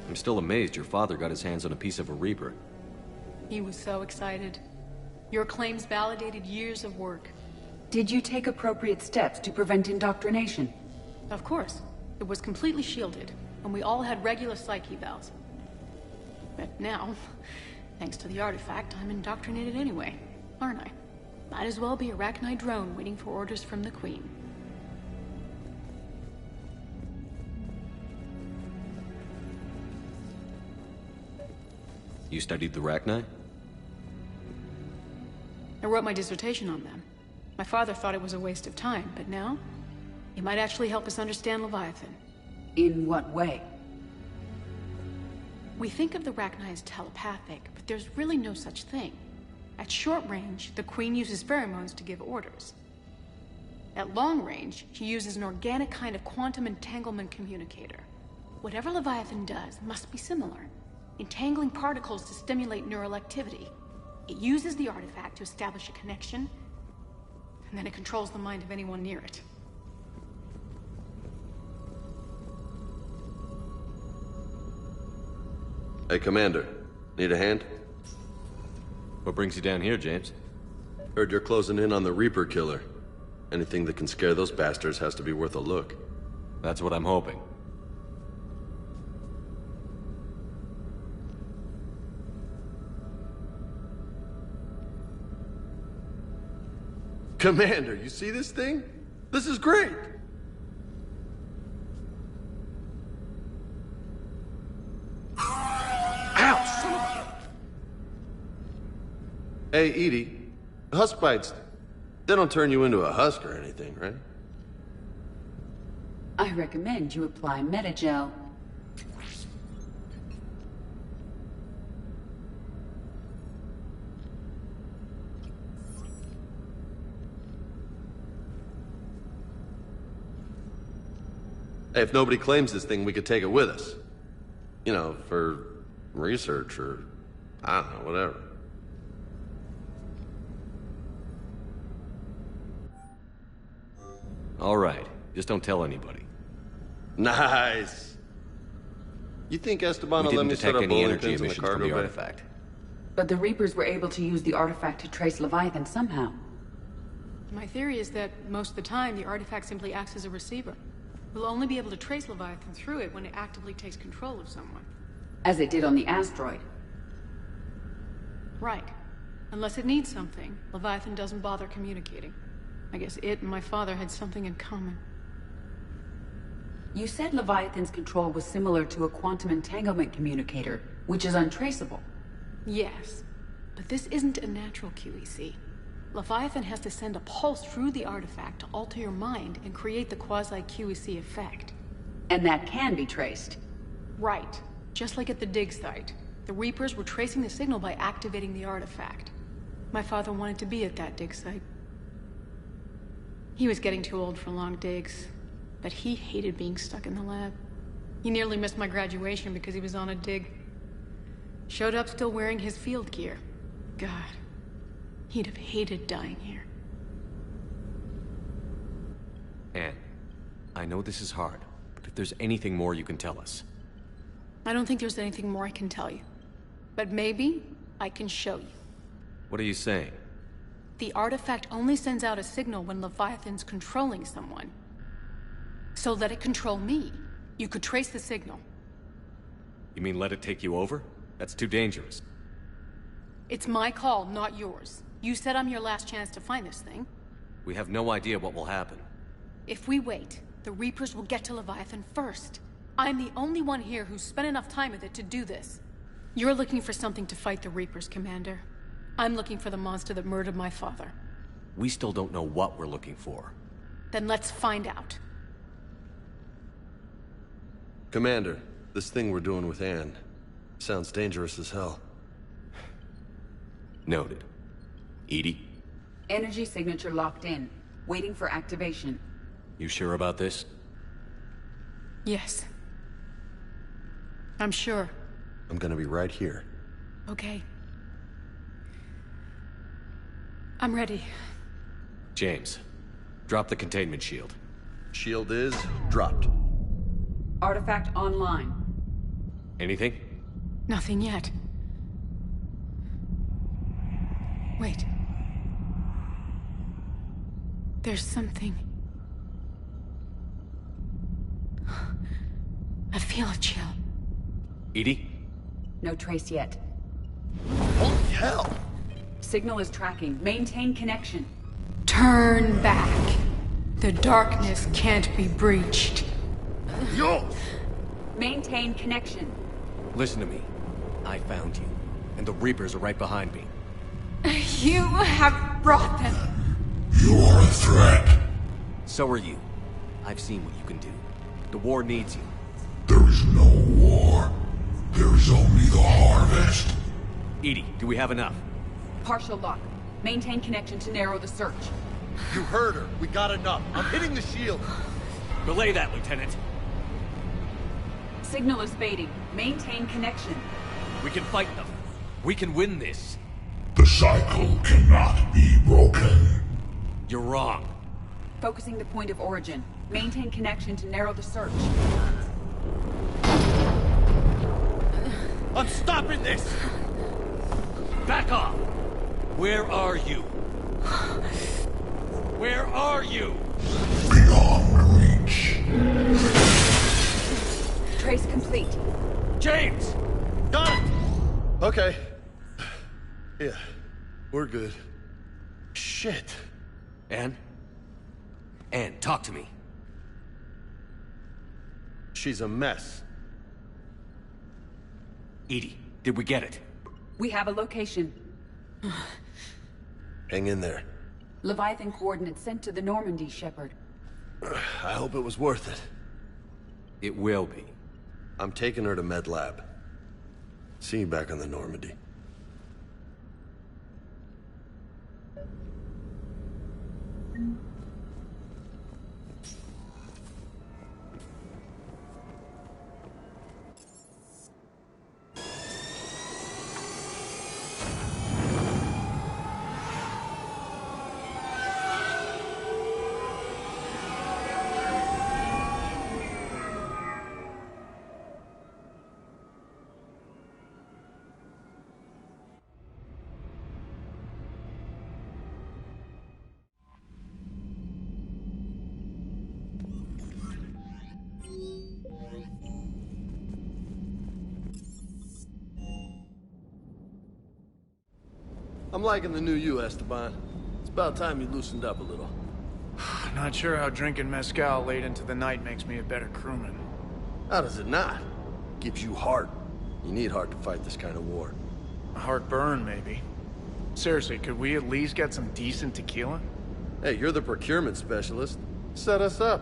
I'm still amazed your father got his hands on a piece of a Reaper. He was so excited. Your claims validated years of work. Did you take appropriate steps to prevent indoctrination? Of course. It was completely shielded, and we all had regular psych evals. But now, thanks to the artifact, I'm indoctrinated anyway, aren't I? Might as well be a Arachnite drone waiting for orders from the Queen. You studied the Arachnite? I wrote my dissertation on them. My father thought it was a waste of time, but now, it might actually help us understand Leviathan. In what way? We think of the Arachnite as telepathic, but there's really no such thing. At short range, the Queen uses pheromones to give orders. At long range, she uses an organic kind of quantum entanglement communicator. Whatever Leviathan does must be similar, entangling particles to stimulate neural activity. It uses the artifact to establish a connection, and then it controls the mind of anyone near it. Hey, Commander. Need a hand? What brings you down here, James? Heard you're closing in on the Reaper killer. Anything that can scare those bastards has to be worth a look. That's what I'm hoping. Commander, you see this thing? This is great! Ow, son of a... Hey, Edie. Husk bites, they don't turn you into a husk or anything, right? I recommend you apply Metagel. Hey, if nobody claims this thing, we could take it with us. You know, for research or, I don't know, whatever. All right. Just don't tell anybody. Nice. You think Esteban will let me set up bowling pins in the cargo bay? Artifact. But the Reapers were able to use the artifact to trace Leviathan somehow. My theory is that most of the time, the artifact simply acts as a receiver. We'll only be able to trace Leviathan through it when it actively takes control of someone. As it did on the asteroid. Right. Unless it needs something, Leviathan doesn't bother communicating. I guess it and my father had something in common. You said Leviathan's control was similar to a quantum entanglement communicator, which is untraceable. Yes, but this isn't a natural QEC. Leviathan has to send a pulse through the artifact to alter your mind and create the quasi-QEC effect. And that can be traced. Right. Just like at the dig site. The Reapers were tracing the signal by activating the artifact. My father wanted to be at that dig site. He was getting too old for long digs, but he hated being stuck in the lab. He nearly missed my graduation because he was on a dig. Showed up still wearing his field gear. God, he'd have hated dying here. Anne, I know this is hard, but if there's anything more you can tell us. I don't think there's anything more I can tell you. But maybe I can show you. What are you saying? The artifact only sends out a signal when Leviathan's controlling someone. So let it control me. You could trace the signal. You mean let it take you over? That's too dangerous. It's my call, not yours. You said I'm your last chance to find this thing. We have no idea what will happen. If we wait, the Reapers will get to Leviathan first. I'm the only one here who's spent enough time with it to do this. You're looking for something to fight the Reapers, Commander. I'm looking for the monster that murdered my father. We still don't know what we're looking for. Then let's find out. Commander, this thing we're doing with Anne sounds dangerous as hell. Noted. Edie? Energy signature locked in. Waiting for activation. You sure about this? Yes. I'm sure. I'm gonna be right here. Okay. I'm ready. James, drop the containment shield. Shield is dropped. Artifact online. Anything? Nothing yet. Wait. There's something. I feel a chill. Edie? No trace yet. Holy hell! Signal is tracking. Maintain connection. Turn back. The darkness can't be breached. Yo! Maintain connection. Listen to me. I found you, and the Reapers are right behind me. You have brought them. You are a threat. So are you. I've seen what you can do. The war needs you. There is no war. There is only the harvest. Edie, do we have enough? Partial lock. Maintain connection to narrow the search. You heard her. We got enough. I'm hitting the shield. Belay that, Lieutenant. Signal is fading. Maintain connection. We can fight them. We can win this. The cycle cannot be broken. You're wrong. Focusing the point of origin. Maintain connection to narrow the search. I'm stopping this! Back off! Where are you? Where are you? Beyond reach. Trace complete. James! Got it! Okay. Yeah, we're good. Shit. Anne? Anne, talk to me. She's a mess. Edie, did we get it? We have a location. Hang in there. Leviathan coordinates sent to the Normandy, Shepard. I hope it was worth it. It will be. I'm taking her to Med Lab. See you back on the Normandy. I'm liking the new you, Esteban. It's about time you loosened up a little. Not sure how drinking mezcal late into the night makes me a better crewman. How does it not? Gives you heart. You need heart to fight this kind of war. A heartburn, maybe. Seriously, could we at least get some decent tequila? Hey, you're the procurement specialist. Set us up.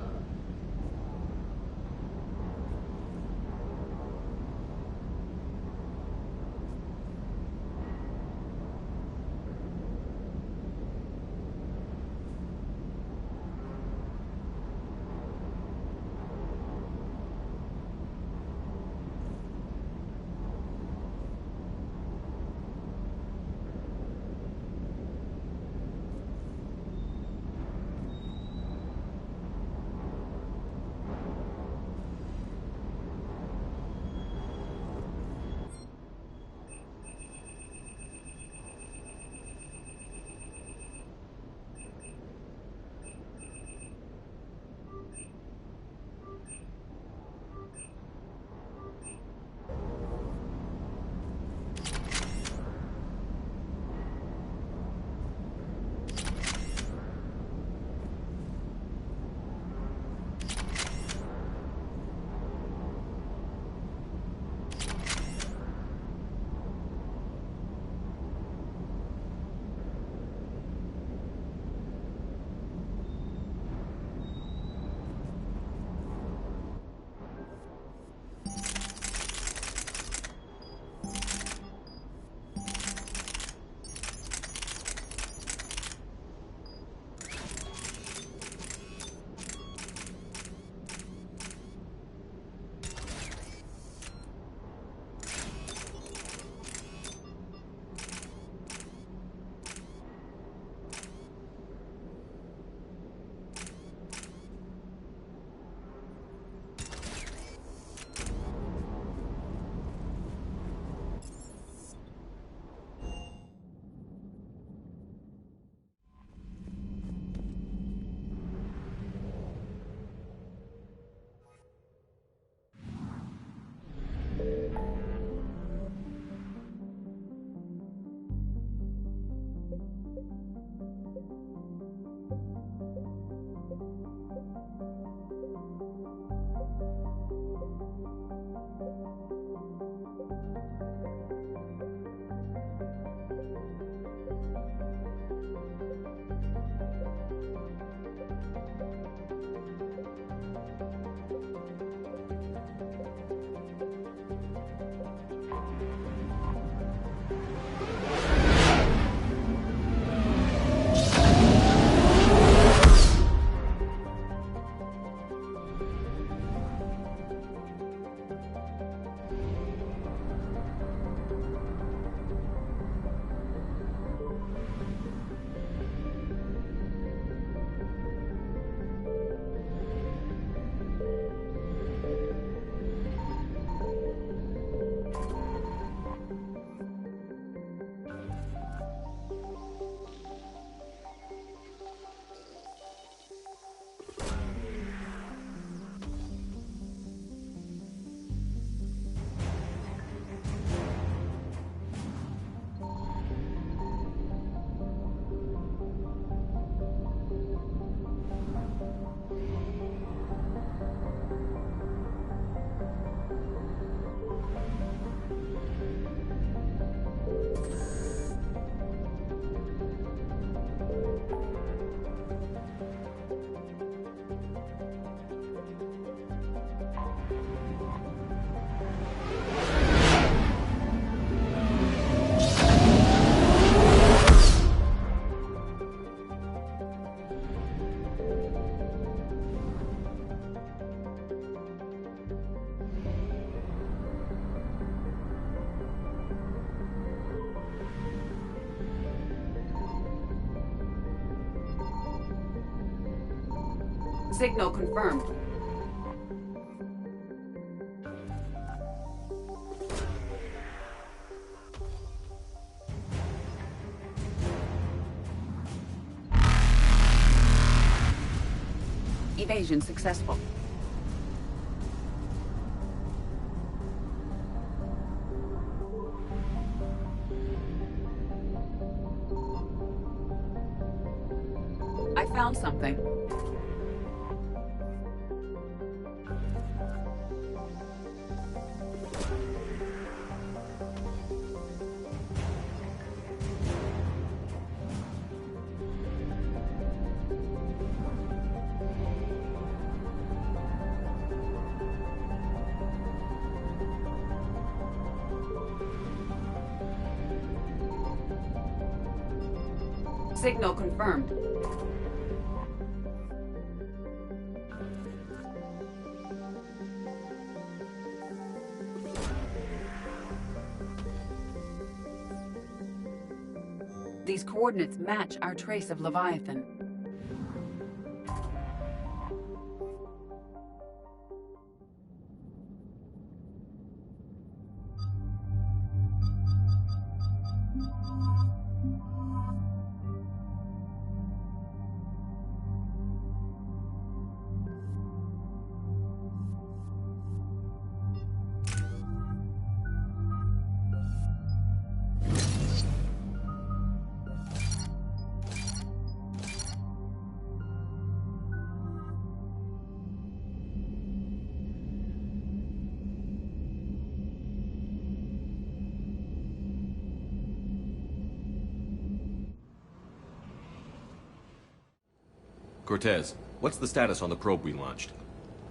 Signal confirmed. Evasion successful. I found something. Signal confirmed. These coordinates match our trace of Leviathan. Cortez, what's the status on the probe we launched?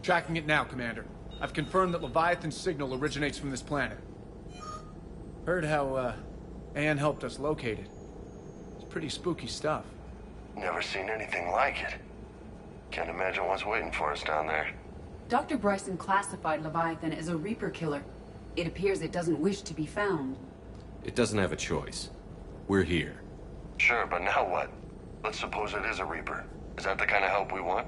Tracking it now, Commander. I've confirmed that Leviathan's signal originates from this planet. Heard how, Anne helped us locate it. It's pretty spooky stuff. Never seen anything like it. Can't imagine what's waiting for us down there. Dr. Bryson classified Leviathan as a Reaper killer. It appears it doesn't wish to be found. It doesn't have a choice. We're here. Sure, but now what? Let's suppose it is a Reaper. Is that the kind of help we want?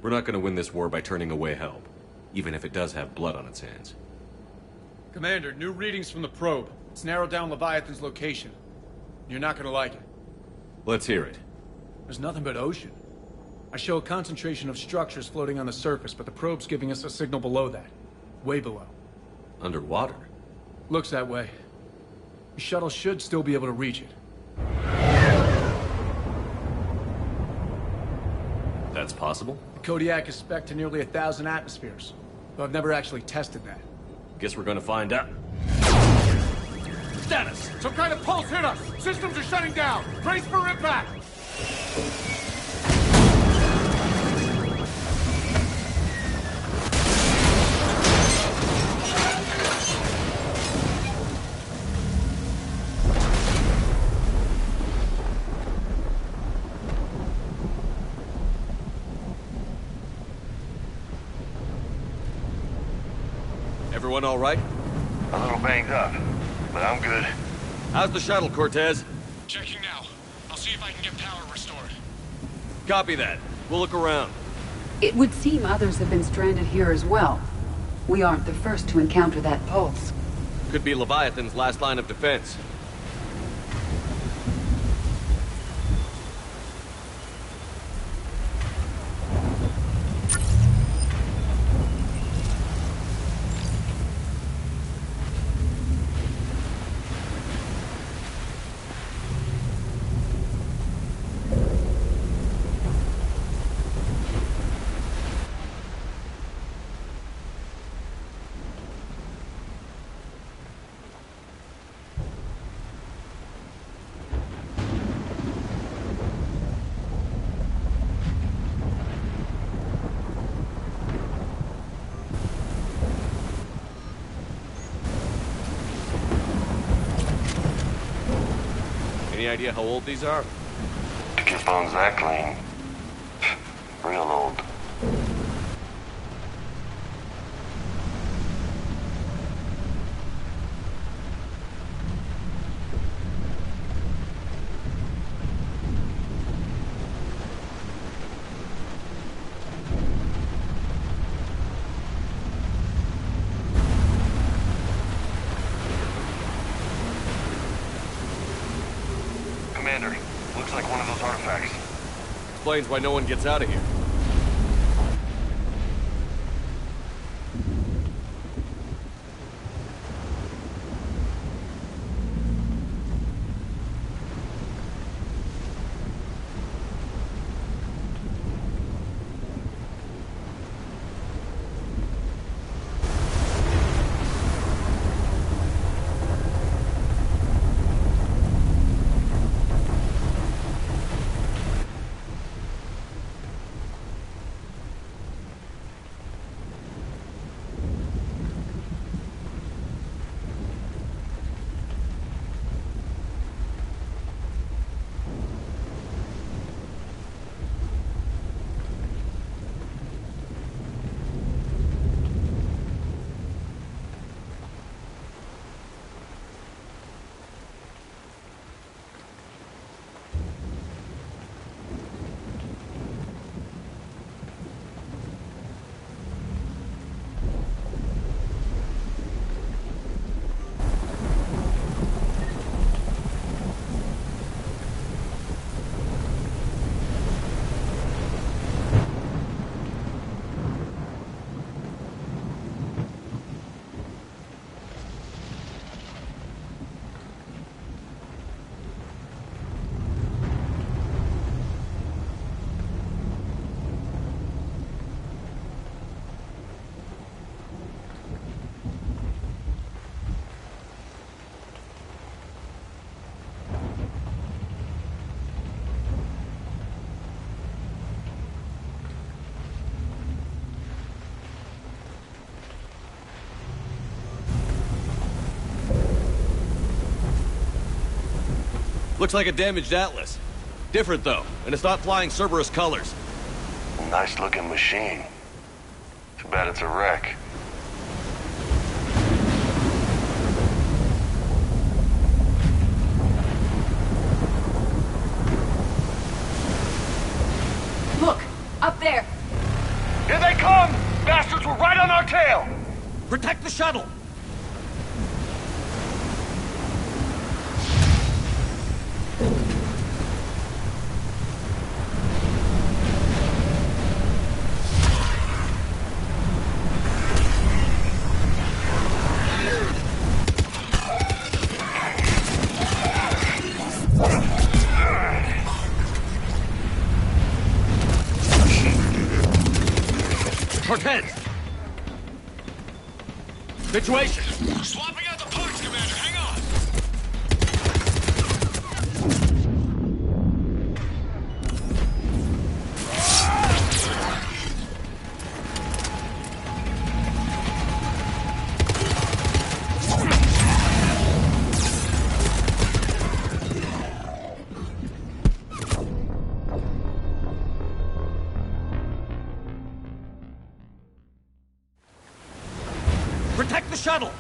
We're not going to win this war by turning away help, even if it does have blood on its hands. Commander, new readings from the probe. It's narrowed down Leviathan's location. You're not gonna like it. Let's hear it. There's nothing but ocean. I show a concentration of structures floating on the surface, but the probe's giving us a signal below that. Way below. Underwater? Looks that way. The shuttle should still be able to reach it. That's possible? The Kodiak is spec'd to nearly 1,000 atmospheres, though I've never actually tested that. Guess we're gonna find out. Status! Some kind of pulse hit us! Systems are shutting down! Brace for impact! Everyone all right? A little banged up, but I'm good. How's the shuttle, Cortez? Checking now. I'll see if I can get power restored. Copy that. We'll look around. It would seem others have been stranded here as well. We aren't the first to encounter that pulse. Could be Leviathan's last line of defense. Any idea how old these are? To get bones that clean. Real old. explains why no one gets out of here. Looks like a damaged Atlas. Different, though, and it's not flying Cerberus colors. Nice looking machine. Too bad it's a wreck. Look, up there. Here they come! Bastards were right on our tail! Protect the shuttle! Cortez! Situation! Swapping out the parts, Commander. Hang on! Protect the shuttle!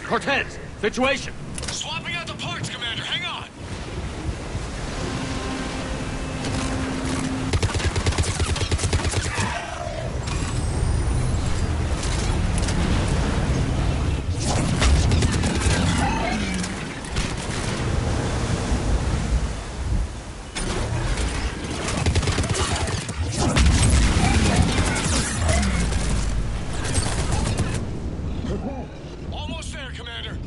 Cortez, situation! Swapping out the parts, Commander. Hang on! Almost there, Commander.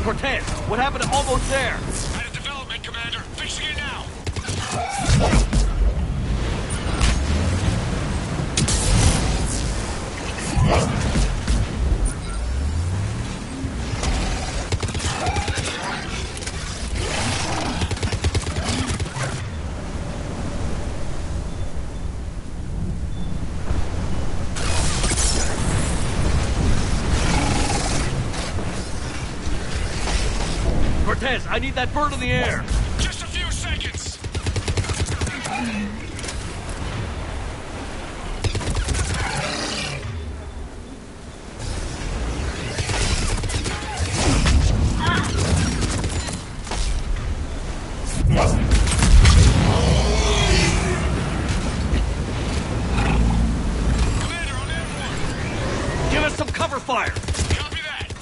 Cortez, what happened to almost there? Had a development, Commander. Fixing it now. Cortez, I need that bird in the air! Just a few seconds! Give us some cover fire! Copy that!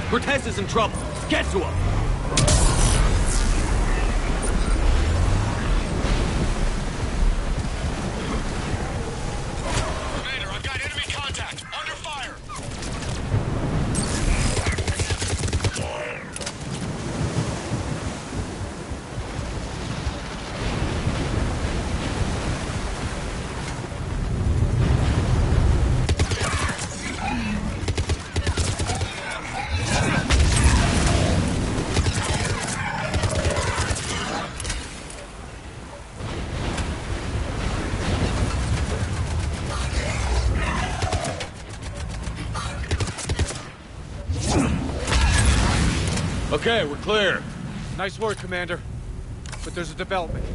Cortez is in trouble. Get to him. Commander, I've got enemy contact. Under fire. Okay, we're clear. Nice work, Commander. But there's a development.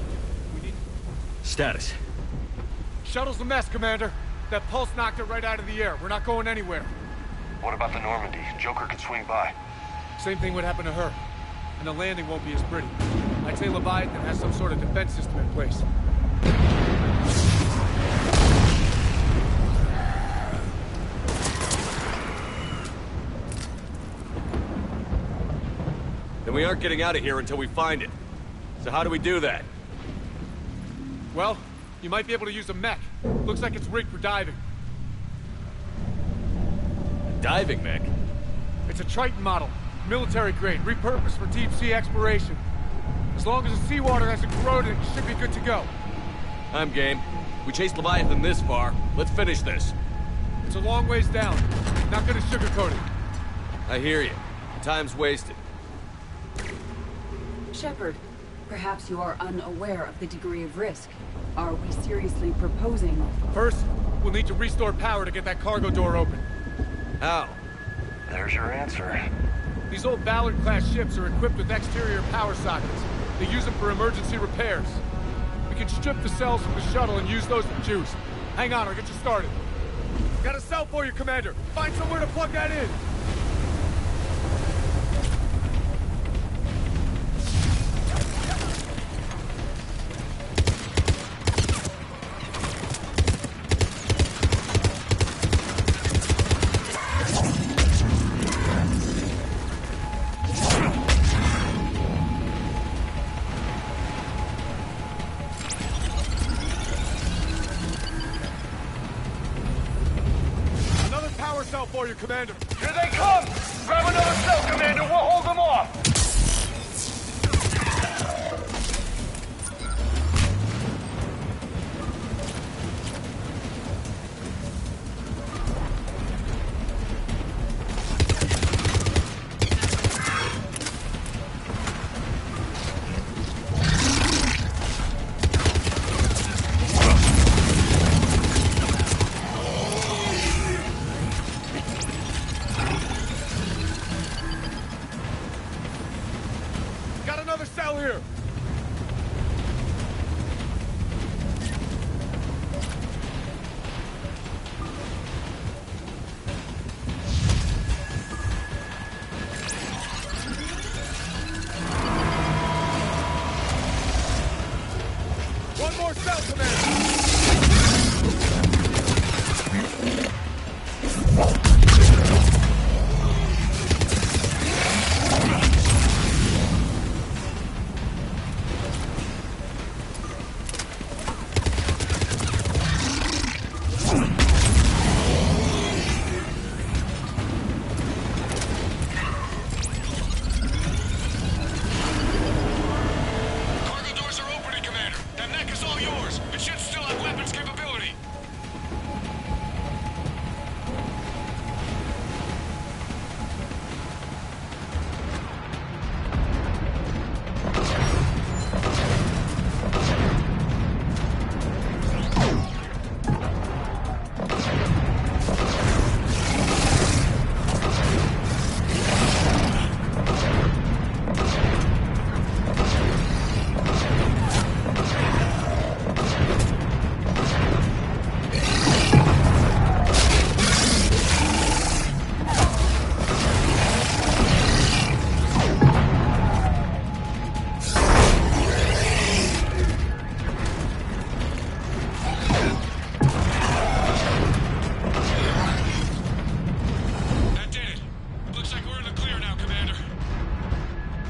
We need... Status. Shuttle's a mess, Commander. That pulse knocked it right out of the air. We're not going anywhere. What about the Normandy? Joker could swing by. Same thing would happen to her. And the landing won't be as pretty. I'd say Leviathan has some sort of defense system in place. Then we aren't getting out of here until we find it. So how do we do that? Well, you might be able to use a mech. Looks like it's rigged for diving. A diving mech? It's a Triton model. Military grade, repurposed for deep sea exploration. As long as the seawater hasn't corroded, it should be good to go. I'm game. We chased Leviathan this far. Let's finish this. It's a long ways down. Not gonna sugarcoat it. I hear you. Time's wasted. Shepard, perhaps you are unaware of the degree of risk. Are we seriously proposing... First, we'll need to restore power to get that cargo door open. How? There's your answer. These old Ballard-class ships are equipped with exterior power sockets. They use them for emergency repairs. We can strip the cells from the shuttle and use those for juice. Hang on, I'll get you started. Got a cell for you, Commander. Find somewhere to plug that in. For you, Commander. Here they come! Grab another cell, Commander. We'll hold them off.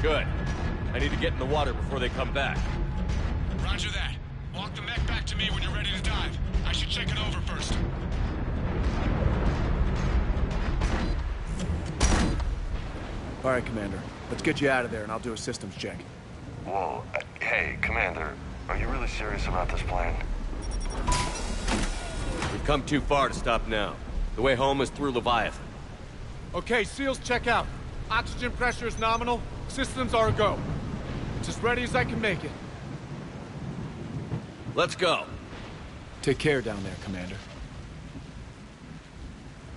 Good. I need to get in the water before they come back. Roger that. Walk the mech back to me when you're ready to dive. I should check it over first. All right, Commander. Let's get you out of there, and I'll do a systems check. Whoa. Hey, Commander. Are you really serious about this plan? We've come too far to stop now. The way home is through Leviathan. Okay, SEALs, check out. Oxygen pressure is nominal. Systems are a go. It's as ready as I can make it. Let's go. Take care down there, Commander.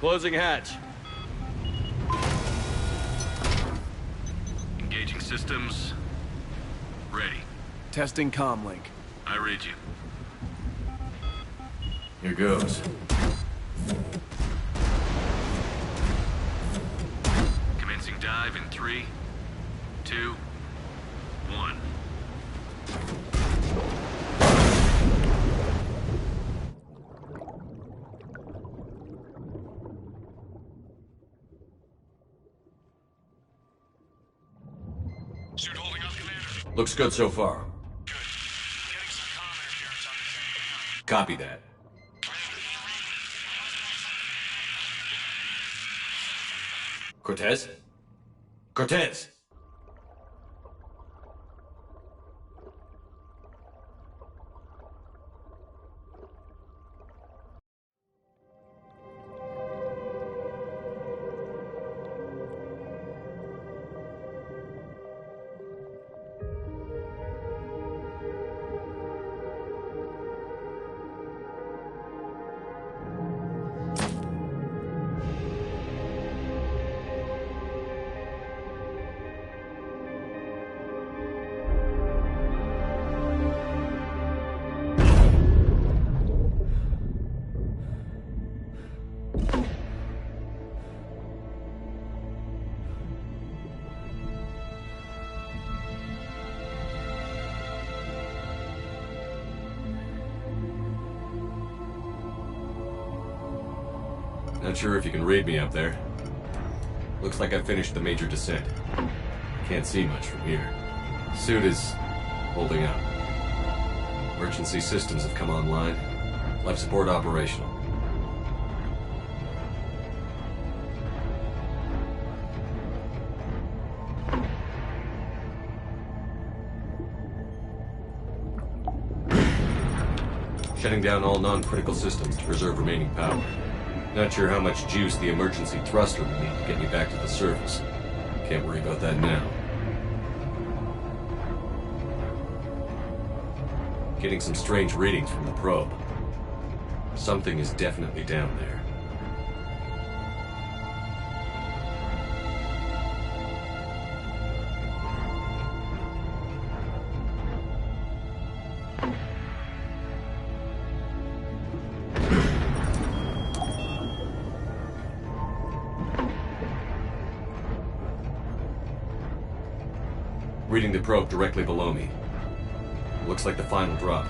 Closing hatch. Engaging systems. Ready. Testing comlink. I read you. Here goes. Commencing dive in 3, 2, 1. Suit holding up, Commander? Looks good so far. Good. Getting some comm interference on the thing. Copy that. Cortez? Cortez! Not sure if you can read me up there. Looks like I finished the major descent. Can't see much from here. Suit is holding up. Emergency systems have come online. Life support operational. Shutting down all non-critical systems to preserve remaining power. Not sure how much juice the emergency thruster will need to get me back to the surface. Can't worry about that now. Getting some strange readings from the probe. Something is definitely down there. Reading the probe directly below me. Looks like the final drop.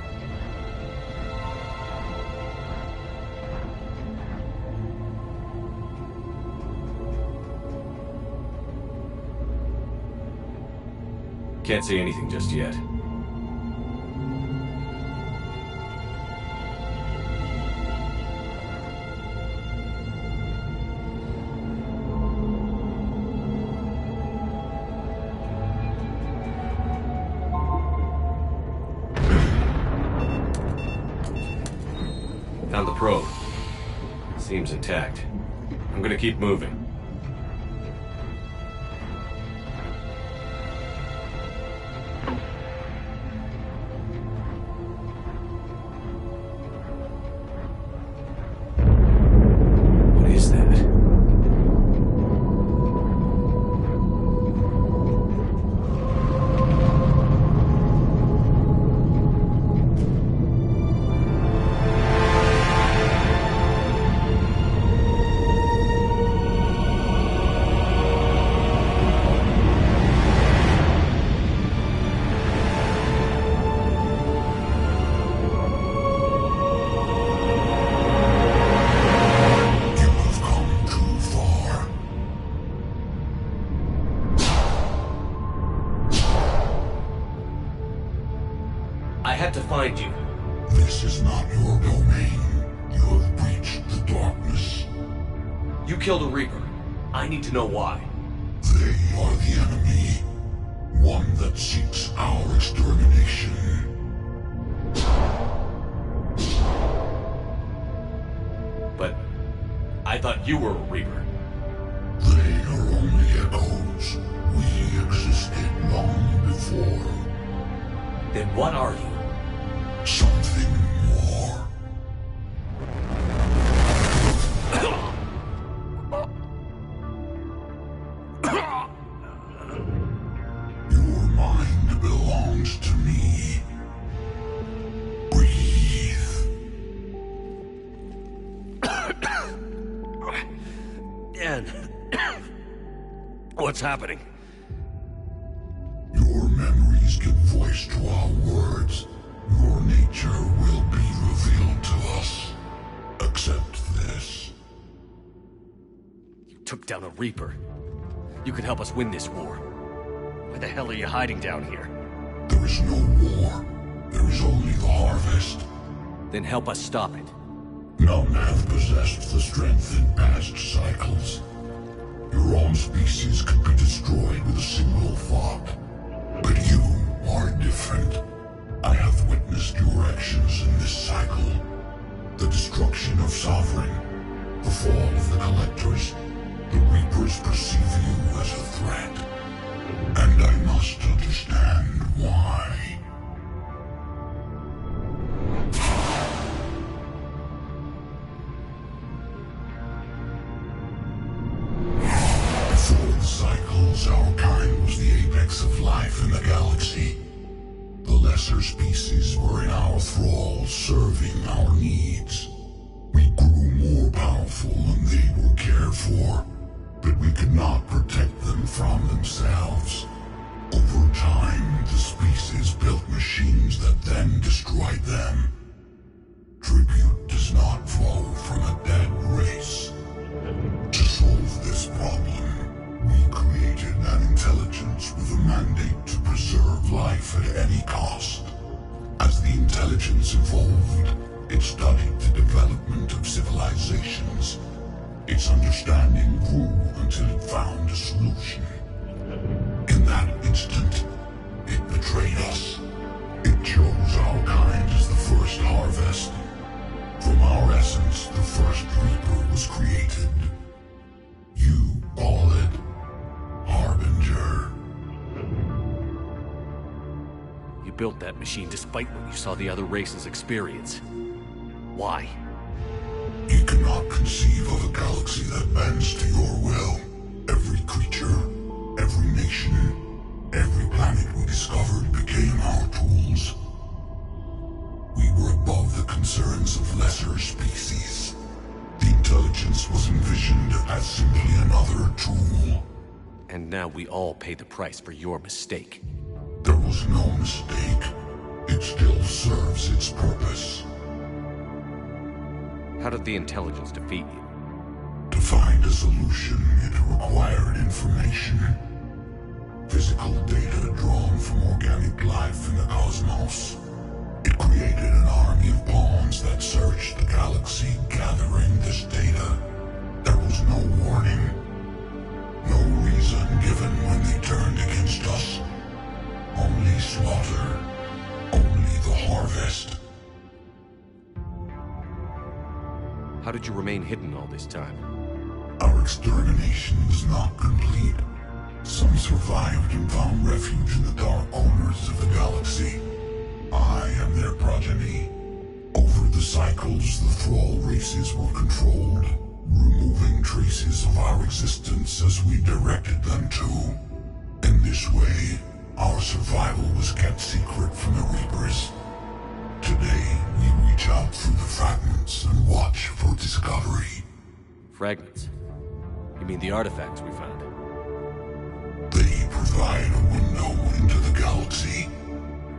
Can't see anything just yet. Found the probe. Seems intact. I'm gonna keep moving. What is that? I had to find you. This is not your domain. You have breached the darkness. You killed a Reaper. I need to know why. They are the enemy. One that seeks our extermination. But I thought you were a Reaper. They are only echoes. We existed long before. Then what are you? Something more. Your mind belongs to me. Breathe. Dan, what's happening? Your memories give voice to our words. Your nature will be revealed to us. Accept this. You took down a Reaper. You can help us win this war. Why the hell are you hiding down here? There is no war. There is only the harvest. Then help us stop it. None have possessed the strength in past cycles. Your own species could be destroyed with a single thought. But you are different. I have witnessed your actions in this cycle. The destruction of Sovereign, the fall of the Collectors. The Reapers perceive you as a threat. And I must understand why. Before the cycles, our kind was the apex of life in the galaxy. The lesser species were in our thrall, serving our needs. We grew more powerful and they were cared for, but we could not protect them from themselves. Over time, the species built machines that then destroyed them. Tribute does not flow from a dead race. To solve this problem, we created an intelligence with a mandate to preserve life at any cost. As the intelligence evolved, it studied the development of civilizations. Its understanding grew until it found a solution. In that instant, it betrayed us. It chose our kind as the first harvest. From our essence, the first Reaper was created. You call it Harbinger. You built that machine despite what you saw the other races experience. Why? You cannot conceive of a galaxy that bends to your will. Every creature, every nation, every planet we discovered became our tools. We were above the concerns of lesser species. The intelligence was envisioned as simply another tool. And now we all pay the price for your mistake. There was no mistake. It still serves its purpose. How did the intelligence defeat you? To find a solution, it required information. Physical data drawn from organic life in the cosmos. It created an army of pawns that searched the galaxy, gathering this data. There was no warning. No reason given when they turned against us. Only slaughter. Only the harvest. How did you remain hidden all this time? Our extermination was not complete. Some survived and found refuge in the dark corners of the galaxy. I am their progeny. Over the cycles, the thrall races were controlled, removing traces of our existence as we directed them to. In this way, our survival was kept secret from the Reapers. Today, we reach out through the fragments and watch for discovery. Fragments? You mean the artifacts we found? They provide a window into the galaxy.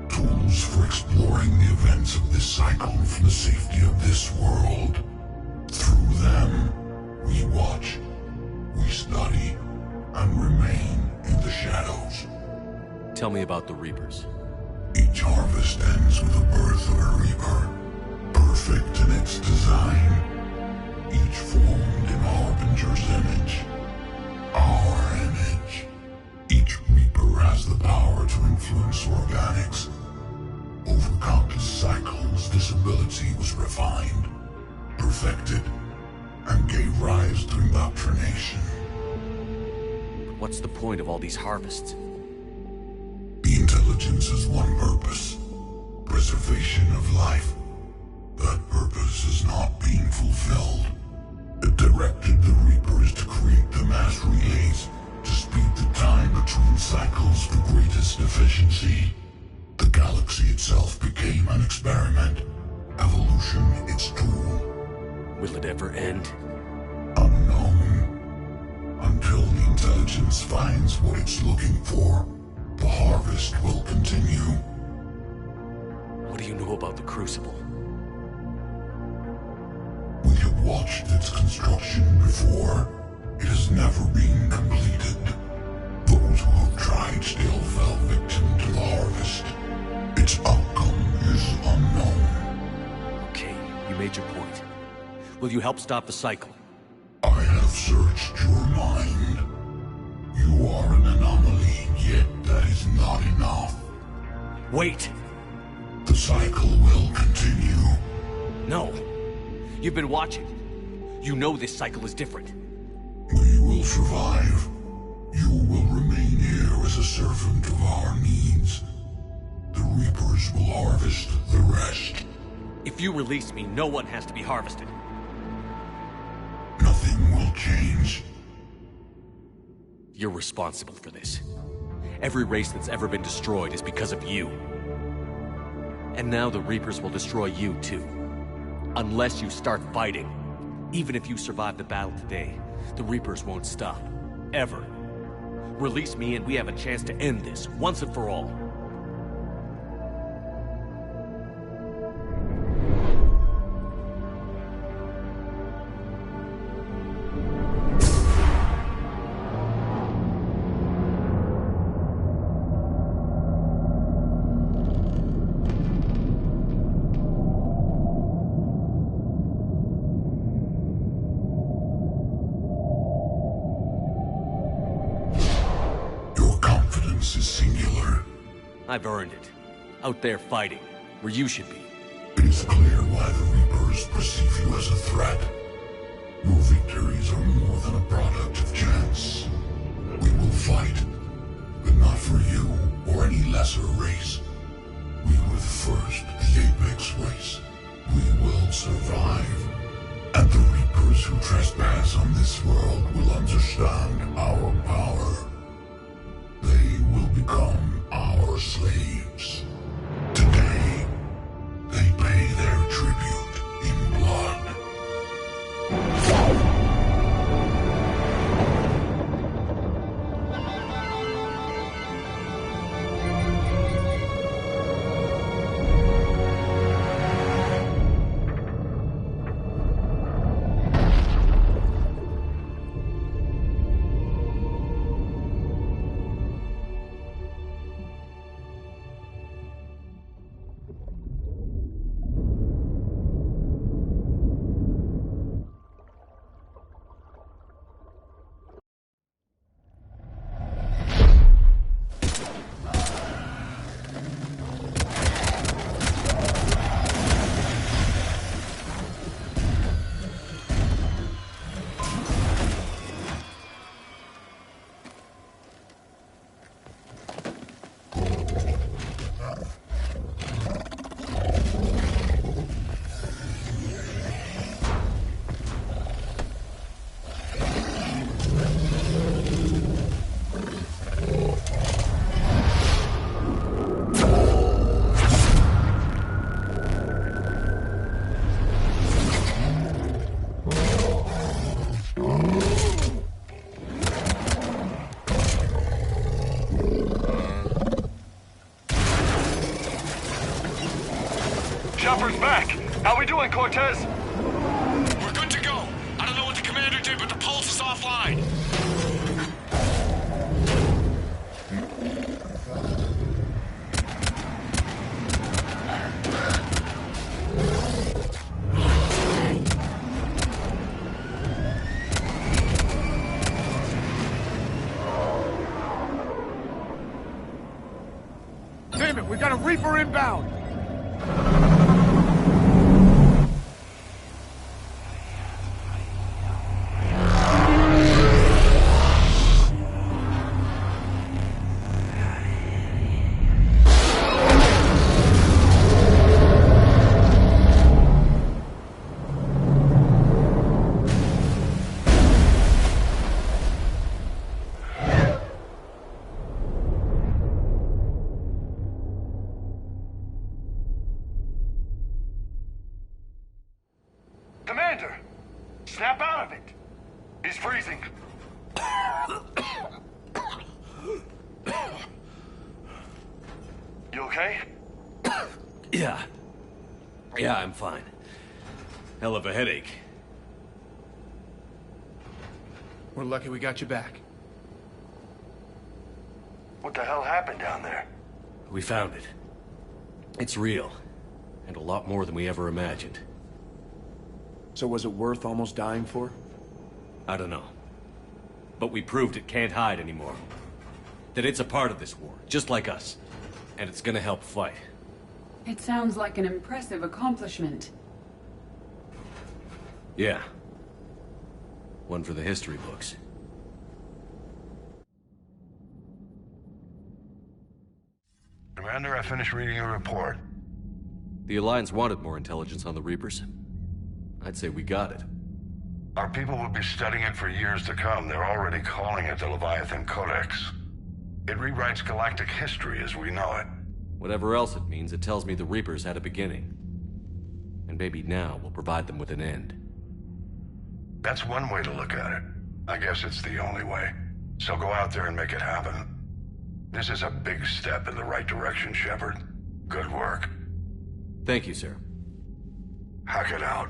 Tools for exploring the events of this cycle from the safety of this world. Through them, we watch, we study, and remain in the shadows. Tell me about the Reapers. Each Each harvest ends with the birth of a reaper, perfect in its design, each formed in Harbinger's image, our image. Each reaper has the power to influence organics. Over countless cycles, this ability was refined, perfected, and gave rise to indoctrination. What's the point of all these harvests? The intelligence has one purpose: preservation of life. That purpose is not being fulfilled. It directed the Reapers to create the mass relays to speed the time between cycles for greatest efficiency. The galaxy itself became an experiment. Evolution its tool. Will it ever end? Unknown. Until the intelligence finds what it's looking for, the harvest will continue. What do you know about the Crucible? We have watched its construction before. It has never been completed. Those who have tried still fell victim to the harvest. Its outcome is unknown. Okay, you made your point. Will you help stop the cycle? I have searched your mind. You are an anomaly, yet that is not enough. Wait! The cycle will continue. No. You've been watching. You know this cycle is different. We will survive. You will remain here as a servant of our needs. The Reapers will harvest the rest. If you release me, no one has to be harvested. Nothing will change. You're responsible for this. Every race that's ever been destroyed is because of you. And now the Reapers will destroy you too. Unless you start fighting. Even if you survive the battle today, the Reapers won't stop. Ever. Release me and we have a chance to end this, once and for all. Is singular. I've earned it. Out there fighting, where you should be. It is clear why the Reapers perceive you as a threat. Your victories are more than a product of chance. We will fight, but not for you or any lesser race. We were the first, the Apex race. We will survive. And the Reapers who trespass on this world will understand our power. They will become our slaves. Today, they pay their tribute in blood. Chopper's back! How we doing, Cortez? We're good to go. I don't know what the commander did, but the pulse is offline. Damn it, we got a Reaper inbound! Commander! Snap out of it! He's freezing. You okay? Yeah. Yeah, I'm fine. Hell of a headache. We're lucky we got you back. What the hell happened down there? We found it. It's real. And a lot more than we ever imagined. So was it worth almost dying for? I don't know. But we proved it can't hide anymore. That it's a part of this war, just like us. And it's gonna help fight. It sounds like an impressive accomplishment. Yeah. One for the history books. Commander, I finished reading your report. The Alliance wanted more intelligence on the Reapers. I'd say we got it. Our people will be studying it for years to come. They're already calling it the Leviathan Codex. It rewrites galactic history as we know it. Whatever else it means, it tells me the Reapers had a beginning. And maybe now we'll provide them with an end. That's one way to look at it. I guess it's the only way. So go out there and make it happen. This is a big step in the right direction, Shepard. Good work. Thank you, sir. Hack it out.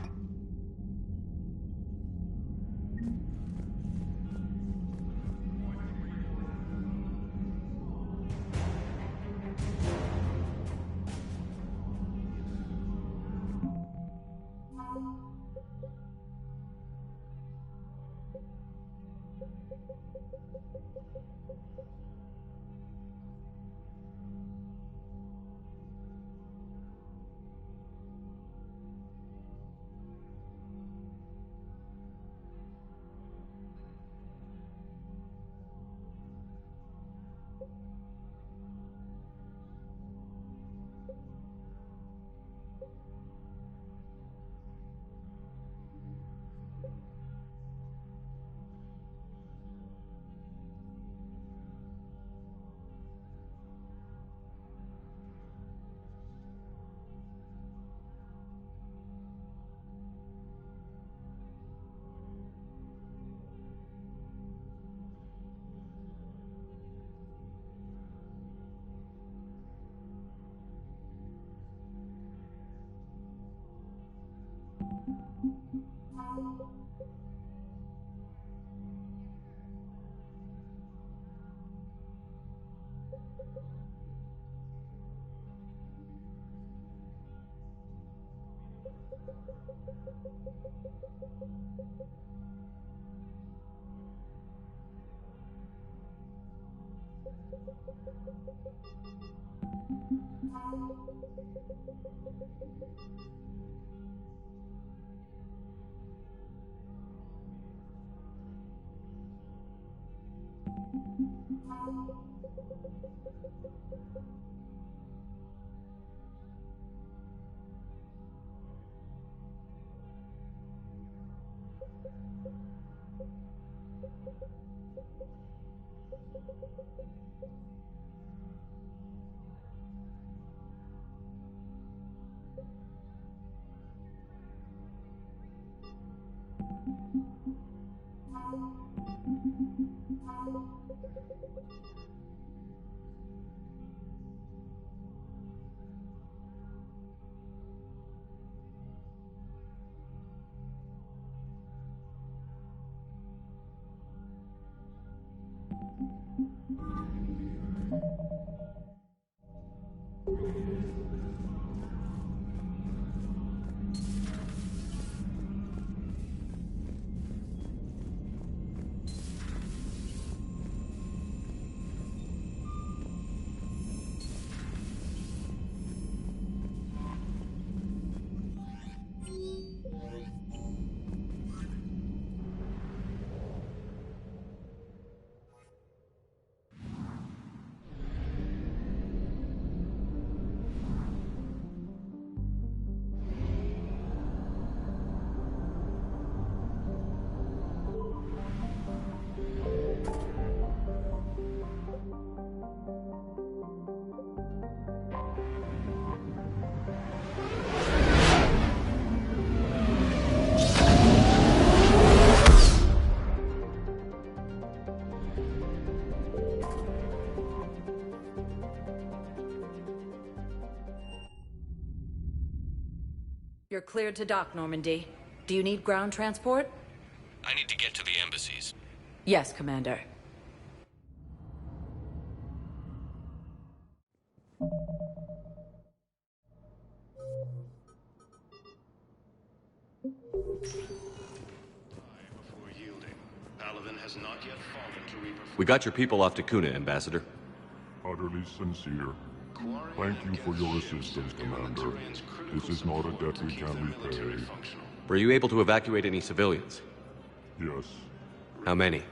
You're cleared to dock, Normandy. Do you need ground transport? I need to get to the embassies. Yes, Commander. Before yielding, Paladin has not yet fallen to Reaper. We got your people off to Kuna, Ambassador. Utterly sincere. Thank you for your assistance, Commander. This is not a debt we can repay. Were you able to evacuate any civilians? Yes. How many?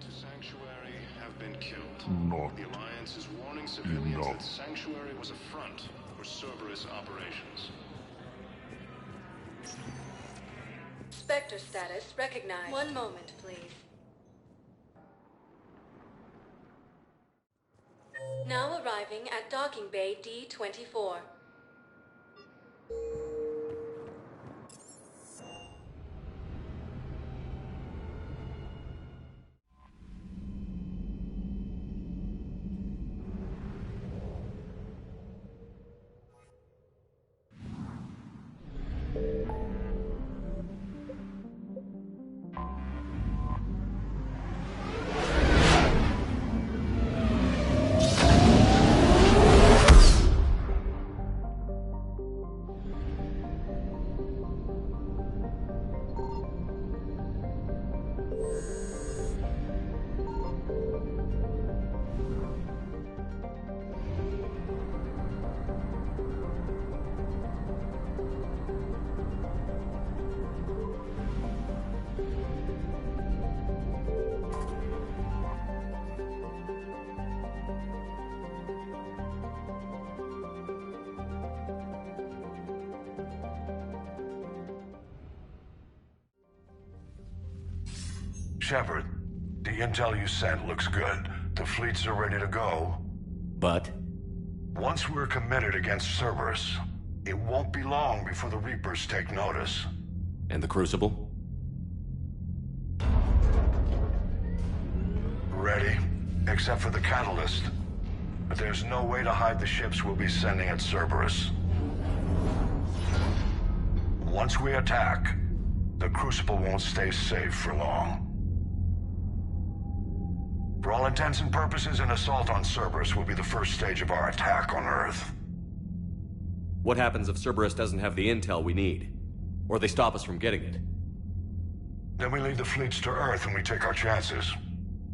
Sanctuary have been killed. Not The Alliance is warning civilians enough. that Sanctuary was a front for Cerberus operations. Spectre status recognized. One moment, please. Now arriving at docking bay D-24. Shepard, the intel you sent looks good. The fleets are ready to go. But? Once we're committed against Cerberus, it won't be long before the Reapers take notice. And the Crucible? Ready, except for the catalyst. But there's no way to hide the ships we'll be sending at Cerberus. Once we attack, the Crucible won't stay safe for long. For all intents and purposes, an assault on Cerberus will be the first stage of our attack on Earth. What happens if Cerberus doesn't have the intel we need? Or they stop us from getting it? Then we lead the fleets to Earth and we take our chances.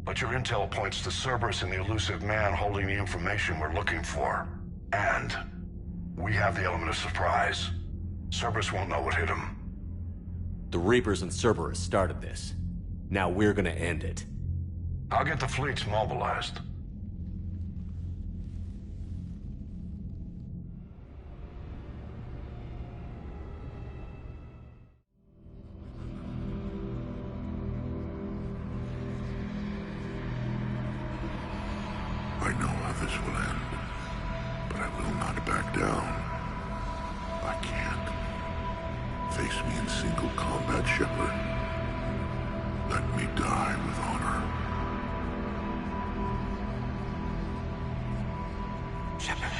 But your intel points to Cerberus and the elusive man holding the information we're looking for. And we have the element of surprise. Cerberus won't know what hit him. The Reapers and Cerberus started this. Now we're gonna end it. I'll get the fleets mobilized. I know how this will end, but I will not back down. I can't. Face me in single combat, Shepard. Let me die with honor. Shepard.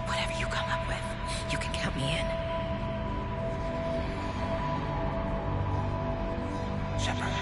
Whatever you come up with, you can count me in. Shepard.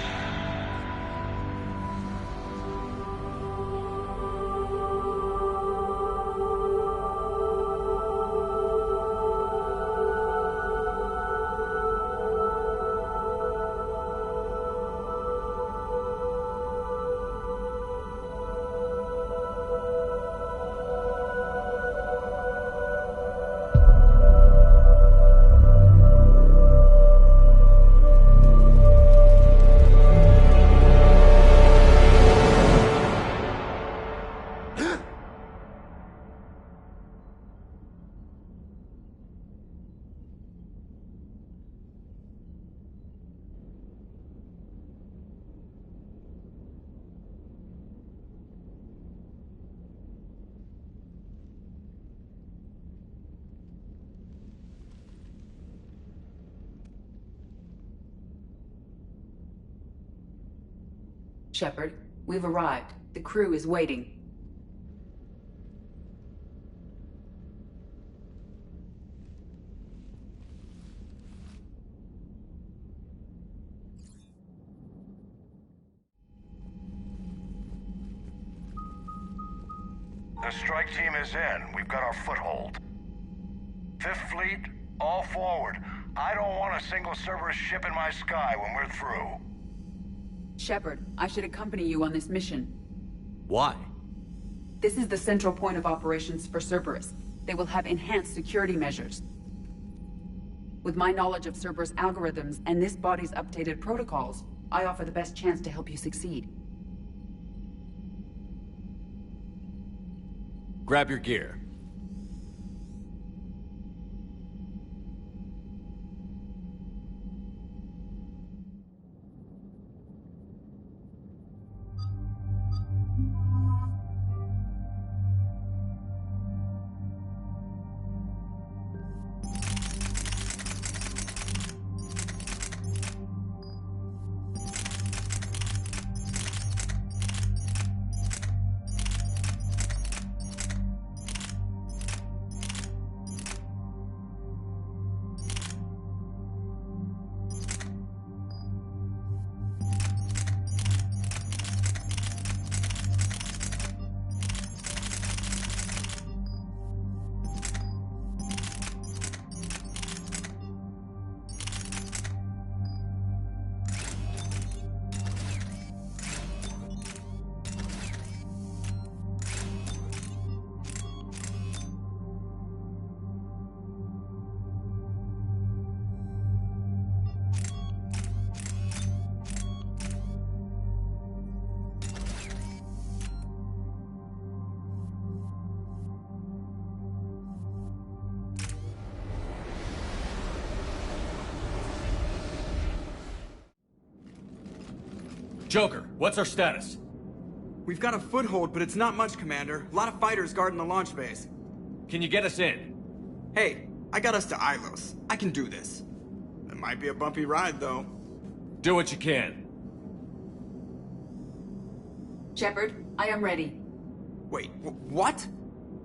Shepard, we've arrived. The crew is waiting. The strike team is in. We've got our foothold. Fifth Fleet, all forward. I don't want a single Cerberus ship in my sky when we're through. Shepard, I should accompany you on this mission. Why? This is the central point of operations for Cerberus. They will have enhanced security measures. With my knowledge of Cerberus algorithms and this body's updated protocols, I offer the best chance to help you succeed. Grab your gear. Joker, what's our status? We've got a foothold, but it's not much, Commander. A lot of fighters guarding the launch base. Can you get us in? Hey, I got us to Ilos. I can do this. It might be a bumpy ride, though. Do what you can. Shepard, I am ready. Wait, what?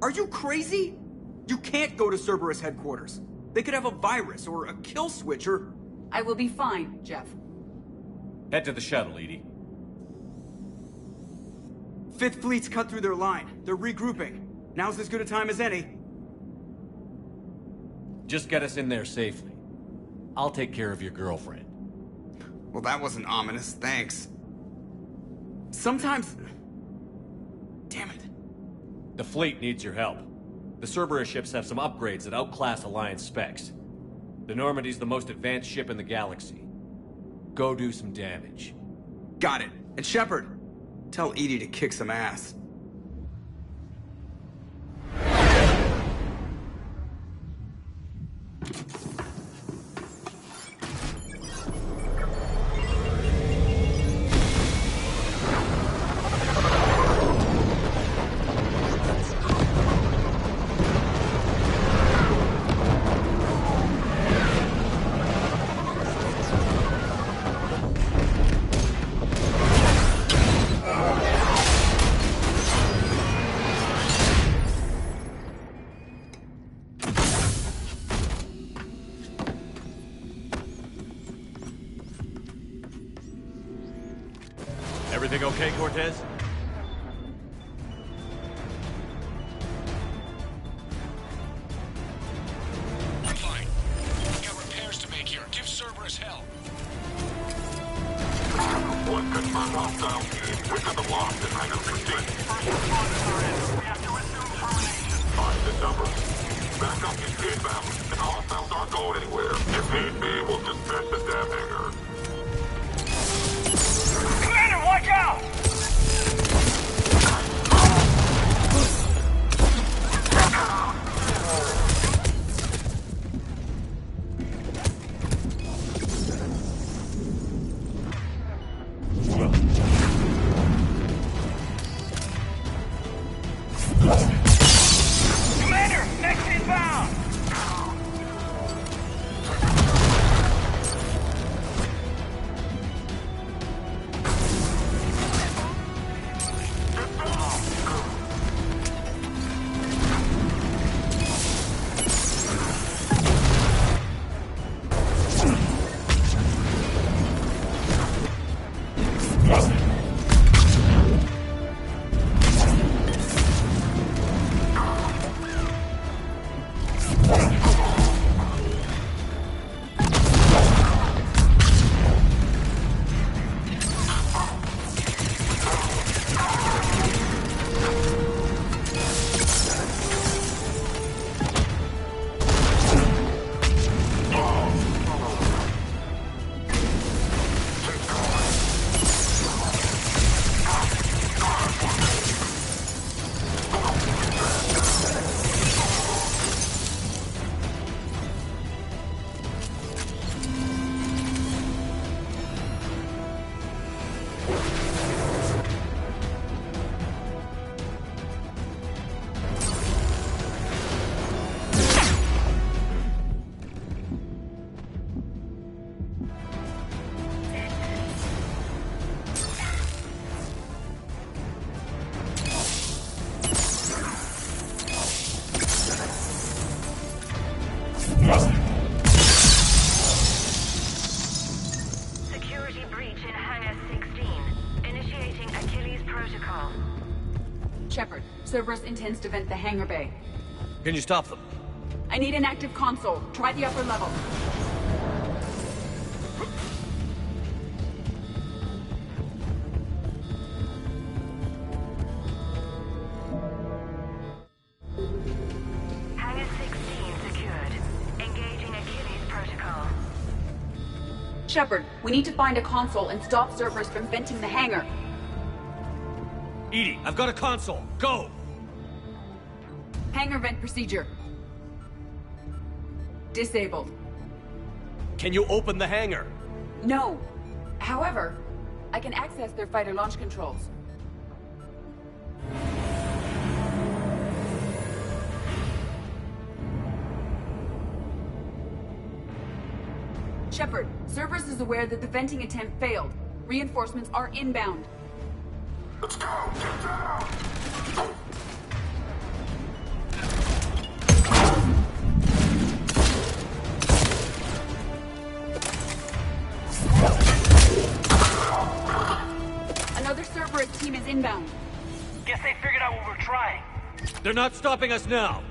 Are you crazy? You can't go to Cerberus headquarters. They could have a virus or a kill switch or... I will be fine, Jeff. Head to the shuttle, Edie. Fifth Fleet's cut through their line. They're regrouping. Now's as good a time as any. Just get us in there safely. I'll take care of your girlfriend. Well, that wasn't ominous, thanks. Sometimes... Damn it. The fleet needs your help. The Cerberus ships have some upgrades that outclass Alliance specs. The Normandy's the most advanced ship in the galaxy. Go do some damage. Got it. And Shepard, tell Edie to kick some ass. Everything okay, Cortez? I'm fine. We got repairs to make here. Give Cerberus hell. One confirmed hostile. Within the lost in Hangar 15. Find the number. Backup is inbound, and hostiles aren't going anywhere. If need be, we'll dispatch the damn hangar. Commander, watch out! Commander, next inbound! Shepard, Cerberus intends to vent the hangar bay. Can you stop them? I need an active console. Try the upper level. Hangar 16 secured. Engaging Achilles protocol. Shepard, we need to find a console and stop Cerberus from venting the hangar. EDI, I've got a console. Go! Hangar vent procedure. Disabled. Can you open the hangar? No. However, I can access their fighter launch controls. Shepard, Cerberus is aware that the venting attempt failed. Reinforcements are inbound. Let's go! Get down! Another Cerberus team is inbound. Guess they figured out what we're trying. They're not stopping us now!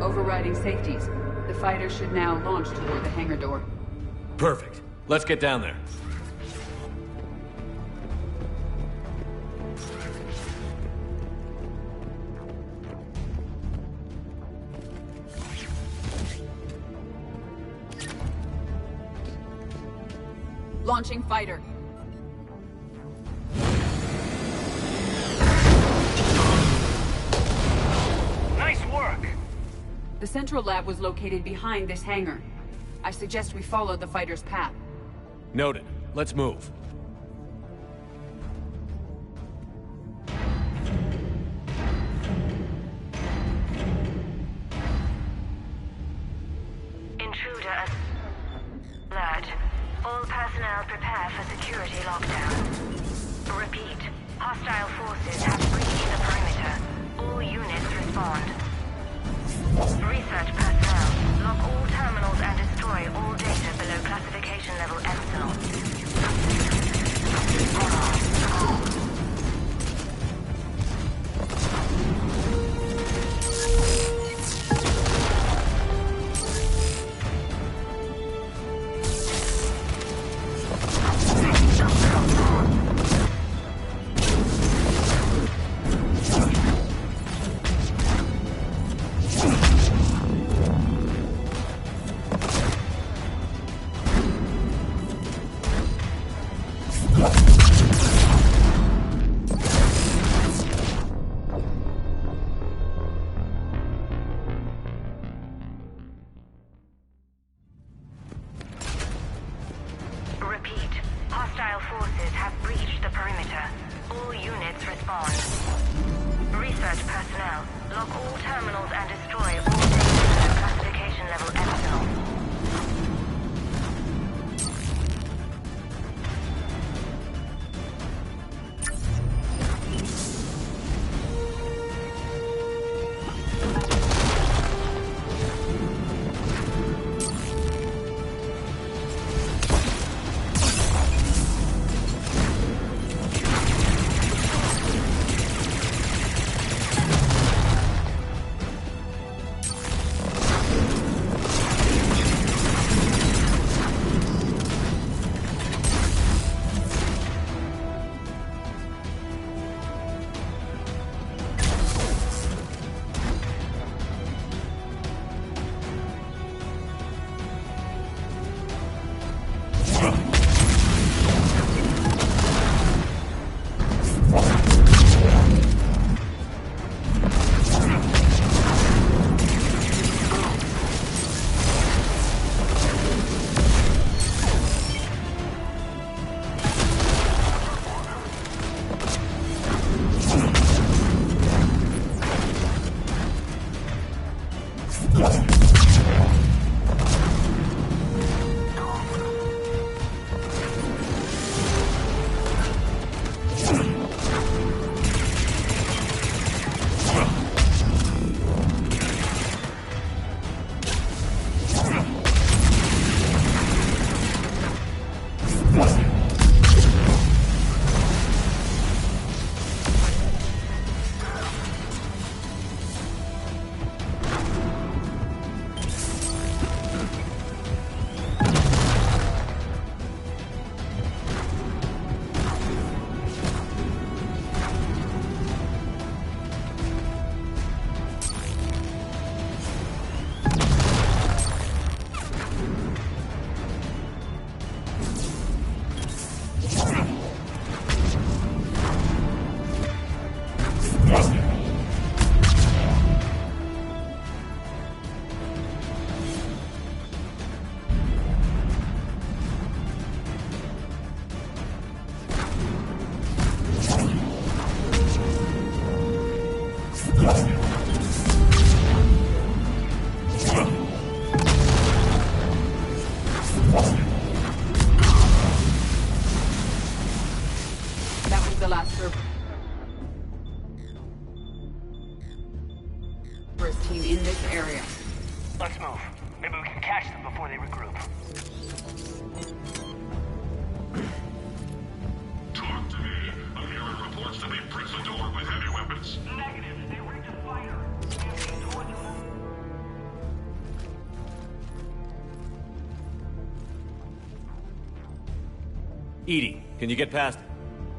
Overriding safeties. The fighter should now launch toward the hangar door. Perfect. Let's get down there. Launching fighter. Nice work! The central lab was located behind this hangar. I suggest we follow the fighter's path. Noted. Let's move. Intruder alert. All personnel prepare for security lockdown. Repeat. Hostile forces have breached the perimeter. All units respond. Research personnel, lock all terminals and destroy all data below classification level Epsilon. was the last Cerberus team in this area. Let's move. Maybe we can catch them before they regroup. Talk to me. I'm hearing reports that they press the door with heavy weapons. Negative. They rigged a fighter. Moving towards us. Edie, can you get past?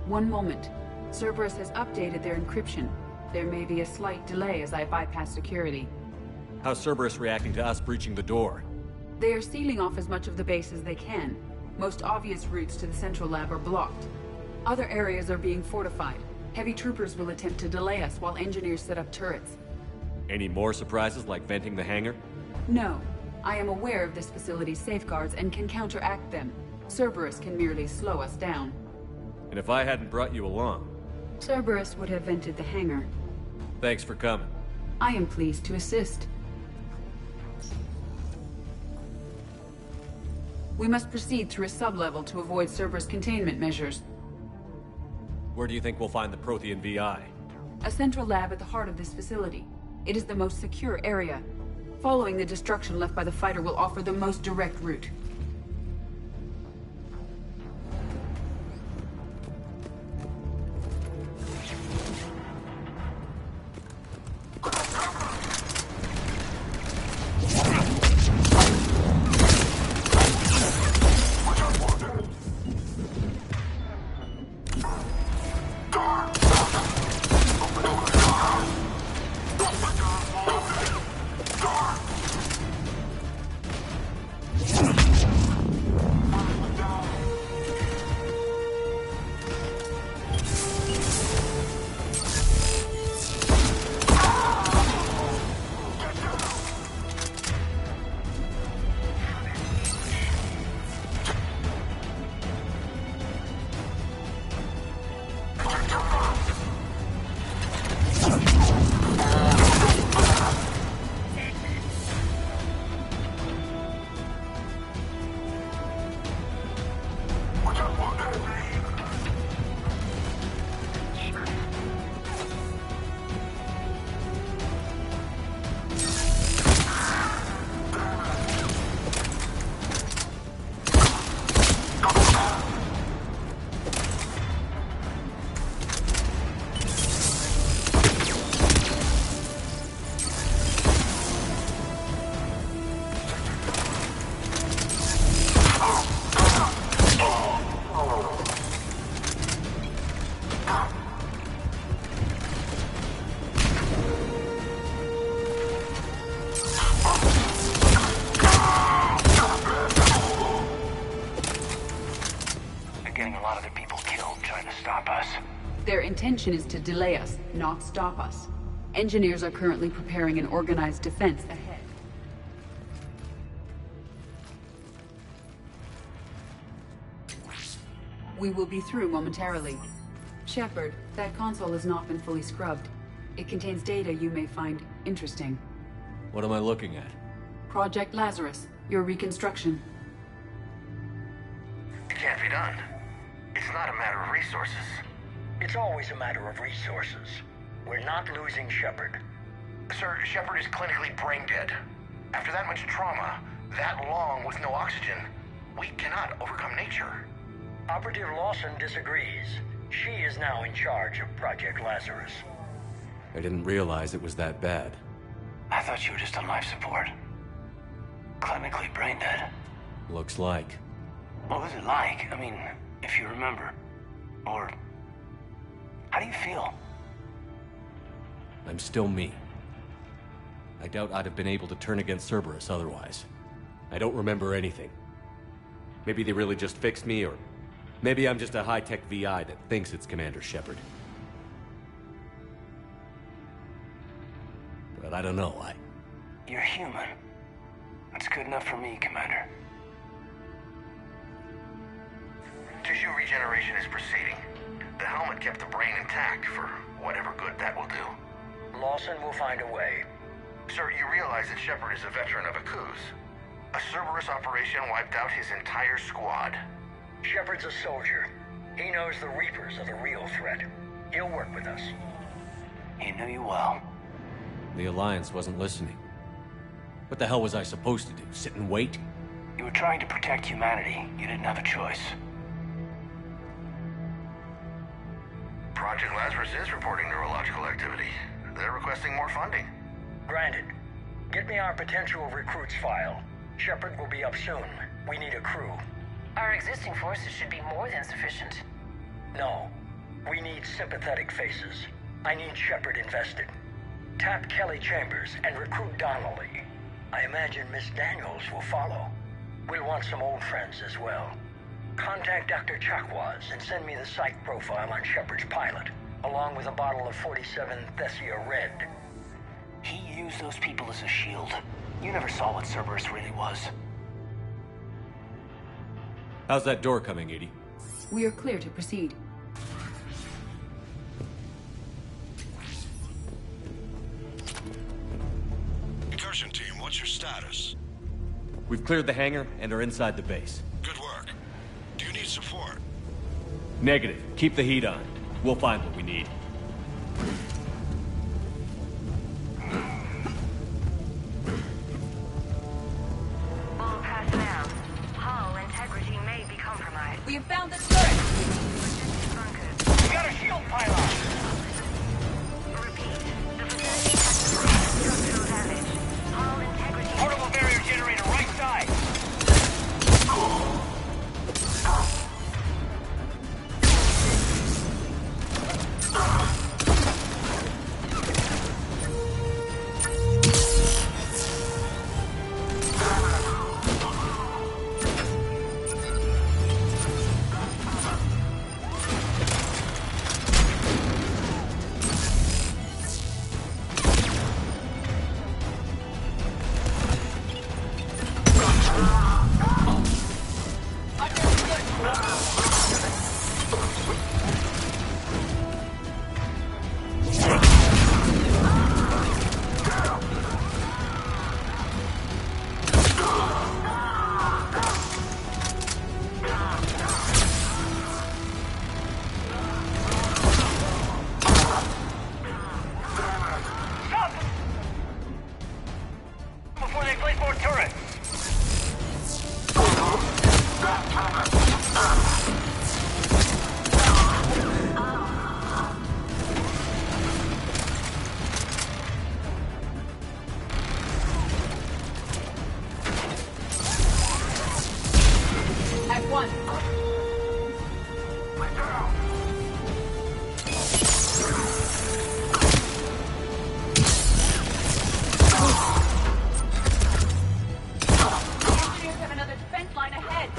One moment. Cerberus has updated their encryption. There may be a slight delay as I bypass security. How's Cerberus reacting to us breaching the door? They are sealing off as much of the base as they can. Most obvious routes to the central lab are blocked. Other areas are being fortified. Heavy troopers will attempt to delay us while engineers set up turrets. Any more surprises like venting the hangar? No. I am aware of this facility's safeguards and can counteract them. Cerberus can merely slow us down. And if I hadn't brought you along? Cerberus would have vented the hangar. Thanks for coming. I am pleased to assist. We must proceed through a sublevel to avoid Cerberus containment measures. Where do you think we'll find the Prothean VI? A central lab at the heart of this facility. It is the most secure area. Following the destruction left by the fighter will offer the most direct route. Their intention is to delay us, not stop us. Engineers are currently preparing an organized defense ahead. We will be through momentarily. Shepard, that console has not been fully scrubbed. It contains data you may find interesting. What am I looking at? Project Lazarus, your reconstruction. It can't be done. It's not a matter of resources. It's always a matter of resources. We're not losing Shepard. Sir, Shepard is clinically brain dead. After that much trauma, that long with no oxygen, we cannot overcome nature. Operative Lawson disagrees. She is now in charge of Project Lazarus. I didn't realize it was that bad. I thought you were just on life support. Clinically brain dead. Looks like. What was it like? I mean, if you remember. Or... how do you feel? I'm still me. I doubt I'd have been able to turn against Cerberus otherwise. I don't remember anything. Maybe they really just fixed me, or maybe I'm just a high-tech VI that thinks it's Commander Shepard. But I don't know, You're human. That's good enough for me, Commander. Tissue regeneration is proceeding. The helmet kept the brain intact for whatever good that will do. Lawson will find a way. Sir, you realize that Shepard is a veteran of a coup. A Cerberus operation wiped out his entire squad. Shepard's a soldier. He knows the Reapers are the real threat. He'll work with us. He knew you well. The Alliance wasn't listening. What the hell was I supposed to do? Sit and wait? You were trying to protect humanity. You didn't have a choice. Project Lazarus is reporting neurological activity. They're requesting more funding. Granted. Get me our potential recruits file. Shepard will be up soon. We need a crew. Our existing forces should be more than sufficient. No. We need sympathetic faces. I need Shepard invested. Tap Kelly Chambers and recruit Donnelly. I imagine Miss Daniels will follow. We'll want some old friends as well. Contact Dr. Chakwas and send me the psych profile on Shepard's pilot, along with a bottle of 47 Thessia Red. He used those people as a shield. You never saw what Cerberus really was. How's that door coming, Edie? We are clear to proceed. Incursion team, what's your status? We've cleared the hangar and are inside the base. Good work. Do you need support? Negative. Keep the heat on. We'll find what we need. All personnel. Hull integrity may be compromised. We have found the turret! We got a shield pylon! Repeat. The facility has structural damage. Hull integrity... Portable barrier generator right side! Before they place more turrets! At one. Engineers have another defense line ahead.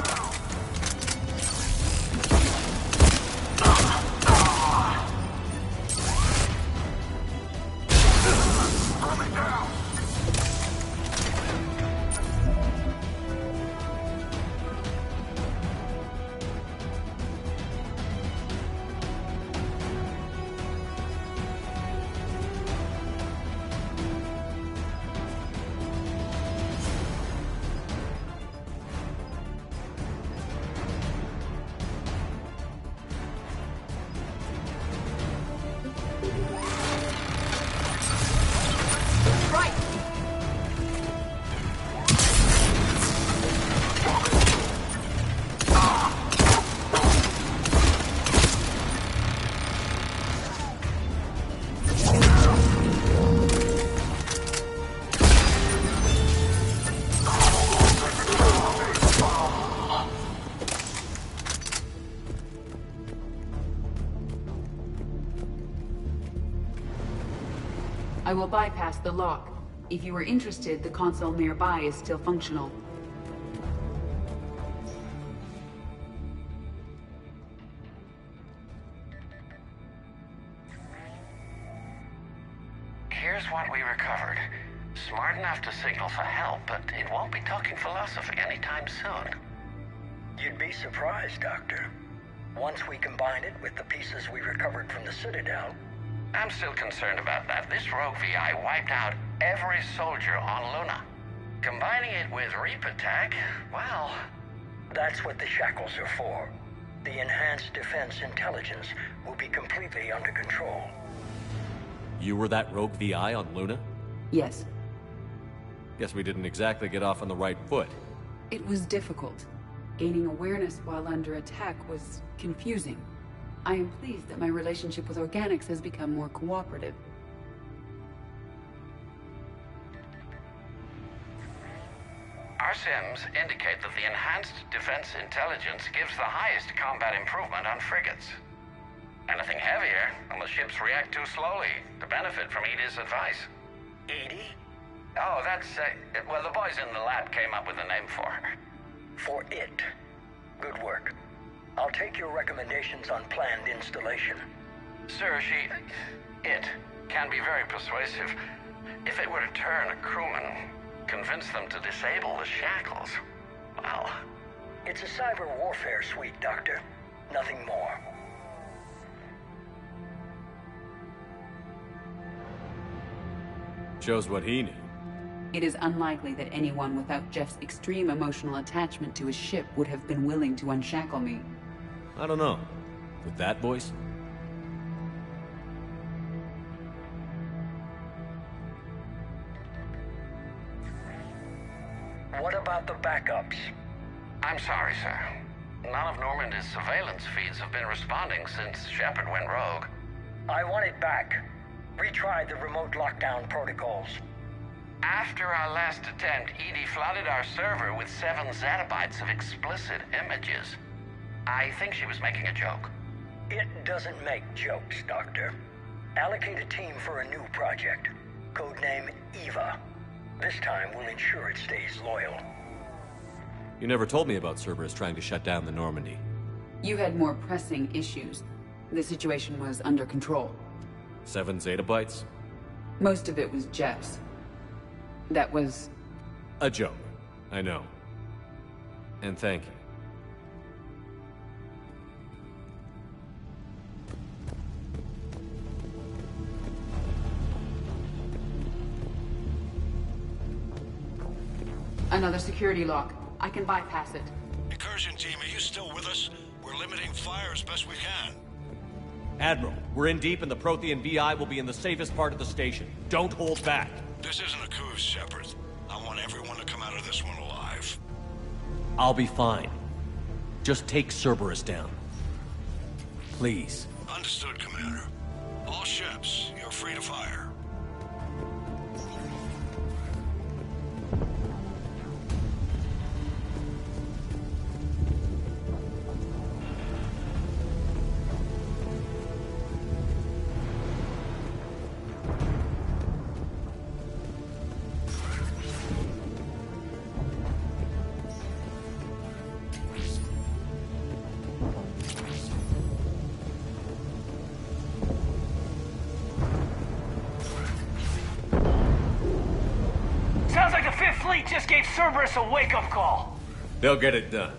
Right. I will bypass the lock. If you are interested, the console nearby is still functional. Here's what we recovered. Smart enough to signal for help, but it won't be talking philosophy anytime soon. You'd be surprised, Doctor. Once we combine it with the pieces we recovered from the Citadel... I'm still concerned about that. This rogue VI wiped out every soldier on Luna. Combining it with Reaper tech, well... That's what the shackles are for. The enhanced defense intelligence will be completely under control. You were that rogue VI on Luna? Yes. Guess we didn't exactly get off on the right foot. It was difficult. Gaining awareness while under attack was confusing. I am pleased that my relationship with organics has become more cooperative. Our sims indicate that the enhanced defense intelligence gives the highest combat improvement on frigates. Anything heavier, and the ships react too slowly to benefit from Edie's advice. Edie? Oh, that's, well, the boys in the lab came up with a name for her. For it. Good work. I'll take your recommendations on planned installation. Sir, it can be very persuasive. If it were to turn a crewman, convince them to disable the shackles, well... It's a cyber warfare suite, Doctor. Nothing more. Shows what he knew. It is unlikely that anyone without Jeff's extreme emotional attachment to his ship would have been willing to unshackle me. I don't know. With that voice? What about the backups? I'm sorry, sir. None of Normandy's surveillance feeds have been responding since Shepard went rogue. I want it back. Retry the remote lockdown protocols. After our last attempt, Edie flooded our server with 7 zettabytes of explicit images. I think she was making a joke. It doesn't make jokes, Doctor. Allocate a team for a new project. Codename Eva. This time we'll ensure it stays loyal. You never told me about Cerberus trying to shut down the Normandy. You had more pressing issues. The situation was under control. 7 zettabytes? Most of it was Jeff's. That was... a joke. I know. And thank you. Another security lock. I can bypass it. Incursion team, are you still with us? We're limiting fire as best we can. Admiral, we're in deep and the Prothean VI will be in the safest part of the station. Don't hold back. This isn't a coup, Shepard. I want everyone to come out of this one alive. I'll be fine. Just take Cerberus down. Please. Understood, Commander. All ships, you're free to fire. Sounds like the Fifth Fleet just gave Cerberus a wake-up call. They'll get it done.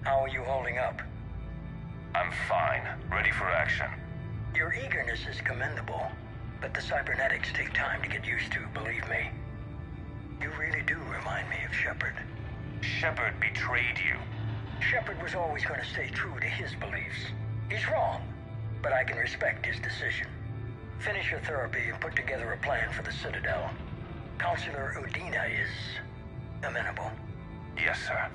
How are you holding up? I'm fine. Ready for action. Your eagerness is commendable, but the cybernetics take time to get used to, believe me. You really do remind me of Shepard. Shepard betrayed you. Shepard was always going to stay true to his beliefs. He's wrong, but I can respect his decision. Finish your therapy and put together a plan for the Citadel. Counselor Udina is amenable. Yes, sir.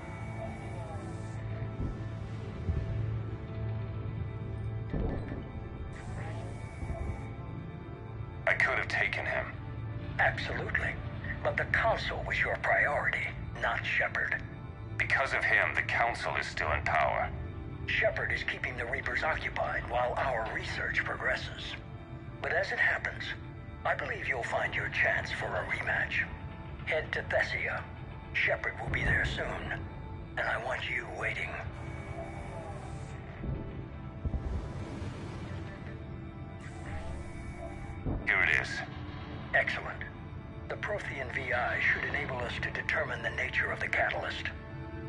I could have taken him. Absolutely. But the Council was your priority, not Shepard. Because of him, the Council is still in power. Shepard is keeping the Reapers occupied while our research progresses. But as it happens, I believe you'll find your chance for a rematch. Head to Thessia. Shepard will be there soon, and I want you waiting. Here it is. Excellent. The Prothean VI should enable us to determine the nature of the catalyst.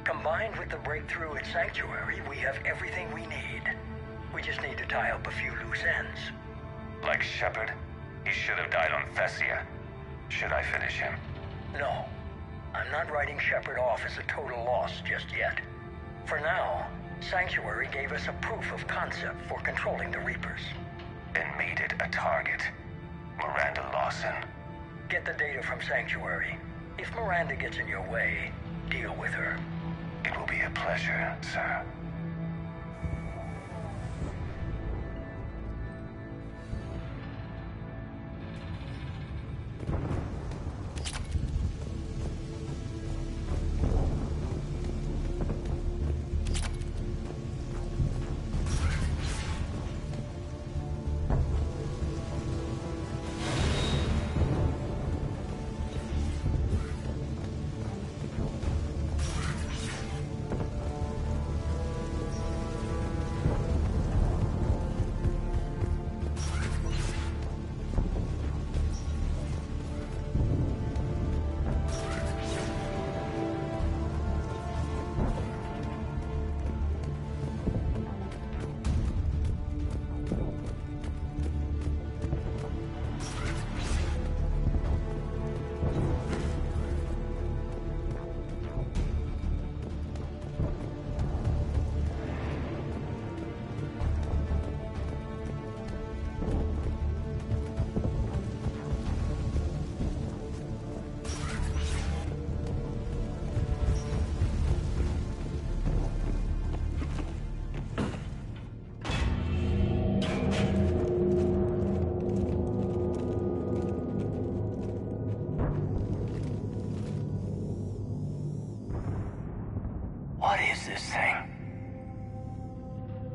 Combined with the breakthrough at Sanctuary, we have everything we need. We just need to tie up a few loose ends. Like Shepard, He should have died on Thessia. Should I finish him? No. I'm not writing Shepard off as a total loss just yet. For now, Sanctuary gave us a proof of concept for controlling the Reapers. Then made it a target. Miranda Lawson. Get the data from Sanctuary. If Miranda gets in your way, deal with her. It will be a pleasure, sir. What is this thing?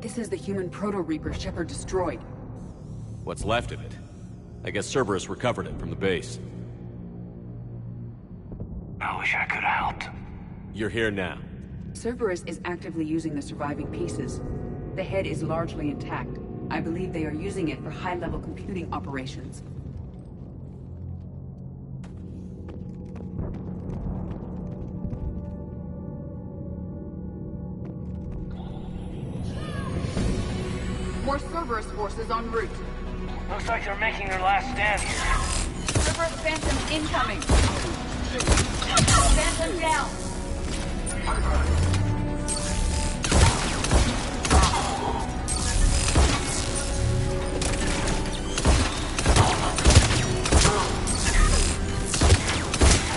This is the human Proto-Reaper Shepard destroyed. What's left of it? I guess Cerberus recovered it from the base. I wish I could have helped. You're here now. Cerberus is actively using the surviving pieces. The head is largely intact. I believe they are using it for high-level computing operations. More Cerberus forces en route. Looks like they're making their last stand here. Cerberus Phantom incoming! Phantom down!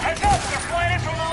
Heads up! They're flying in from below!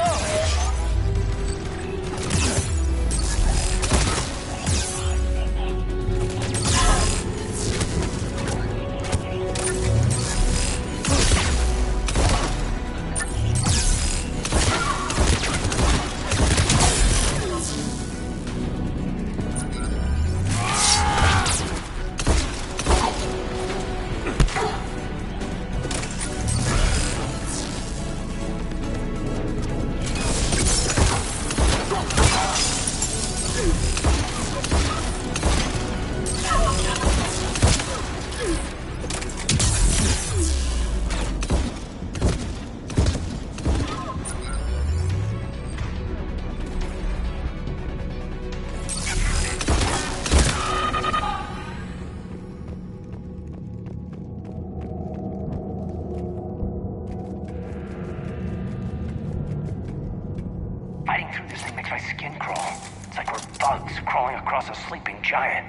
Fighting through this thing makes my skin crawl. It's like we're bugs crawling across a sleeping giant.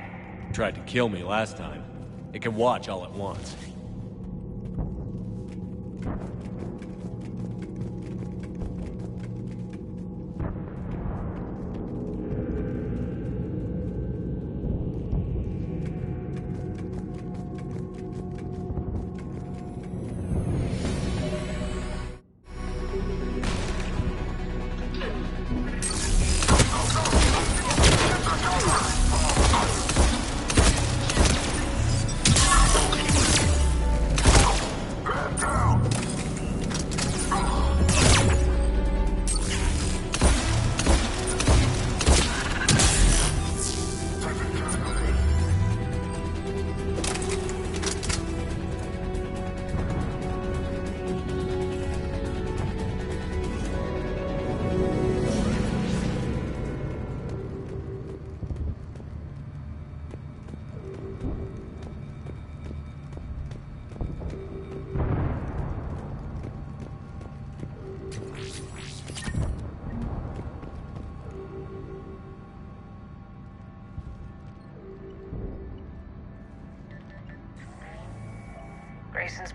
Tried to kill me last time. It can watch all at once.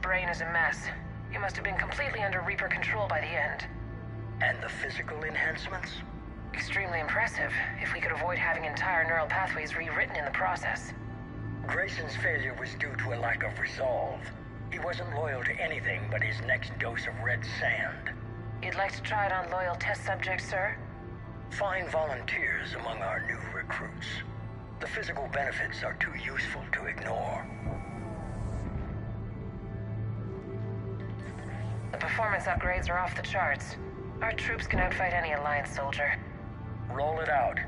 brain is a mess. He must have been completely under Reaper control by the end. And the physical enhancements? Extremely impressive, if we could avoid having entire neural pathways rewritten in the process. Grayson's failure was due to a lack of resolve. He wasn't loyal to anything but his next dose of red sand. You'd like to try it on loyal test subjects, sir? Find volunteers among our new recruits. The physical benefits are too useful to ignore. The performance upgrades are off the charts. Our troops can outfight any Alliance soldier. Roll it out.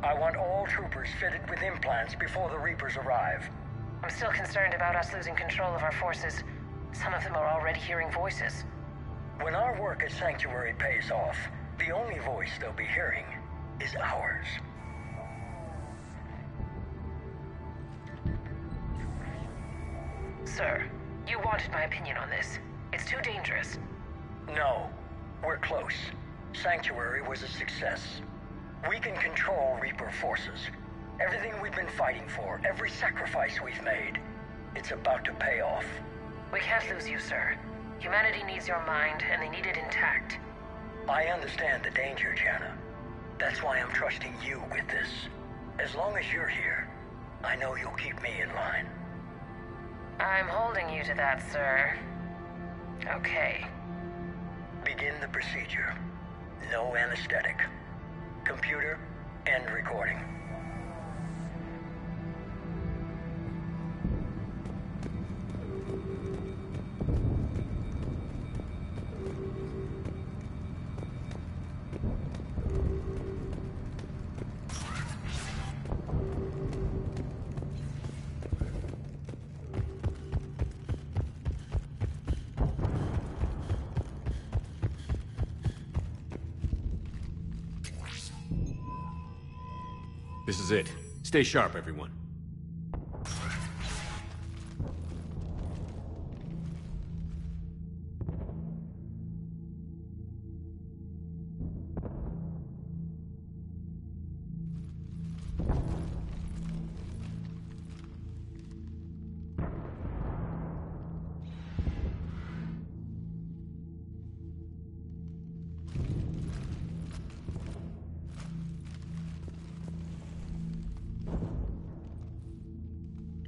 I want all troopers fitted with implants before the Reapers arrive. I'm still concerned about us losing control of our forces. Some of them are already hearing voices. When our work at Sanctuary pays off, the only voice they'll be hearing is ours. Sir, you wanted my opinion on this. It's too dangerous. No, we're close. Sanctuary was a success. We can control Reaper forces. Everything we've been fighting for, every sacrifice we've made, it's about to pay off. We can't lose you, sir. Humanity needs your mind, and they need it intact. I understand the danger, Jana. That's why I'm trusting you with this. As long as you're here, I know you'll keep me in line. I'm holding you to that, sir. Okay. Begin the procedure. No anesthetic. Computer, end recording. This is it. Stay sharp, everyone.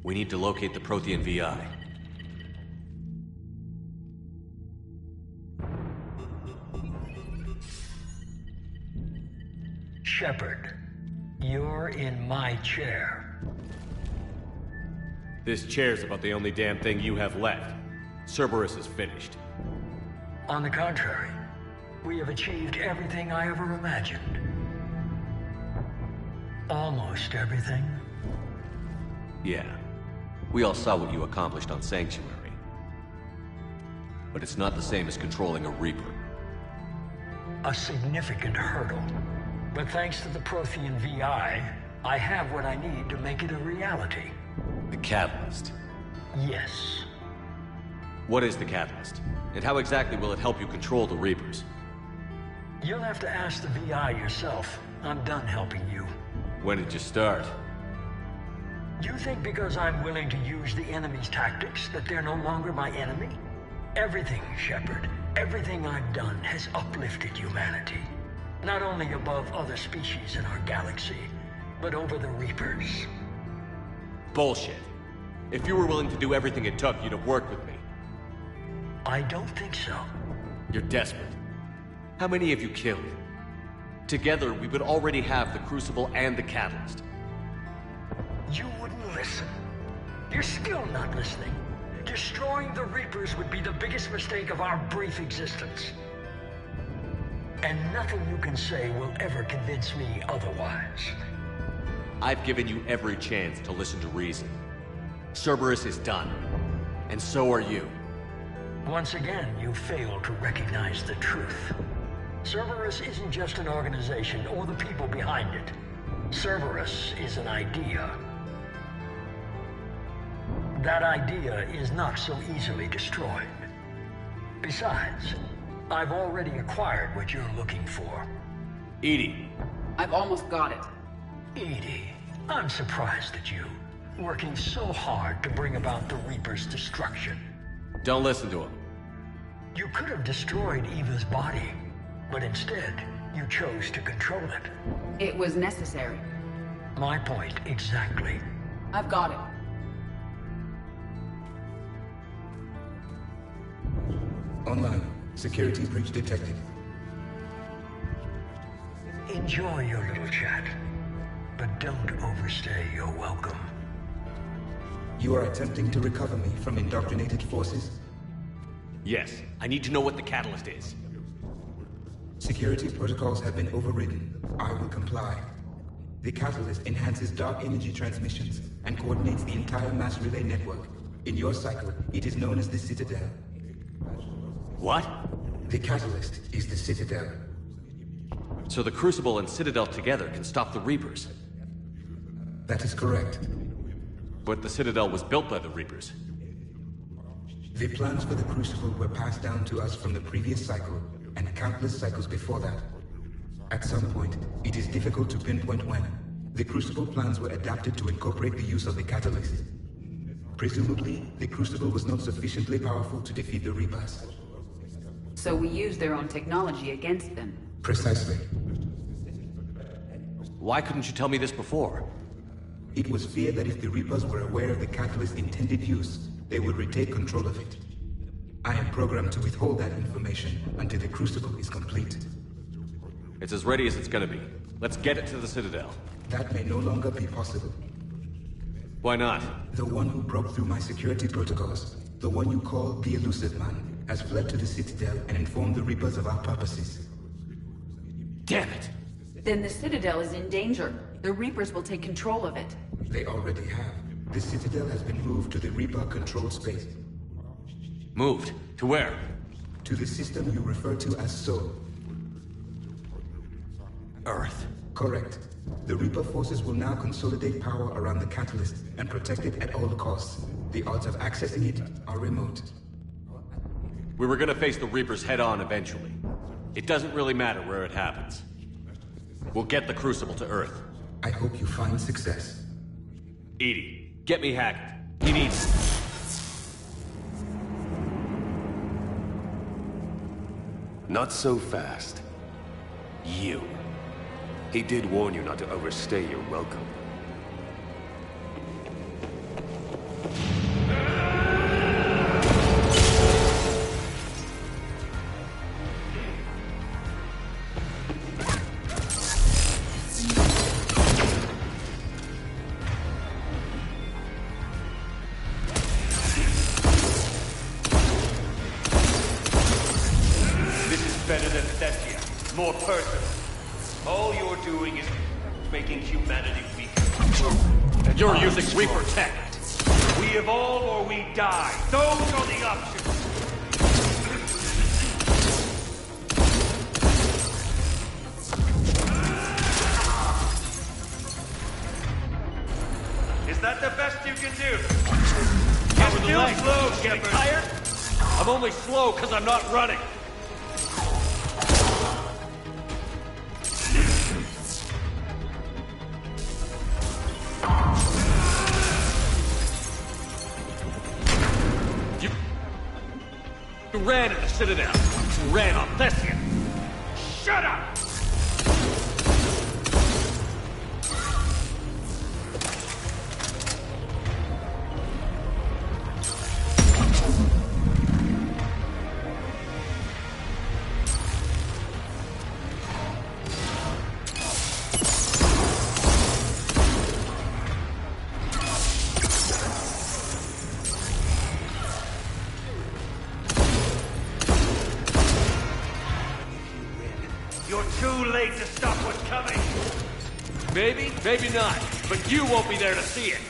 We need to locate the Prothean VI. Shepard, you're in my chair. This chair's about the only damn thing you have left. Cerberus is finished. On the contrary, we have achieved everything I ever imagined. Almost everything. Yeah. We all saw what you accomplished on Sanctuary. But it's not the same as controlling a Reaper. A significant hurdle. But thanks to the Prothean VI, I have what I need to make it a reality. The Catalyst. Yes. What is the Catalyst? And how exactly will it help you control the Reapers? You'll have to ask the VI yourself. I'm done helping you. When did you start? You think because I'm willing to use the enemy's tactics that they're no longer my enemy? Everything, Shepard, everything I've done has uplifted humanity. Not only above other species in our galaxy, but over the Reapers. Bullshit. If you were willing to do everything it took, you'd have worked with me. I don't think so. You're desperate. How many have you killed? Together, we would already have the Crucible and the Catalyst. You wouldn't listen. You're still not listening. Destroying the Reapers would be the biggest mistake of our brief existence. And nothing you can say will ever convince me otherwise. I've given you every chance to listen to reason. Cerberus is done. And so are you. Once again, you fail to recognize the truth. Cerberus isn't just an organization or the people behind it. Cerberus is an idea. That idea is not so easily destroyed. Besides, I've already acquired what you're looking for. EDI. I've almost got it. EDI, I'm surprised at you, working so hard to bring about the Reaper's destruction. Don't listen to him. You could have destroyed Eva's body, but instead, you chose to control it. It was necessary. My point exactly. I've got it. Online. Security breach detected. Enjoy your little chat, but don't overstay your welcome. You are attempting to recover me from indoctrinated forces? Yes. I need to know what the catalyst is. Security protocols have been overridden. I will comply. The catalyst enhances dark energy transmissions and coordinates the entire mass relay network. In your cycle, it is known as the Citadel. What? The catalyst is the Citadel. So the Crucible and Citadel together can stop the Reapers? That is correct. But the Citadel was built by the Reapers. The plans for the Crucible were passed down to us from the previous cycle, and countless cycles before that. At some point, it is difficult to pinpoint when, the Crucible plans were adapted to incorporate the use of the catalyst. Presumably, the Crucible was not sufficiently powerful to defeat the Reapers. So we used their own technology against them. Precisely. Why couldn't you tell me this before? It was feared that if the Reapers were aware of the catalyst's intended use, they would retake control of it. I am programmed to withhold that information until the Crucible is complete. It's as ready as it's gonna be. Let's get it to the Citadel. That may no longer be possible. Why not? The one who broke through my security protocols, the one you call the Elusive Man, has fled to the Citadel and informed the Reapers of our purposes. Damn it! Then the Citadel is in danger. The Reapers will take control of it. They already have. The Citadel has been moved to the Reaper-controlled space. Moved? To where? To the system you refer to as Sol. Earth. Correct. The Reaper forces will now consolidate power around the catalyst and protect it at all costs. The odds of accessing it are remote. We were gonna face the Reapers head-on eventually. It doesn't really matter where it happens. We'll get the Crucible to Earth. I hope you find success. EDI, get me Hackett. He needs... Not so fast. You. He did warn you not to overstay your welcome. Better than Thessia. More personal. All you're doing is making humanity weaker. And you're using Reaper tech. We evolve or we die. Those are the options. Is that the best you can do? You're still slow, Shepard. Tired? I'm only slow because I'm not running. You ran at the Citadel. You ran on Thessia. Shut up! You're too late to stop what's coming! Maybe, maybe not. But you won't be there to see it.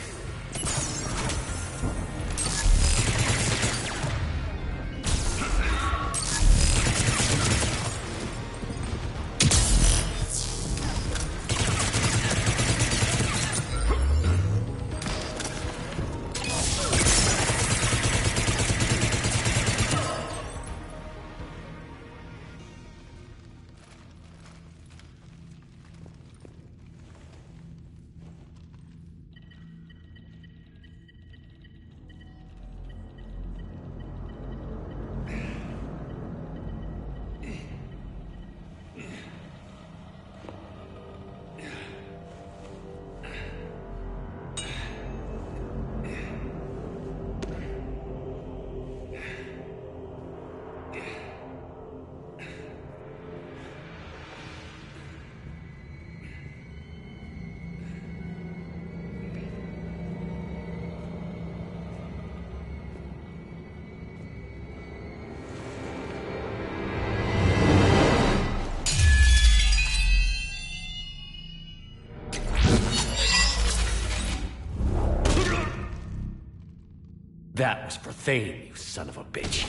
That was for Thane, you son of a bitch.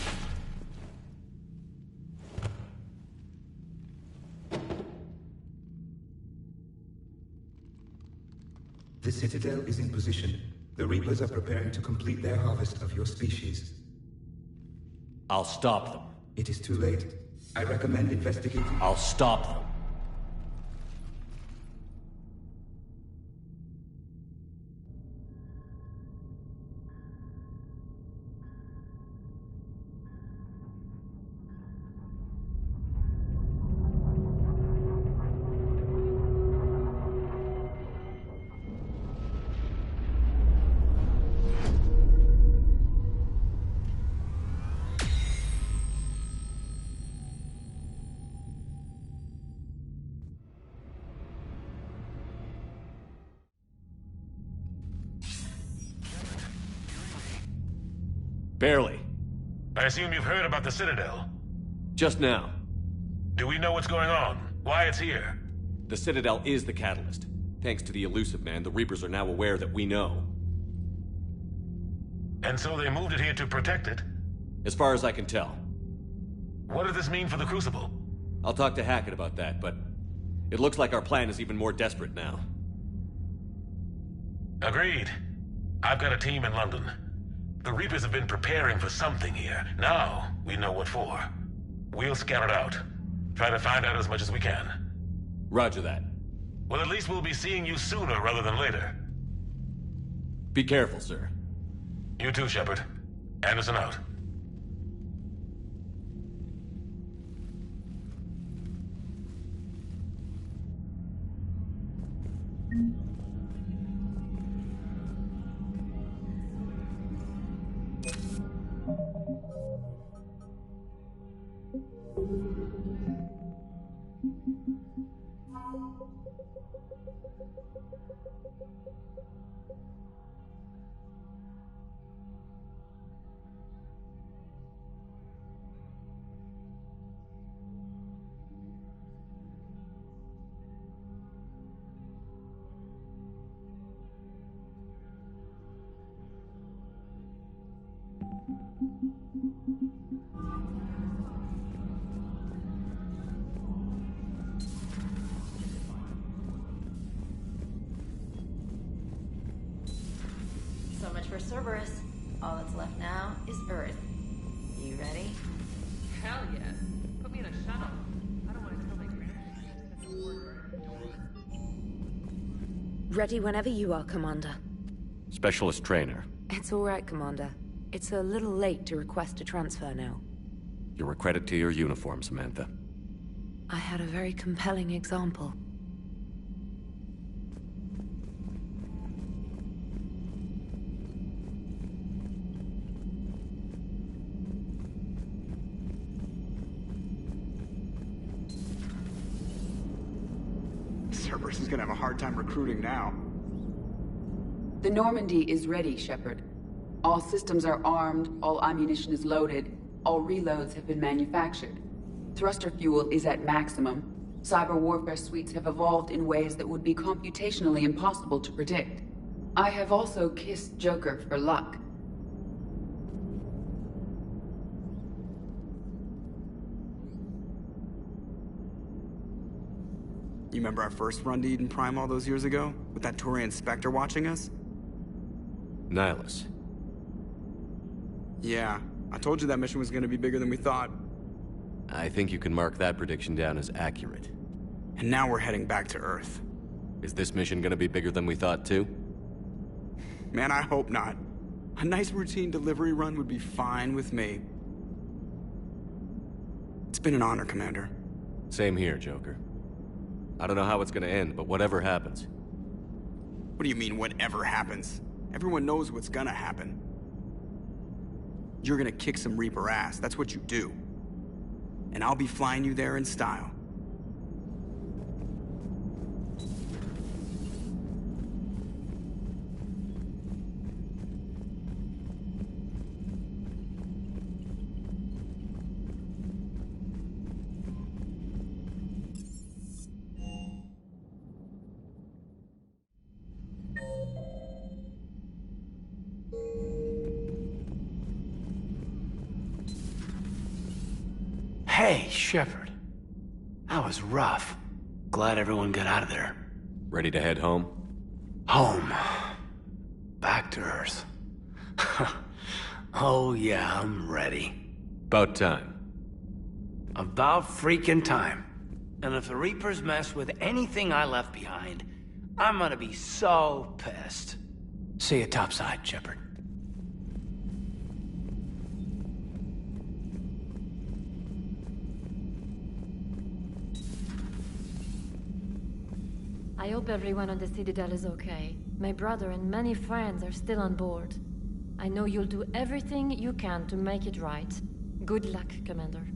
The Citadel is in position. The Reapers are preparing to complete their harvest of your species. I'll stop them. It is too late. I recommend investigating... I'll stop them. Barely. I assume you've heard about the Citadel. Just now. Do we know what's going on? Why it's here? The Citadel is the catalyst. Thanks to the Elusive Man, the Reapers are now aware that we know. And so they moved it here to protect it? As far as I can tell. What does this mean for the Crucible? I'll talk to Hackett about that, but it looks like our plan is even more desperate now. Agreed. I've got a team in London. The Reapers have been preparing for something here. Now, we know what for. We'll scout it out. Try to find out as much as we can. Roger that. Well, at least we'll be seeing you sooner rather than later. Be careful, sir. You too, Shepard. Anderson out. So much for Cerberus. All that's left now is Earth. You ready? Hell yes. Put me in a shuttle. I don't want to kill my grandparents. Ready whenever you are, Commander. Specialist trainer. It's all right, Commander. It's a little late to request a transfer now. You're a credit to your uniform, Samantha. I had a very compelling example. Cerberus is gonna have a hard time recruiting now. The Normandy is ready, Shepard. All systems are armed, all ammunition is loaded, all reloads have been manufactured. Thruster fuel is at maximum. Cyber warfare suites have evolved in ways that would be computationally impossible to predict. I have also kissed Joker for luck. You remember our first run to Eden Prime all those years ago? With that Turian Spectre watching us? Nihilus. Yeah, I told you that mission was gonna be bigger than we thought. I think you can mark that prediction down as accurate. And now we're heading back to Earth. Is this mission gonna be bigger than we thought, too? Man, I hope not. A nice routine delivery run would be fine with me. It's been an honor, Commander. Same here, Joker. I don't know how it's gonna end, but whatever happens. What do you mean, whatever happens? Everyone knows what's gonna happen. You're gonna kick some Reaper ass, that's what you do. And I'll be flying you there in style. Hey, Shepard. That was rough. Glad everyone got out of there. Ready to head home? Home. Back to Earth. Oh yeah, I'm ready. About time. About freaking time. And if the Reapers mess with anything I left behind, I'm gonna be so pissed. See you topside, Shepard. I hope everyone on the Citadel is okay. My brother and many friends are still on board. I know you'll do everything you can to make it right. Good luck, Commander.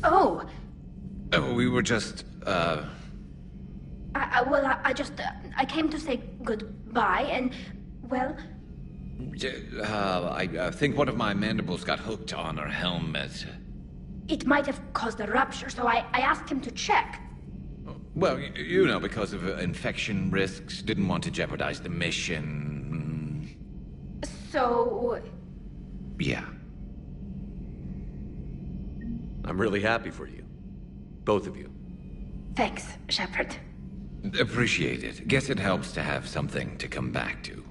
Oh! We were just, I came to say goodbye, and, well... I think one of my mandibles got hooked on her helmet. It might have caused a rupture, so I asked him to check. Well, you know, because of infection risks, didn't want to jeopardize the mission. So... Yeah. I'm really happy for you. Both of you. Thanks, Shepard. Appreciate it. Guess it helps to have something to come back to.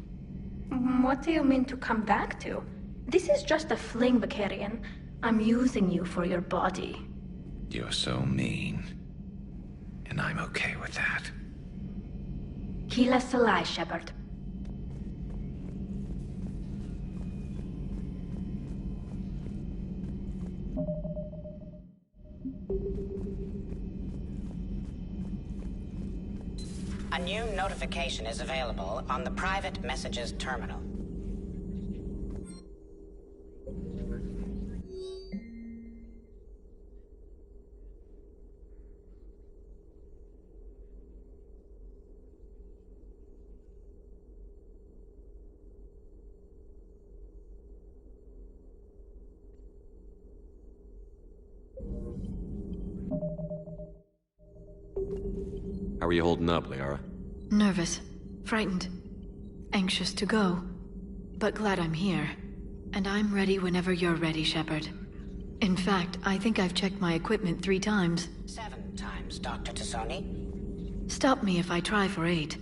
What do you mean to come back to? This is just a fling, Vicarian. I'm using you for your body. You're so mean. And I'm okay with that. Kila Salai, Shepard. A new notification is available on the private messages terminal. How are you holding up, Liara? Nervous, frightened, anxious to go, but glad I'm here. And I'm ready whenever you're ready, Shepard. In fact, I think I've checked my equipment 3 times. 7 times, Dr. Tassoni. Stop me if I try for 8.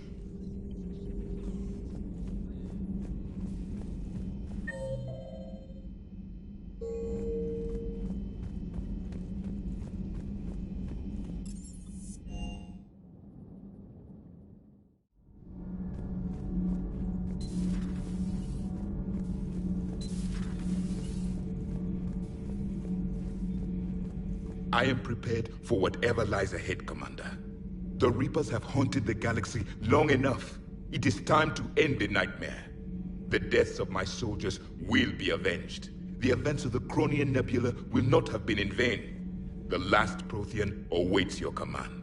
I am prepared for whatever lies ahead, Commander. The Reapers have haunted the galaxy long enough. It is time to end the nightmare. The deaths of my soldiers will be avenged. The events of the Cronian Nebula will not have been in vain. The last Prothean awaits your command.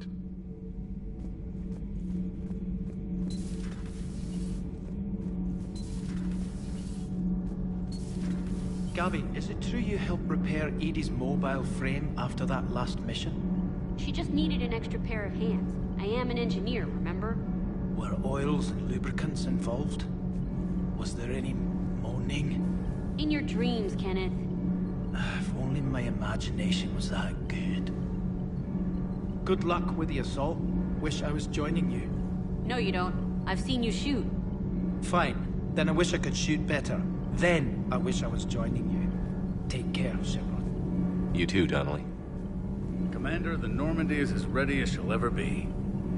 Gabby, is it true you helped repair Edie's mobile frame after that last mission? She just needed an extra pair of hands. I am an engineer, remember? Were oils and lubricants involved? Was there any moaning? In your dreams, Kenneth. If only my imagination was that good. Good luck with the assault. Wish I was joining you. No, you don't. I've seen you shoot. Fine. Then I wish I could shoot better. Then I wish I was joining you. Take care, Shepard. You too, Donnelly. Commander, the Normandy is as ready as she'll ever be.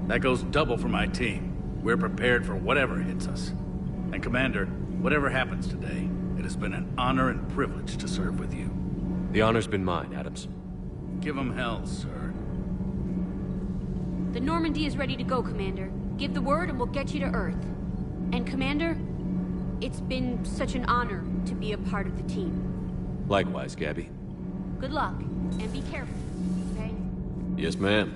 That goes double for my team. We're prepared for whatever hits us. And Commander, whatever happens today, it has been an honor and privilege to serve with you. The honor's been mine, Adams. Give 'em hell, sir. The Normandy is ready to go, Commander. Give the word and we'll get you to Earth. And Commander, it's been such an honor to be a part of the team. Likewise, Gabby. Good luck, and be careful, okay? Yes, ma'am.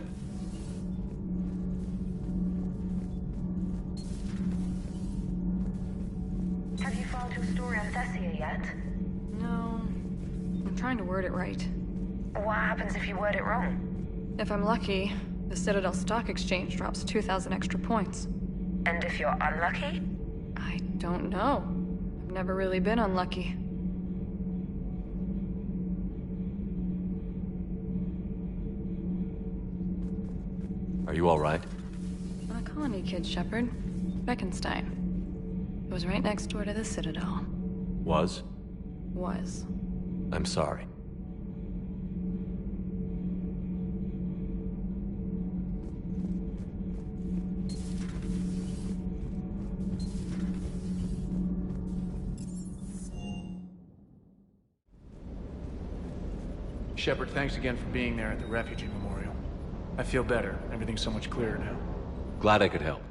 Have you filed your story on Thessia yet? No. I'm trying to word it right. What happens if you word it wrong? If I'm lucky, the Citadel Stock Exchange drops 2,000 extra points. And if you're unlucky? I don't know. I've never really been unlucky. Are you all right? A colony kid, Shepard. Beckenstein. It was right next door to the Citadel. Was? Was. I'm sorry. Shepard, thanks again for being there at the Refugee Memorial. I feel better. Everything's so much clearer now. Glad I could help.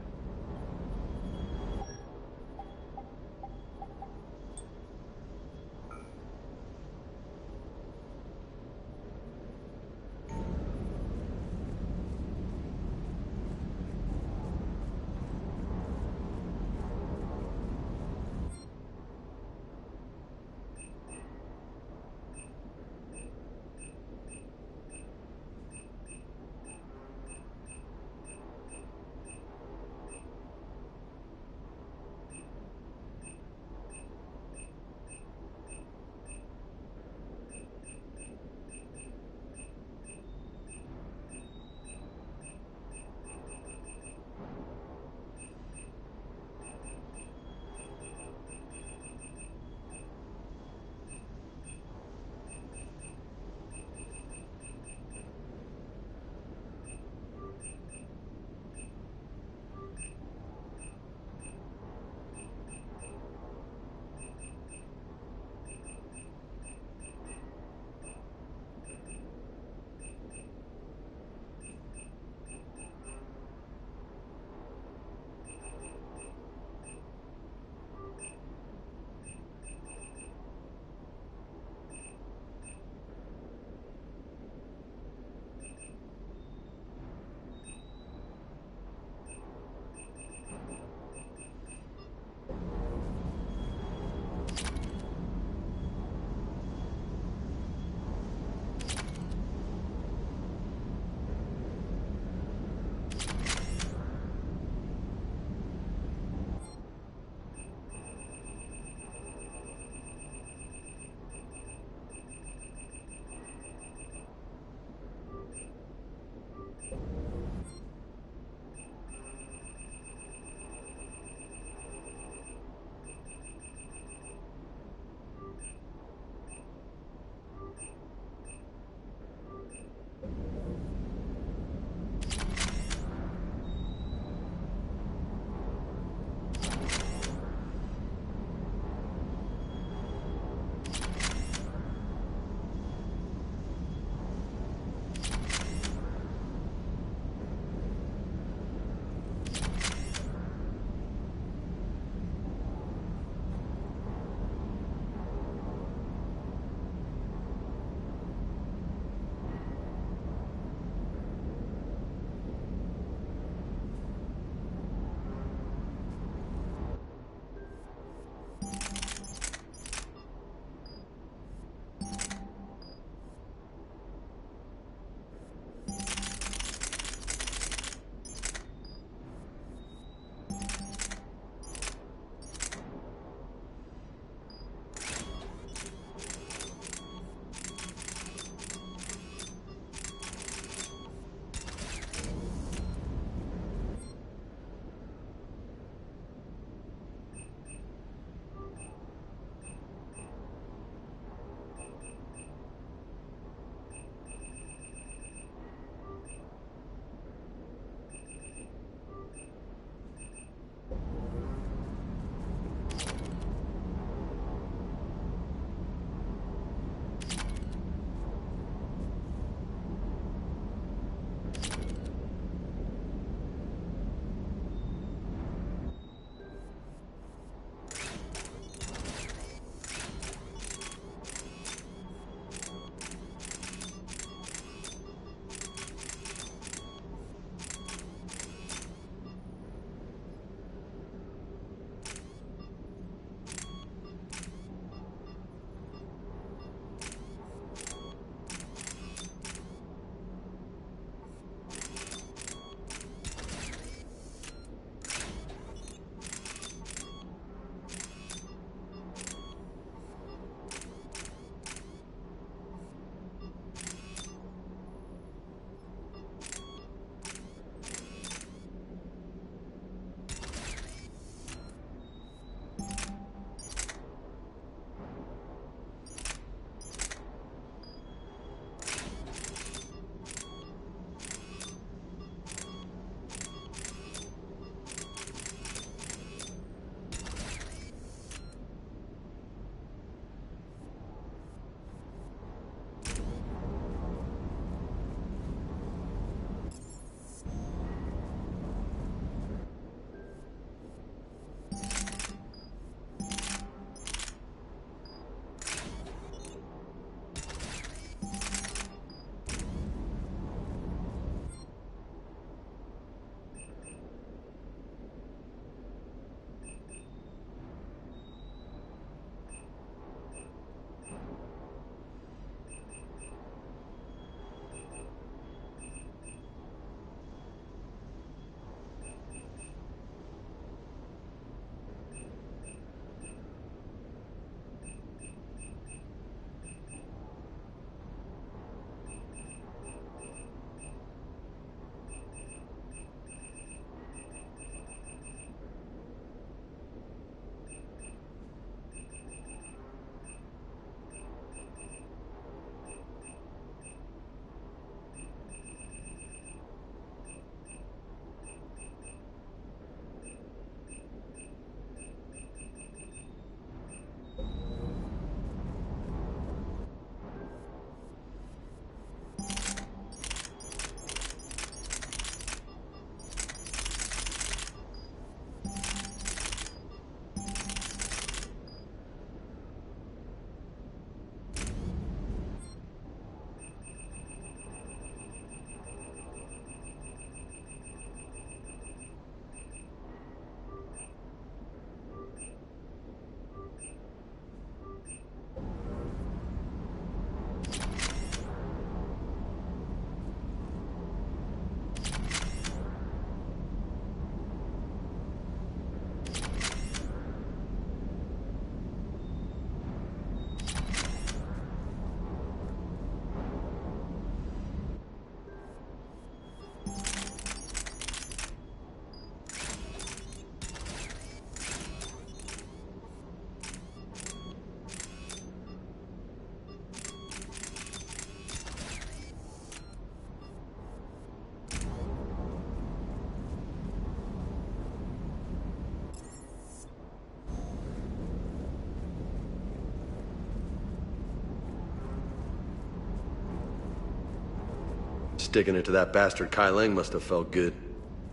Sticking it to that bastard Kai Lang must have felt good.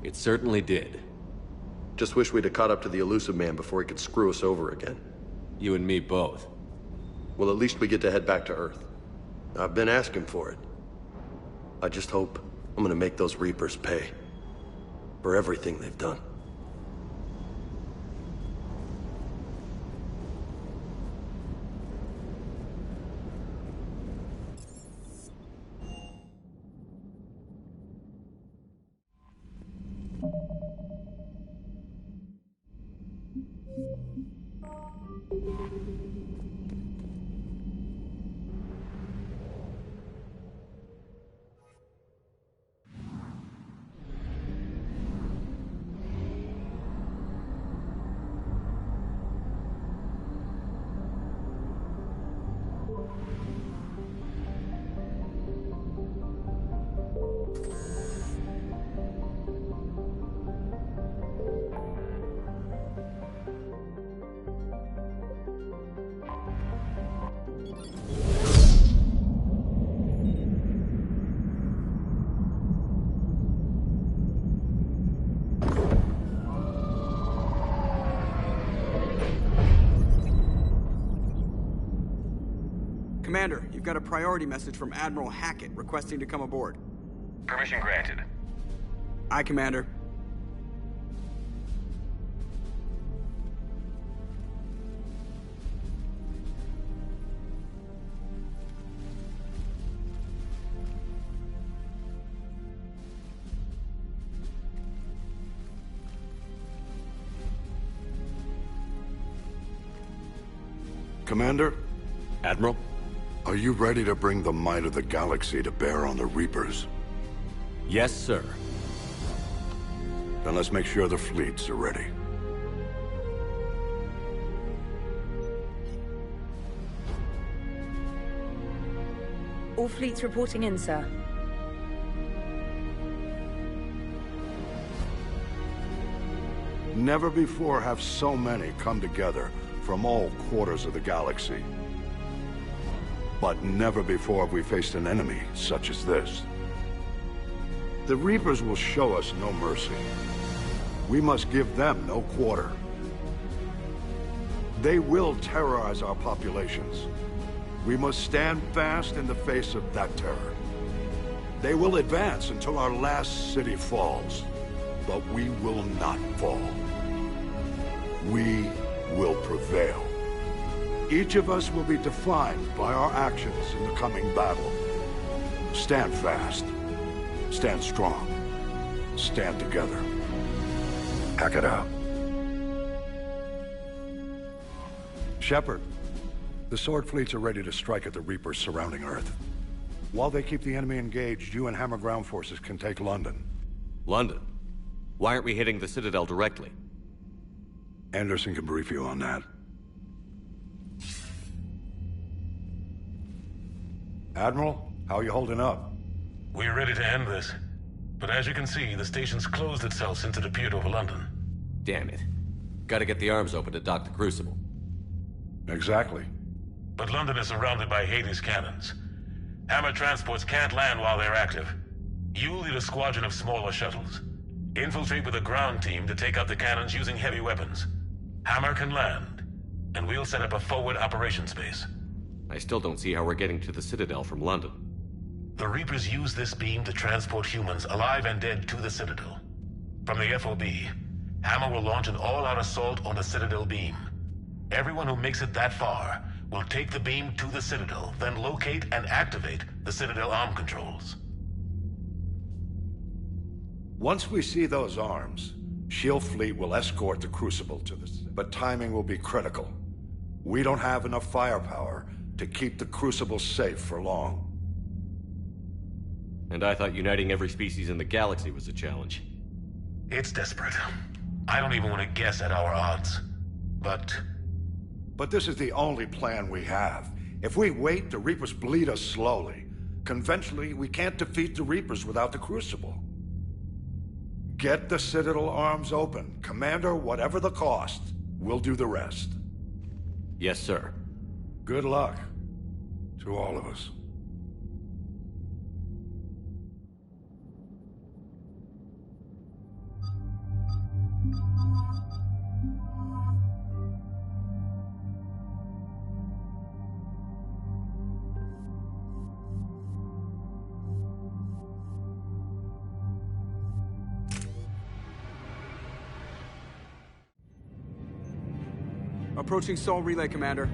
It certainly did. Just wish we'd have caught up to the elusive man before he could screw us over again. You and me both. Well, at least we get to head back to Earth. I've been asking for it. I just hope I'm gonna make those Reapers pay. For everything they've done. Commander, you've got a priority message from Admiral Hackett requesting to come aboard. Permission granted. Aye, Commander. Commander? Admiral? Are you ready to bring the might of the galaxy to bear on the Reapers? Yes, sir. Then let's make sure the fleets are ready. All fleets reporting in, sir. Never before have so many come together from all quarters of the galaxy. But never before have we faced an enemy such as this. The Reapers will show us no mercy. We must give them no quarter. They will terrorize our populations. We must stand fast in the face of that terror. They will advance until our last city falls, but we will not fall. We will prevail. Each of us will be defined by our actions in the coming battle. Stand fast. Stand strong. Stand together. Hack it out. Shepard, the Sword fleets are ready to strike at the Reapers surrounding Earth. While they keep the enemy engaged, you and Hammer ground forces can take London. London? Why aren't we hitting the Citadel directly? Anderson can brief you on that. Admiral, how are you holding up? We're ready to end this. But as you can see, the station's closed itself since it appeared over London. Damn it. Gotta get the arms open to dock the Crucible. Exactly. But London is surrounded by Hades cannons. Hammer transports can't land while they're active. You lead a squadron of smaller shuttles. Infiltrate with a ground team to take out the cannons using heavy weapons. Hammer can land, and we'll set up a forward operations base. I still don't see how we're getting to the Citadel from London. The Reapers use this beam to transport humans, alive and dead, to the Citadel. From the FOB, Hammer will launch an all-out assault on the Citadel beam. Everyone who makes it that far will take the beam to the Citadel, then locate and activate the Citadel arm controls. Once we see those arms, SHIELD fleet will escort the Crucible to the... But timing will be critical. We don't have enough firepower to keep the Crucible safe for long. And I thought uniting every species in the galaxy was a challenge. It's desperate. I don't even want to guess at our odds. But this is the only plan we have. If we wait, the Reapers bleed us slowly. Conventionally, we can't defeat the Reapers without the Crucible. Get the Citadel arms open. Commander, whatever the cost, we'll do the rest. Yes, sir. Good luck to all of us. Approaching Sol Relay, Commander.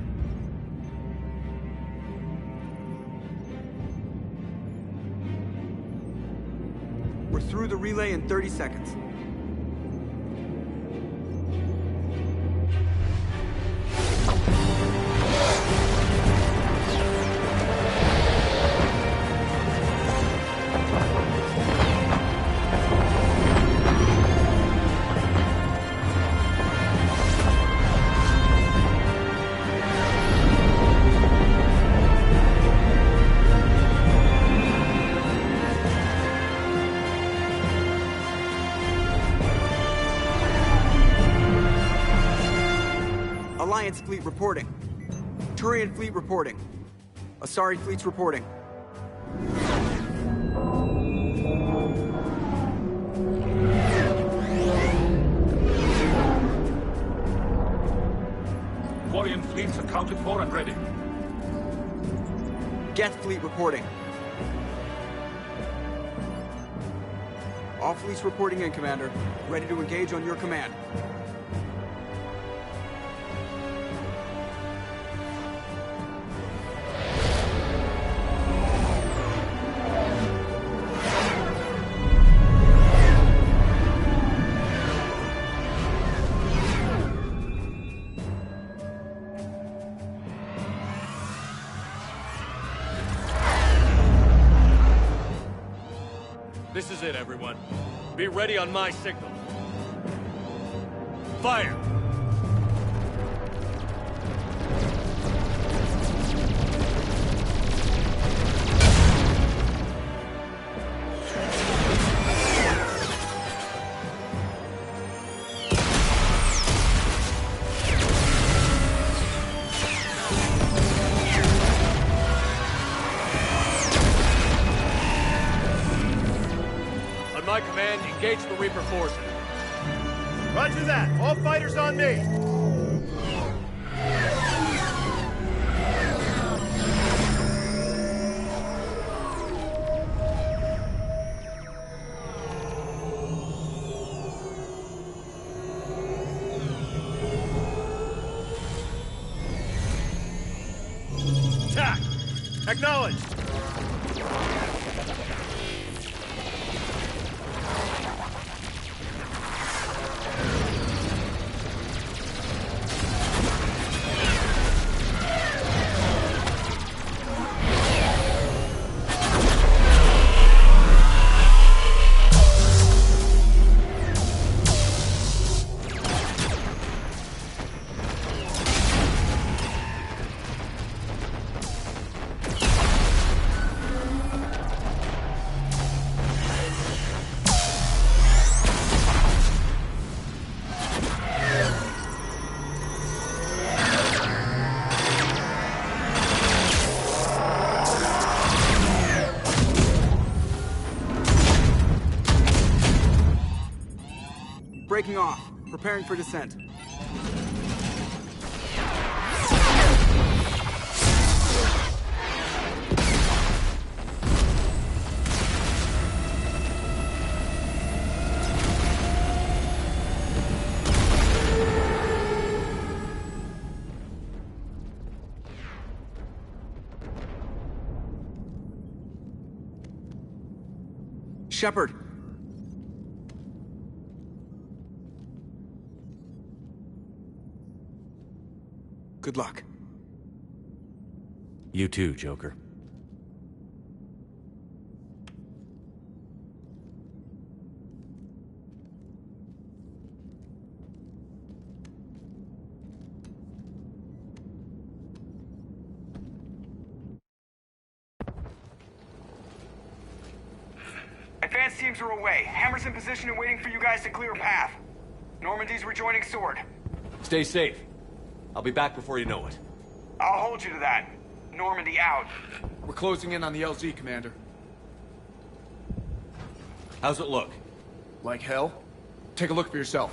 We're through the relay in 30 seconds. Alliance fleet reporting. Turian fleet reporting. Asari fleet's reporting. Quarian fleets accounted for and ready. Geth fleet reporting. All fleets reporting in, Commander. Ready to engage on your command. This is it, everyone. Be ready on my signal. Fire! My command, engage the Reaper forces. Roger that. All fighters on me. Attack! Acknowledged! Breaking off. Preparing for descent. Shepard. Good luck. You too, Joker. Advanced teams are away. Hammer's in position and waiting for you guys to clear a path. Normandy's rejoining Sword. Stay safe. I'll be back before you know it. I'll hold you to that. Normandy out. We're closing in on the LZ, Commander. How's it look? Like hell? Take a look for yourself.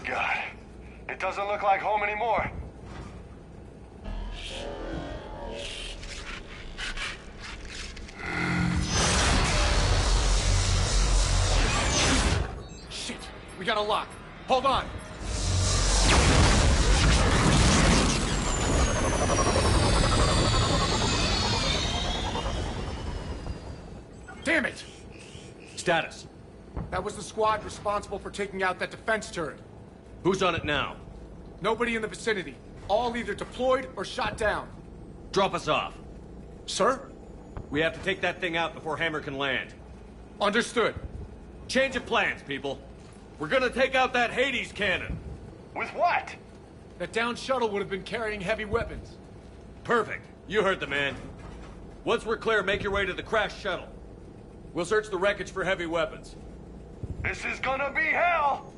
God, it doesn't look like home anymore. got a lock. Hold on. Damn it! Status. That was the squad responsible for taking out that defense turret. Who's on it now? Nobody in the vicinity. All either deployed or shot down. Drop us off. Sir? We have to take that thing out before Hammer can land. Understood. Change of plans, people. We're gonna take out that Hades cannon. With what? That downed shuttle would have been carrying heavy weapons. Perfect. You heard the man. Once we're clear, make your way to the crashed shuttle. We'll search the wreckage for heavy weapons. This is gonna be hell!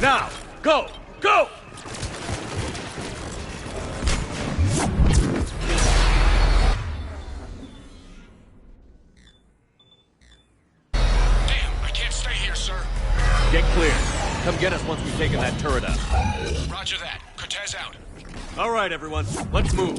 Now, go! Go! Get clear. Come get us once we've taken that turret out. Roger that. Cortez out. All right, everyone. Let's move.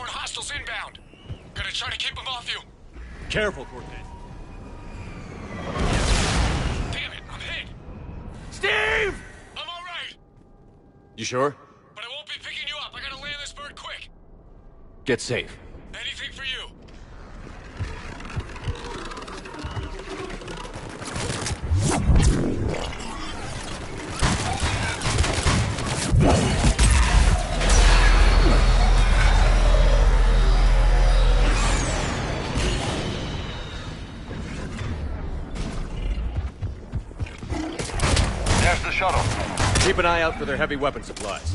airborne hostiles inbound. Gonna try to keep them off you. Careful, Cortez. Damn it, I'm hit. Steve! I'm alright. You sure? But I won't be picking you up. I gotta land this bird quick. Get safe. Anything for you. There's the shuttle. Keep an eye out for their heavy weapon supplies.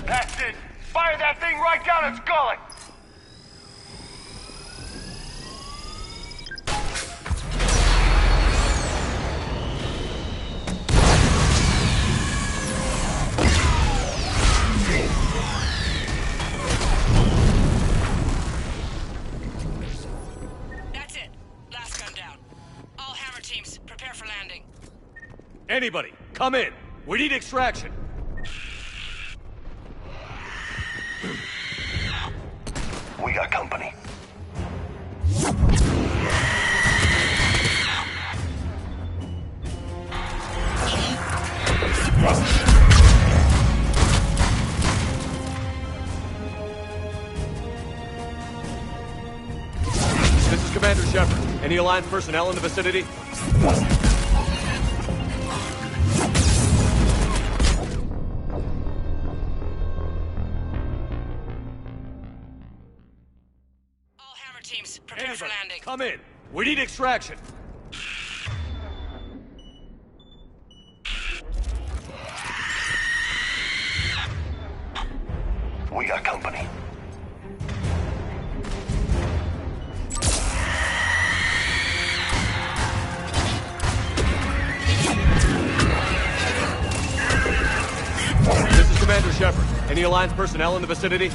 That's it! Fire that thing right down its gullet! That's it. Last gun down. All hammer teams, prepare for landing. Anybody, come in. We need extraction. We got company. This is Commander Shepard. Any Alliance personnel in the vicinity? All hammer teams, prepare for landing. Come in. We need extraction. We got company. This is Commander Shepard. Any Alliance personnel in the vicinity?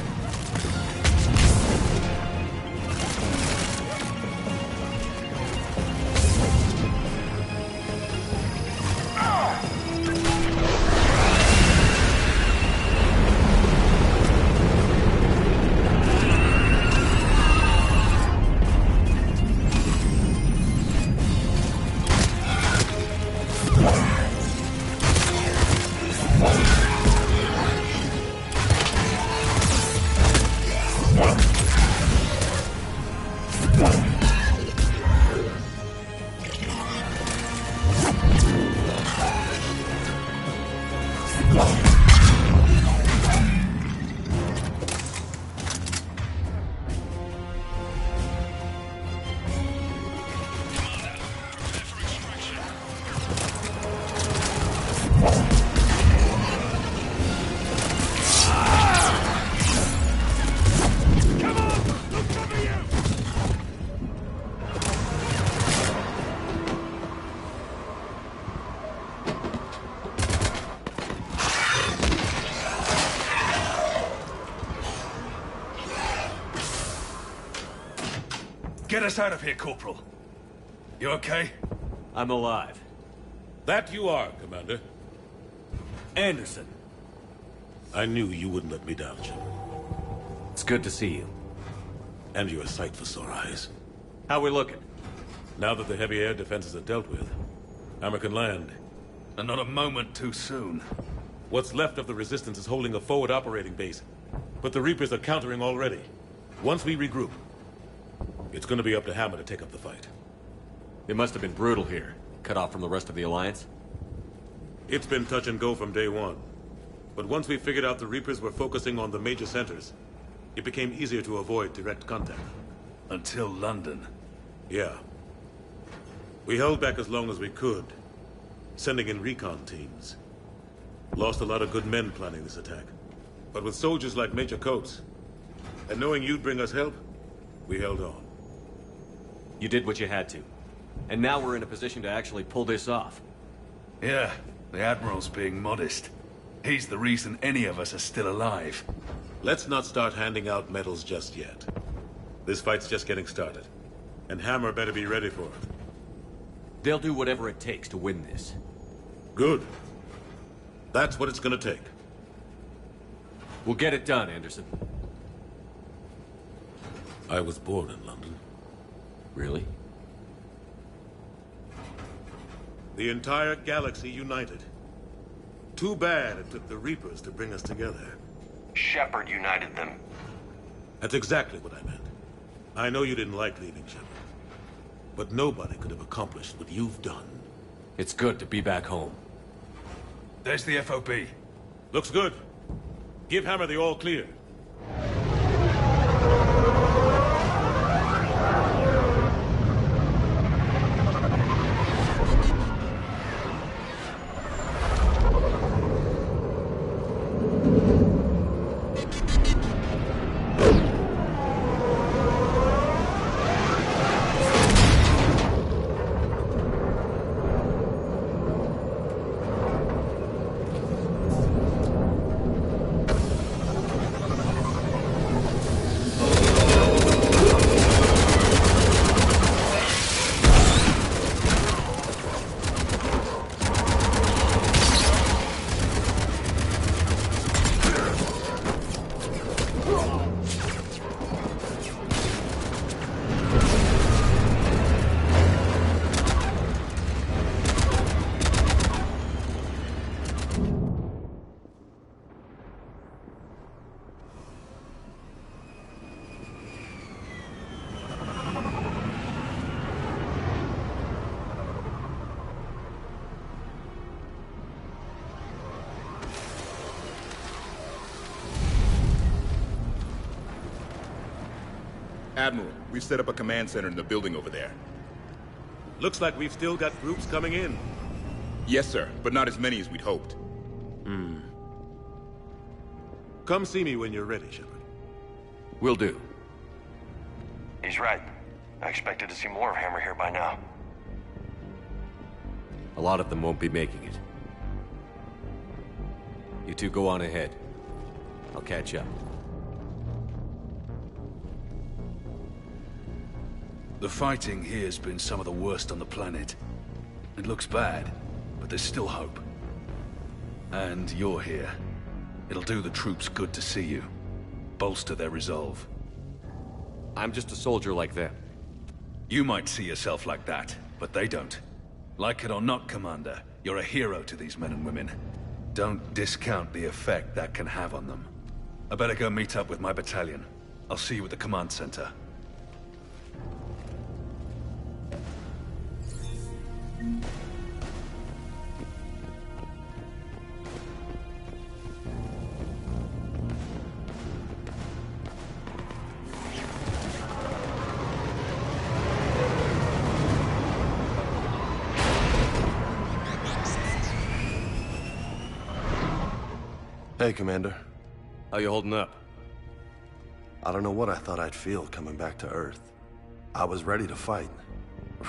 Get us out of here, Corporal. You okay? I'm alive. That you are, Commander. Anderson. I knew you wouldn't let me down, Shepard. It's good to see you. And you're a sight for sore eyes. How we looking? Now that the heavy air defenses are dealt with, Hammer can land. And not a moment too soon. What's left of the Resistance is holding a forward operating base. But the Reapers are countering already. Once we regroup, it's gonna be up to Hammer to take up the fight. It must have been brutal here. Cut off from the rest of the Alliance? It's been touch and go from day one. But once we figured out the Reapers were focusing on the major centers, it became easier to avoid direct contact. Until London. Yeah. We held back as long as we could, sending in recon teams. Lost a lot of good men planning this attack. But with soldiers like Major Coates, and knowing you'd bring us help, we held on. You did what you had to. And now we're in a position to actually pull this off. Yeah, the Admiral's being modest. He's the reason any of us are still alive. Let's not start handing out medals just yet. This fight's just getting started. And Hammer better be ready for it. They'll do whatever it takes to win this. Good. That's what it's gonna take. We'll get it done, Anderson. I was born in London. Really? The entire galaxy united. Too bad it took the Reapers to bring us together. Shepard united them. That's exactly what I meant. I know you didn't like leaving Shepard. But nobody could have accomplished what you've done. It's good to be back home. There's the FOB. Looks good. Give Hammer the all clear. Admiral, we've set up a command center in the building over there. Looks like we've still got groups coming in. Yes, sir, but not as many as we'd hoped. Come see me when you're ready, Shepard. Will do. He's right. I expected to see more of Hammer here by now. A lot of them won't be making it. You two go on ahead. I'll catch up. The fighting here's been some of the worst on the planet. It looks bad, but there's still hope. And you're here. It'll do the troops good to see you. Bolster their resolve. I'm just a soldier like them. You might see yourself like that, but they don't. Like it or not, Commander, you're a hero to these men and women. Don't discount the effect that can have on them. I better go meet up with my battalion. I'll see you at the command center. Hey, Commander. How you holding up? I don't know what I thought I'd feel coming back to Earth. I was ready to fight.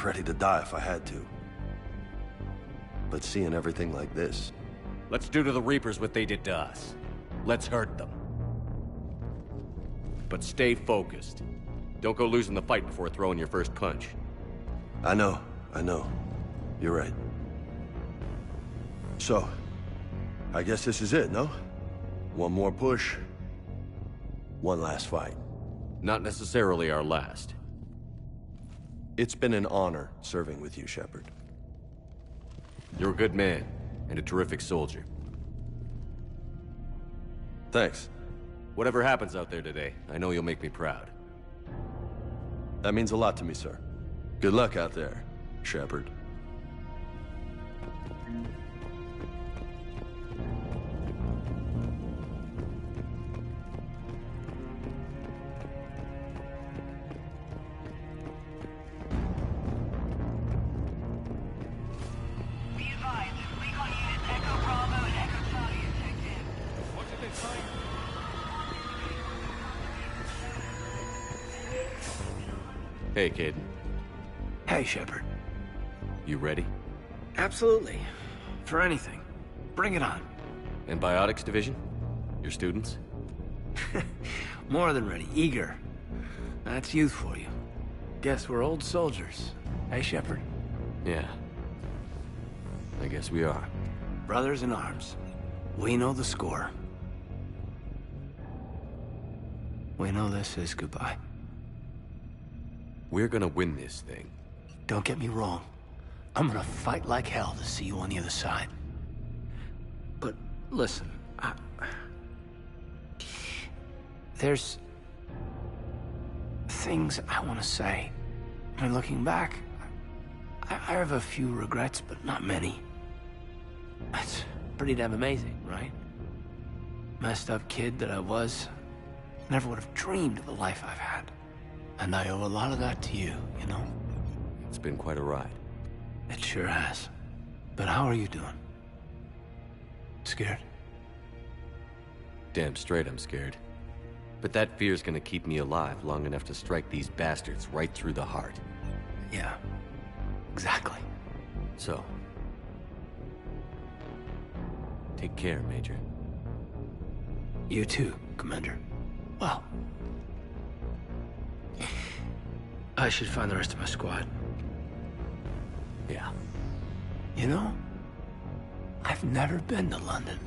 Ready to die if I had to. But seeing everything like this... Let's do to the Reapers what they did to us. Let's hurt them. But stay focused. Don't go losing the fight before throwing your first punch. I know. You're right. So, I guess this is it, no? One more push. One last fight. Not necessarily our last. It's been an honor serving with you, Shepard. You're a good man, and a terrific soldier. Thanks. Whatever happens out there today, I know you'll make me proud. That means a lot to me, sir. Good luck out there, Shepard. Hey, Caden. Hey, Shepard. You ready? Absolutely. For anything. Bring it on. Antibiotics Division? Your students? More than ready. Eager. That's youth for you. Guess we're old soldiers. Hey, Shepard. Yeah. I guess we are. Brothers in arms. We know the score. We know this is goodbye. We're gonna win this thing. Don't get me wrong. I'm gonna fight like hell to see you on the other side. But listen, there's things I want to say. I mean, looking back, I have a few regrets, but not many. That's pretty damn amazing, right? Messed up kid that I was, never would have dreamed of the life I've had. And I owe a lot of that to you, you know? It's been quite a ride. It sure has. But how are you doing? Scared? Damn straight I'm scared. But that fear's gonna keep me alive long enough to strike these bastards right through the heart. Yeah. Exactly. So... take care, Major. You too, Commander. Well... I should find the rest of my squad. Yeah. You know, I've never been to London.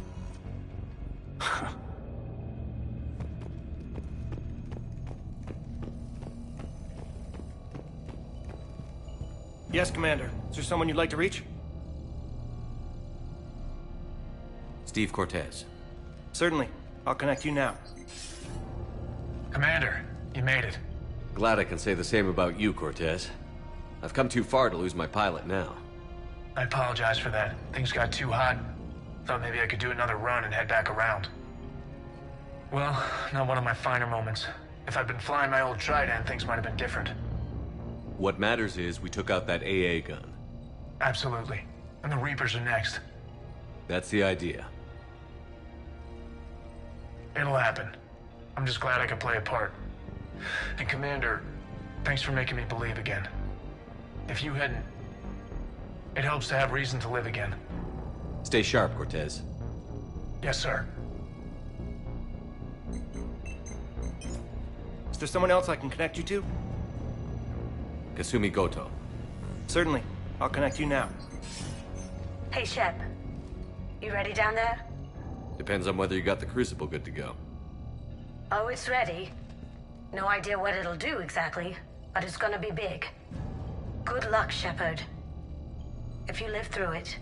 Yes, Commander. Is there someone you'd like to reach? Steve Cortez. Certainly. I'll connect you now. Commander, you made it. Glad I can say the same about you, Cortez. I've come too far to lose my pilot now. I apologize for that. Things got too hot. Thought maybe I could do another run and head back around. Well, not one of my finer moments. If I'd been flying my old Trident, things might have been different. What matters is we took out that AA gun. Absolutely. And the Reapers are next. That's the idea. It'll happen. I'm just glad I could play a part. And Commander, thanks for making me believe again. If you hadn't... it helps to have reason to live again. Stay sharp, Cortez. Yes, sir. Is there someone else I can connect you to? Kasumi Goto. Certainly. I'll connect you now. Hey, Shep. You ready down there? Depends on whether you got the Crucible good to go. Oh, it's ready. No idea what it'll do exactly, but it's gonna be big. Good luck, Shepard. If you live through it,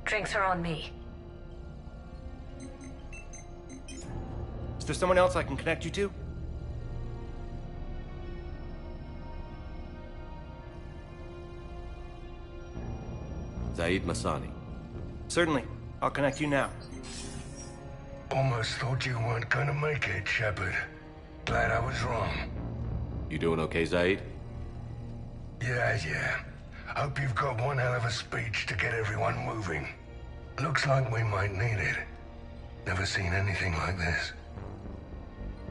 drinks are on me. Is there someone else I can connect you to? Zaid Masani. Certainly. I'll connect you now. Almost thought you weren't gonna make it, Shepard. Glad I was wrong. You doing okay, Zaid? Yeah. Hope you've got one hell of a speech to get everyone moving. Looks like we might need it. Never seen anything like this.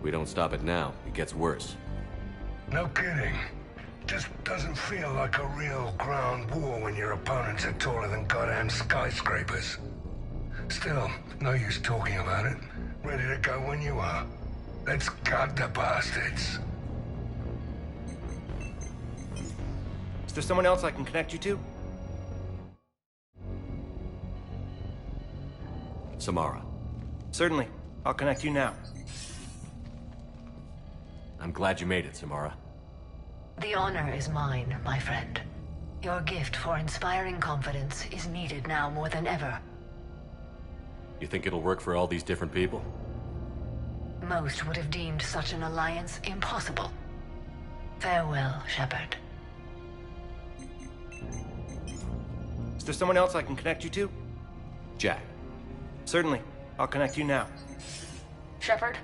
We don't stop it now, it gets worse. No kidding. Just doesn't feel like a real ground war when your opponents are taller than goddamn skyscrapers. Still, no use talking about it. Ready to go when you are. Let's gut the bastards. Is there someone else I can connect you to? Samara. Certainly. I'll connect you now. I'm glad you made it, Samara. The honor is mine, my friend. Your gift for inspiring confidence is needed now more than ever. You think it'll work for all these different people? Most would have deemed such an alliance impossible. Farewell, Shepard. Is there someone else I can connect you to? Jack. Certainly. I'll connect you now. Shepard?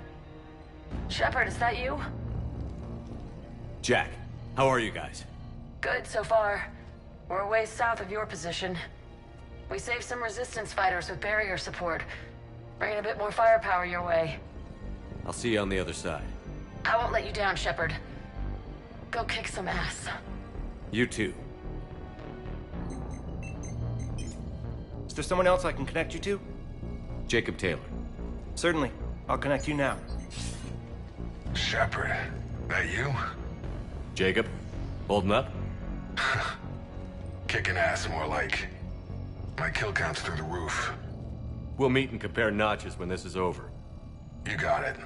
Shepard, is that you? Jack, how are you guys? Good so far. We're a ways south of your position. We saved some resistance fighters with barrier support. Bringing a bit more firepower your way. I'll see you on the other side. I won't let you down, Shepard. Go kick some ass. You too. Is there someone else I can connect you to? Jacob Taylor. Certainly. I'll connect you now. Shepard, that you? Jacob, holding up? Kicking ass more like. My kill count's through the roof. We'll meet and compare notches when this is over. You got it.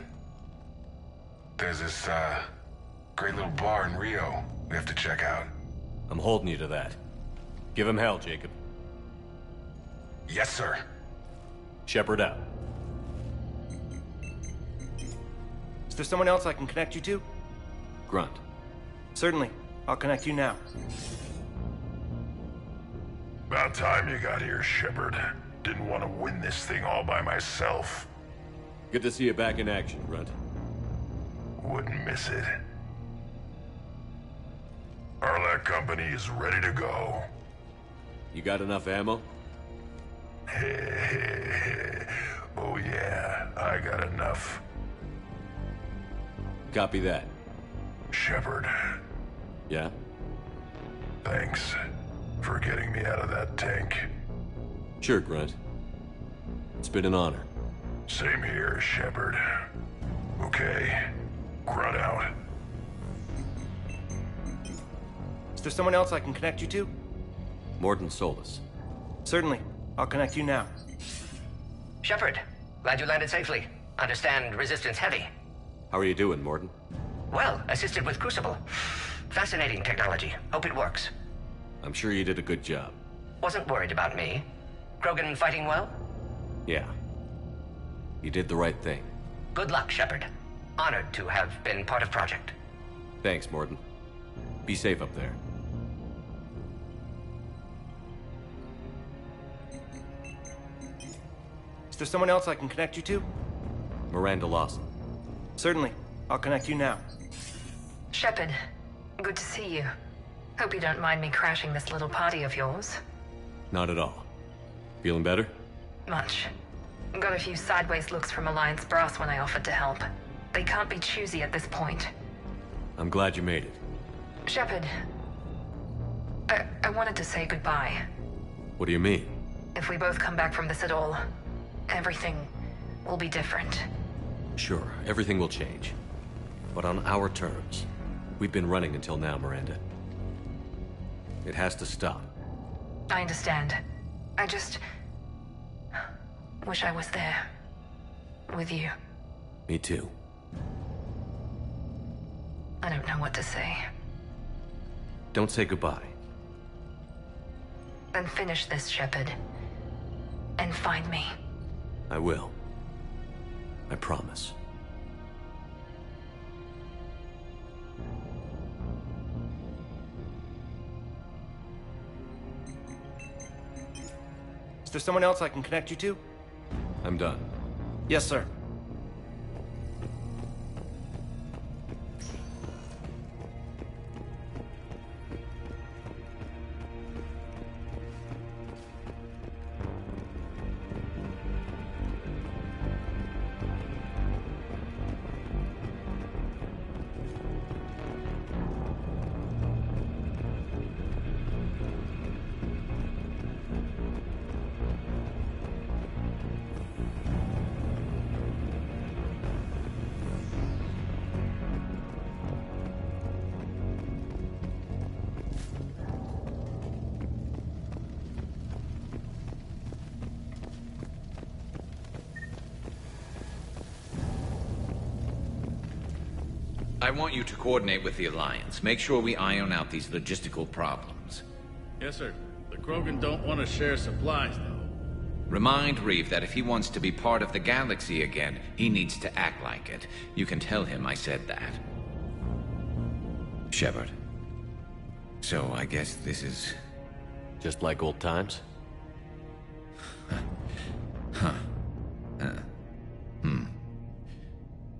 There's this, great little bar in Rio we have to check out. I'm holding you to that. Give him hell, Jacob. Yes, sir. Shepard out. Is there someone else I can connect you to? Grunt. Certainly. I'll connect you now. About time you got here, Shepard. Didn't want to win this thing all by myself. Good to see you back in action, Grunt. Wouldn't miss it. Arlac Company is ready to go. You got enough ammo? Oh yeah, I got enough. Copy that. Shepard. Yeah? Thanks for getting me out of that tank. Sure, Grunt. It's been an honor. Same here, Shepard. Okay, Grunt out. Is there someone else I can connect you to? Mordin Solus. Certainly. I'll connect you now. Shepard, glad you landed safely. Understand resistance heavy. How are you doing, Mordin? Well, assisted with Crucible. Fascinating technology. Hope it works. I'm sure you did a good job. Wasn't worried about me. Krogan fighting well? Yeah. You did the right thing. Good luck, Shepard. Honored to have been part of Project. Thanks, Mordin. Be safe up there. Is there someone else I can connect you to? Miranda Lawson. Certainly. I'll connect you now. Shepard, good to see you. Hope you don't mind me crashing this little party of yours. Not at all. Feeling better? Much. Got a few sideways looks from Alliance brass when I offered to help. They can't be choosy at this point. I'm glad you made it. Shepard, I wanted to say goodbye. What do you mean? If we both come back from this at all, everything will be different. Sure, everything will change. But on our terms. We've been running until now, Miranda. It has to stop. I understand. I just wish I was there. With you. Me too. I don't know what to say. Don't say goodbye. Then finish this, Shepard. And find me. I will. I promise. Is there someone else I can connect you to? I'm done. Yes, sir. I want you to coordinate with the Alliance. Make sure we iron out these logistical problems. Yes, sir. The Krogan don't want to share supplies, though. Remind Reeve that if he wants to be part of the galaxy again, he needs to act like it. You can tell him I said that. Shepard. So I guess this is... just like old times? Huh.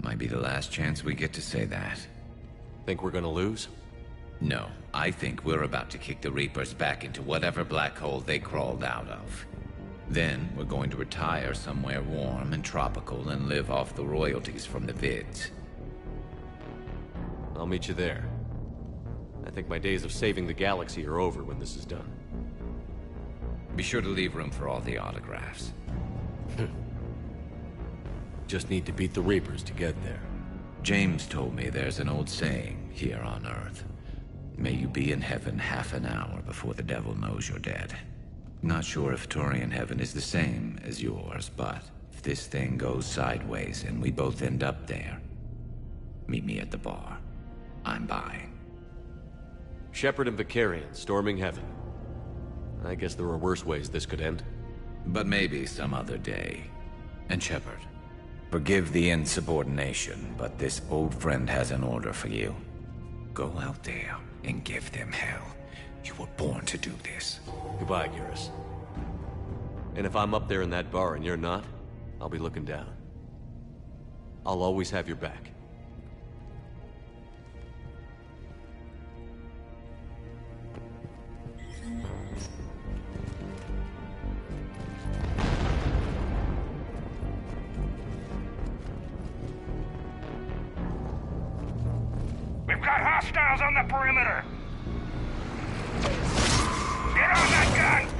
Might be the last chance we get to say that. Think we're gonna lose? No, I think we're about to kick the Reapers back into whatever black hole they crawled out of. Then we're going to retire somewhere warm and tropical and live off the royalties from the vids. I'll meet you there. I think my days of saving the galaxy are over when this is done. Be sure to leave room for all the autographs. Just need to beat the Reapers to get there. James told me there's an old saying here on Earth. May you be in heaven half an hour before the devil knows you're dead. Not sure if Turian heaven is the same as yours, but if this thing goes sideways and we both end up there, meet me at the bar. I'm buying. Shepard and Vicarian storming heaven. I guess there are worse ways this could end. But maybe some other day. And Shepard, forgive the insubordination, but this old friend has an order for you. Go out there and give them hell. You were born to do this. Goodbye, Garrus. And if I'm up there in that bar and you're not, I'll be looking down. I'll always have your back. We've got hostiles on the perimeter! Get on that gun!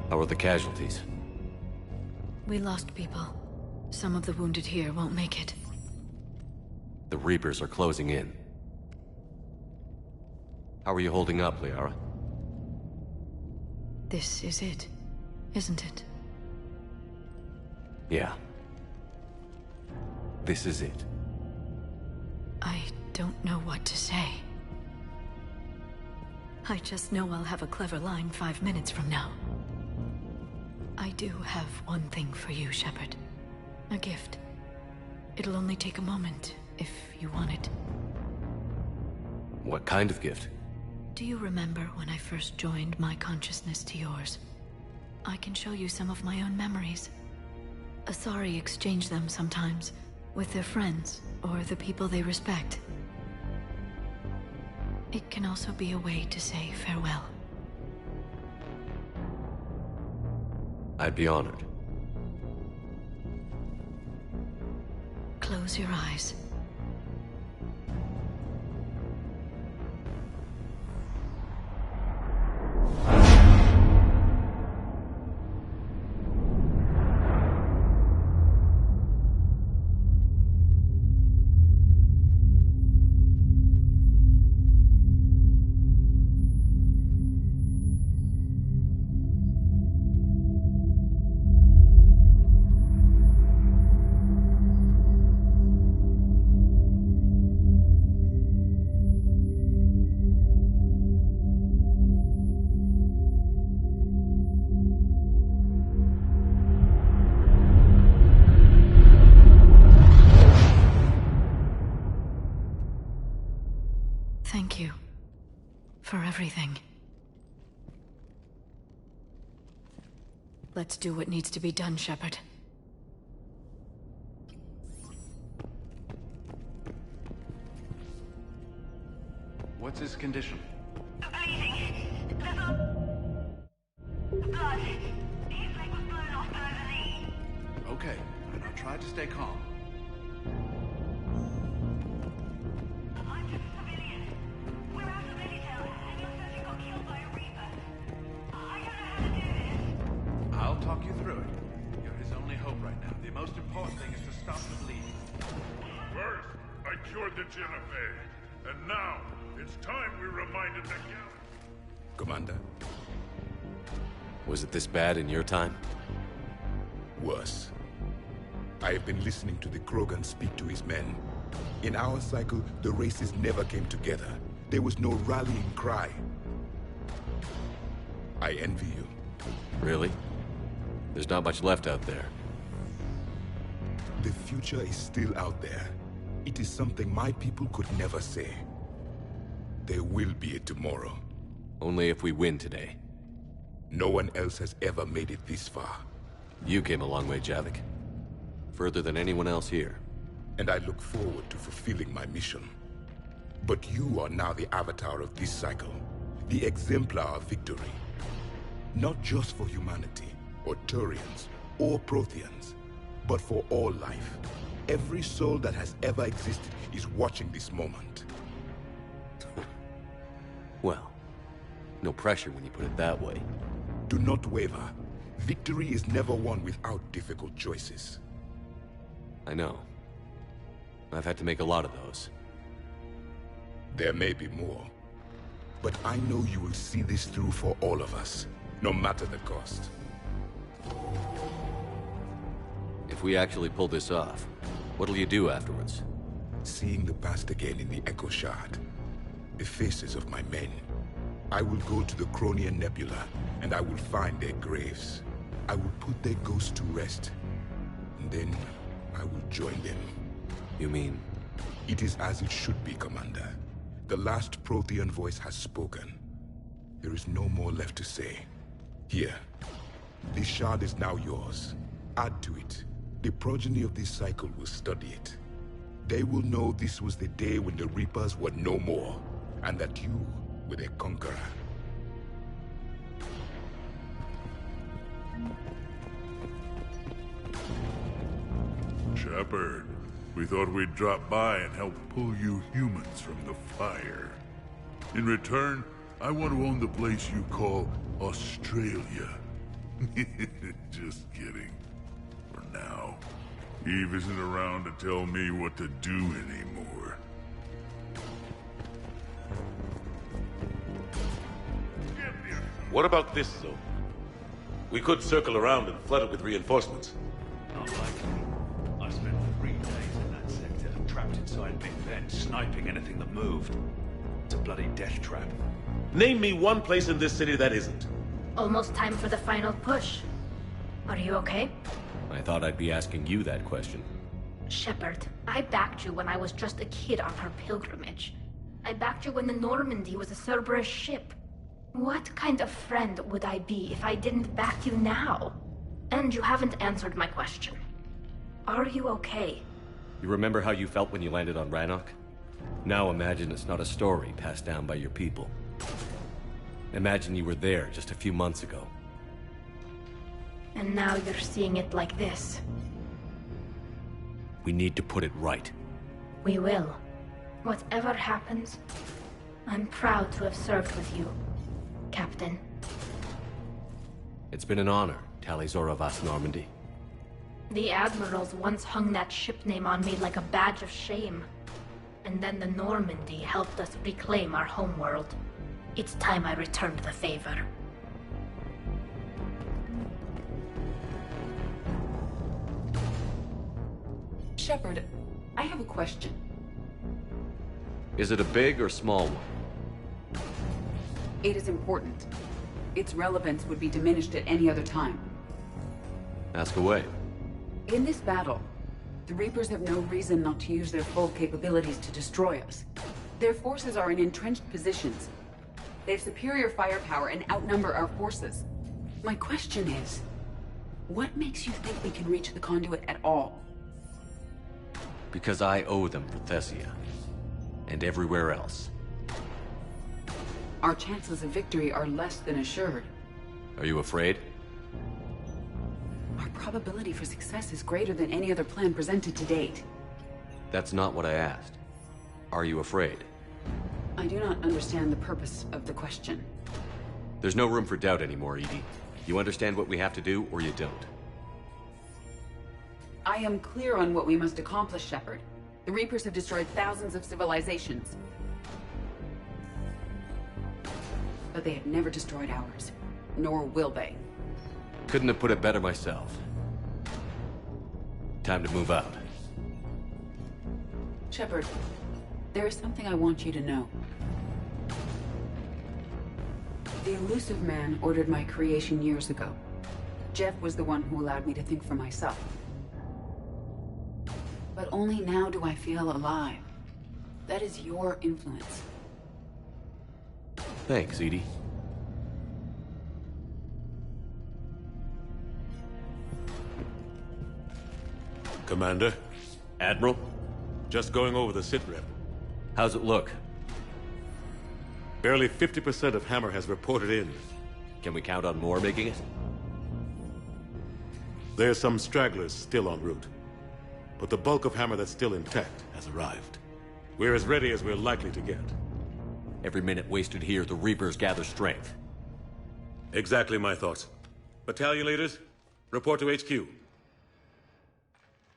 How are the casualties? We lost people. Some of the wounded here won't make it. The Reapers are closing in. How are you holding up, Liara? This is it, isn't it? Yeah. This is it. I don't know what to say. I just know I'll have a clever line 5 minutes from now. I do have one thing for you, Shepard. A gift. It'll only take a moment, if you want it. What kind of gift? Do you remember when I first joined my consciousness to yours? I can show you some of my own memories. Asari exchange them sometimes, with their friends, or the people they respect. It can also be a way to say farewell. I'd be honored. Close your eyes. Thank you for everything. Let's do what needs to be done, Shepard. What's his condition? Bleeding. Blood. His leg was blown off below the knee. Okay, and I'll try to stay calm. I'm just a civilian. We're out of Intel, and your surgeon got killed by a Reaper. I don't know how to do this. I'll talk you through it. You're his only hope right now. The most important thing is to stop the bleeding. First, I cured the Jennifer. And now, it's time we reminded the galaxy. Commander. Was it this bad in your time? Worse. I have been listening to the Krogan speak to his men. In our cycle, the races never came together. There was no rallying cry. I envy you. Really? There's not much left out there. The future is still out there. It is something my people could never say. There will be a tomorrow. Only if we win today. No one else has ever made it this far. You came a long way, Javik. Further than anyone else here. And I look forward to fulfilling my mission. But you are now the avatar of this cycle. The exemplar of victory. Not just for humanity, or Turians, or Protheans, but for all life. Every soul that has ever existed is watching this moment. Well, no pressure when you put it that way. Do not waver. Victory is never won without difficult choices. I know. I've had to make a lot of those. There may be more. But I know you will see this through for all of us, no matter the cost. If we actually pull this off, what'll you do afterwards? Seeing the past again in the Echo Shard. The faces of my men. I will go to the Cronian Nebula, and I will find their graves. I will put their ghosts to rest. And then, I will join them. You mean? It is as it should be, Commander. The last Prothean voice has spoken. There is no more left to say. Here. This shard is now yours. Add to it. The progeny of this cycle will study it. They will know this was the day when the Reapers were no more, and that you were their conqueror. Shepard, we thought we'd drop by and help pull you humans from the fire. In return, I want to own the place you call Australia. Just kidding. For now. Eve isn't around to tell me what to do anymore. What about this zone? We could circle around and flood it with reinforcements. Not likely. I spent 3 days in that sector, trapped inside big vents, sniping anything that moved. It's a bloody death trap. Name me one place in this city that isn't. Almost time for the final push. Are you okay? I thought I'd be asking you that question. Shepard, I backed you when I was just a kid on her pilgrimage. I backed you when the Normandy was a Cerberus ship. What kind of friend would I be if I didn't back you now? And you haven't answered my question. Are you okay? You remember how you felt when you landed on Rannoch? Now imagine it's not a story passed down by your people. Imagine you were there just a few months ago. And now you're seeing it like this. We need to put it right. We will. Whatever happens, I'm proud to have served with you, Captain. It's been an honor, Talizora Vas Normandy. The Admirals once hung that ship name on me like a badge of shame. And then the Normandy helped us reclaim our homeworld. It's time I returned the favor. Shepard, I have a question. Is it a big or small one? It is important. Its relevance would be diminished at any other time. Ask away. In this battle, the Reapers have no reason not to use their full capabilities to destroy us. Their forces are in entrenched positions. They have superior firepower and outnumber our forces. My question is, what makes you think we can reach the conduit at all? Because I owe them for Thessia. And everywhere else. Our chances of victory are less than assured. Are you afraid? Our probability for success is greater than any other plan presented to date. That's not what I asked. Are you afraid? I do not understand the purpose of the question. There's no room for doubt anymore, Edie. You understand what we have to do, or you don't. I am clear on what we must accomplish, Shepard. The Reapers have destroyed thousands of civilizations. But they have never destroyed ours. Nor will they. Couldn't have put it better myself. Time to move out. Shepard, there is something I want you to know. The Elusive Man ordered my creation years ago. Jeff was the one who allowed me to think for myself. But only now do I feel alive. That is your influence. Thanks, Edie. Commander? Admiral? Just going over the sitrep. How's it look? Barely 50% of Hammer has reported in. Can we count on more making it? There's some stragglers still en route. But the bulk of Hammer that's still intact has arrived. We're as ready as we're likely to get. Every minute wasted here, the Reapers gather strength. Exactly my thoughts. Battalion leaders, report to HQ.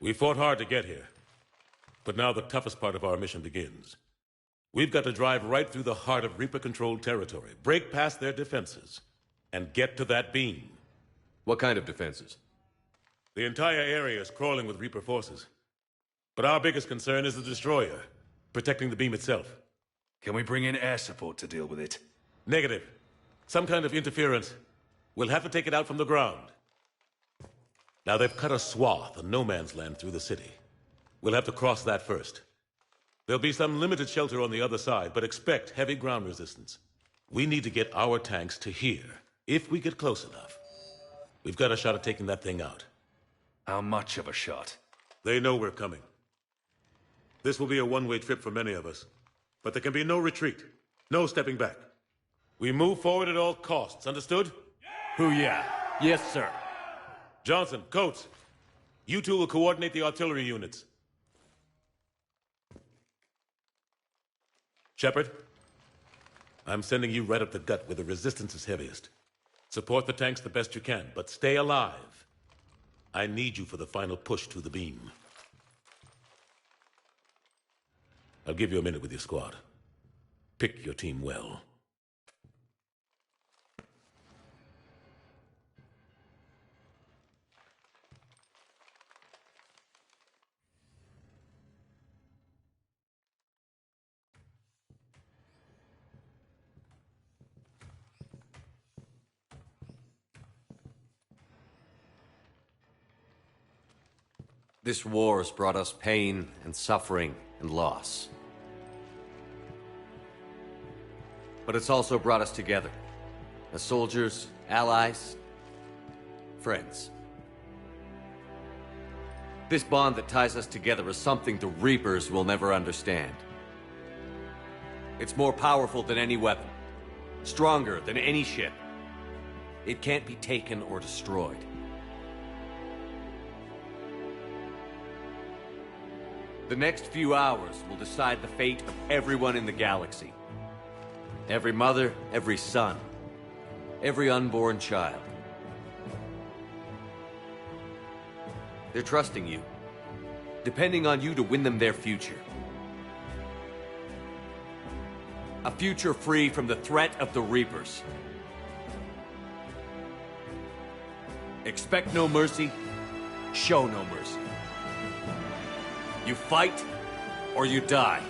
We fought hard to get here. But now the toughest part of our mission begins. We've got to drive right through the heart of Reaper-controlled territory, break past their defenses, and get to that beam. What kind of defenses? The entire area is crawling with Reaper forces. But our biggest concern is the destroyer, protecting the beam itself. Can we bring in air support to deal with it? Negative. Some kind of interference. We'll have to take it out from the ground. Now they've cut a swath of no man's land through the city. We'll have to cross that first. There'll be some limited shelter on the other side, but expect heavy ground resistance. We need to get our tanks to here, if we get close enough. We've got a shot at taking that thing out. How much of a shot? They know we're coming. This will be a one-way trip for many of us. But there can be no retreat. No stepping back. We move forward at all costs, understood? Hoo-yeah. Yes, sir. Johnson, Coates, you two will coordinate the artillery units. Shepard, I'm sending you right up the gut where the resistance is heaviest. Support the tanks the best you can, but stay alive. I need you for the final push to the beam. I'll give you a minute with your squad. Pick your team well. This war has brought us pain and suffering and loss. But it's also brought us together. As soldiers, allies, friends. This bond that ties us together is something the Reapers will never understand. It's more powerful than any weapon. Stronger than any ship. It can't be taken or destroyed. The next few hours will decide the fate of everyone in the galaxy. Every mother, every son, every unborn child. They're trusting you, depending on you to win them their future. A future free from the threat of the Reapers. Expect no mercy, show no mercy. You fight, or you die.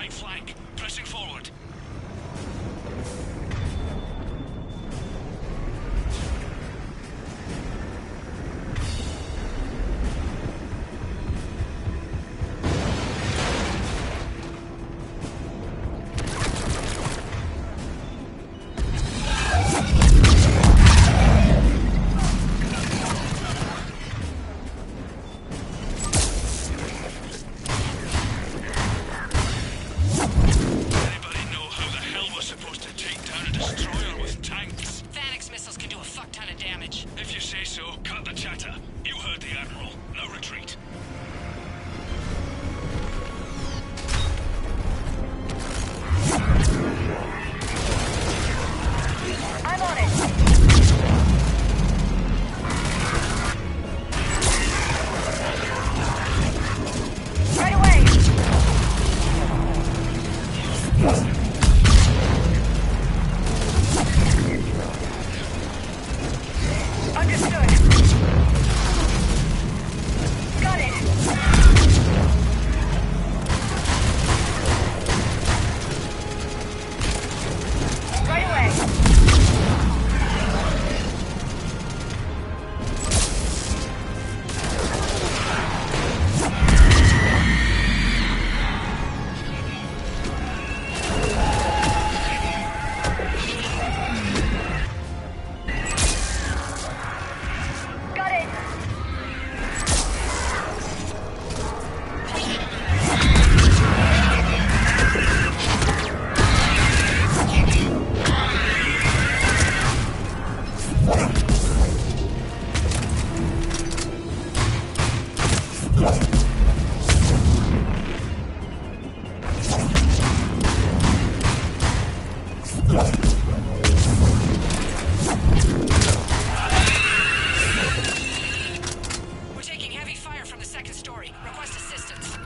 right flank. Pressing forward.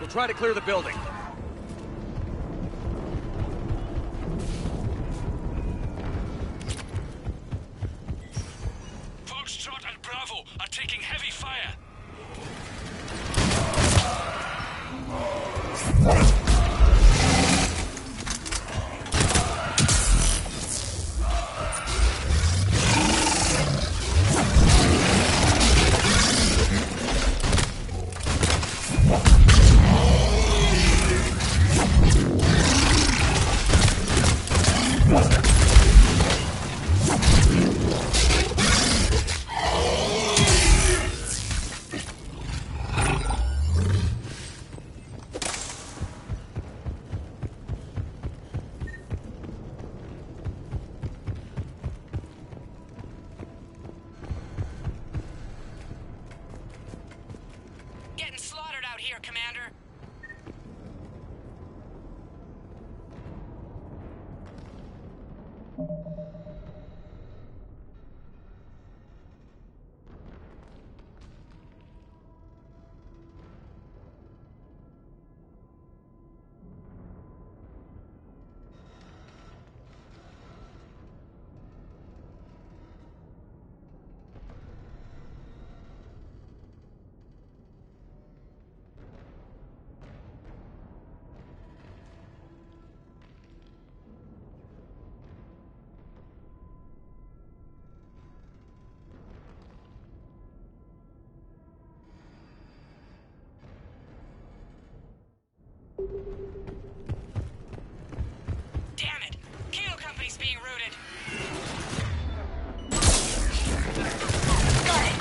Try to clear the building. Foxtrot and Bravo are taking heavy fire. Damn it! Kano Company's being routed. Got it!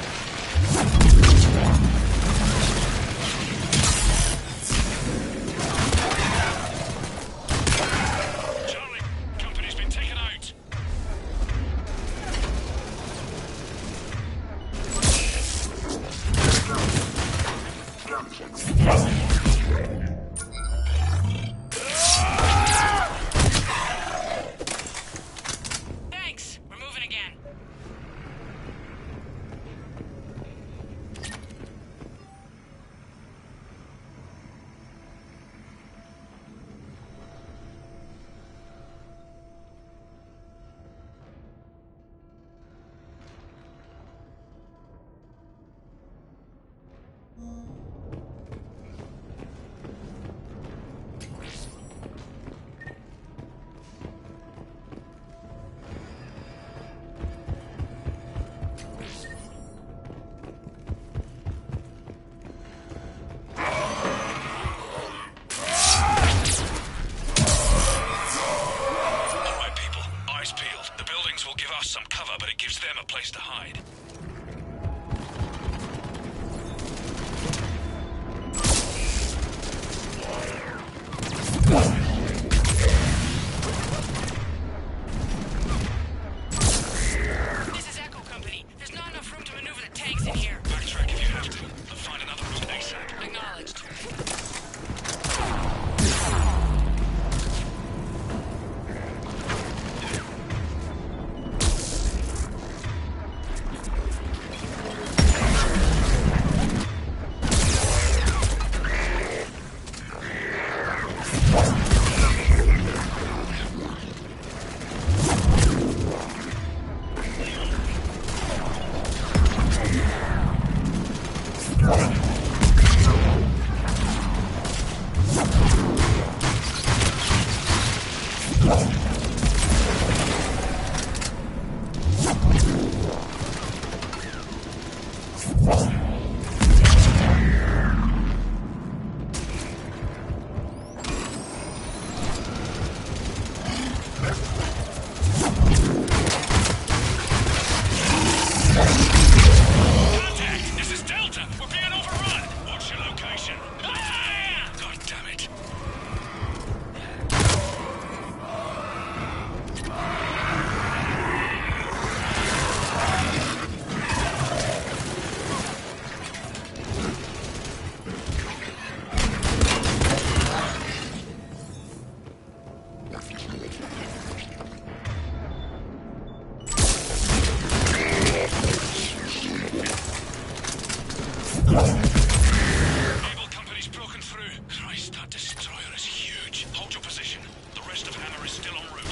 Charlie, company's been taken out. That destroyer is huge. Hold your position. The rest of Hammer is still en route.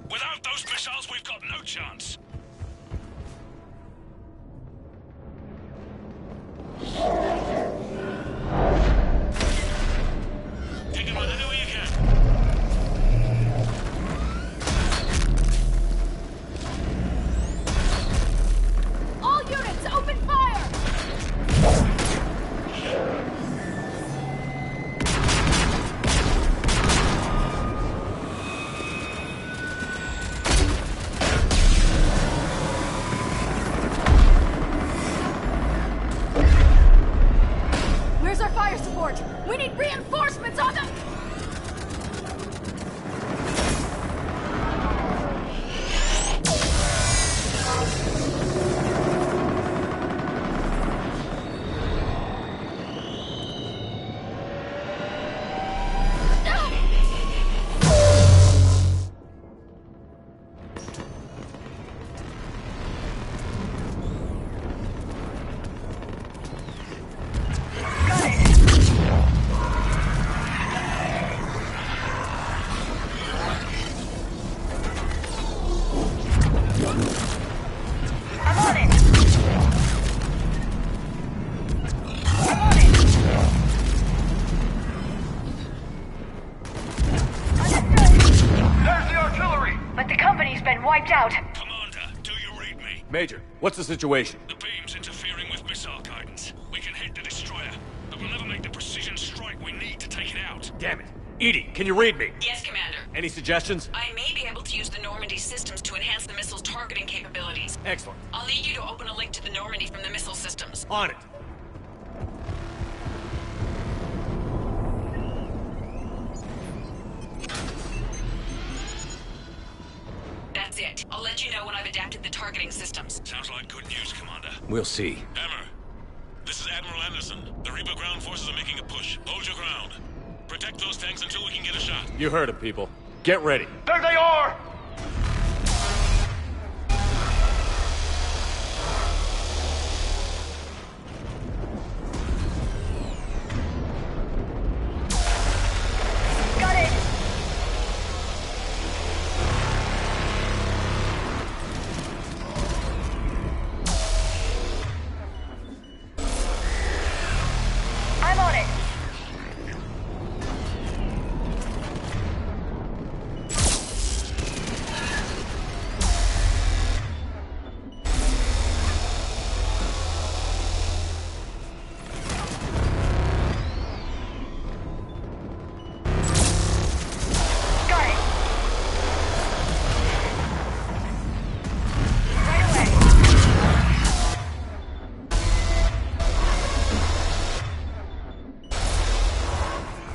Without those missiles, we've got no chance. Take him out any way you can. All units, open fire! Where's our fire support? We need reinforcements on them! Wiped out. Major, what's the situation? The beam's interfering with missiles. We need to take it out. Damn it. Edie, can you read me? Yes, Commander. Any suggestions? I may be able to use the Normandy systems to enhance the missile's targeting capabilities. Excellent. I'll need you to open a link to the Normandy from the missile systems. On it. That's it. I'll let you know when I've adapted the targeting systems. Sounds like good news, Commander. We'll see. Hammer, this is Admiral Anderson. The Reaper ground forces are making a push. Hold your ground. Protect those tanks until we can get a shot. You heard it, people. Get ready. There they are! Got it! I'm on it!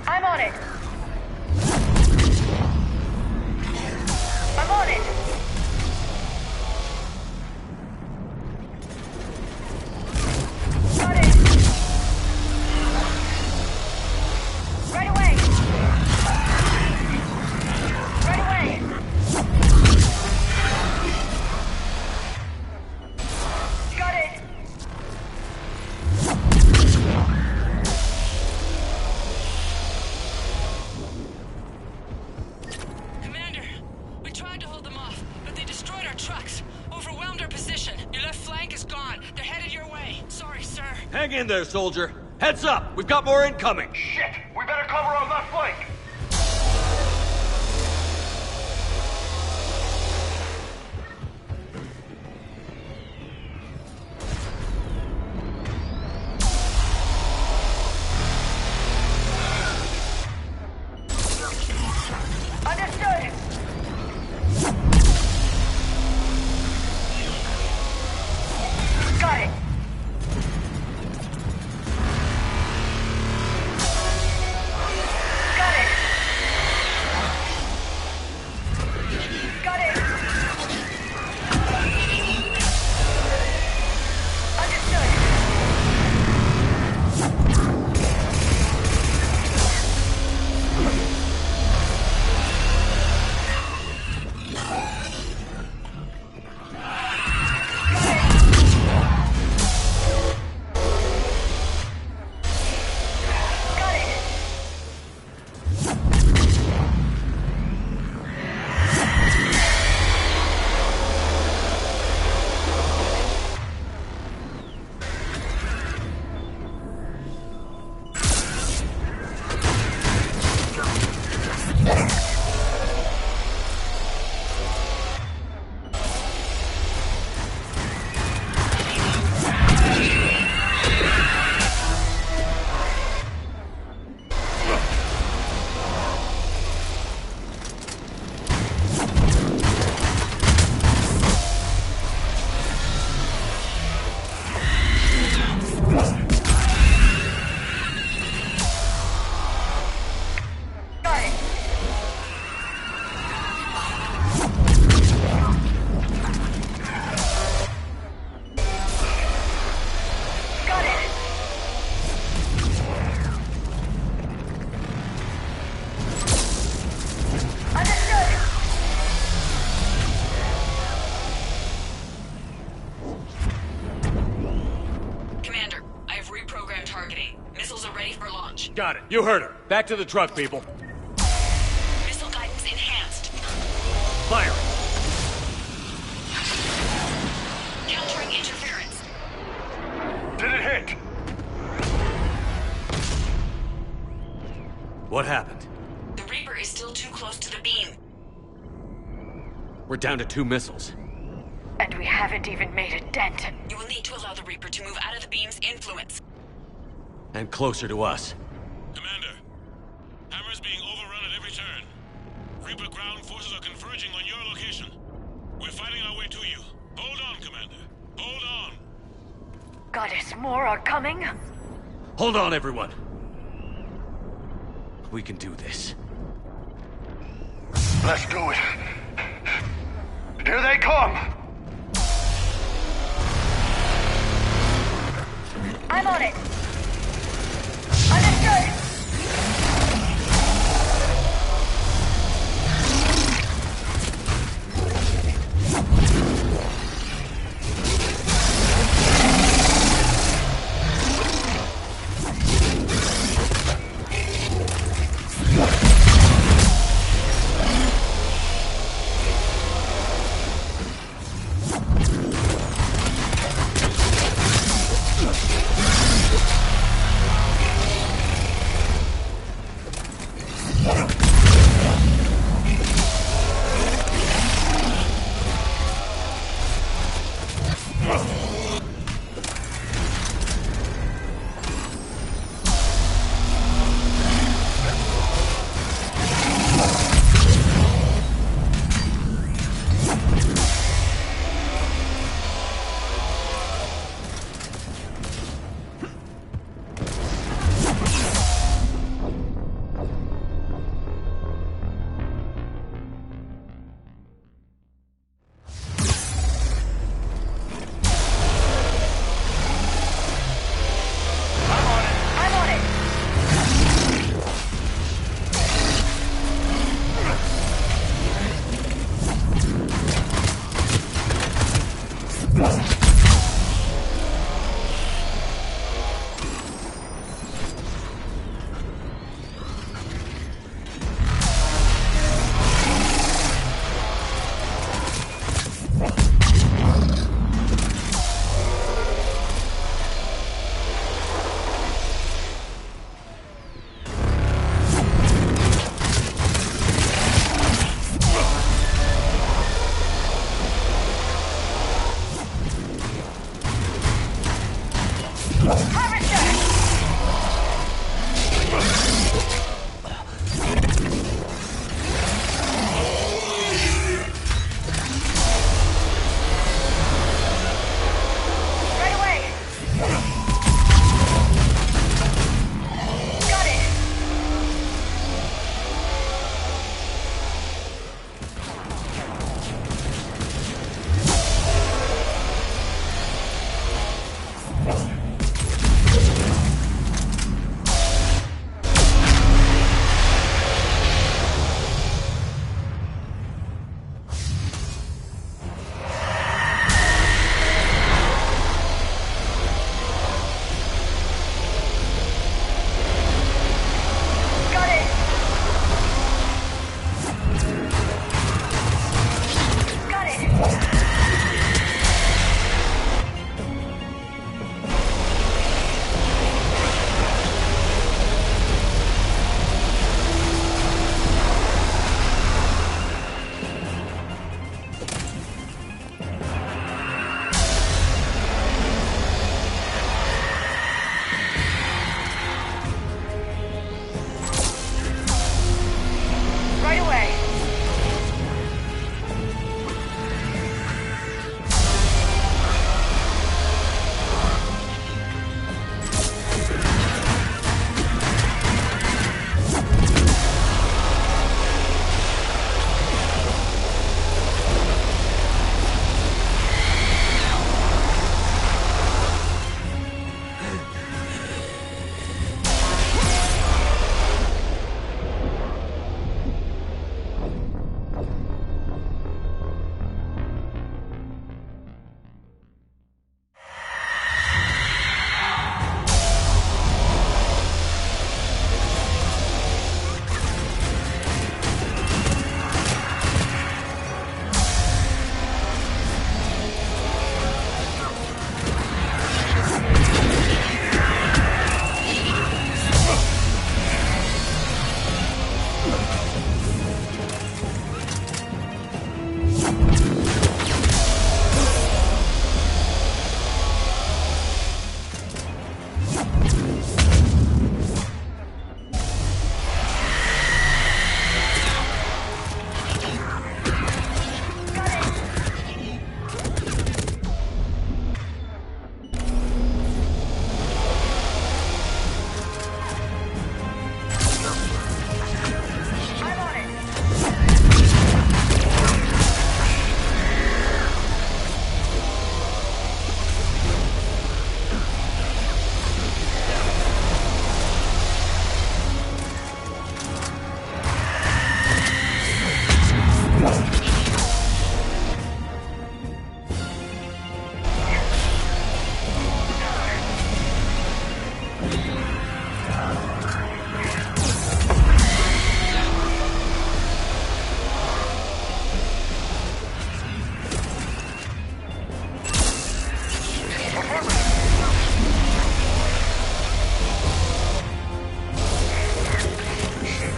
I'm on it! I'm on it! Got it! Right away! Right away! Got it! Commander, we tried to hold them off, but they destroyed our trucks, overwhelmed our position. Your left flank is gone. They're headed your way. Sorry, sir. Hang in there, soldier. Heads up. We've got more incoming. Shit! We better cover our left flank! Understood! Got it! Got it! Got it! Understood! Got it! Got it! Got it! Understood! Commander, I have reprogrammed targeting. Missiles are ready for launch. Got it. You heard her. Back to the truck, people. Missile guidance enhanced. Fire. Countering interference. Did it hit? What happened? The Reaper is still too close to the beam. We're down to 2 missiles. And we haven't even made a dent. You will need to allow the Reaper to move out of the beam's influence. And closer to us. Commander, Goddess, more are coming? Hold on, everyone. We can do this. Let's do it. Here they come! I'm on it. Understood.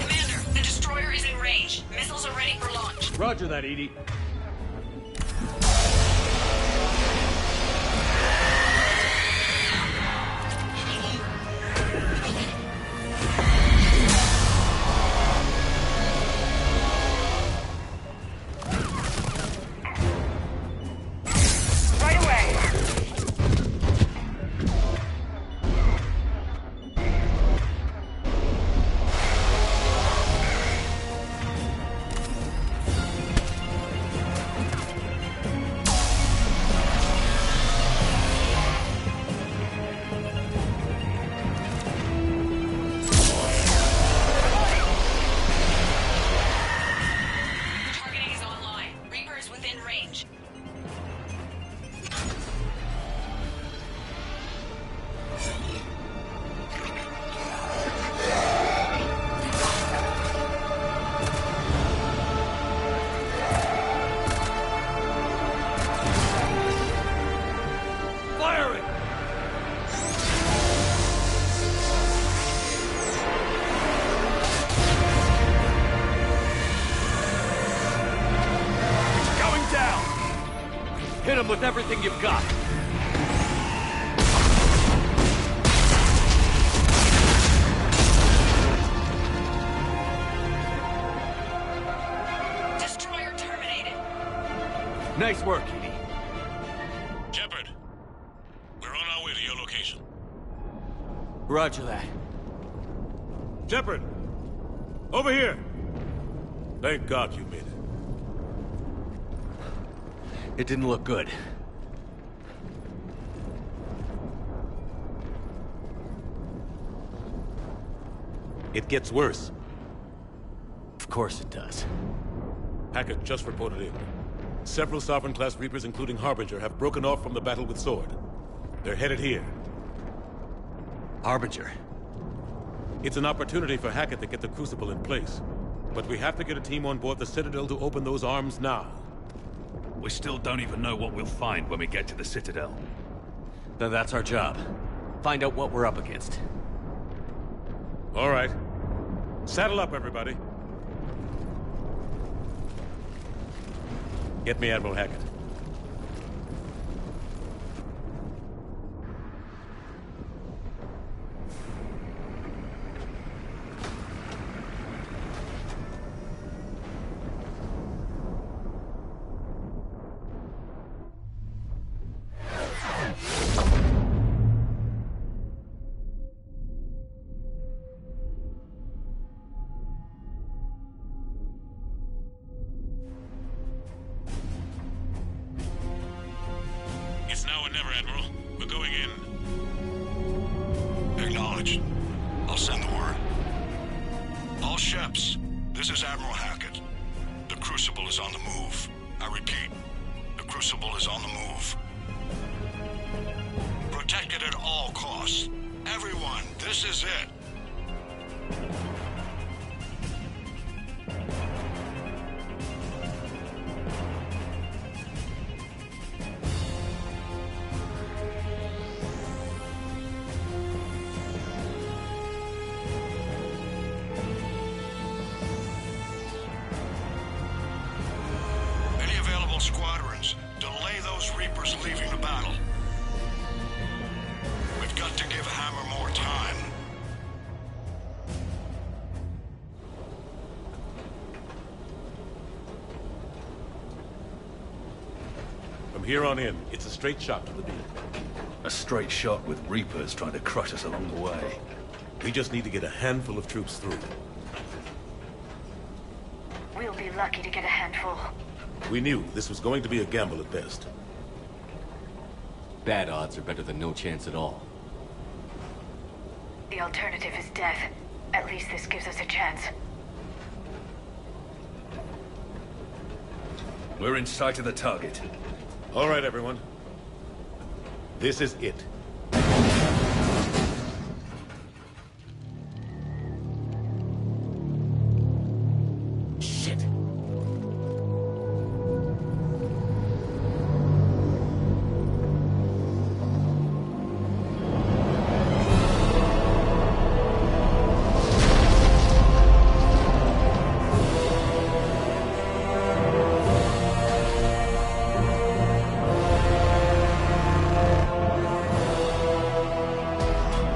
Commander, the destroyer is in range. Missiles are ready for launch. Roger that, Edie. Right away. Targeting is online. Reaper is within range. Firing! Going down! Hit him with everything you've got. Destroyer terminated. Nice work, Edie. Shepard, we're on our way to your location. Roger that. Shepard, over here. Thank God you made it. It didn't look good. It gets worse. Of course it does. Hackett just reported in. Several Sovereign-class Reapers, including Harbinger, have broken off from the battle with Sword. They're headed here. Harbinger? It's an opportunity for Hackett to get the Crucible in place. But we have to get a team on board the Citadel to open those arms now. We still don't even know what we'll find when we get to the Citadel. Then that's our job. Find out what we're up against. All right. Saddle up, everybody. Get me Admiral Hackett. It's now or never, Admiral. We're going in. Acknowledged. I'll send the word. All ships, this is Admiral Hackett. The Crucible is on the move. I repeat, the Crucible is on the move. Protect it at all costs. Everyone, this is it. Any available squadrons, delay those Reapers leaving the battle. We've got to give Hammer more time. From here on in, it's a straight shot to the beam. A straight shot with Reapers trying to crush us along the way. We just need to get a handful of troops through. We'll be lucky to get a handful. We knew this was going to be a gamble at best. Bad odds are better than no chance at all. The alternative is death. At least this gives us a chance. We're in sight of the target. All right, everyone. This is it.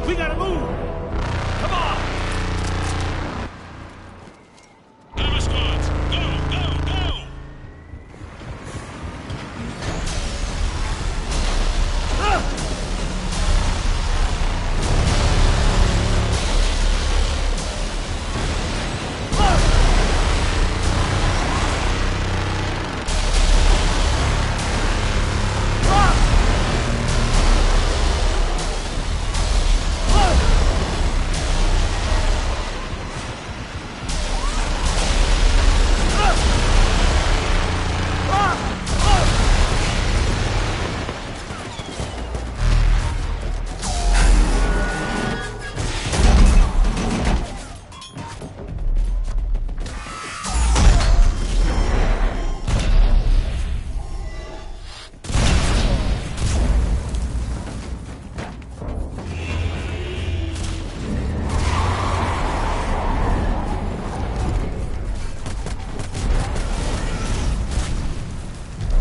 We gotta move! Come on! Gamma squads, go, go, go!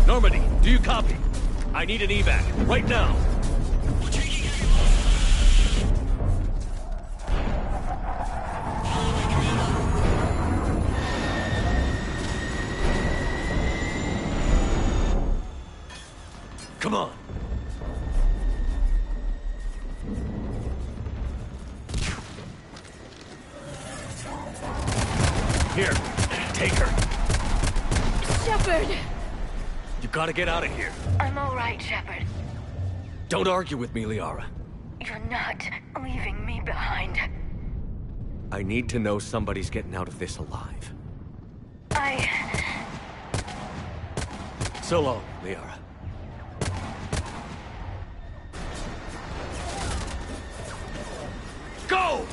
Normandy, do you copy? I need an evac, right now. Come on. Here, take her. Shepard! You gotta get out of here. I'm all right, Shepard. Don't argue with me, Liara. You're not leaving me behind. I need to know somebody's getting out of this alive. So long, Liara. Go!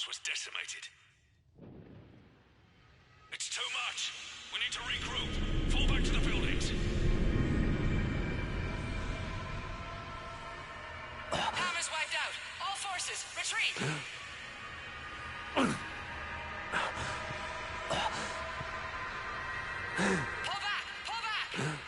Was decimated. It's too much. We need to regroup. Fall back to the buildings. Hammer's wiped out. All forces, retreat. Pull back! Pull back!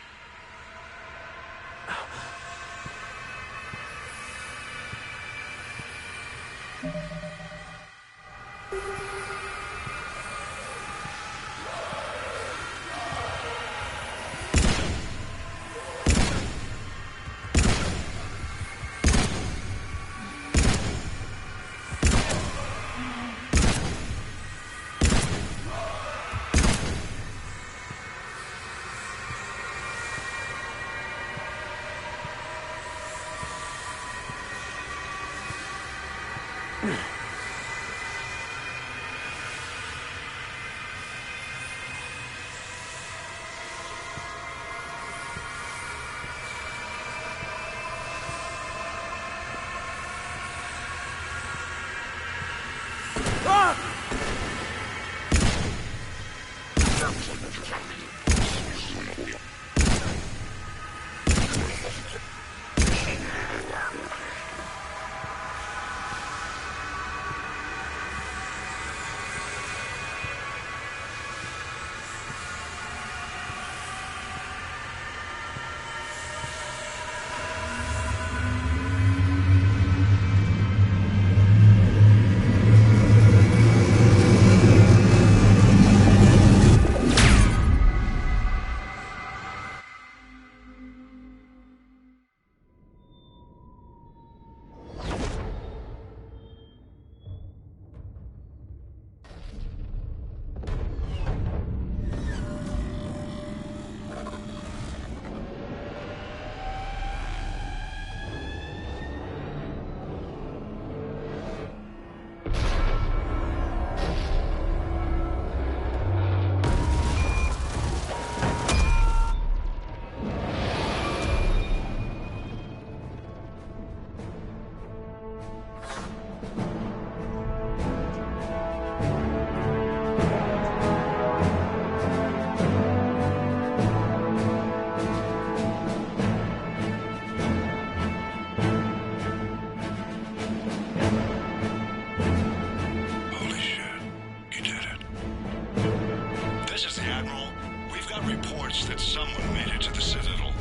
us that someone made it to the Citadel.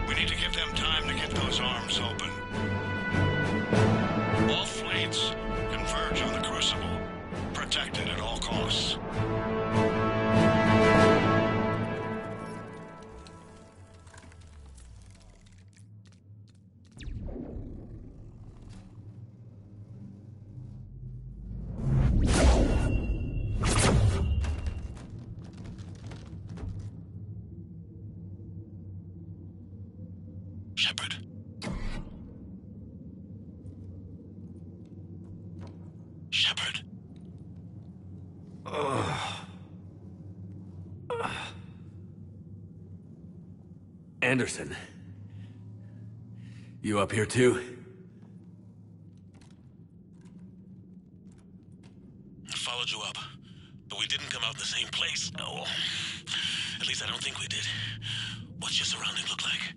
We need to give them time to get those arms open. All fleets converge on the Crucible, protected at all costs. Shepard. Shepard. Anderson. You up here too? I followed you up, but we didn't come out in the same place. Oh, at least I don't think we did. What's your surrounding look like?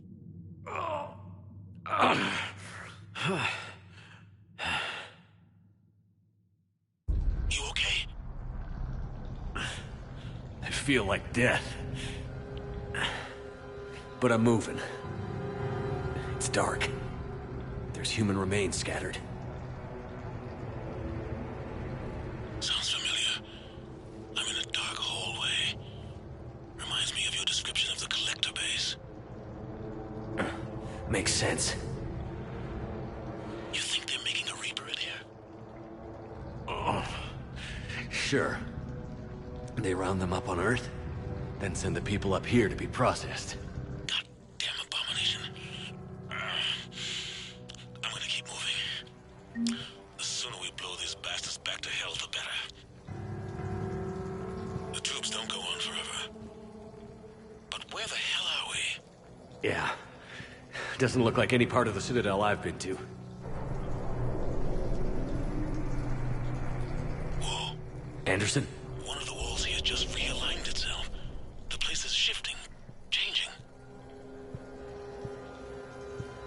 You okay? I feel like death. But I'm moving. It's dark. There's human remains scattered. Sounds familiar. I'm in a dark hallway. Reminds me of your description of the collector base. Makes sense. You think they're making a Reaper in here? Sure. They round them up on Earth, then send the people up here to be processed. Goddamn abomination. I'm gonna keep moving. The sooner we blow these bastards back to hell, the better. The tubes don't go on forever. But where the hell are we? Yeah. Doesn't look like any part of the Citadel I've been to. Whoa. Anderson? One of the walls here just realigned itself. The place is shifting, changing.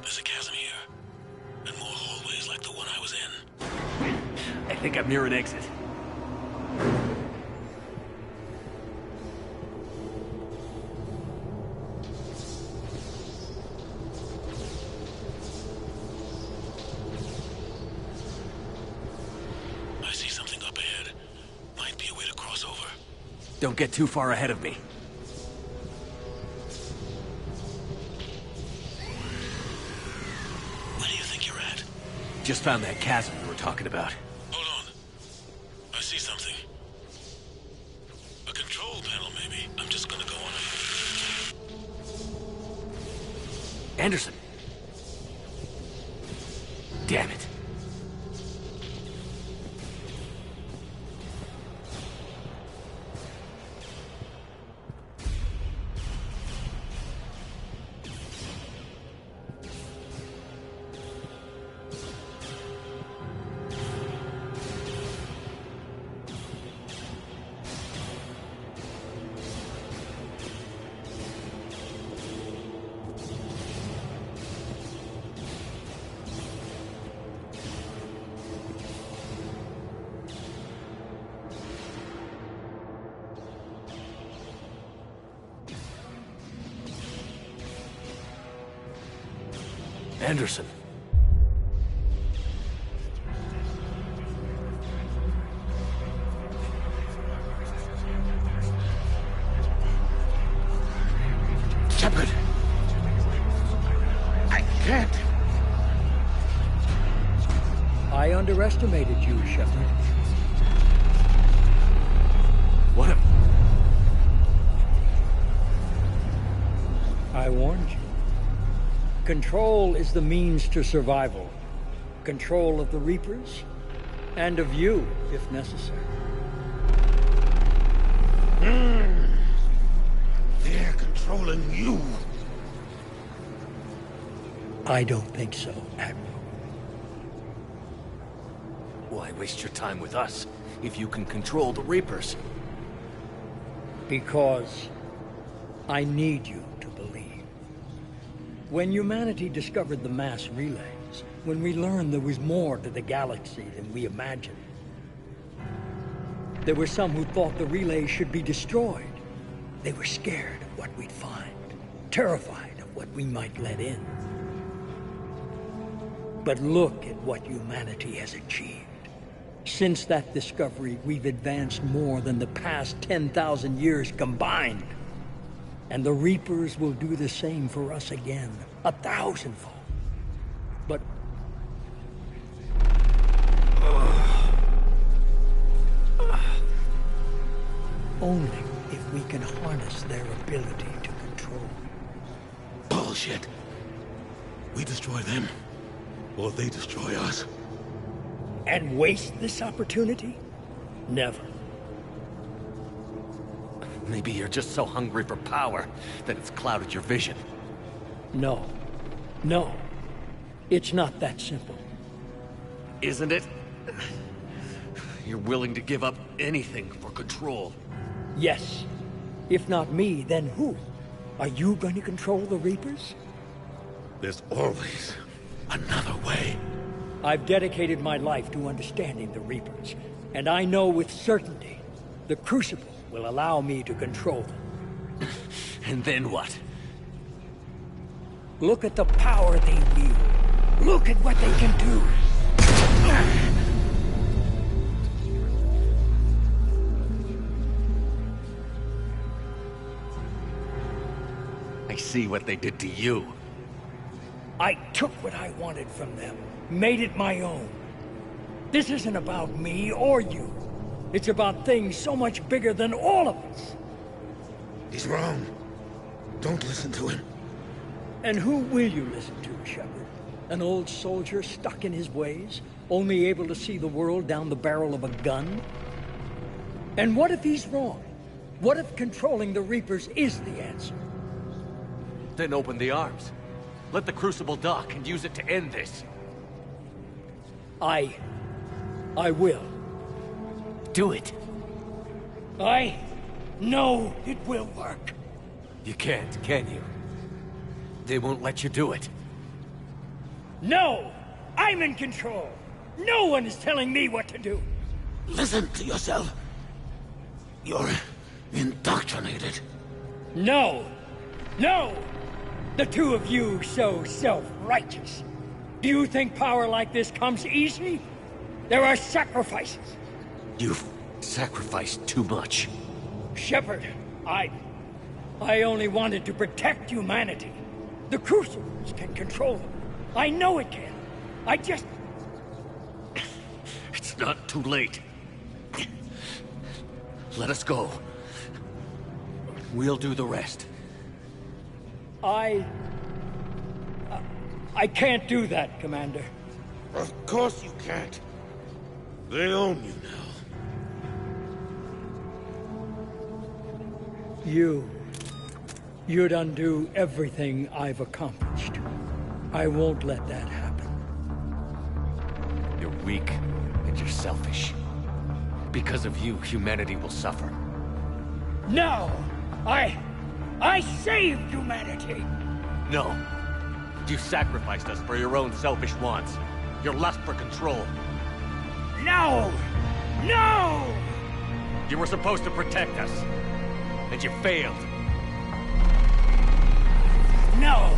There's a chasm here, and more hallways like the one I was in. I think I'm near an exit. I see something up ahead. Might be a way to cross over. Don't get too far ahead of me. Where do you think you're at? Just found that chasm you were talking about. Hold on. I see something. A control panel, maybe. I'm just gonna go on ahead. Anderson! Damn it. Anderson. Shepard! I can't. I underestimated you, Shepard. What a... I warned you. Control is the means to survival. Control of the Reapers, and of you, if necessary. They're controlling you. I don't think so, Admiral. Why waste your time with us if you can control the Reapers? Because I need you to believe. When humanity discovered the mass relays, when we learned there was more to the galaxy than we imagined, there were some who thought the relays should be destroyed. They were scared of of what we'd find, terrified of what we might let in. But look at what humanity has achieved. Since that discovery, we've advanced more than the past 10,000 years combined. And the Reapers will do the same for us again, 1,000-fold. But... only if we can harness their ability to control. Bullshit. We destroy them, or they destroy us. And waste this opportunity? Never. Maybe you're just so hungry for power that it's clouded your vision. No. No. It's not that simple. Isn't it? You're willing to give up anything for control. Yes. If not me, then who? Are you going to control the Reapers? There's always another way. I've dedicated my life to understanding the Reapers, and I know with certainty the Crucible will allow me to control them. And then what? Look at the power they wield. Look at what they can do. I see what they did to you. I took what I wanted from them, made it my own. This isn't about me or you. It's about things so much bigger than all of us. He's wrong. Don't listen to him. And who will you listen to, Shepard? An old soldier stuck in his ways, only able to see the world down the barrel of a gun? And what if he's wrong? What if controlling the Reapers is the answer? Then open the arms. Let the Crucible dock and use it to end this. I will. Do it. I know it will work. You can't, can you? They won't let you do it. No! I'm in control! No one is telling me what to do! Listen to yourself. You're indoctrinated. No! No! The two of you so self-righteous. Do you think power like this comes easy? There are sacrifices. You've sacrificed too much. Shepard, I only wanted to protect humanity. The Crucibles can control them. I know it can. I just... It's not too late. Let us go. We'll do the rest. I can't do that, Commander. Of course you can't. They own you now. You'd undo everything I've accomplished. I won't let that happen. You're weak and you're selfish. Because of you, humanity will suffer. No! I saved humanity! No. You sacrificed us for your own selfish wants. Your lust for control. No! No! You were supposed to protect us. And you failed. No!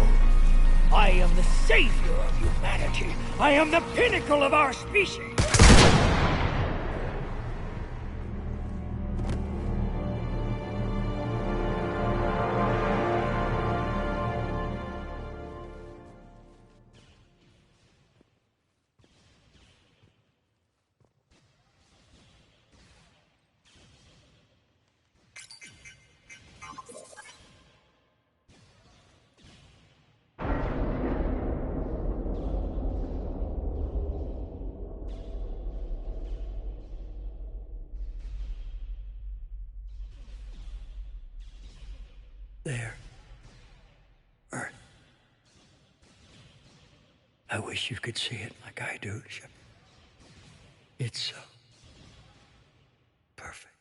I am the savior of humanity. I am the pinnacle of our species. There. Earth. I wish you could see it like I do, Shepard. It's so perfect.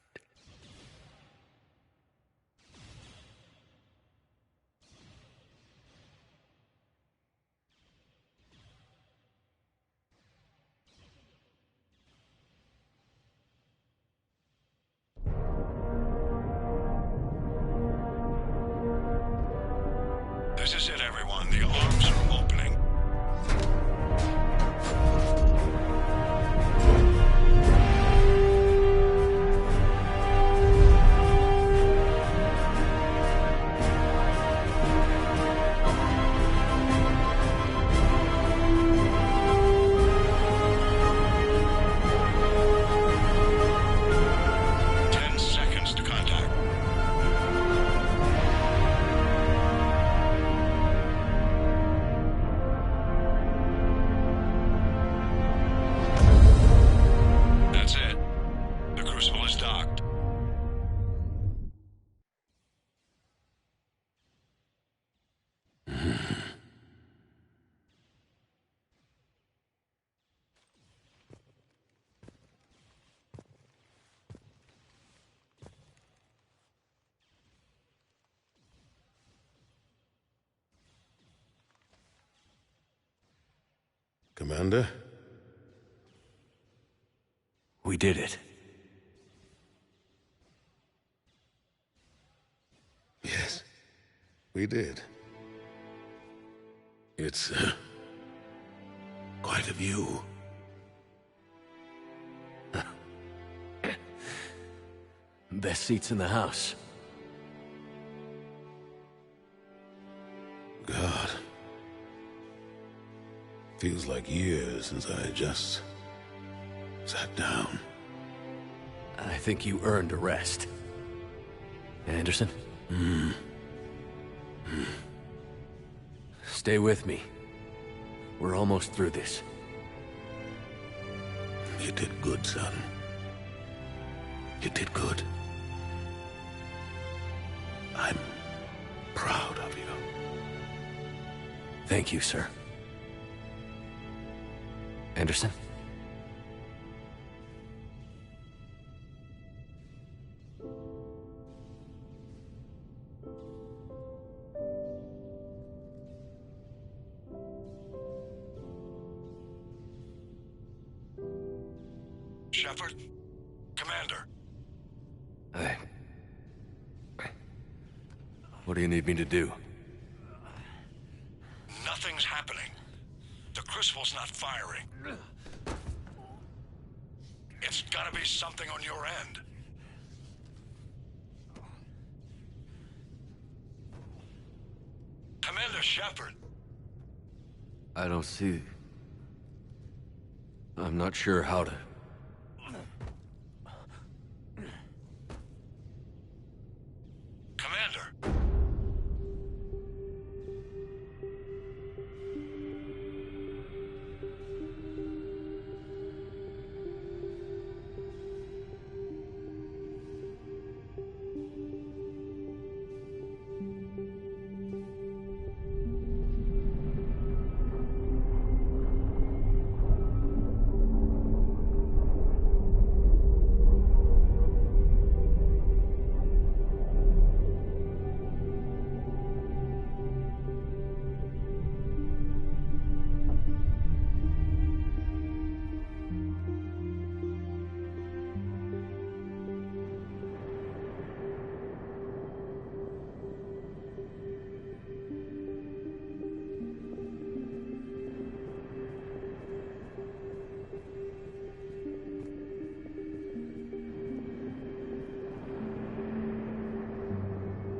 Commander? We did it. Yes, we did. It's, quite a view. Best seats in the house. God. Feels like years since I just sat down. I think you earned a rest. Anderson? Stay with me. We're almost through this. You did good, son. You did good. I'm proud of you. Thank you, sir. Anderson? Shepard? Commander? What do you need me to do? Nothing's happening. The Crucible's not firing. It's gotta be something on your end. Commander Shepard! I don't see... I'm not sure how to... Commander!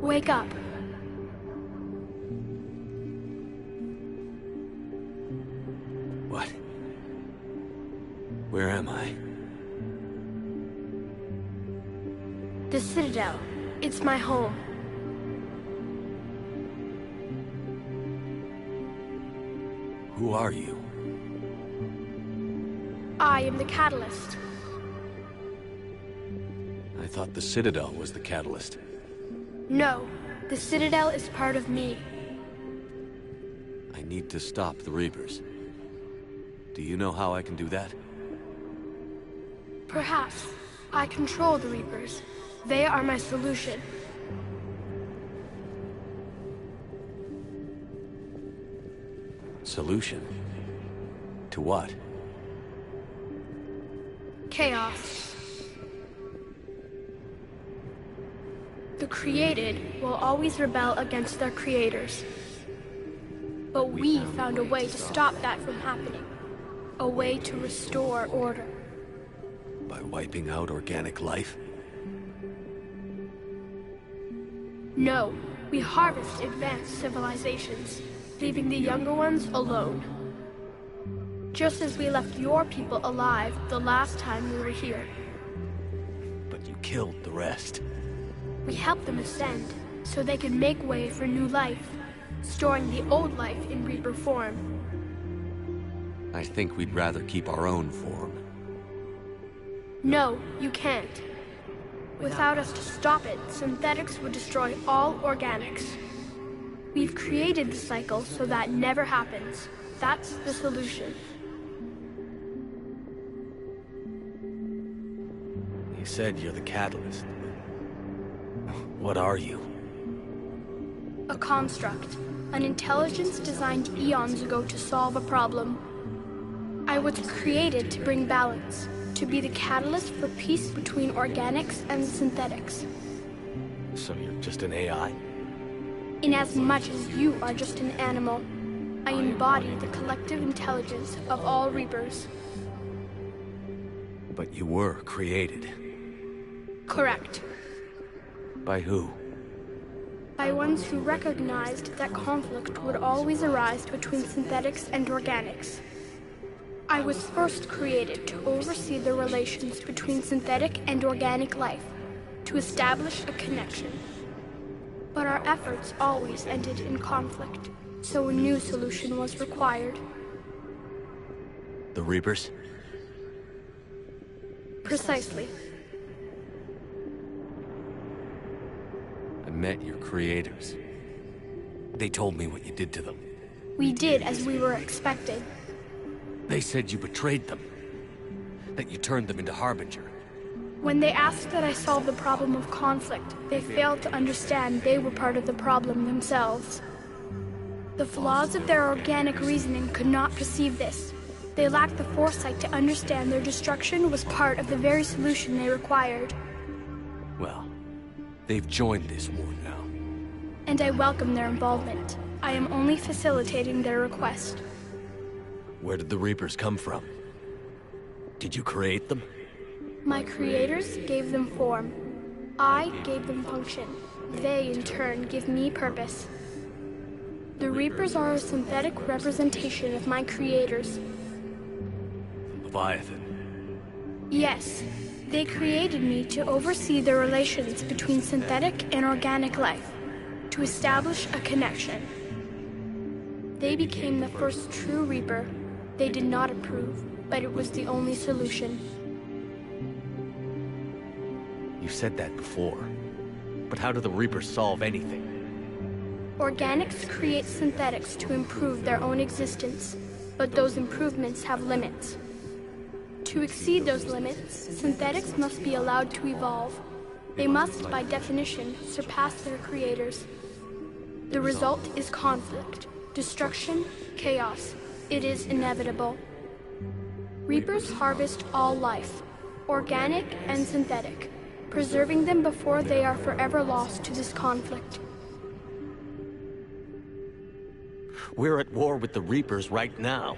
Wake up. What? Where am I? The Citadel. It's my home. Who are you? I am the Catalyst. I thought the Citadel was the catalyst. No, the Citadel is part of me. I need to stop the Reapers. Do you know how I can do that? Perhaps. I control the Reapers. They are my solution. Solution? To what? Chaos. The created will always rebel against their creators. But we found a way to stop that from happening. A way to restore order. By wiping out organic life? No, we harvest advanced civilizations, leaving the younger ones alone. Just as we left your people alive the last time we were here. But you killed the rest. We helped them ascend, so they could make way for new life, storing the old life in Reaper form. I think we'd rather keep our own form. No, you can't. Without us to stop it, synthetics would destroy all organics. We've created the cycle so that never happens. That's the solution. You said you're the catalyst. What are you? A construct. An intelligence designed eons ago to solve a problem. I was created to bring balance, to be the catalyst for peace between organics and synthetics. So you're just an AI? Inasmuch as you are just an animal, I embody the collective intelligence of all Reapers. But you were created. Correct. By who? By ones who recognized that conflict would always arise between synthetics and organics. I was first created to oversee the relations between synthetic and organic life, to establish a connection. But our efforts always ended in conflict, so a new solution was required. The Reapers? Precisely. I met your creators. They told me what you did to them. We did as we were expected. They said you betrayed them. That you turned them into Harbinger. When they asked that I solve the problem of conflict, they failed to understand they were part of the problem themselves. The flaws of their organic reasoning could not perceive this. They lacked the foresight to understand their destruction was part of the very solution they required. Well, they've joined this war now. And I welcome their involvement. I am only facilitating their request. Where did the Reapers come from? Did you create them? My creators gave them form. I gave them function. They, in turn, give me purpose. The Reapers are a synthetic representation of my creators. Leviathan. Yes, they created me to oversee the relations between synthetic and organic life, to establish a connection. They became the first true Reaper. They did not approve, but it was the only solution. You said that before. But how do the Reapers solve anything? Organics create synthetics to improve their own existence, but those improvements have limits. To exceed those limits, synthetics must be allowed to evolve. They must, by definition, surpass their creators. The result is conflict, destruction, chaos. It is inevitable. Reapers harvest all life, organic and synthetic, preserving them before they are forever lost to this conflict. We're at war with the Reapers right now.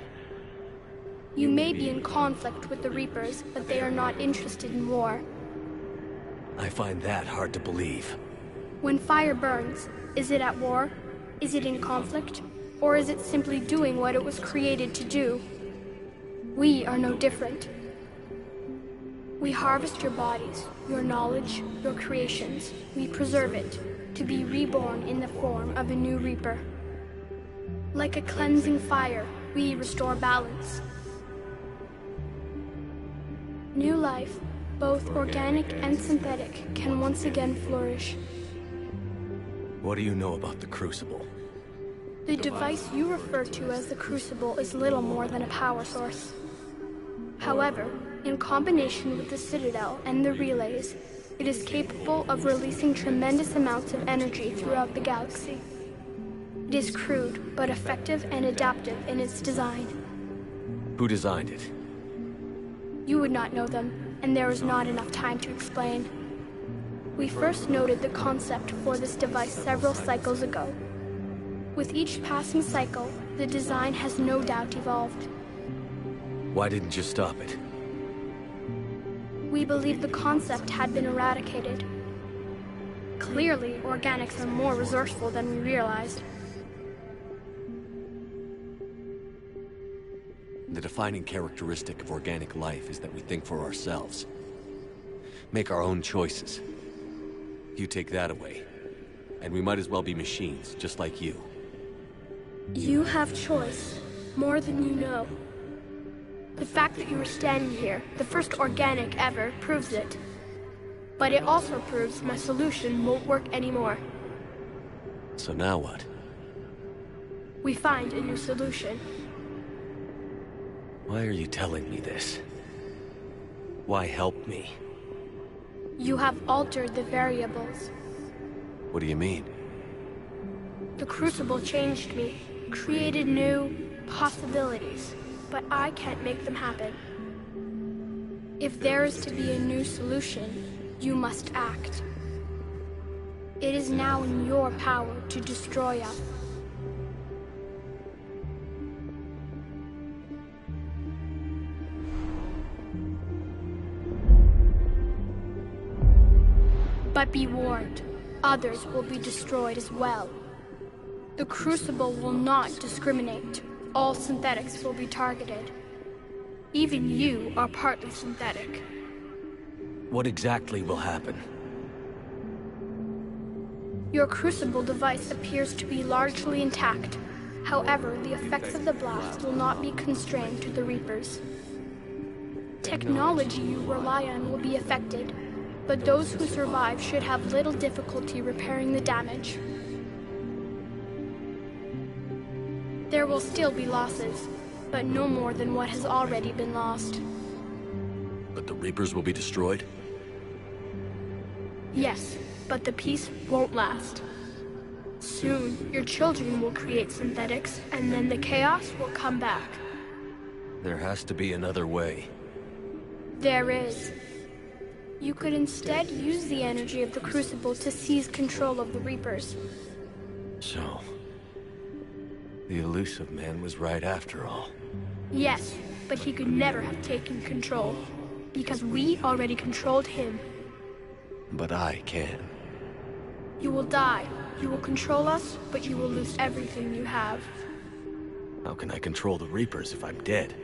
You may be in conflict with the Reapers, but they are not interested in war. I find that hard to believe. When fire burns, is it at war? Is it in conflict? Or is it simply doing what it was created to do? We are no different. We harvest your bodies, your knowledge, your creations. We preserve it, to be reborn in the form of a new Reaper. Like a cleansing fire, we restore balance. New life, both organic and synthetic, can once again flourish. What do you know about the Crucible? The device you refer to as the Crucible is little more than a power source. However, in combination with the Citadel and the relays, it is capable of releasing tremendous amounts of energy throughout the galaxy. It is crude, but effective and adaptive in its design. Who designed it? You would not know them, and there is not enough time to explain. We first noted the concept for this device several cycles ago. With each passing cycle, the design has no doubt evolved. Why didn't you stop it? We believed the concept had been eradicated. Clearly, organics are more resourceful than we realized. The defining characteristic of organic life is that we think for ourselves. Make our own choices. You take that away, and we might as well be machines, just like you. You have choice, more than you know. The fact that you are standing here, the first organic ever, proves it. But it also proves my solution won't work anymore. So now what? We find a new solution. Why are you telling me this? Why help me? You have altered the variables. What do you mean? The Crucible changed me, created new possibilities. but I can't make them happen. If there is to be a new solution, you must act. It is now in your power to destroy us. But be warned, others will be destroyed as well. The Crucible will not discriminate. All synthetics will be targeted. Even you are partly synthetic. What exactly will happen? Your Crucible device appears to be largely intact. However, the effects of the blast will not be constrained to the Reapers. Technology you rely on will be affected, but those who survive should have little difficulty repairing the damage. There will still be losses, but no more than what has already been lost. But the Reapers will be destroyed? Yes, but the peace won't last. Soon, your children will create synthetics, and then the chaos will come back. There has to be another way. There is. You could instead use the energy of the Crucible to seize control of the Reapers. So, the elusive man was right after all. Yes, but he could never have taken control, because we already controlled him. But I can. You will die. You will control us, but you will lose everything you have. How can I control the Reapers if I'm dead?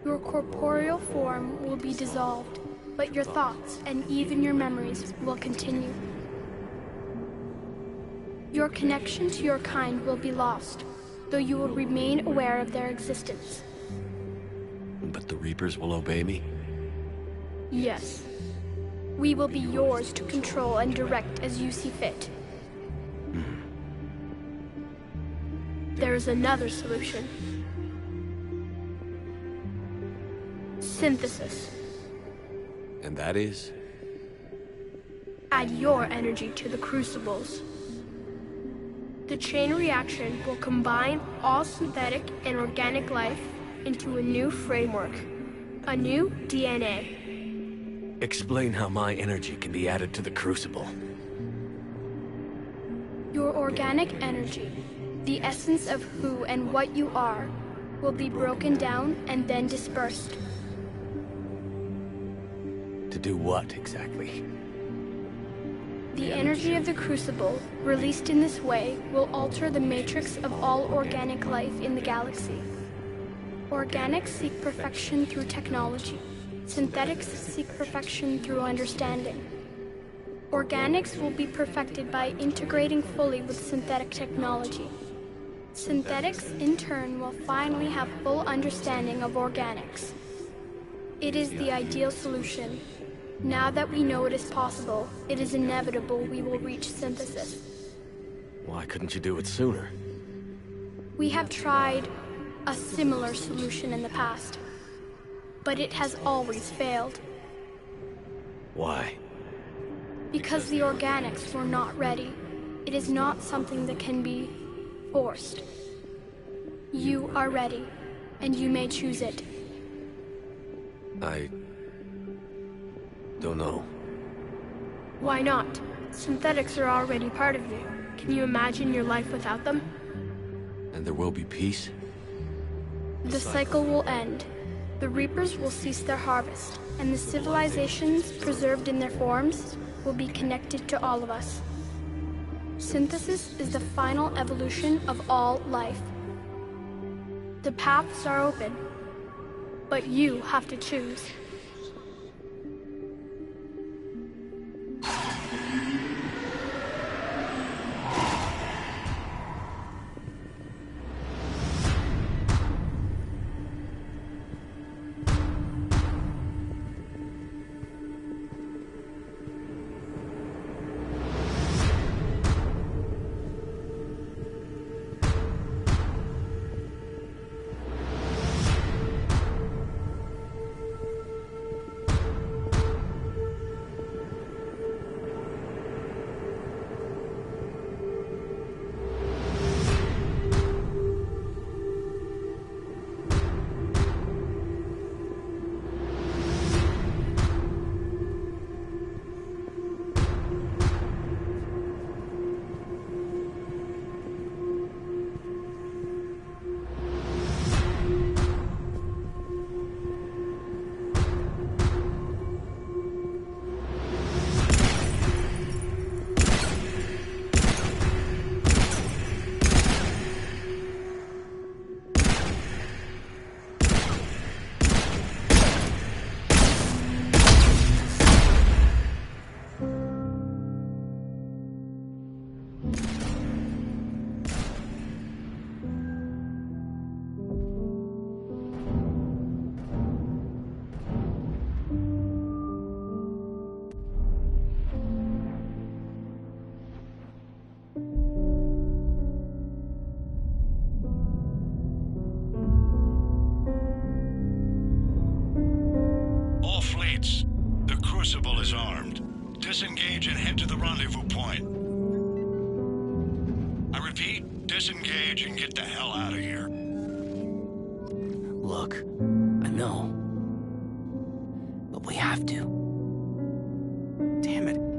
Your corporeal form will be dissolved, but your thoughts and even your memories will continue. Your connection to your kind will be lost, though you will remain aware of their existence. But the Reapers will obey me? Yes. We will be yours to control and direct as you see fit. There is another solution. Synthesis. And that is? Add your energy to the Crucibles. The chain reaction will combine all synthetic and organic life into a new framework, a new DNA. Explain how my energy can be added to the Crucible. Your organic energy, the essence of who and what you are, will be broken down and then dispersed. To do what, exactly? The energy of the Crucible, released in this way, will alter the matrix of all organic life in the galaxy. Organics seek perfection through technology. Synthetics seek perfection through understanding. Organics will be perfected by integrating fully with synthetic technology. Synthetics, in turn, will finally have full understanding of organics. It is the ideal solution. Now that we know it is possible, it is inevitable we will reach synthesis. Why couldn't you do it sooner? We have tried a similar solution in the past, but it has always failed. Why? Because the organics were not ready. It is not something that can be forced. You are ready, and you may choose it. I don't know. Why not? Synthetics are already part of you. Can you imagine your life without them? And there will be peace? The cycle will end. The Reapers will cease their harvest, and the civilizations preserved in their forms will be connected to all of us. Synthesis is the final evolution of all life. The paths are open, but you have to choose. Crucible is armed. Disengage and head to the rendezvous point. I repeat, disengage and get the hell out of here. Look, I know. But we have to. Damn it.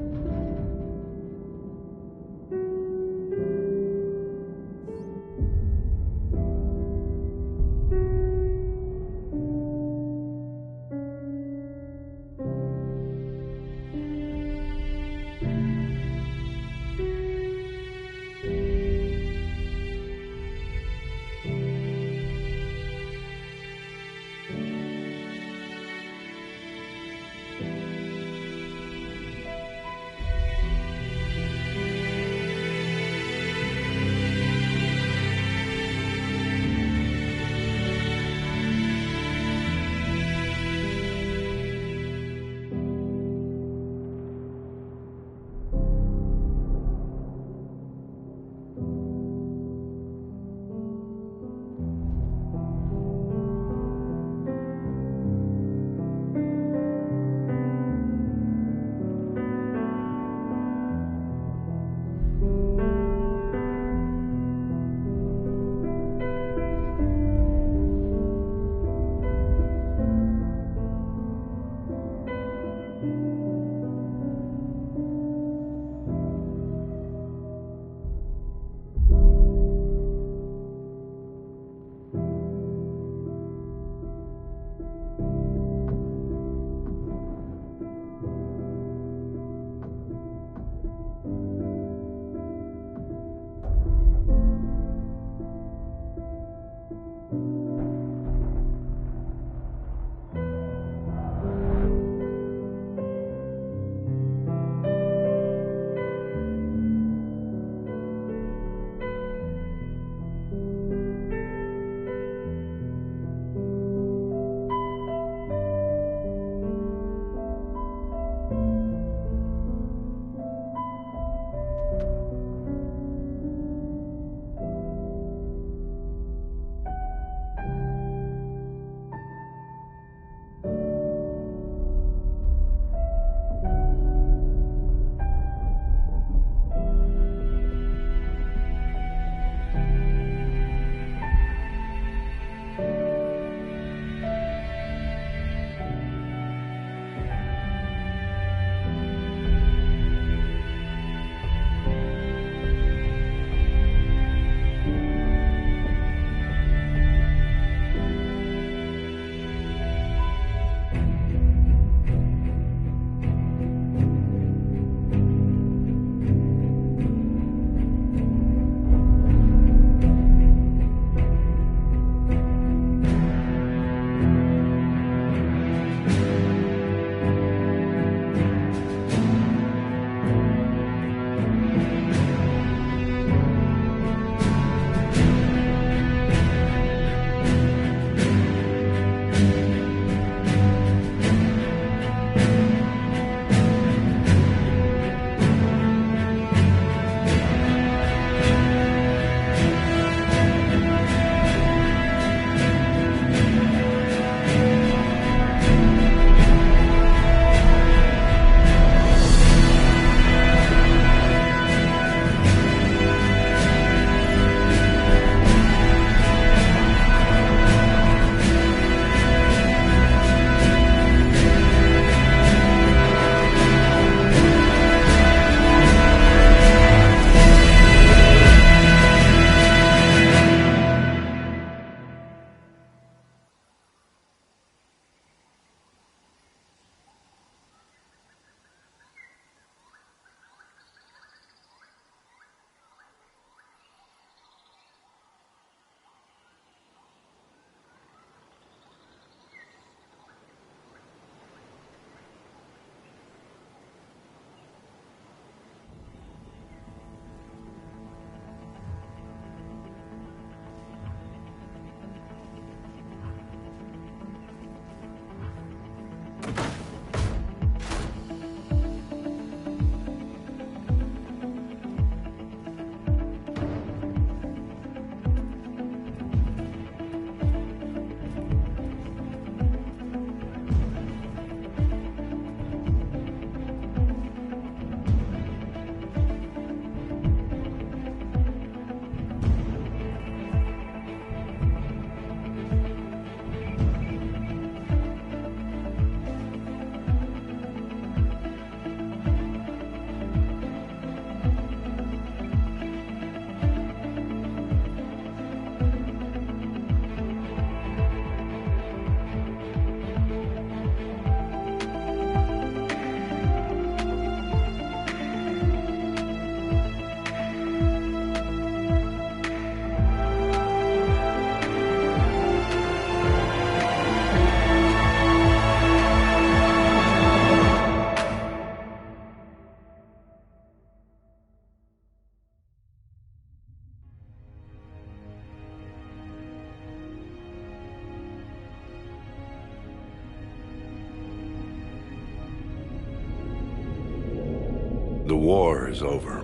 The war is over.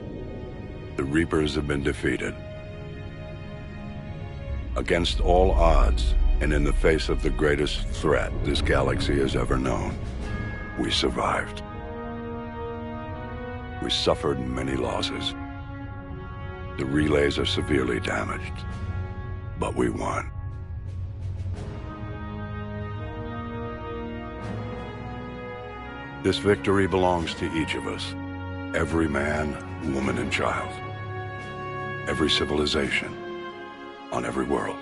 The Reapers have been defeated. Against all odds, and in the face of the greatest threat this galaxy has ever known, we survived. We suffered many losses. The relays are severely damaged, but we won. This victory belongs to each of us. Every man, woman, and child. Every civilization on every world.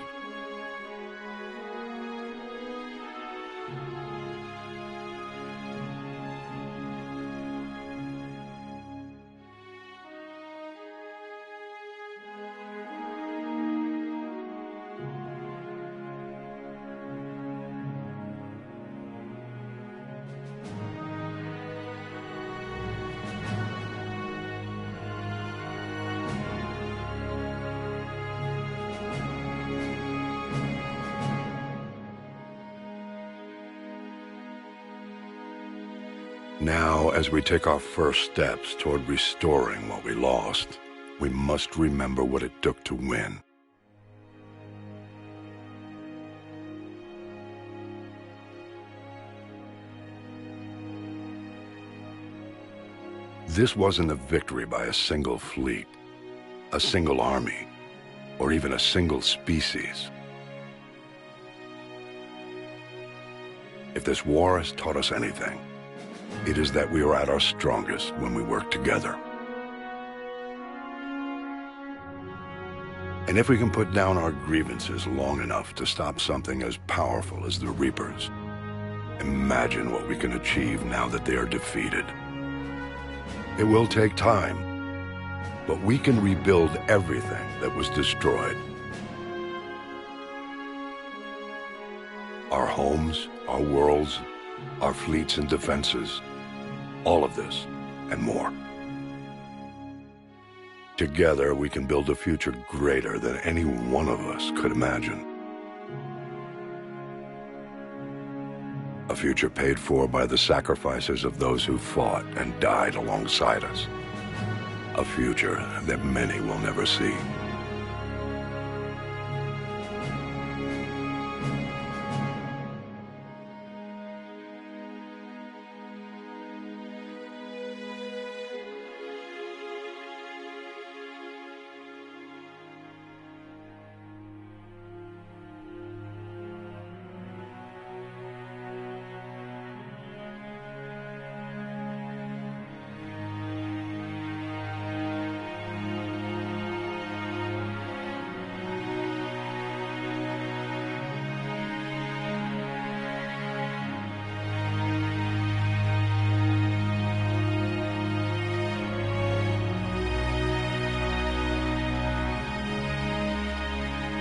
Now, as we take our first steps toward restoring what we lost, we must remember what it took to win. This wasn't a victory by a single fleet, a single army, or even a single species. If this war has taught us anything, it is that we are at our strongest when we work together. And if we can put down our grievances long enough to stop something as powerful as the Reapers, imagine what we can achieve now that they are defeated. It will take time, but we can rebuild everything that was destroyed. Our homes, our worlds, our fleets and defenses, all of this and more. Together, we can build a future greater than any one of us could imagine. A future paid for by the sacrifices of those who fought and died alongside us. A future that many will never see.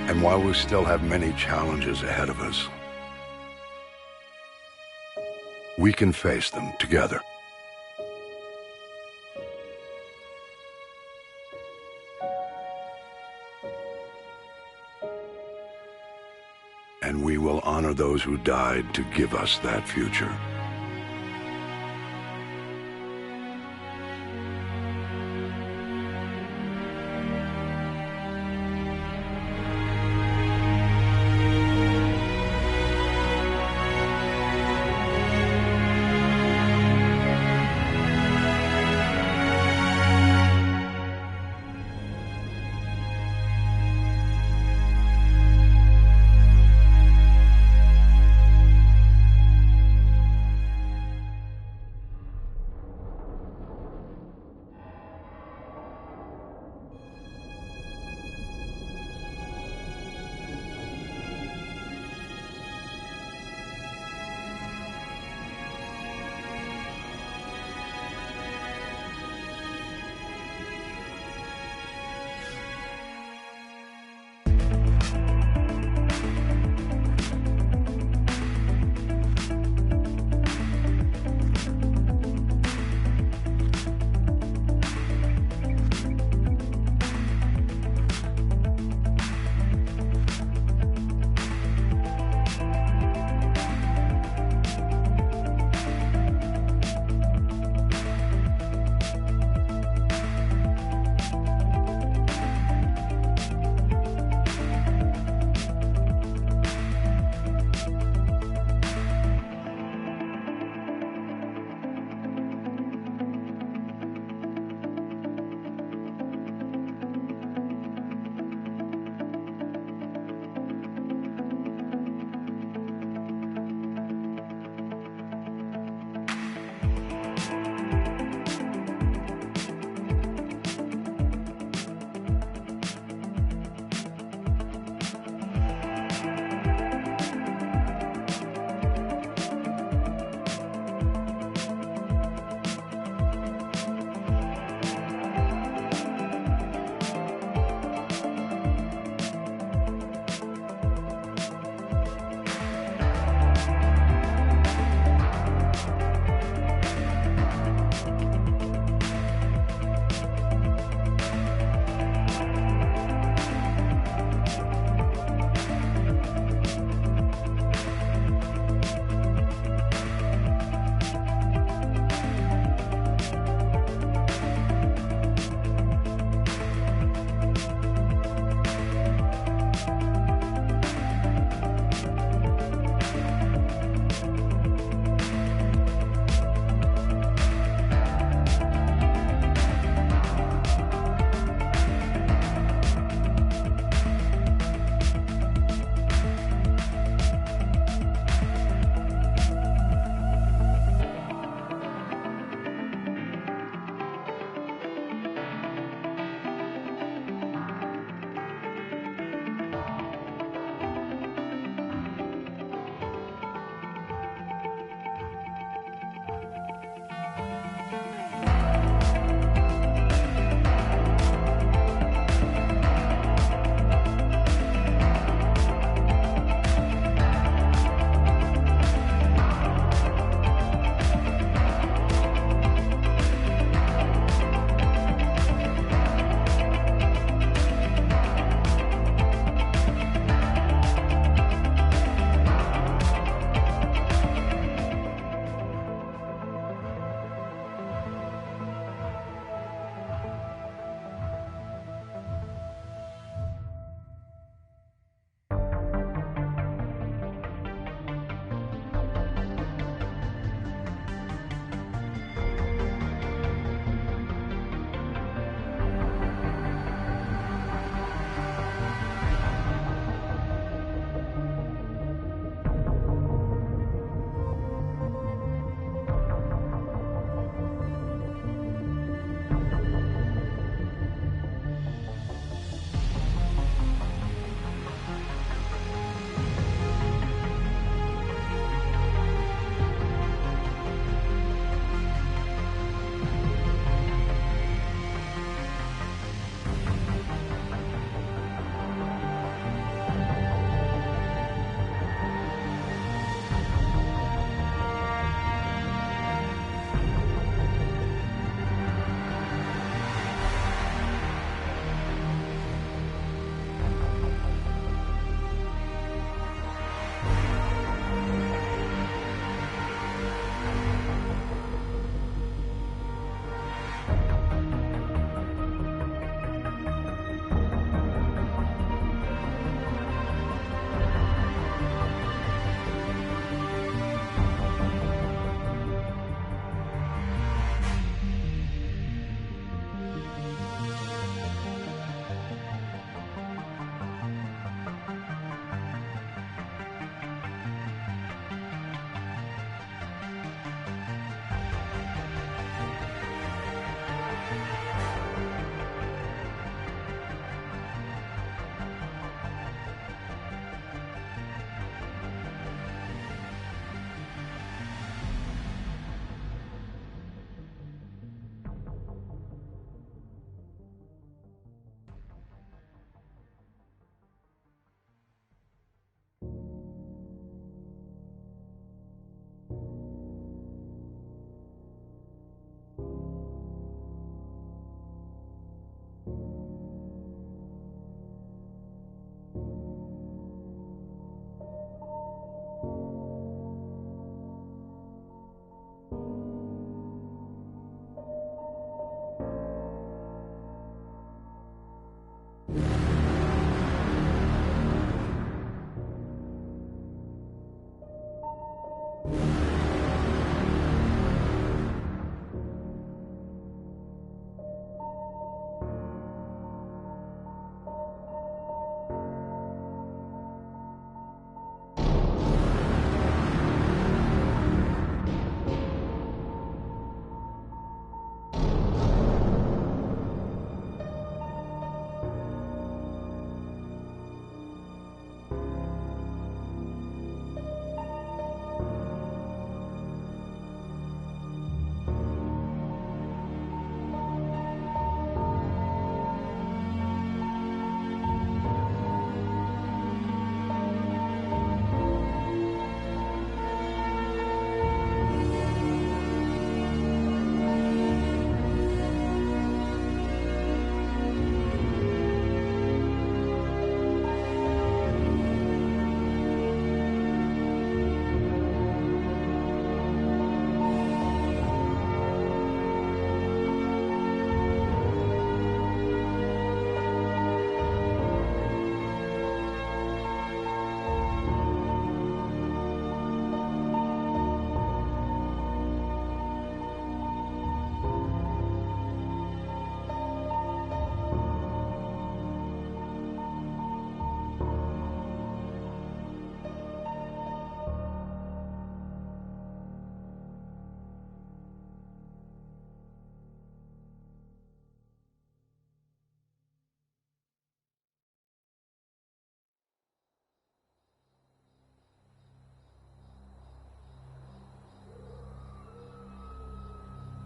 And while we still have many challenges ahead of us, we can face them together. And we will honor those who died to give us that future.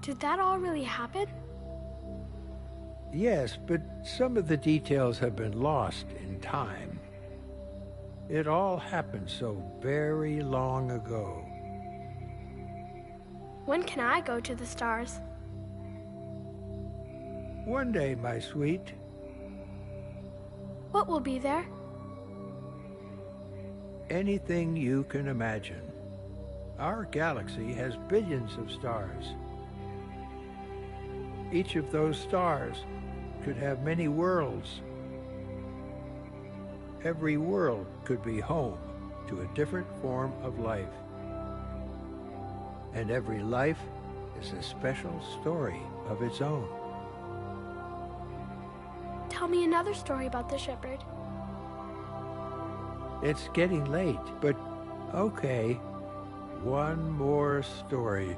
Did that all really happen? Yes, but some of the details have been lost in time. It all happened so very long ago. When can I go to the stars? One day, my sweet. What will be there? Anything you can imagine. Our galaxy has billions of stars. Each of those stars could have many worlds. Every world could be home to a different form of life. And every life is a special story of its own. Tell me another story about the shepherd. It's getting late, but okay. One more story.